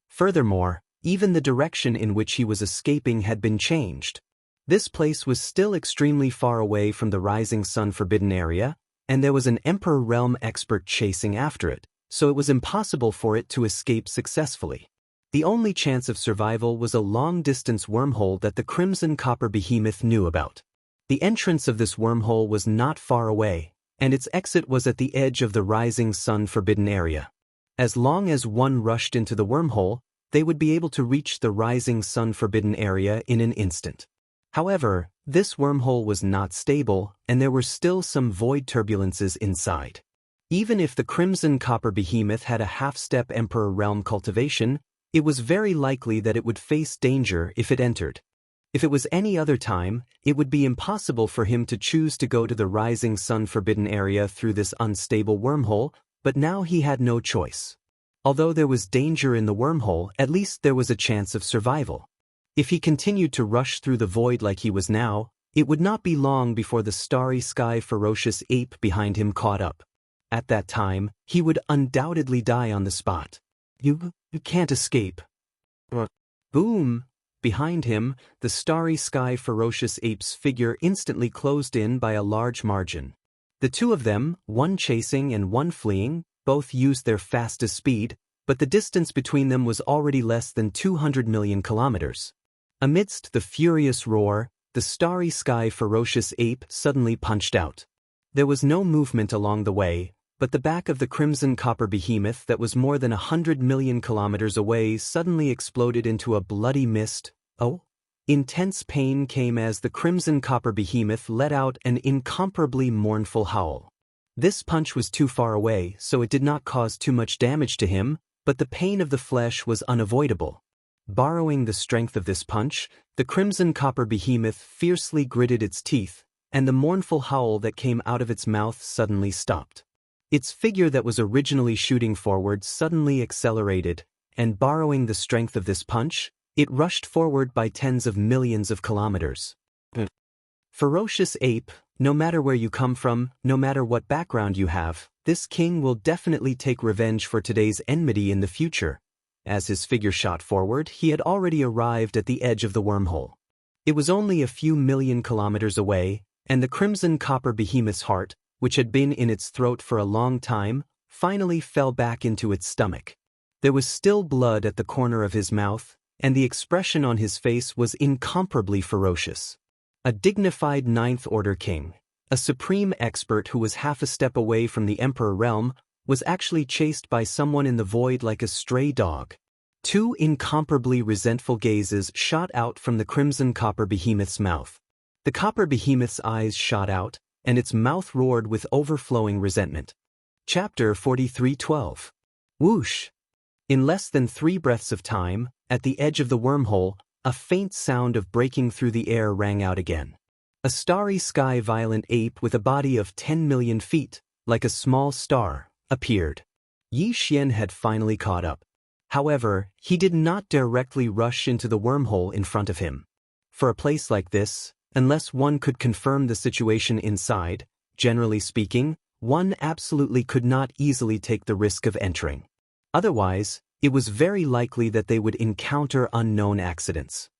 Furthermore, even the direction in which he was escaping had been changed. This place was still extremely far away from the Rising Sun forbidden area, and there was an Emperor Realm expert chasing after it, so it was impossible for it to escape successfully. The only chance of survival was a long-distance wormhole that the crimson copper behemoth knew about. The entrance of this wormhole was not far away, and its exit was at the edge of the Rising Sun forbidden area. As long as one rushed into the wormhole, they would be able to reach the Rising Sun forbidden area in an instant. However, This wormhole was not stable, and there were still some void turbulences inside. Even if the Crimson Copper Behemoth had a half-step Emperor Realm cultivation, it was very likely that it would face danger if it entered. If it was any other time, it would be impossible for him to choose to go to the Rising Sun Forbidden Area through this unstable wormhole, but now he had no choice. Although there was danger in the wormhole, at least there was a chance of survival. If he continued to rush through the void like he was now, it would not be long before the starry sky ferocious ape behind him caught up. At that time, he would undoubtedly die on the spot. You can't escape. Boom! Behind him, the starry sky ferocious ape's figure instantly closed in by a large margin. The two of them, one chasing and one fleeing, both used their fastest speed, but the distance between them was already less than 200 million kilometers. Amidst the furious roar, the starry sky ferocious ape suddenly punched out. There was no movement along the way, but the back of the Crimson Copper Behemoth that was more than 100 million kilometers away suddenly exploded into a bloody mist. Oh! Intense pain came as the Crimson Copper Behemoth let out an incomparably mournful howl. This punch was too far away, so it did not cause too much damage to him, but the pain of the flesh was unavoidable. Borrowing the strength of this punch, the Crimson Copper Behemoth fiercely gritted its teeth, and the mournful howl that came out of its mouth suddenly stopped. Its figure that was originally shooting forward suddenly accelerated, and borrowing the strength of this punch, it rushed forward by tens of millions of kilometers. Ferocious ape, no matter where you come from, no matter what background you have, this king will definitely take revenge for today's enmity in the future. As his figure shot forward, he had already arrived at the edge of the wormhole. It was only a few million kilometers away, and the Crimson Copper Behemoth's heart, which had been in its throat for a long time, finally fell back into its stomach. There was still blood at the corner of his mouth, and the expression on his face was incomparably ferocious. A dignified Ninth-Order king, a supreme expert who was half a step away from the Emperor realm, was actually chased by someone in the void like a stray dog. Two incomparably resentful gazes shot out from the Crimson Copper Behemoth's mouth. The Copper Behemoth's eyes shot out, and its mouth roared with overflowing resentment. Chapter 43:12. Whoosh! In less than 3 breaths of time, at the edge of the wormhole, a faint sound of breaking through the air rang out again. A starry sky violent ape with a body of 10 million feet, like a small star, appeared. Yi Xian had finally caught up. However, he did not directly rush into the wormhole in front of him. For a place like this, unless one could confirm the situation inside, generally speaking, one absolutely could not easily take the risk of entering. Otherwise, it was very likely that they would encounter unknown accidents.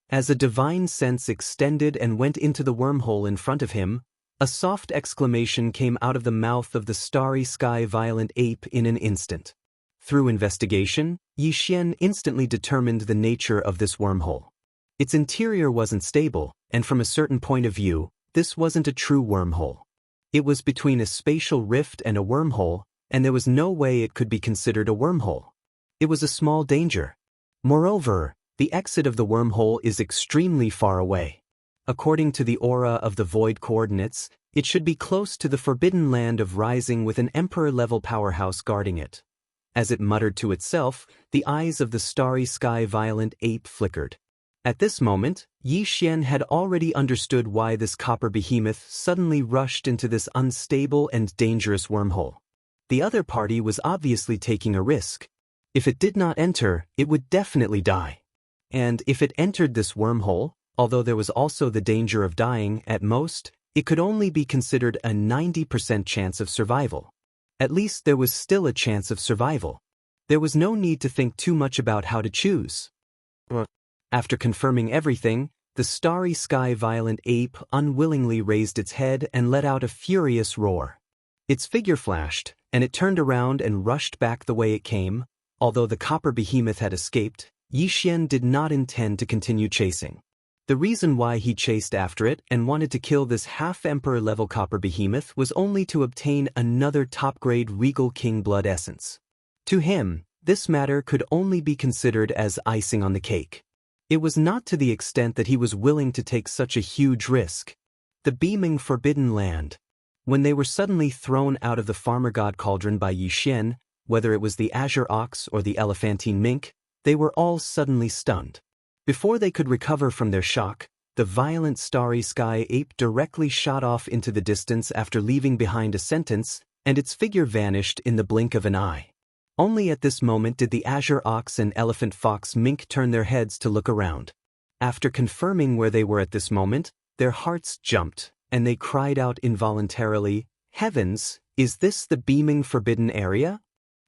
As a divine sense extended and went into the wormhole in front of him, a soft exclamation came out of the mouth of the starry sky violent ape in an instant. Through investigation, Yi Xian instantly determined the nature of this wormhole. Its interior wasn't stable, and from a certain point of view, this wasn't a true wormhole. It was between a spatial rift and a wormhole, and there was no way it could be considered a wormhole. It was a small danger. Moreover, the exit of the wormhole is extremely far away. According to the aura of the void coordinates, it should be close to the forbidden land of Rising with an emperor-level powerhouse guarding it. As it muttered to itself, the eyes of the starry sky violent ape flickered. At this moment, Yi Xian had already understood why this copper behemoth suddenly rushed into this unstable and dangerous wormhole. The other party was obviously taking a risk. If it did not enter, it would definitely die. And if it entered this wormhole, although there was also the danger of dying, at most, it could only be considered a 90% chance of survival. At least there was still a chance of survival. There was no need to think too much about how to choose. After confirming everything, the starry sky violent ape unwillingly raised its head and let out a furious roar. Its figure flashed, and it turned around and rushed back the way it came. Although the copper behemoth had escaped, Yi Xian did not intend to continue chasing. The reason why he chased after it and wanted to kill this half-emperor-level copper behemoth was only to obtain another top-grade regal king blood essence. To him, this matter could only be considered as icing on the cake. It was not to the extent that he was willing to take such a huge risk. The beaming forbidden land. When they were suddenly thrown out of the farmer god cauldron by Yi Xian, whether it was the azure ox or the elephantine mink, they were all suddenly stunned. Before they could recover from their shock, the violent starry sky ape directly shot off into the distance after leaving behind a sentence, and its figure vanished in the blink of an eye. Only at this moment did the azure ox and elephant fox mink turn their heads to look around. After confirming where they were at this moment, their hearts jumped, and they cried out involuntarily, "Heavens, is this the beaming forbidden area?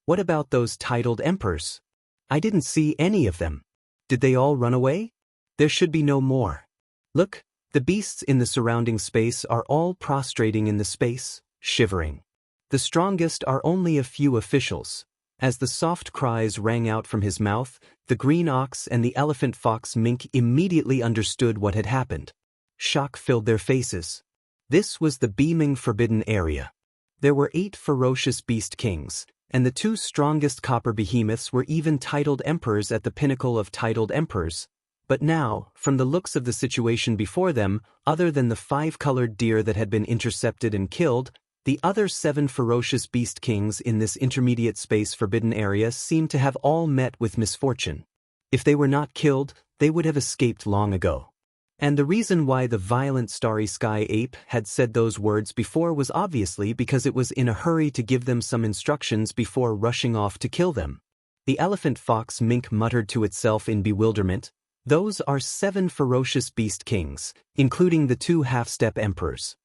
What about those titled emperors? I didn't see any of them. Did they all run away? There should be no more. Look, the beasts in the surrounding space are all prostrating in the space, shivering. The strongest are only a few officials." As the soft cries rang out from his mouth, the green ox and the elephant fox mink immediately understood what had happened. Shock filled their faces. This was the beaming forbidden area. There were 8 ferocious beast kings, and the 2 strongest copper behemoths were even titled emperors at the pinnacle of titled emperors. But now, from the looks of the situation before them, other than the 5-colored deer that had been intercepted and killed, the other 7 ferocious beast kings in this intermediate space forbidden area seemed to have all met with misfortune. If they were not killed, they would have escaped long ago. And the reason why the violent starry sky ape had said those words before was obviously because it was in a hurry to give them some instructions before rushing off to kill them. The elephant fox mink muttered to itself in bewilderment, "Those are 7 ferocious beast kings, including the 2 half-step emperors.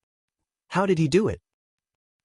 How did he do it?"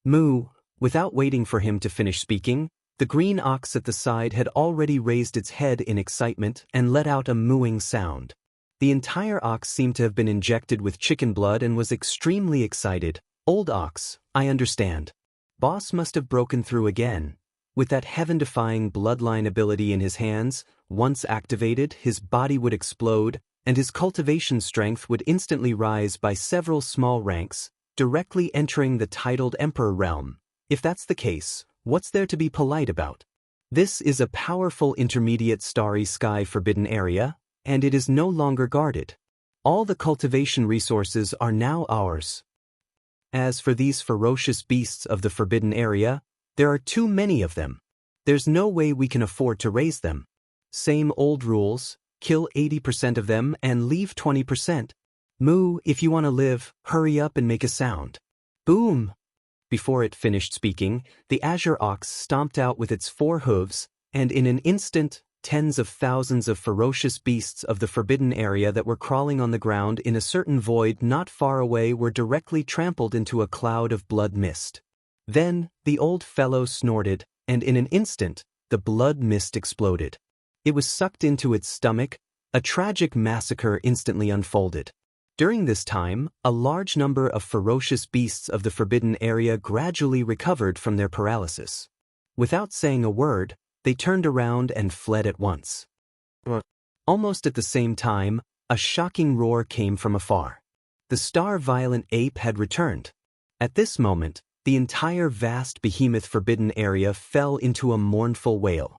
Moo. Without waiting for him to finish speaking, the green ox at the side had already raised its head in excitement and let out a mooing sound. The entire ox seemed to have been injected with chicken blood and was extremely excited. "Old ox, I understand. Boss must have broken through again. With that heaven-defying bloodline ability in his hands, once activated, his body would explode, and his cultivation strength would instantly rise by several small ranks, directly entering the titled emperor realm. If that's the case, what's there to be polite about? This is a powerful intermediate starry sky forbidden area, and it is no longer guarded. All the cultivation resources are now ours. As for these ferocious beasts of the forbidden area, there are too many of them. There's no way we can afford to raise them. Same old rules, kill 80% of them and leave 20%. Moo, if you want to live, hurry up and make a sound." Boom! Before it finished speaking, the azure ox stomped out with its 4 hooves, and in an instant, tens of thousands of ferocious beasts of the forbidden area that were crawling on the ground in a certain void not far away were directly trampled into a cloud of blood mist. Then, the old fellow snorted, and in an instant, the blood mist exploded. It was sucked into its stomach. A tragic massacre instantly unfolded. During this time, a large number of ferocious beasts of the forbidden area gradually recovered from their paralysis. Without saying a word, they turned around and fled at once. Almost at the same time, a shocking roar came from afar. The star-violent ape had returned. At this moment, the entire vast behemoth forbidden area fell into a mournful wail.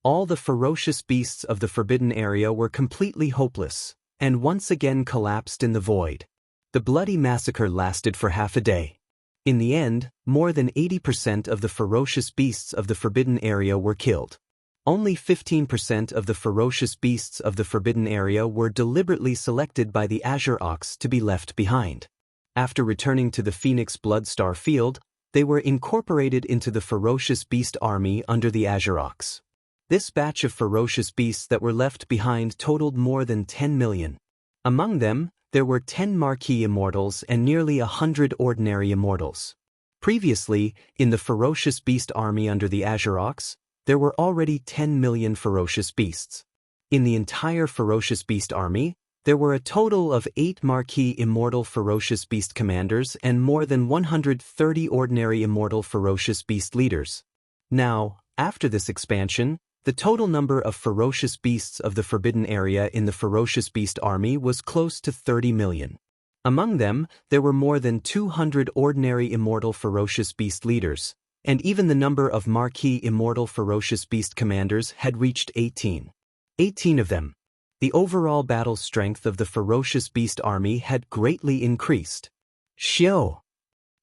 All the ferocious beasts of the forbidden area were completely hopeless, and once again collapsed in the void. The bloody massacre lasted for half a day. In the end, more than 80% of the ferocious beasts of the forbidden area were killed. Only 15% of the ferocious beasts of the forbidden area were deliberately selected by the azure ox to be left behind. After returning to the Phoenix Bloodstar field, they were incorporated into the ferocious beast army under the azure ox. This batch of ferocious beasts that were left behind totaled more than 10 million. Among them, there were 10 marquee immortals and nearly 100 ordinary immortals. Previously, in the ferocious beast army under the azure ox, there were already 10 million ferocious beasts. In the entire ferocious beast army, there were a total of 8 marquee immortal ferocious beast commanders and more than 130 ordinary immortal ferocious beast leaders. Now, after this expansion, the total number of ferocious beasts of the forbidden area in the ferocious beast army was close to 30 million. Among them, there were more than 200 ordinary immortal ferocious beast leaders, and even the number of marquee immortal ferocious beast commanders had reached 18. 18 of them. The overall battle strength of the ferocious beast army had greatly increased. Xiao!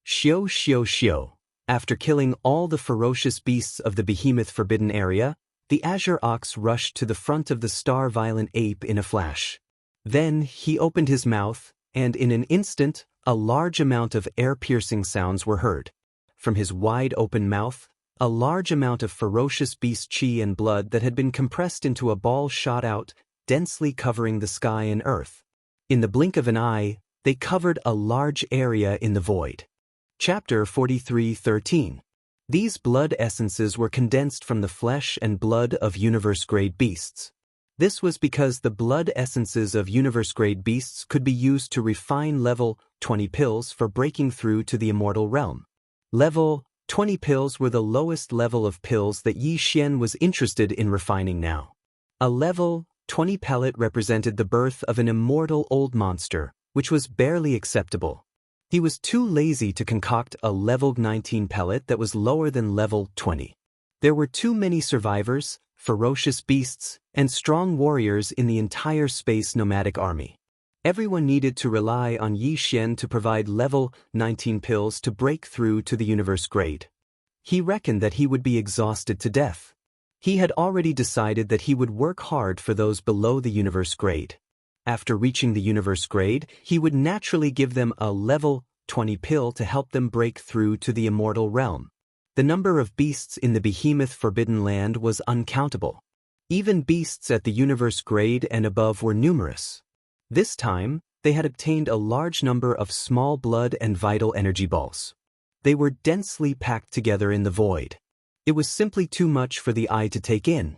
Xiao xiao xiao. After killing all the ferocious beasts of the behemoth forbidden area, the azure ox rushed to the front of the star-violent ape in a flash. Then he opened his mouth, and in an instant, a large amount of air-piercing sounds were heard. From his wide-open mouth, a large amount of ferocious beast chi and blood that had been compressed into a ball shot out, densely covering the sky and earth. In the blink of an eye, they covered a large area in the void. Chapter 43:13. These blood essences were condensed from the flesh and blood of universe-grade beasts. This was because the blood essences of universe-grade beasts could be used to refine level 20 pills for breaking through to the immortal realm. Level 20 pills were the lowest level of pills that Yi Xian was interested in refining now. A level 20 pellet represented the birth of an immortal old monster, which was barely acceptable. He was too lazy to concoct a level 19 pellet that was lower than level 20. There were too many survivors, ferocious beasts, and strong warriors in the entire space nomadic army. Everyone needed to rely on Yi Xian to provide level 19 pills to break through to the universe grade. He reckoned that he would be exhausted to death. He had already decided that he would work hard for those below the universe grade. After reaching the universe grade, he would naturally give them a level 20 pill to help them break through to the immortal realm. The number of beasts in the behemoth forbidden land was uncountable. Even beasts at the universe grade and above were numerous. This time, they had obtained a large number of small blood and vital energy balls. They were densely packed together in the void. It was simply too much for the eye to take in.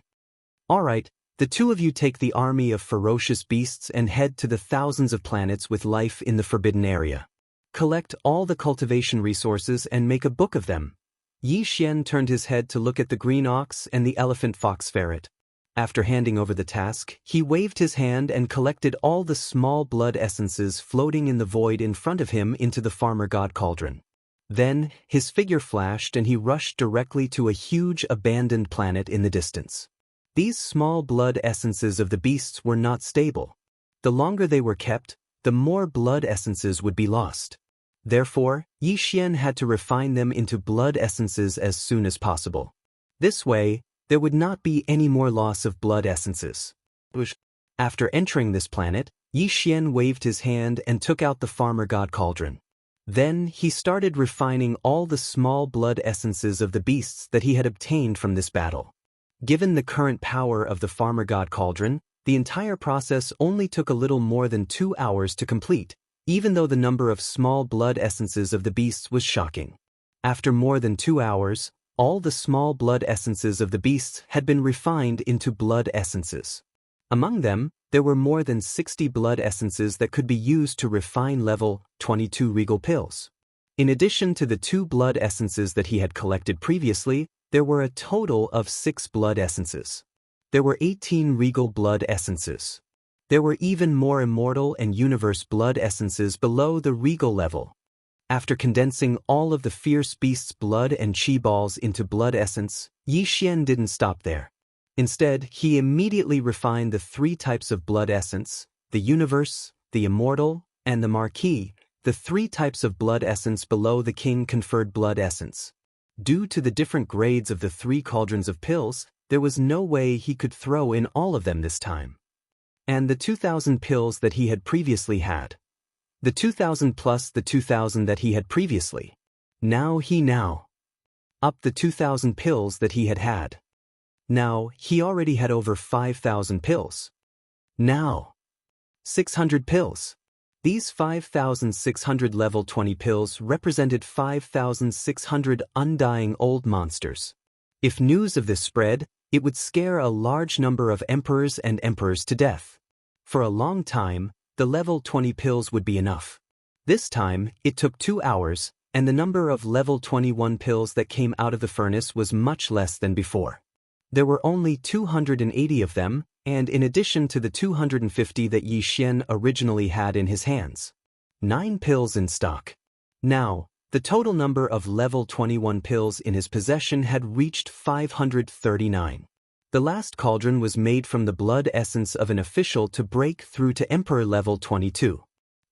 All right, the two of you take the army of ferocious beasts and head to the thousands of planets with life in the forbidden area. Collect all the cultivation resources and make a book of them. Yi Xian turned his head to look at the green ox and the elephant fox ferret. After handing over the task, he waved his hand and collected all the small blood essences floating in the void in front of him into the farmer god cauldron. Then, his figure flashed and he rushed directly to a huge abandoned planet in the distance. These small blood essences of the beasts were not stable. The longer they were kept, the more blood essences would be lost. Therefore, Yi Xian had to refine them into blood essences as soon as possible. This way, there would not be any more loss of blood essences. After entering this planet, Yi Xian waved his hand and took out the farmer god cauldron. Then, he started refining all the small blood essences of the beasts that he had obtained from this battle. Given the current power of the farmer god cauldron, the entire process only took a little more than 2 hours to complete, even though the number of small blood essences of the beasts was shocking. After more than 2 hours, all the small blood essences of the beasts had been refined into blood essences. Among them, there were more than 60 blood essences that could be used to refine level 22 regal pills. In addition to the 2 blood essences that he had collected previously, there were a total of 6 blood essences. There were 18 regal blood essences. There were even more immortal and universe blood essences below the regal level. After condensing all of the fierce beast's blood and chi balls into blood essence, Yi Xian didn't stop there. Instead, he immediately refined the 3 types of blood essence, the universe, the immortal, and the marquis, the 3 types of blood essence below the king conferred blood essence. Due to the different grades of the 3 cauldrons of pills, there was no way he could throw in all of them this time. And the 2,000 pills that he had previously had. The 2,000 plus the 2,000 that he had previously. Now up the 2,000 pills that he had had. Now, he already had over 5,000 pills. Now, 600 pills. These 5,600 level 20 pills represented 5,600 undying old monsters. If news of this spread, it would scare a large number of emperors and emperors to death. For a long time, the level 20 pills would be enough. This time, it took 2 hours, and the number of level 21 pills that came out of the furnace was much less than before. There were only 280 of them, and in addition to the 250 that Yi Xian originally had in his hands. 9 pills in stock. Now, the total number of level 21 pills in his possession had reached 539. The last cauldron was made from the blood essence of an official to break through to Emperor level 22.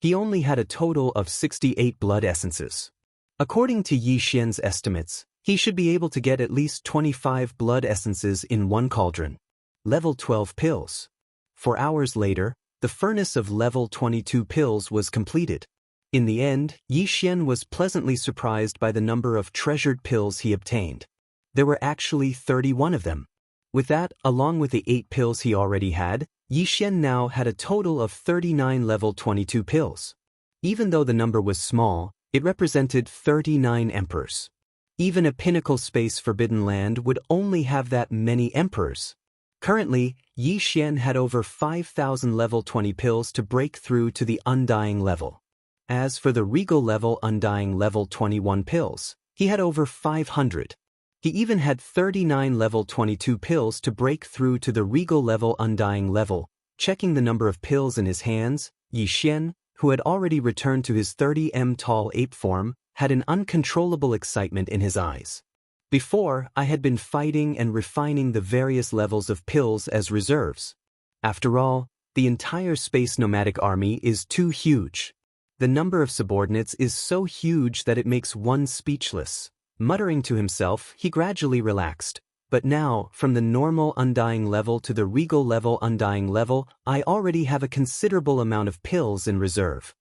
He only had a total of 68 blood essences. According to Yi Xian's estimates, he should be able to get at least 25 blood essences in one cauldron. Level 12 pills. 4 hours later, the furnace of level 22 pills was completed. In the end, Yi Xian was pleasantly surprised by the number of treasured pills he obtained. There were actually 31 of them. With that, along with the 8 pills he already had, Yi Xian now had a total of 39 level 22 pills. Even though the number was small, it represented 39 emperors. Even a pinnacle space forbidden land would only have that many emperors. Currently, Yi Xian had over 5,000 level 20 pills to break through to the undying level. As for the regal level undying level 21 pills, he had over 500. He even had 39 level 22 pills to break through to the regal level undying level. Checking the number of pills in his hands, Yi Xian, who had already returned to his 30m tall ape form, had an uncontrollable excitement in his eyes. Before, I had been fighting and refining the various levels of pills as reserves. After all, the entire space nomadic army is too huge. The number of subordinates is so huge that it makes one speechless. Muttering to himself, he gradually relaxed. But now, from the normal undying level to the regal level undying level, I already have a considerable amount of pills in reserve.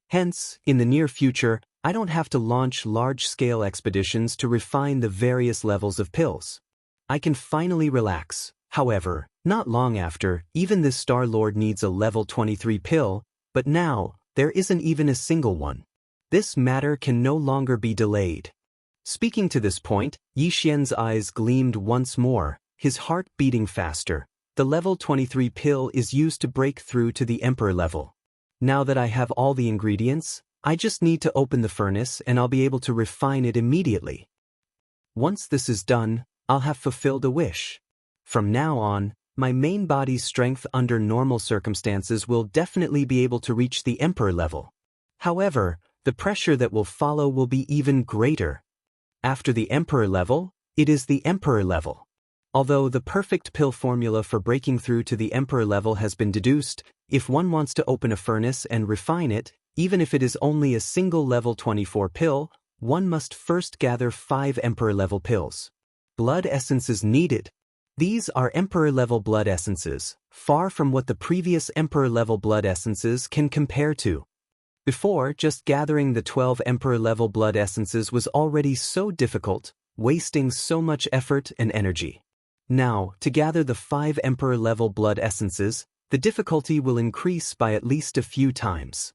Hence, in the near future, I don't have to launch large-scale expeditions to refine the various levels of pills. I can finally relax. However, not long after, even this Star Lord needs a level 23 pill, but now, there isn't even a single one. This matter can no longer be delayed. Speaking to this point, Yi Xian's eyes gleamed once more, his heart beating faster. The level 23 pill is used to break through to the Emperor level. Now that I have all the ingredients, I just need to open the furnace and I'll be able to refine it immediately. Once this is done, I'll have fulfilled a wish. From now on, my main body's strength under normal circumstances will definitely be able to reach the Emperor level. However, the pressure that will follow will be even greater. After the Emperor level, it is the Emperor level. Although the perfect pill formula for breaking through to the Emperor level has been deduced, if one wants to open a furnace and refine it, even if it is only a single level 24 pill, one must first gather 5 Emperor level pills. Blood essences needed. These are Emperor level blood essences, far from what the previous Emperor level blood essences can compare to. Before, just gathering the 12 Emperor level blood essences was already so difficult, wasting so much effort and energy. Now, to gather the 5 Emperor level blood essences, the difficulty will increase by at least a few times.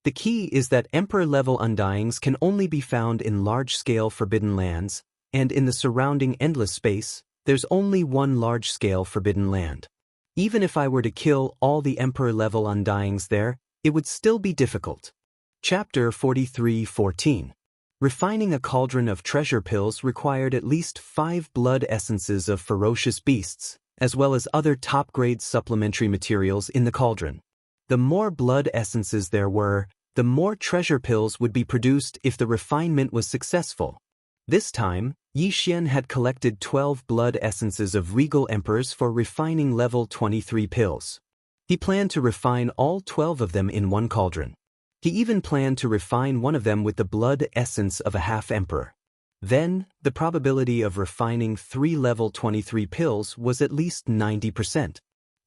The key is that Emperor level undyings can only be found in large-scale forbidden lands, and in the surrounding endless space, there's only one large-scale forbidden land. Even if I were to kill all the Emperor level undyings there, it would still be difficult. Chapter 43:14. Refining a cauldron of treasure pills required at least 5 blood essences of ferocious beasts, as well as other top-grade supplementary materials in the cauldron. The more blood essences there were, the more treasure pills would be produced if the refinement was successful. This time, Yi Xian had collected 12 blood essences of regal emperors for refining level 23 pills. He planned to refine all 12 of them in one cauldron. He even planned to refine one of them with the blood essence of a half-emperor. Then, the probability of refining 3 level 23 pills was at least 90%.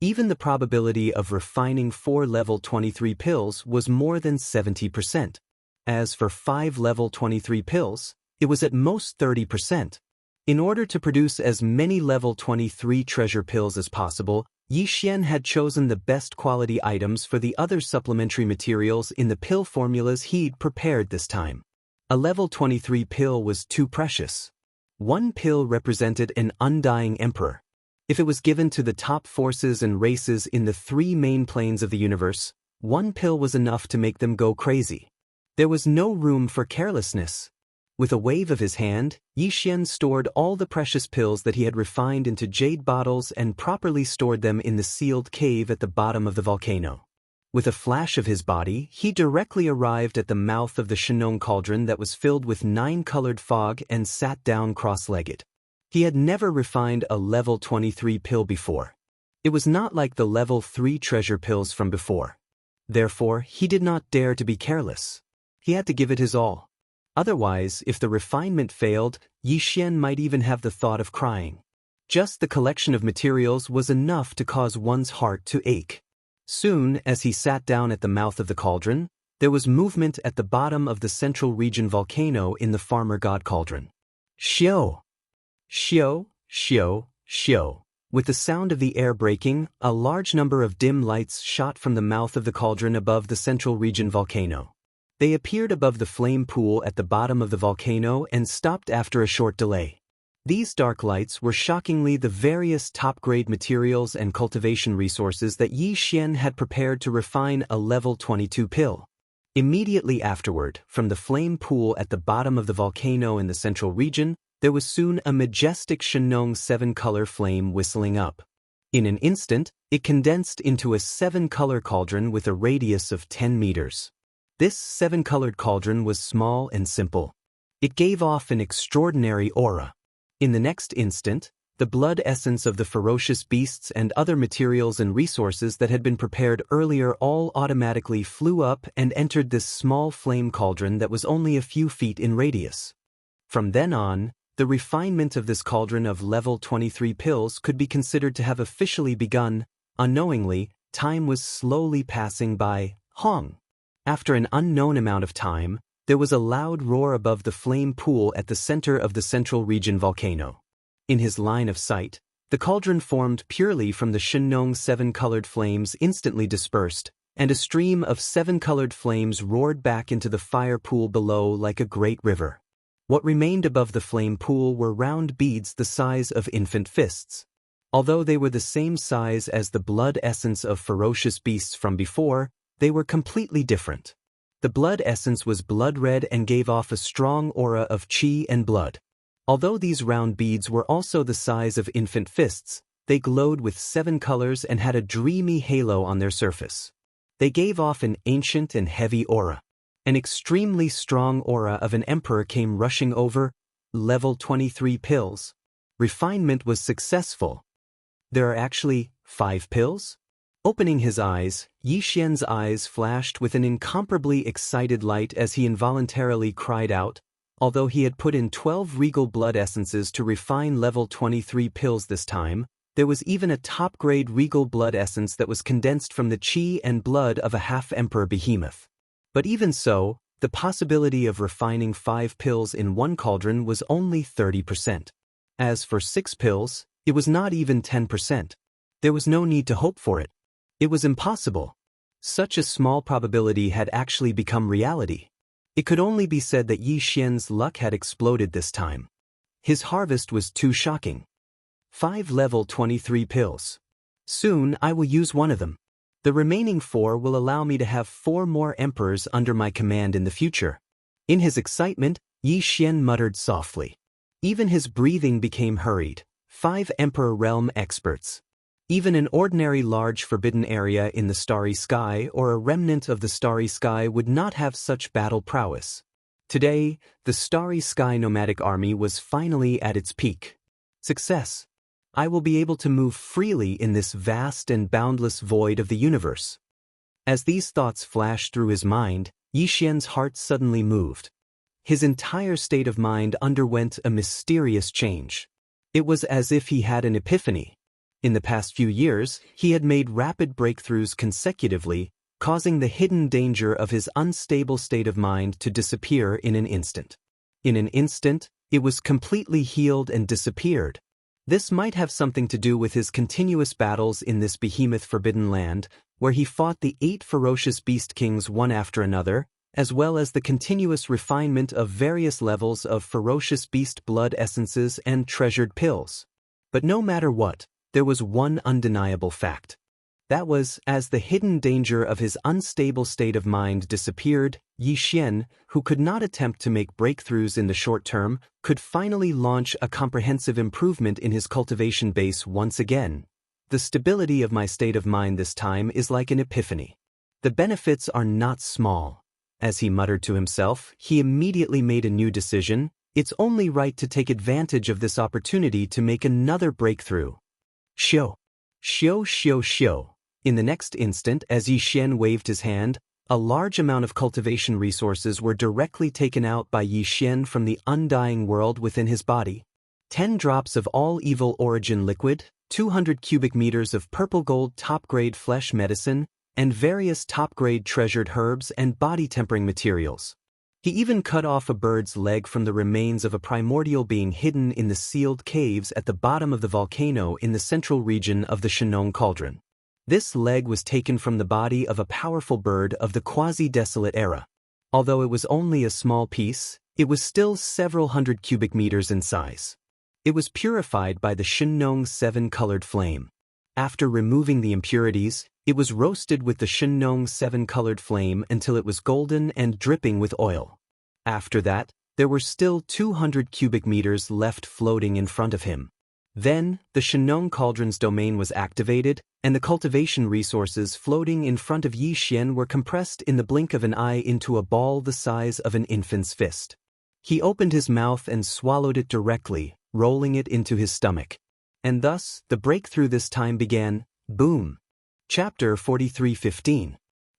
Even the probability of refining 4 level 23 pills was more than 70%. As for 5 level 23 pills, it was at most 30%. In order to produce as many level 23 treasure pills as possible, Yi Xian had chosen the best quality items for the other supplementary materials in the pill formulas he'd prepared this time. A level 23 pill was too precious. One pill represented an undying emperor. If it was given to the top forces and races in the 3 main planes of the universe, one pill was enough to make them go crazy. There was no room for carelessness. With a wave of his hand, Yi Xian stored all the precious pills that he had refined into jade bottles and properly stored them in the sealed cave at the bottom of the volcano. With a flash of his body, he directly arrived at the mouth of the Shenong cauldron that was filled with 9-colored fog and sat down cross-legged. He had never refined a level 23 pill before. It was not like the level 3 treasure pills from before. Therefore, he did not dare to be careless. He had to give it his all. Otherwise, if the refinement failed, Xian might even have the thought of crying. Just the collection of materials was enough to cause one's heart to ache. Soon, as he sat down at the mouth of the cauldron, there was movement at the bottom of the central region volcano in the farmer god cauldron. Xiao! Xiao, xiao, xiao. With the sound of the air breaking, a large number of dim lights shot from the mouth of the cauldron above the central region volcano. They appeared above the flame pool at the bottom of the volcano and stopped after a short delay. These dark lights were shockingly the various top-grade materials and cultivation resources that Xian had prepared to refine a level 22 pill. Immediately afterward, from the flame pool at the bottom of the volcano in the central region, there was soon a majestic Shenong 7-color flame whistling up. In an instant, it condensed into a 7-color cauldron with a radius of 10 meters. This 7-colored cauldron was small and simple. It gave off an extraordinary aura. In the next instant, the blood essence of the ferocious beasts and other materials and resources that had been prepared earlier all automatically flew up and entered this small flame cauldron that was only a few feet in radius. From then on, the refinement of this cauldron of level 23 pills could be considered to have officially begun. Unknowingly, time was slowly passing by. Hong. After an unknown amount of time, there was a loud roar above the flame pool at the center of the central region volcano. In his line of sight, the cauldron formed purely from the Shenong 7-colored flames instantly dispersed, and a stream of 7-colored flames roared back into the fire pool below like a great river. What remained above the flame pool were round beads the size of infant fists. Although they were the same size as the blood essence of ferocious beasts from before, they were completely different. The blood essence was blood red and gave off a strong aura of qi and blood. Although these round beads were also the size of infant fists, they glowed with 7 colors and had a dreamy halo on their surface. They gave off an ancient and heavy aura. An extremely strong aura of an emperor came rushing over. Level 23 pills. Refinement was successful. There are actually 5 pills? Opening his eyes, Xian's eyes flashed with an incomparably excited light as he involuntarily cried out. Although he had put in 12 regal blood essences to refine level 23 pills this time, there was even a top-grade regal blood essence that was condensed from the qi and blood of a half-emperor behemoth. But even so, the possibility of refining 5 pills in one cauldron was only 30%. As for 6 pills, it was not even 10%. There was no need to hope for it. It was impossible. Such a small probability had actually become reality. It could only be said that Xian's luck had exploded this time. His harvest was too shocking. 5 level 23 pills. Soon I will use one of them. The remaining 4 will allow me to have 4 more emperors under my command in the future. In his excitement, Xian muttered softly. Even his breathing became hurried. 5 Emperor Realm experts. Even an ordinary large forbidden area in the starry sky or a remnant of the starry sky would not have such battle prowess. Today, the starry sky nomadic army was finally at its peak. Success. I will be able to move freely in this vast and boundless void of the universe. As these thoughts flashed through his mind, Xian's heart suddenly moved. His entire state of mind underwent a mysterious change. It was as if he had an epiphany. In the past few years, he had made rapid breakthroughs consecutively, causing the hidden danger of his unstable state of mind to disappear in an instant. In an instant, it was completely healed and disappeared. This might have something to do with his continuous battles in this behemoth forbidden land, where he fought the 8 ferocious beast kings one after another, as well as the continuous refinement of various levels of ferocious beast blood essences and treasured pills. But no matter what, there was one undeniable fact. That was, as the hidden danger of his unstable state of mind disappeared, Xian, who could not attempt to make breakthroughs in the short term, could finally launch a comprehensive improvement in his cultivation base once again. The stability of my state of mind this time is like an epiphany. The benefits are not small. As he muttered to himself, he immediately made a new decision. It's only right to take advantage of this opportunity to make another breakthrough. Xiu. Xiu xiu xiu. In the next instant, as Yi Xian waved his hand, a large amount of cultivation resources were directly taken out by Yi Xian from the undying world within his body. 10 drops of all evil origin liquid, 200 cubic meters of purple gold top-grade flesh medicine, and various top-grade treasured herbs and body-tempering materials. He even cut off a bird's leg from the remains of a primordial being hidden in the sealed caves at the bottom of the volcano in the central region of the Shenong Cauldron. This leg was taken from the body of a powerful bird of the quasi-desolate era. Although it was only a small piece, it was still several hundred cubic meters in size. It was purified by the Shenong 7-colored flame. After removing the impurities, it was roasted with the Shenong 7-colored flame until it was golden and dripping with oil. After that, there were still 200 cubic meters left floating in front of him. Then, the Shenong Cauldron's domain was activated, and the cultivation resources floating in front of Yi Xian were compressed in the blink of an eye into a ball the size of an infant's fist. He opened his mouth and swallowed it directly, rolling it into his stomach. And thus, the breakthrough this time began. Boom. Chapter 43:15.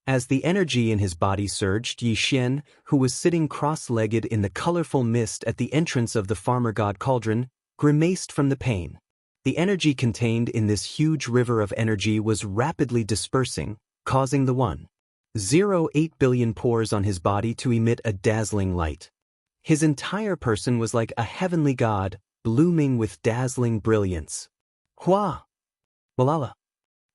As the energy in his body surged, Yi Xian, who was sitting cross-legged in the colorful mist at the entrance of the farmer god cauldron, grimaced from the pain. The energy contained in this huge river of energy was rapidly dispersing, causing the 1.08 billion pores on his body to emit a dazzling light. His entire person was like a heavenly god, blooming with dazzling brilliance. Hua! Walala!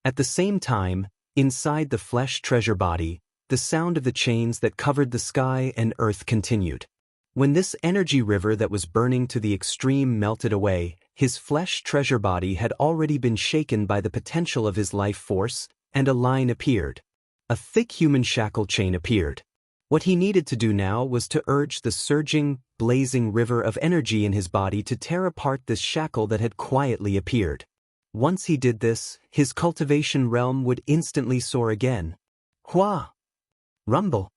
At the same time, inside the flesh treasure body, the sound of the chains that covered the sky and earth continued. When this energy river that was burning to the extreme melted away, his flesh treasure body had already been shaken by the potential of his life force, and a line appeared. A thick human shackle chain appeared. What he needed to do now was to urge the surging, blazing river of energy in his body to tear apart this shackle that had quietly appeared. Once he did this, his cultivation realm would instantly soar again. Hua! Rumble!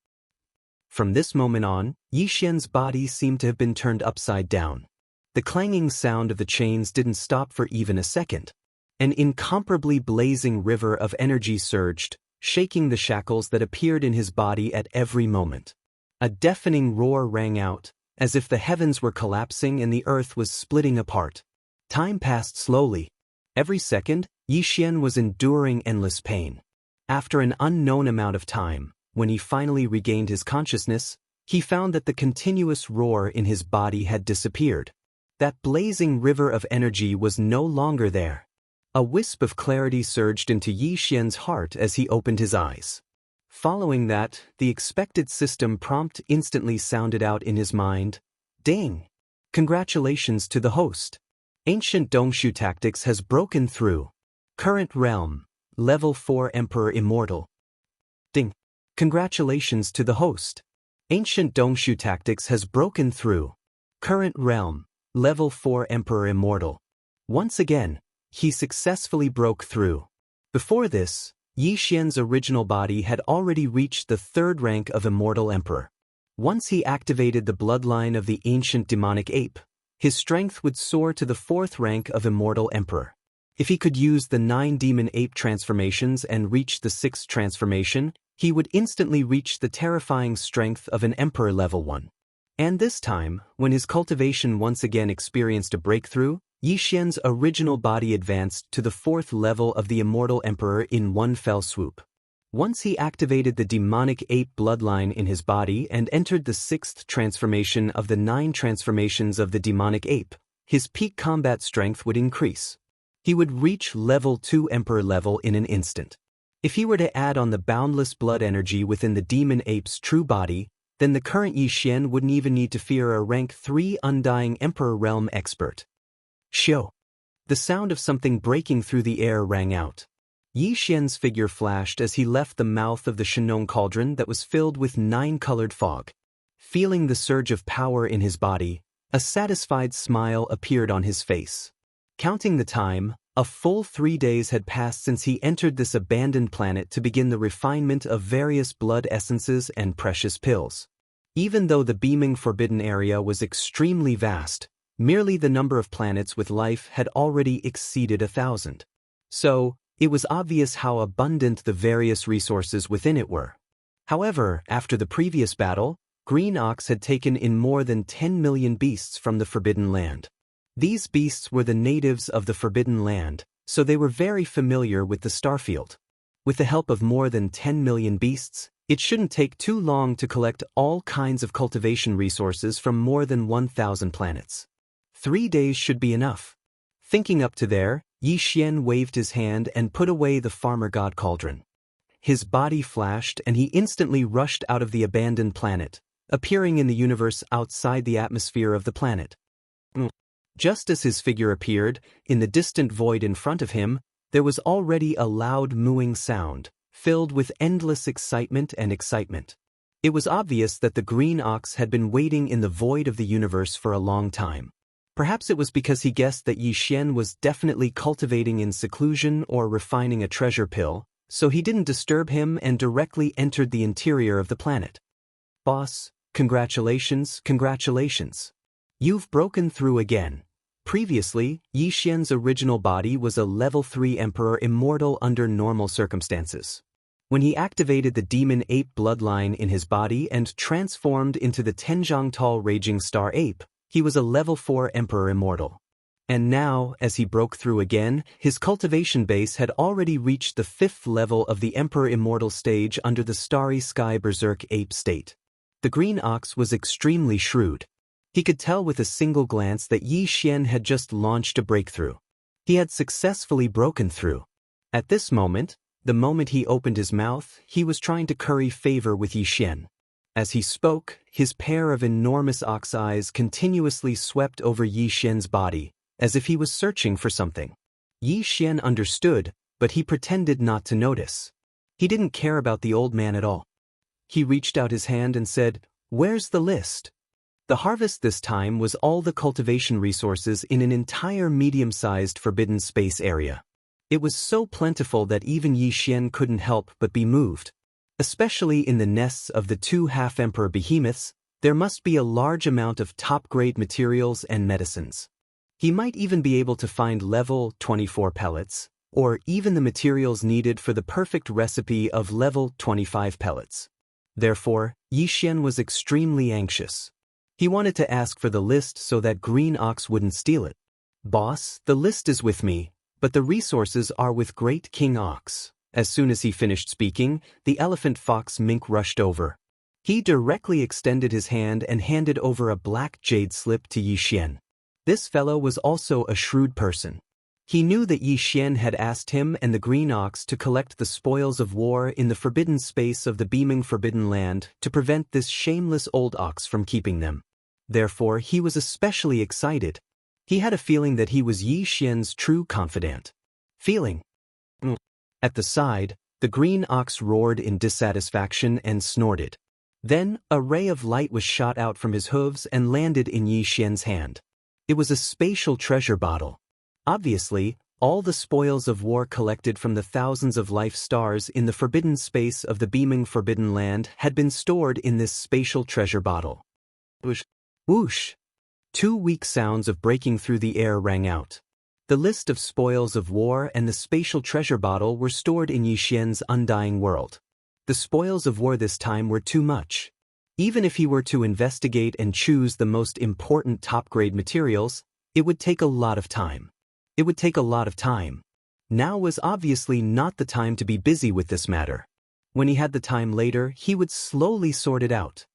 From this moment on, Yi Xian's body seemed to have been turned upside down. The clanging sound of the chains didn't stop for even a second. An incomparably blazing river of energy surged, shaking the shackles that appeared in his body at every moment. A deafening roar rang out, as if the heavens were collapsing and the earth was splitting apart. Time passed slowly. Every second, Yi Xian was enduring endless pain. After an unknown amount of time, when he finally regained his consciousness, he found that the continuous roar in his body had disappeared. That blazing river of energy was no longer there. A wisp of clarity surged into Yi Xian's heart as he opened his eyes. Following that, the expected system prompt instantly sounded out in his mind. Ding! Congratulations to the host. Ancient Dongshu Tactics has broken through. Current realm. Level 4 Emperor Immortal. Ding! Congratulations to the host. Ancient Dongshu Tactics has broken through. Current realm. Level 4 Emperor Immortal. Once again, he successfully broke through. Before this, Yi Xian's original body had already reached the 3rd rank of Immortal Emperor. Once he activated the bloodline of the ancient demonic ape, his strength would soar to the 4th rank of Immortal Emperor. If he could use the 9 demon ape transformations and reach the 6th transformation, he would instantly reach the terrifying strength of an Emperor Level 1. And this time, when his cultivation once again experienced a breakthrough, Yi Xian's original body advanced to the 4th level of the Immortal Emperor in one fell swoop. Once he activated the demonic ape bloodline in his body and entered the 6th transformation of the 9 transformations of the demonic ape, his peak combat strength would increase. He would reach level 2 Emperor level in an instant. If he were to add on the boundless blood energy within the demon ape's true body, then the current Yi Xian wouldn't even need to fear a rank 3 Undying Emperor Realm expert. Xiu! The sound of something breaking through the air rang out. Yi Xian's figure flashed as he left the mouth of the Shenong Cauldron that was filled with 9-colored fog. Feeling the surge of power in his body, a satisfied smile appeared on his face. Counting the time, a full 3 days had passed since he entered this abandoned planet to begin the refinement of various blood essences and precious pills. Even though the beaming forbidden area was extremely vast, merely the number of planets with life had already exceeded 1,000. So, it was obvious how abundant the various resources within it were. However, after the previous battle, Green Ox had taken in more than 10 million beasts from the Forbidden Land. These beasts were the natives of the Forbidden Land, so they were very familiar with the starfield. With the help of more than 10 million beasts, it shouldn't take too long to collect all kinds of cultivation resources from more than 1,000 planets. 3 days should be enough. Thinking up to there, Xian waved his hand and put away the farmer god cauldron. His body flashed and he instantly rushed out of the abandoned planet, appearing in the universe outside the atmosphere of the planet. Just as his figure appeared, in the distant void in front of him, there was already a loud mooing sound, filled with endless excitement and excitement. It was obvious that the green ox had been waiting in the void of the universe for a long time. Perhaps it was because he guessed that Xian was definitely cultivating in seclusion or refining a treasure pill, so he didn't disturb him and directly entered the interior of the planet. "Boss, congratulations, congratulations. You've broken through again." Previously, Xian's original body was a level 3 emperor immortal under normal circumstances. When he activated the demon ape bloodline in his body and transformed into the Tenjiangtal raging star ape, he was a level 4 emperor immortal. And now, as he broke through again, his cultivation base had already reached the 5th level of the emperor immortal stage under the starry sky berserk ape state. The green ox was extremely shrewd. He could tell with a single glance that Xian had just launched a breakthrough. He had successfully broken through. At this moment, the moment he opened his mouth, he was trying to curry favor with Xian. As he spoke, his pair of enormous ox eyes continuously swept over Xian's body, as if he was searching for something. Xian understood, but he pretended not to notice. He didn't care about the old man at all. He reached out his hand and said, "Where's the list?" The harvest this time was all the cultivation resources in an entire medium-sized forbidden space area. It was so plentiful that even Xian couldn't help but be moved. Especially in the nests of the 2 half-emperor behemoths, there must be a large amount of top-grade materials and medicines. He might even be able to find level 24 pellets, or even the materials needed for the perfect recipe of level 25 pellets. Therefore, Xian was extremely anxious. He wanted to ask for the list so that Green Ox wouldn't steal it. "Boss, the list is with me, but the resources are with Great King Ox." As soon as he finished speaking, the elephant fox mink rushed over. He directly extended his hand and handed over a black jade slip to Xian. This fellow was also a shrewd person. He knew that Xian had asked him and the Green Ox to collect the spoils of war in the forbidden space of the beaming Forbidden Land to prevent this shameless old ox from keeping them. Therefore, he was especially excited. He had a feeling that he was Xian's true confidant. Feeling. At the side, the green ox roared in dissatisfaction and snorted. Then, a ray of light was shot out from his hooves and landed in Xian's hand. It was a spatial treasure bottle. Obviously, all the spoils of war collected from the thousands of life stars in the forbidden space of the beaming Forbidden Land had been stored in this spatial treasure bottle. Whoosh! Whoosh! 2 weak sounds of breaking through the air rang out. The list of spoils of war and the spatial treasure bottle were stored in Xian's undying world. The spoils of war this time were too much. Even if he were to investigate and choose the most important top-grade materials, it would take a lot of time. It would take a lot of time. Now was obviously not the time to be busy with this matter. When he had the time later, he would slowly sort it out.